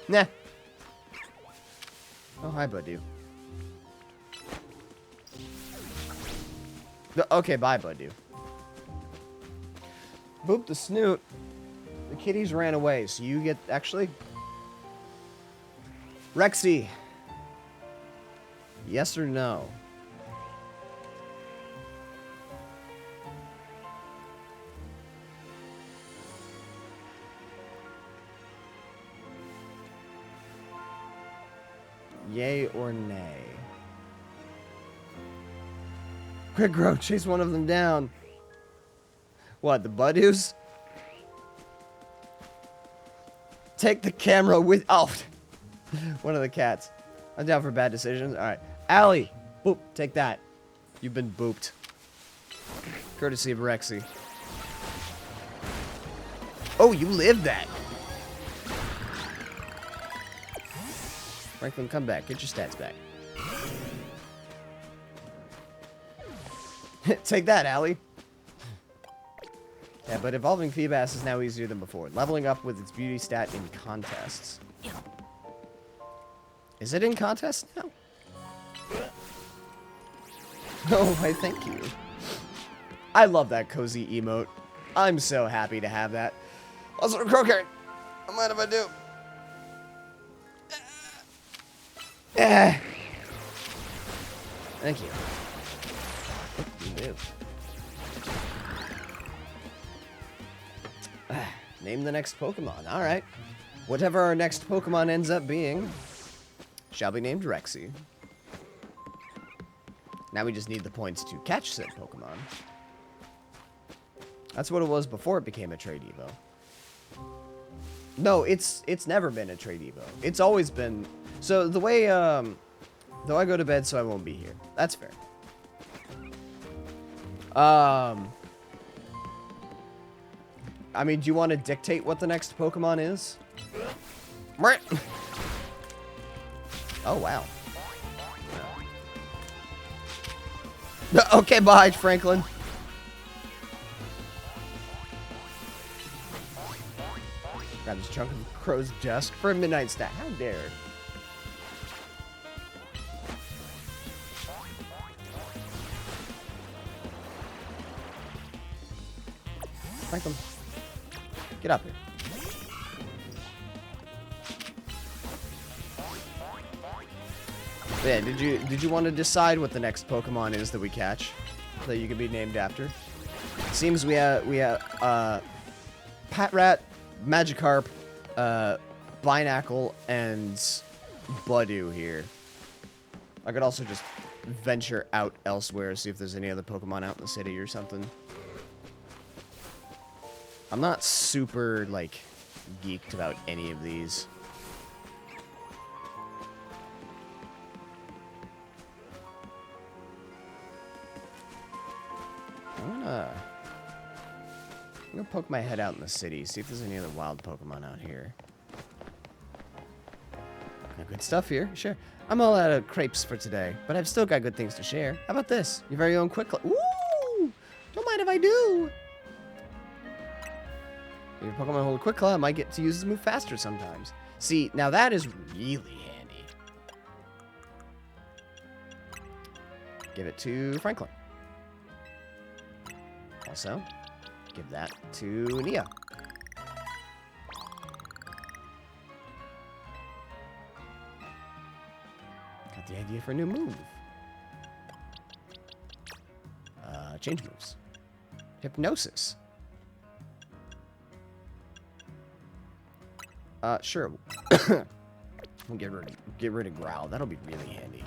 C: Nah. Oh hi, Budu. Okay, bye, Budu. Boop the snoot. The kitties ran away, so you get actually. Rexy. Yes or no? Yay or nay? Quick, Grow, chase one of them down. What, the Budus? Take the camera with... Oh! One of the cats. I'm down for bad decisions. Alright. Allie! Boop. Take that. You've been booped. Courtesy of Rexy. Oh, you lived that! Franklin, come back. Get your stats back. Take that, Allie. Yeah, but evolving Feebas is now easier than before. Leveling up with its beauty stat in contests. Is it in contests now? Oh, why thank you. I love that cozy emote. I'm so happy to have that. Also, Croker, I mind if I do? Thank you. You do. Name the next Pokemon. Alright. Whatever our next Pokemon ends up being shall be named Rexy. Now we just need the points to catch said Pokemon. That's what it was before it became a Trade Evo. No, it's never been a Trade Evo. It's always been... So the way, though I go to bed so I won't be here. That's fair. I mean, do you want to dictate what the next Pokemon is? Oh, wow. Okay, bye, Franklin. Grab this chunk of Crow's desk for a midnight snack. How dare. Franklin, get up here. Yeah, did you want to decide what the next Pokemon is that we catch that you could be named after? Seems we have Patrat, Magikarp, Binacle, and Budu here. I could also just venture out elsewhere, see if there's any other Pokemon out in the city or something. I'm not super, like, geeked about any of these. I'm gonna poke my head out in the city, see if there's any other wild Pokemon out here. Good stuff here, sure. I'm all out of crepes for today, but I've still got good things to share. How about this? Your very own Quick Claw. Ooh! Don't mind if I do! Your Pokemon hold a Quick Claw, I might get to use this move faster sometimes. See, now that is really handy. Give it to Franklin. Also, give that to Nia. idea for a new move. Change moves. Hypnosis. Sure. We'll get rid of Growl. That'll be really handy.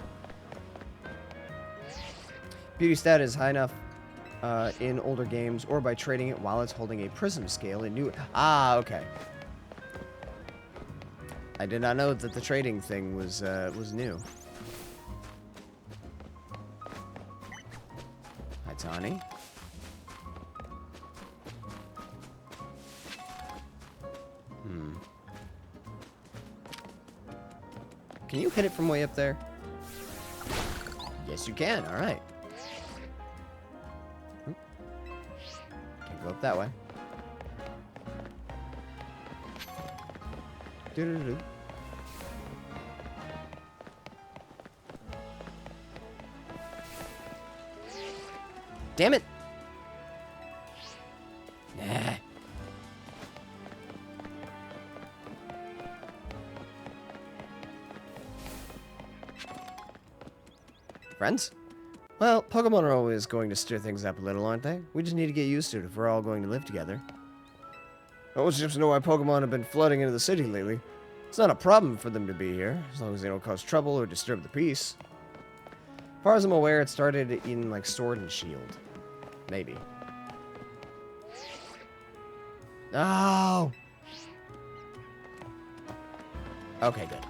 C: Beauty stat is high enough in older games, or by trading it while it's holding a prism scale in new. Ah, okay. I did not know that the trading thing was new. Hi, Tawny. Can you hit it from way up there? Yes, you can. All right. Can't go up that way. Do-do-do-do. Damn it! Nah. Friends? Well, Pokemon are always going to stir things up a little, aren't they? We just need to get used to it if we're all going to live together. I always just know why Pokemon have been flooding into the city lately. It's not a problem for them to be here, as long as they don't cause trouble or disturb the peace. As far as I'm aware, it started in, like, Sword and Shield. Maybe. Oh! Okay, good.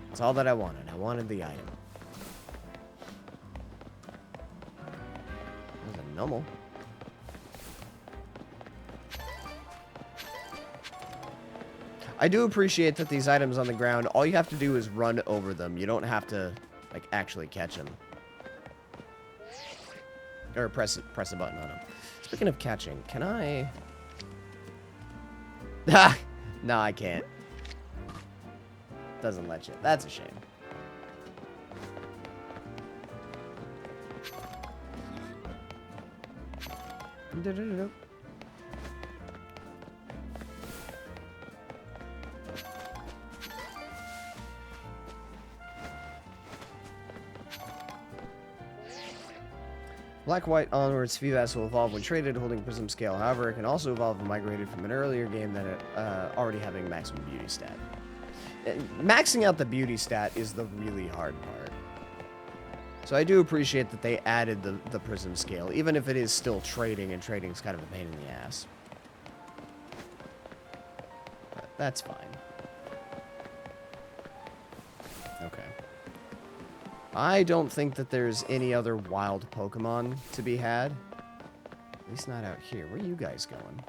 C: That's all that I wanted. I wanted the item. There's a normal. I do appreciate that these items on the ground, all you have to do is run over them. You don't have to, like, actually catch them. Or press a button on them. Speaking of catching, can I... Ah! No, I can't. Doesn't let you. That's a shame. Do-do-do-do. Black-White onwards, Feebas will evolve when traded, holding Prism Scale. However, it can also evolve when migrated from an earlier game that already having maximum beauty stat. Maxing out the beauty stat is the really hard part. So I do appreciate that they added the Prism Scale, even if it is still trading, and trading's kind of a pain in the ass. But that's fine. Okay. I don't think that there's any other wild Pokemon to be had. At least not out here. Where are you guys going?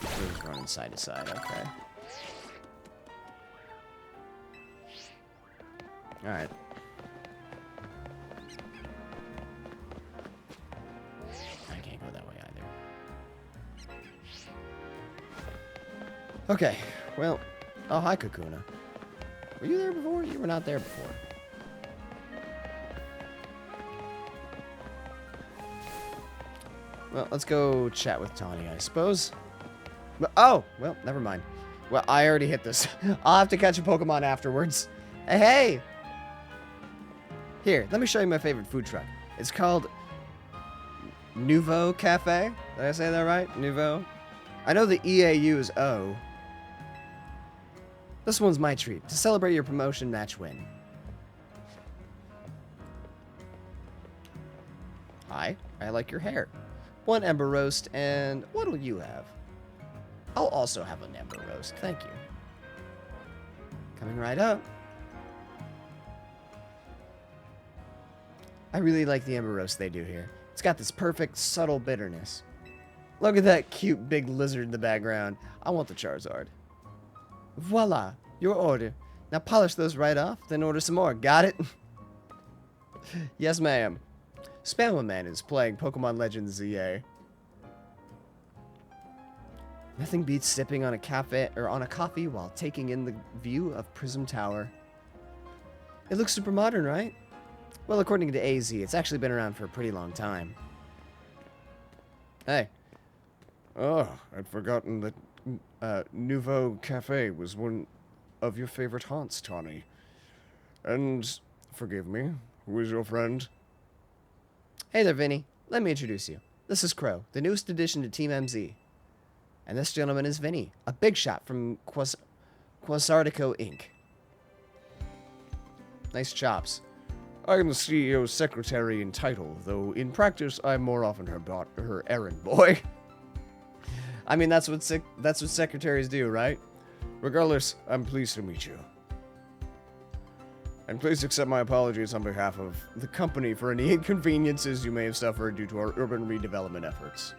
C: You're just running side to side. Okay. Alright. I can't go that way either. Okay. Well. Oh, hi, Kakuna. Were you there before? You were not there before. Well, let's go chat with Tawny, I suppose. Oh, well, never mind. Well, I already hit this. I'll have to catch a Pokemon afterwards. Hey! Here, let me show you my favorite food truck. It's called Nouveau Cafe. Did I say that right? Nouveau? I know the EAU is O. This one's my treat. To celebrate your promotion, match win. Hi, I like your hair. One Ember Roast, and what'll you have? I'll also have an Ember Roast, thank you. Coming right up. I really like the Ember Roast they do here. It's got this perfect, subtle bitterness. Look at that cute big lizard in the background. I want the Charizard. Voila, your order. Now polish those right off, then order some more. Got it? Yes, ma'am. Spamman is playing Pokemon Legends ZA. Nothing beats sipping on a cafe or on a coffee while taking in the view of Prism Tower. It looks super modern, right? Well, according to AZ, it's actually been around for a pretty long time. Hey. Oh, I'd forgotten that Nouveau Cafe was one of your favorite haunts, Tawny. And, forgive me, who is your friend?
A: Hey there, Vinny. Let me introduce you. This is Crow, the newest addition to Team MZ. And this gentleman is Vinny, a big shot from Quasartico Inc. Nice chops.
C: I am the CEO's secretary in title, though in practice I'm more often her errand boy.
A: I mean, that's what secretaries do, right?
C: Regardless, I'm pleased to meet you. And please accept my apologies on behalf of the company for any inconveniences you may have suffered due to our urban redevelopment efforts.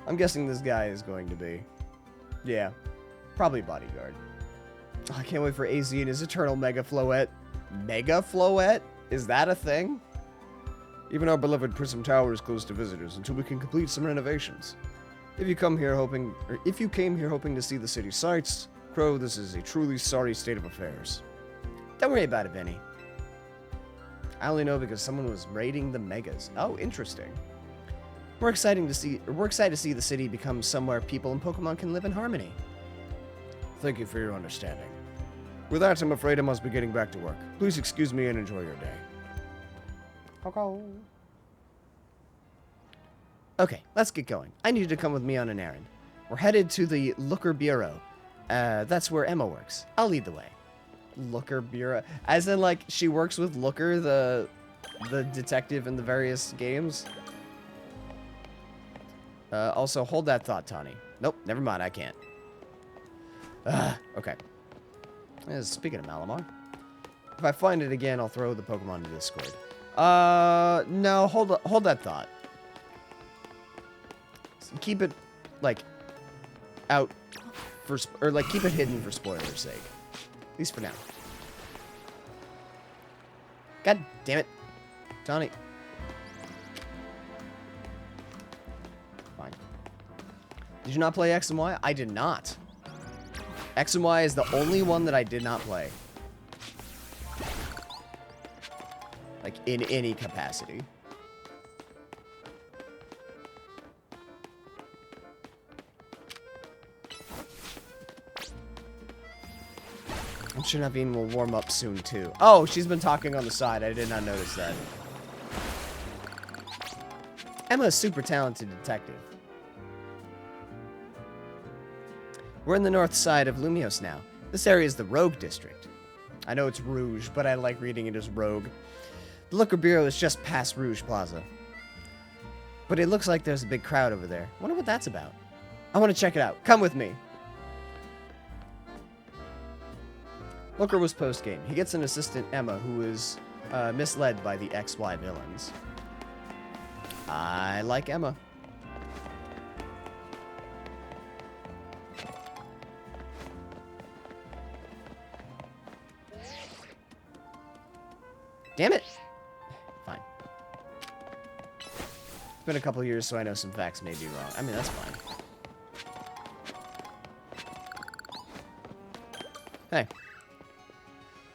A: I'm guessing this guy is going to be... yeah, probably bodyguard. Oh, I can't wait for AZ and his eternal Mega Floette. Mega Floette? Is that a thing?
C: Even our beloved Prism Tower is closed to visitors until we can complete some renovations. If you came here hoping to see the city sights, Crow, this is a truly sorry state of affairs.
A: Don't worry about it, Vinny. I only know because someone was raiding the megas. Oh, interesting. We're excited to see the city become somewhere people and Pokemon can live in harmony.
C: Thank you for your understanding. With that, I'm afraid I must be getting back to work. Please excuse me and enjoy your day.
A: Okay, let's get going. I need you to come with me on an errand. We're headed to the Looker Bureau. That's where Emma works. I'll lead the way. Looker Bureau. As in, like, she works with Looker, the detective in the various games. Also, hold that thought, Tawny. Nope, never mind, I can't. Okay. Speaking of Malamar, if I find it again, I'll throw the Pokemon into Discord. No, hold that thought. Keep it, like, out for, or like, keep it hidden for spoiler's sake. At least for now. God damn it. Tawny. Fine. Did you not play X and Y? I did not. X and Y is the only one that I did not play. Like, in any capacity. I'm sure Naveen will warm up soon, too. Oh, she's been talking on the side. I did not notice that. Emma is a super talented detective. We're in the north side of Lumios now. This area is the Rogue District. I know it's Rouge, but I like reading it as Rogue. The Looker Bureau is just past Rouge Plaza. But it looks like there's a big crowd over there. Wonder what that's about. I want to check it out. Come with me. Looker was post-game. He gets an assistant, Emma, who is misled by the XY villains. I like Emma. Damn it! Fine. It's been a couple years, so I know some facts may be wrong. I mean, that's fine. Hey.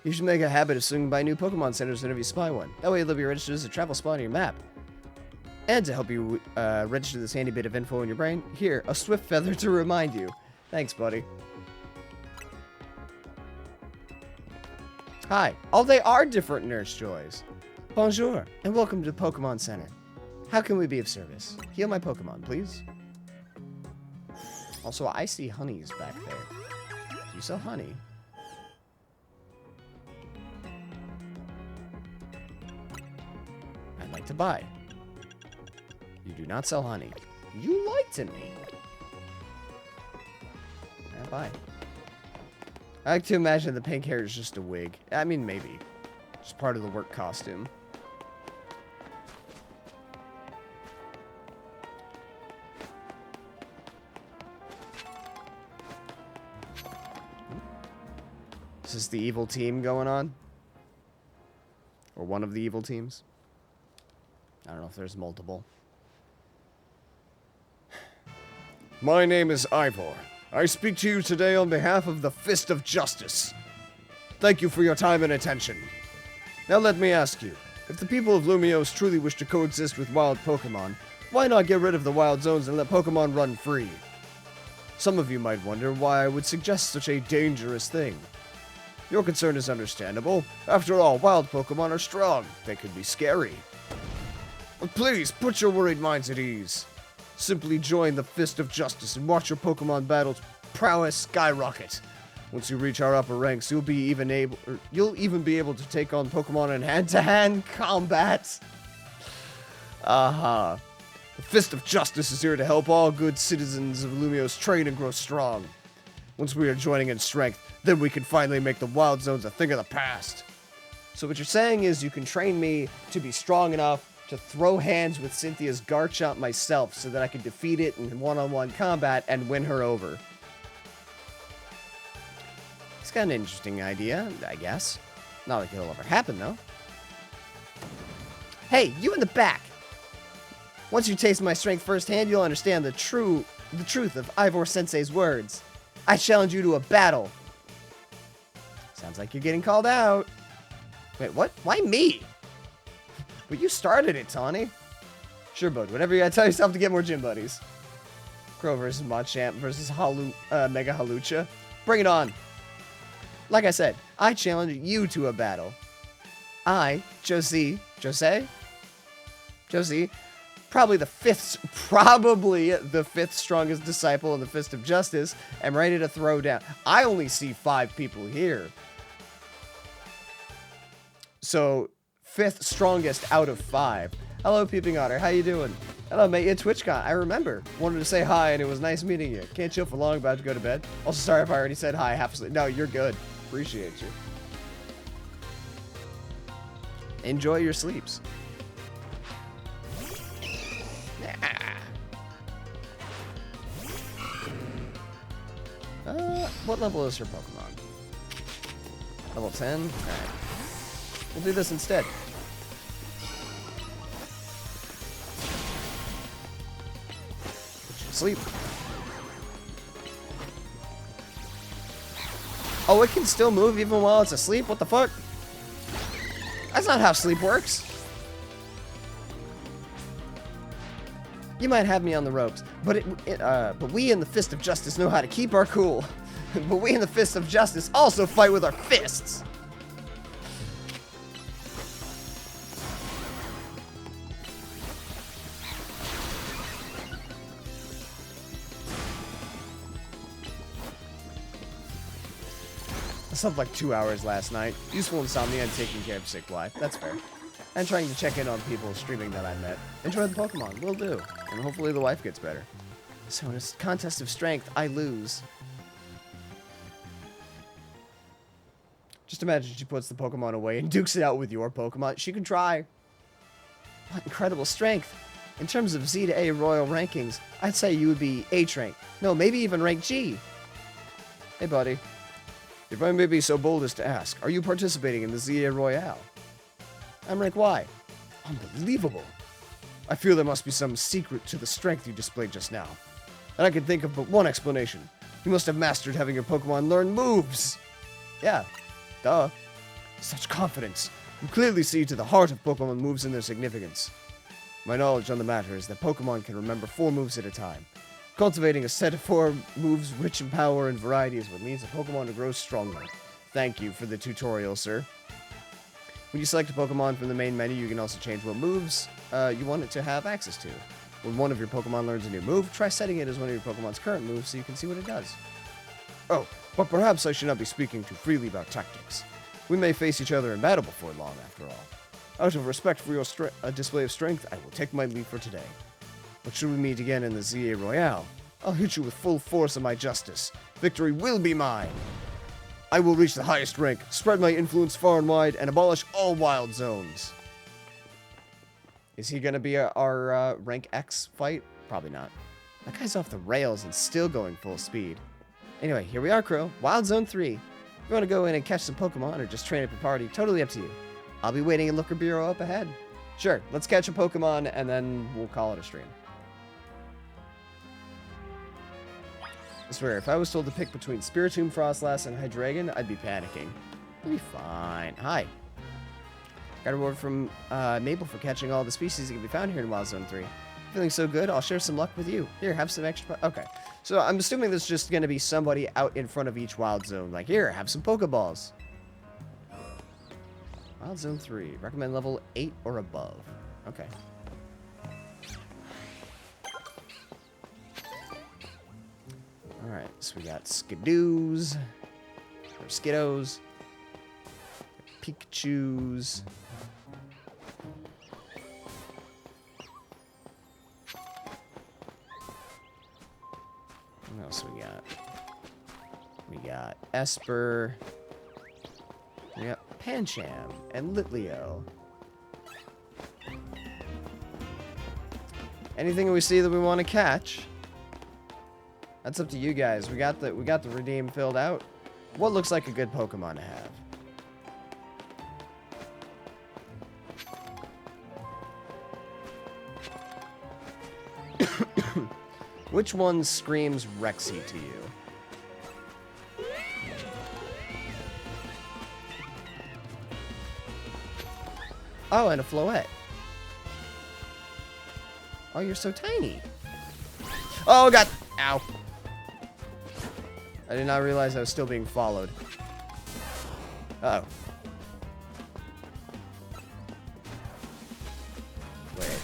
A: You should make a habit of swinging by new Pokemon centers whenever you spy one. That way they'll be registered as a travel spot on your map. And to help you register this handy bit of info in your brain, here, a Swift Feather to remind you. Thanks, buddy. Hi. Oh, they are different Nurse Joys. Bonjour, and welcome to Pokemon Center. How can we be of service? Heal my Pokemon, please. Also, I see honeys back there. Do you sell honey? I'd like to buy. You do not sell honey. You lied to me. Yeah, buy. I like to imagine the pink hair is just a wig. I mean, maybe. Just part of the work costume. Is this the evil team going on? Or one of the evil teams? I don't know if there's multiple.
C: My name is Ivor. I speak to you today on behalf of the Fist of Justice. Thank you for your time and attention. Now let me ask you, if the people of Lumios truly wish to coexist with wild Pokemon, why not get rid of the wild zones and let Pokemon run free? Some of you might wonder why I would suggest such a dangerous thing. Your concern is understandable. After all, wild Pokemon are strong. They can be scary. But please, put your worried minds at ease. Simply join the Fist of Justice and watch your Pokemon battles prowess skyrocket. Once you reach our upper ranks, you'll even be able to take on Pokemon in hand-to-hand combat. Aha. The Fist of Justice is here to help all good citizens of Lumios train and grow strong. Once we are joining in strength, then we can finally make the wild zones a thing of the past.
A: So what you're saying is you can train me to be strong enough to throw hands with Cynthia's Garchomp myself so that I can defeat it in one-on-one combat and win her over. It's kind of an interesting idea, I guess. Not like it'll ever happen, though. Hey, you in the back! Once you taste my strength firsthand, you'll understand the truth of Ivor Sensei's words. I challenge you to a battle. Sounds like you're getting called out. Wait, what? Why me? But you started it, Tawny. Sure, bud. Whatever you gotta tell yourself to get more gym buddies. Crow versus Machamp versus Mega Halucha. Bring it on. Like I said, I challenge you to a battle. I, Josie, probably the fifth strongest disciple in the Fist of Justice, am ready to throw down. I only see 5 people here. So, 5th strongest out of 5. Hello, Peeping Otter. How you doing? Hello, mate. It's TwitchCon. I remember. Wanted to say hi, and it was nice meeting you. Can't chill for long. About to go to bed. Also, sorry if I already said hi half asleep. No, you're good. Appreciate you. Enjoy your sleeps. What level is her Pokemon? Level 10? Alright. We'll do this instead. Put you to sleep. Oh, it can still move even while it's asleep? What the fuck? That's not how sleep works. You might have me on the ropes, but we in the Fist of Justice know how to keep our cool. But we in the Fist of Justice also fight with our fists. I slept like 2 hours last night. Useful insomnia and taking care of sick wife. That's fair. And trying to check in on people streaming that I met. Enjoy the Pokemon. Will do. And hopefully the wife gets better. So in a contest of strength, I lose. Just imagine she puts the Pokemon away and dukes it out with your Pokemon. She can try. What incredible strength. In terms of Z to A Royal rankings, I'd say you would be H rank. No, maybe even rank G. Hey, buddy. If I may be so bold as to ask, are you participating in the ZA Royale? I'm rank Y. Unbelievable. I feel there must be some secret to the strength you displayed just now. And I can think of but one explanation. You must have mastered having your Pokemon learn moves. Yeah. Duh. Such confidence. You clearly see to the heart of Pokemon moves and their significance. My knowledge on the matter is that Pokemon can remember 4 moves at a time. Cultivating a set of 4 moves rich in power and variety is what leads a Pokemon to grow stronger. Thank you for the tutorial, sir. When you select a Pokemon from the main menu, you can also change what moves you want it to have access to. When one of your Pokemon learns a new move, try setting it as one of your Pokemon's current moves so you can see what it does. Oh, but perhaps I should not be speaking too freely about tactics. We may face each other in battle before long, after all. Out of respect for your display of strength, I will take my leave for today. But should we meet again in the ZA Royale, I'll hit you with full force of my justice. Victory will be mine. I will reach the highest rank, spread my influence far and wide, and abolish all wild zones. Is he gonna be our rank X fight? Probably not. That guy's off the rails and still going full speed. Anyway, here we are, Crow. Wild Zone 3. If you want to go in and catch some Pokemon or just train up your party, totally up to you. I'll be waiting in Looker Bureau up ahead. Sure, let's catch a Pokemon and then we'll call it a stream. I swear, if I was told to pick between Spiritomb, Frostlass, and Hydreigon, I'd be panicking. It'll be fine. Hi. Got a reward from Mabel for catching all the species that can be found here in Wild Zone 3. Feeling so good, I'll share some luck with you. Here, have some extra... Okay.
C: So I'm assuming there's just going to be somebody out in front of each wild zone. Like, here, have some Pokeballs. Wild Zone 3. Recommend level 8 or above. Okay. Alright, so we got Skidoos. Or Skiddos. Pikachus. What else we got? We got Esper. We got Pancham and Litleo. Anything we see that we want to catch? That's up to you guys. We got the redeem filled out. What looks like a good Pokemon to have? Which one screams Rexy to you? Oh, and a Floette. Oh, you're so tiny. Oh, God. Ow. I did not realize I was still being followed. Uh-oh. Wait.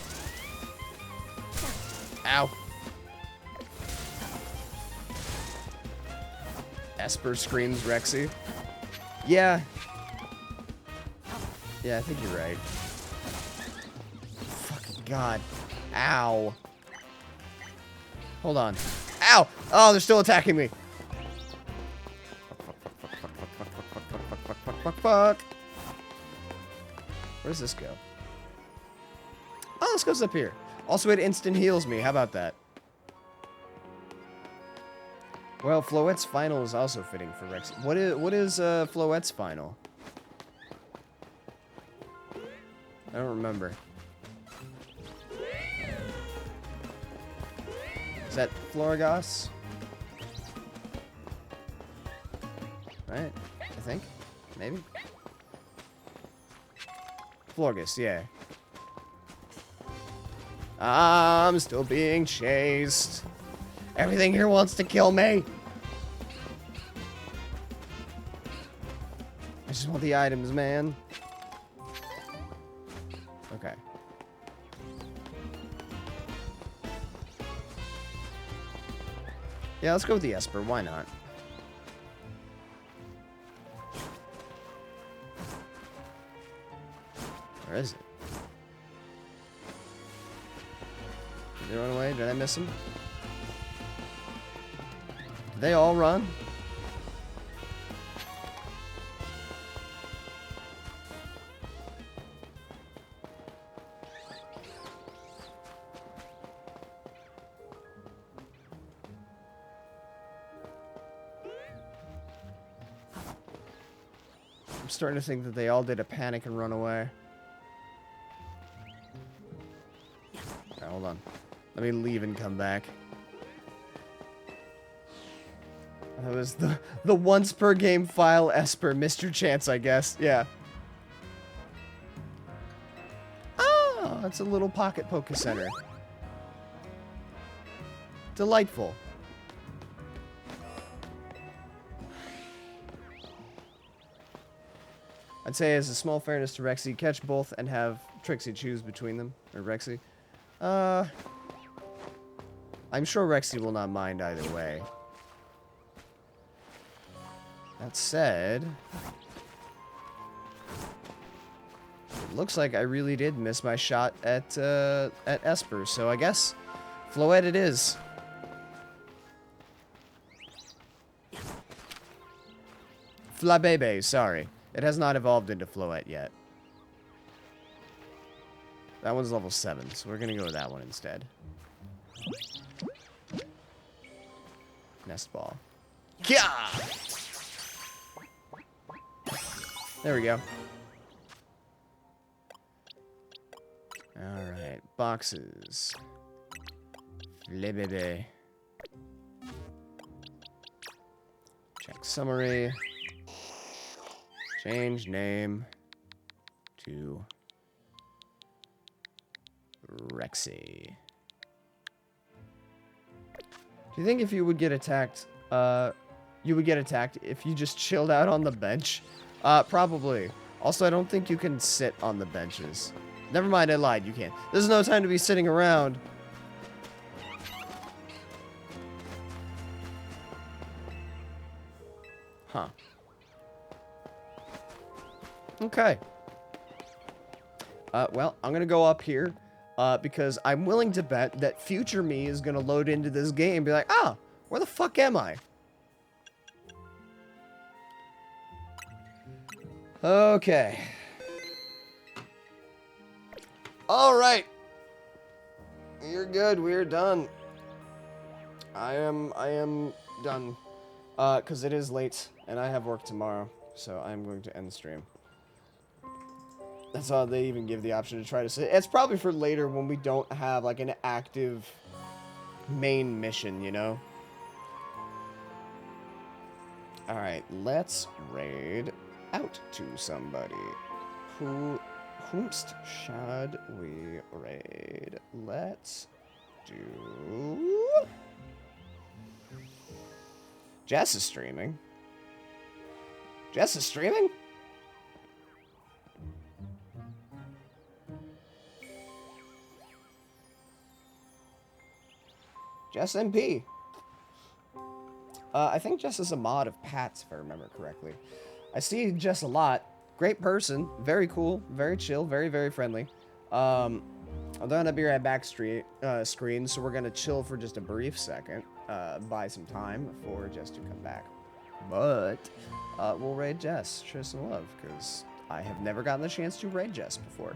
C: Ow. Esper screams Rexy. Yeah. Yeah, I think you're right. Fucking God. Ow. Hold on. Ow! Oh, they're still attacking me. Fuck. Where does this go? Oh, this goes up here. Also, it instant heals me. How about that? Well, Floette's final is also fitting for Rexy. What is Floette's final? I don't remember. Is that Floragos? Right? I think. Maybe. Florgus, yeah. I'm still being chased. Everything here wants to kill me. I just want the items, man. Okay. Yeah, let's go with the Esper. Why not? Where is it? Did they run away? Did I miss them? Did they all run? I'm starting to think that they all did a panic and run away. Okay, hold on. Let me leave and come back. That was the once per game file Esper, Mr. Chance, I guess. Yeah. Oh, it's a little pocket Poke Center. Delightful. I'd say as a small fairness to Rexy, catch both and have Trixie choose between them. Or Rexy. I'm sure Rexy will not mind either way. That said, it looks like I really did miss my shot at Esper, so I guess Floette it is. Flabebe, sorry. It has not evolved into Floette yet. That one's level 7, so we're gonna go with that one instead. Nest ball. Kya! There we go. Alright, boxes. Flabebe. Check summary. Change name to Rexy. Do you think if you would get attacked, you would get attacked if you just chilled out on the bench? Probably. Also, I don't think you can sit on the benches. Never mind, I lied, you can't. There's no time to be sitting around. Huh. Okay. Well, I'm gonna go up here, because I'm willing to bet that future me is gonna load into this game and be like, ah, where the fuck am I? Okay. Alright. You're good, we're done. I am done. Because it is late, and I have work tomorrow, so I'm going to end the stream. That's all they even give the option to try to sit. It's probably for later when we don't have, like, an active main mission, you know? Alright, let's raid out to somebody. Whomst should we raid? Let's do... Jess is streaming. Jess is streaming? Jess MP. I think Jess is a mod of Pat's, if I remember correctly. I see Jess a lot. Great person. Very cool. Very chill. Very, very friendly. I'm gonna be right back screen, so we're gonna chill for just a brief second. Buy some time for Jess to come back. But, we'll raid Jess. Show some love, because I have never gotten the chance to raid Jess before.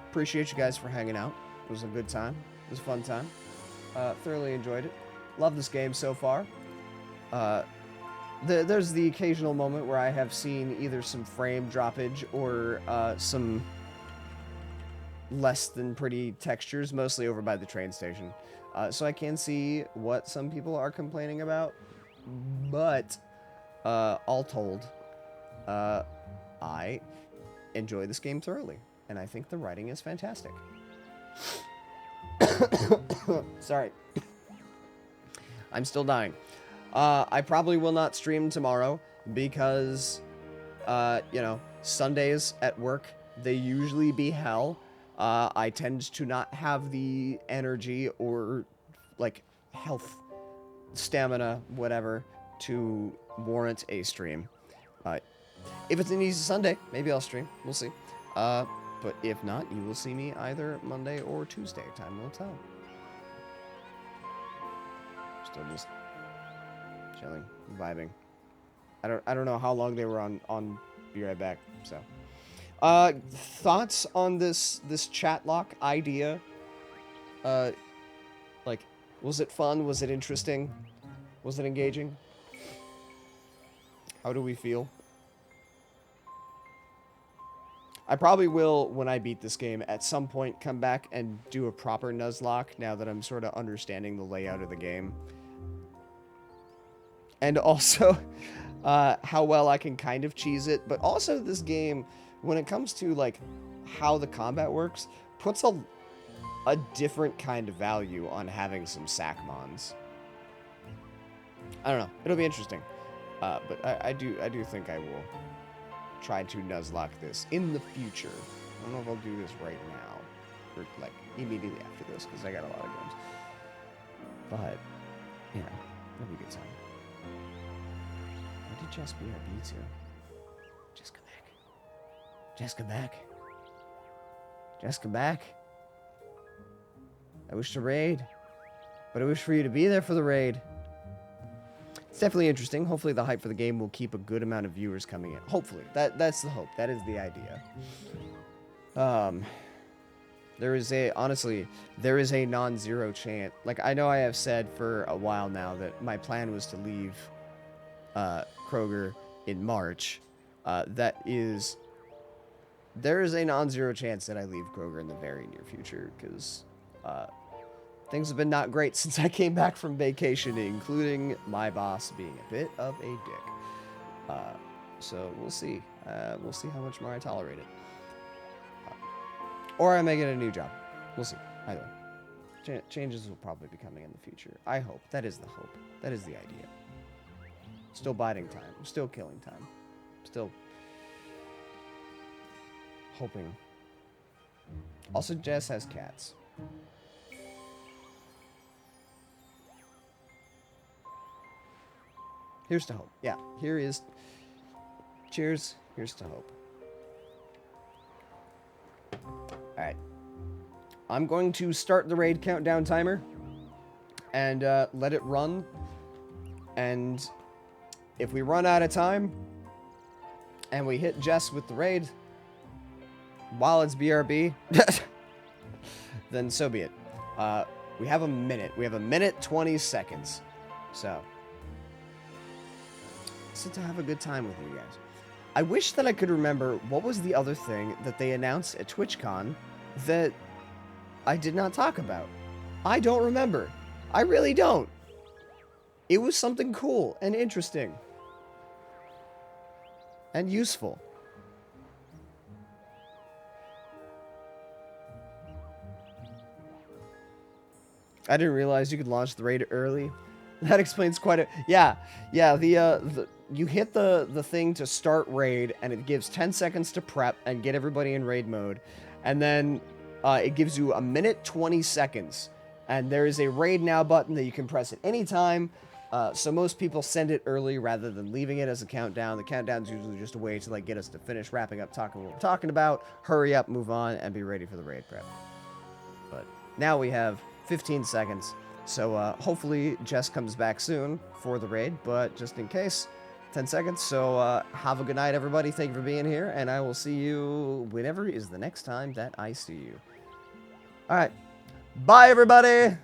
C: Appreciate you guys for hanging out. It was a good time. It was a fun time. Thoroughly enjoyed it. Love this game so far. There's the occasional moment where I have seen either some frame droppage or some less than pretty textures, mostly over by the train station. So I can see what some people are complaining about, but all told, I enjoy this game thoroughly, and I think the writing is fantastic. Sorry. I'm still dying. I probably will not stream tomorrow because, you know, Sundays at work, they usually be hell. I tend to not have the energy or, like, health, stamina, whatever, to warrant a stream. If it's an easy Sunday, maybe I'll stream. We'll see. But if not, you will see me either Monday or Tuesday. Time will tell. Still just chilling, vibing. I don't know how long they were on Be Right Back. So, thoughts on this Chatlocke idea? Like, was it fun? Was it interesting? Was it engaging? How do we feel? I probably will, when I beat this game, at some point come back and do a proper Nuzlocke, now that I'm sort of understanding the layout of the game. And also, how well I can kind of cheese it, but also this game, when it comes to, like, how the combat works, puts a different kind of value on having some sackmons. I don't know. It'll be interesting. But I do think I will try to Nuzlocke this in the future. I don't know if I'll do this right now, or like immediately after this, because I got a lot of games. But, you know, it'll be a good time. What did Jess BRB to? Jess, come back. Jess, come back. Jess, come back. I wish to raid, but I wish for you to be there for the raid. It's definitely interesting. Hopefully the hype for the game will keep a good amount of viewers coming in. Hopefully. That's the hope. That is the idea. Honestly, there is a non-zero chance. Like, I know I have said for a while now that my plan was to leave Kroger in March. There is a non-zero chance that I leave Kroger in the very near future, because things have been not great since I came back from vacation, including my boss being a bit of a dick. So we'll see. We'll see how much more I tolerate it. Or I may get a new job. We'll see. Either way. Changes will probably be coming in the future. I hope. That is the hope. That is the idea. Still biding time. Still killing time. Still hoping. Also, Jess has cats. Here's to hope. Yeah, here is... Cheers. Here's to hope. Alright. I'm going to start the raid countdown timer. And let it run. And if we run out of time... And we hit Jess with the raid... While it's BRB... then so be it. We have a minute. We have a minute 20 seconds. So... to have a good time with you guys. I wish that I could remember what was the other thing that they announced at TwitchCon that I did not talk about. I don't remember. I really don't. It was something cool and interesting. And useful. I didn't realize you could launch the raid early. That explains quite a... Yeah, you hit the thing to start raid, and it gives 10 seconds to prep and get everybody in raid mode. And then it gives you a minute 20 seconds. And there is a raid now button that you can press at any time. So most people send it early rather than leaving it as a countdown. The countdown is usually just a way to get us to finish wrapping up talking what we're talking about, hurry up, move on, and be ready for the raid prep. But now we have 15 seconds. So hopefully Jess comes back soon for the raid, but just in case, 10 seconds. So have a good night, everybody. Thank you for being here, and I will see you whenever is the next time that I see you. All right. Bye, everybody.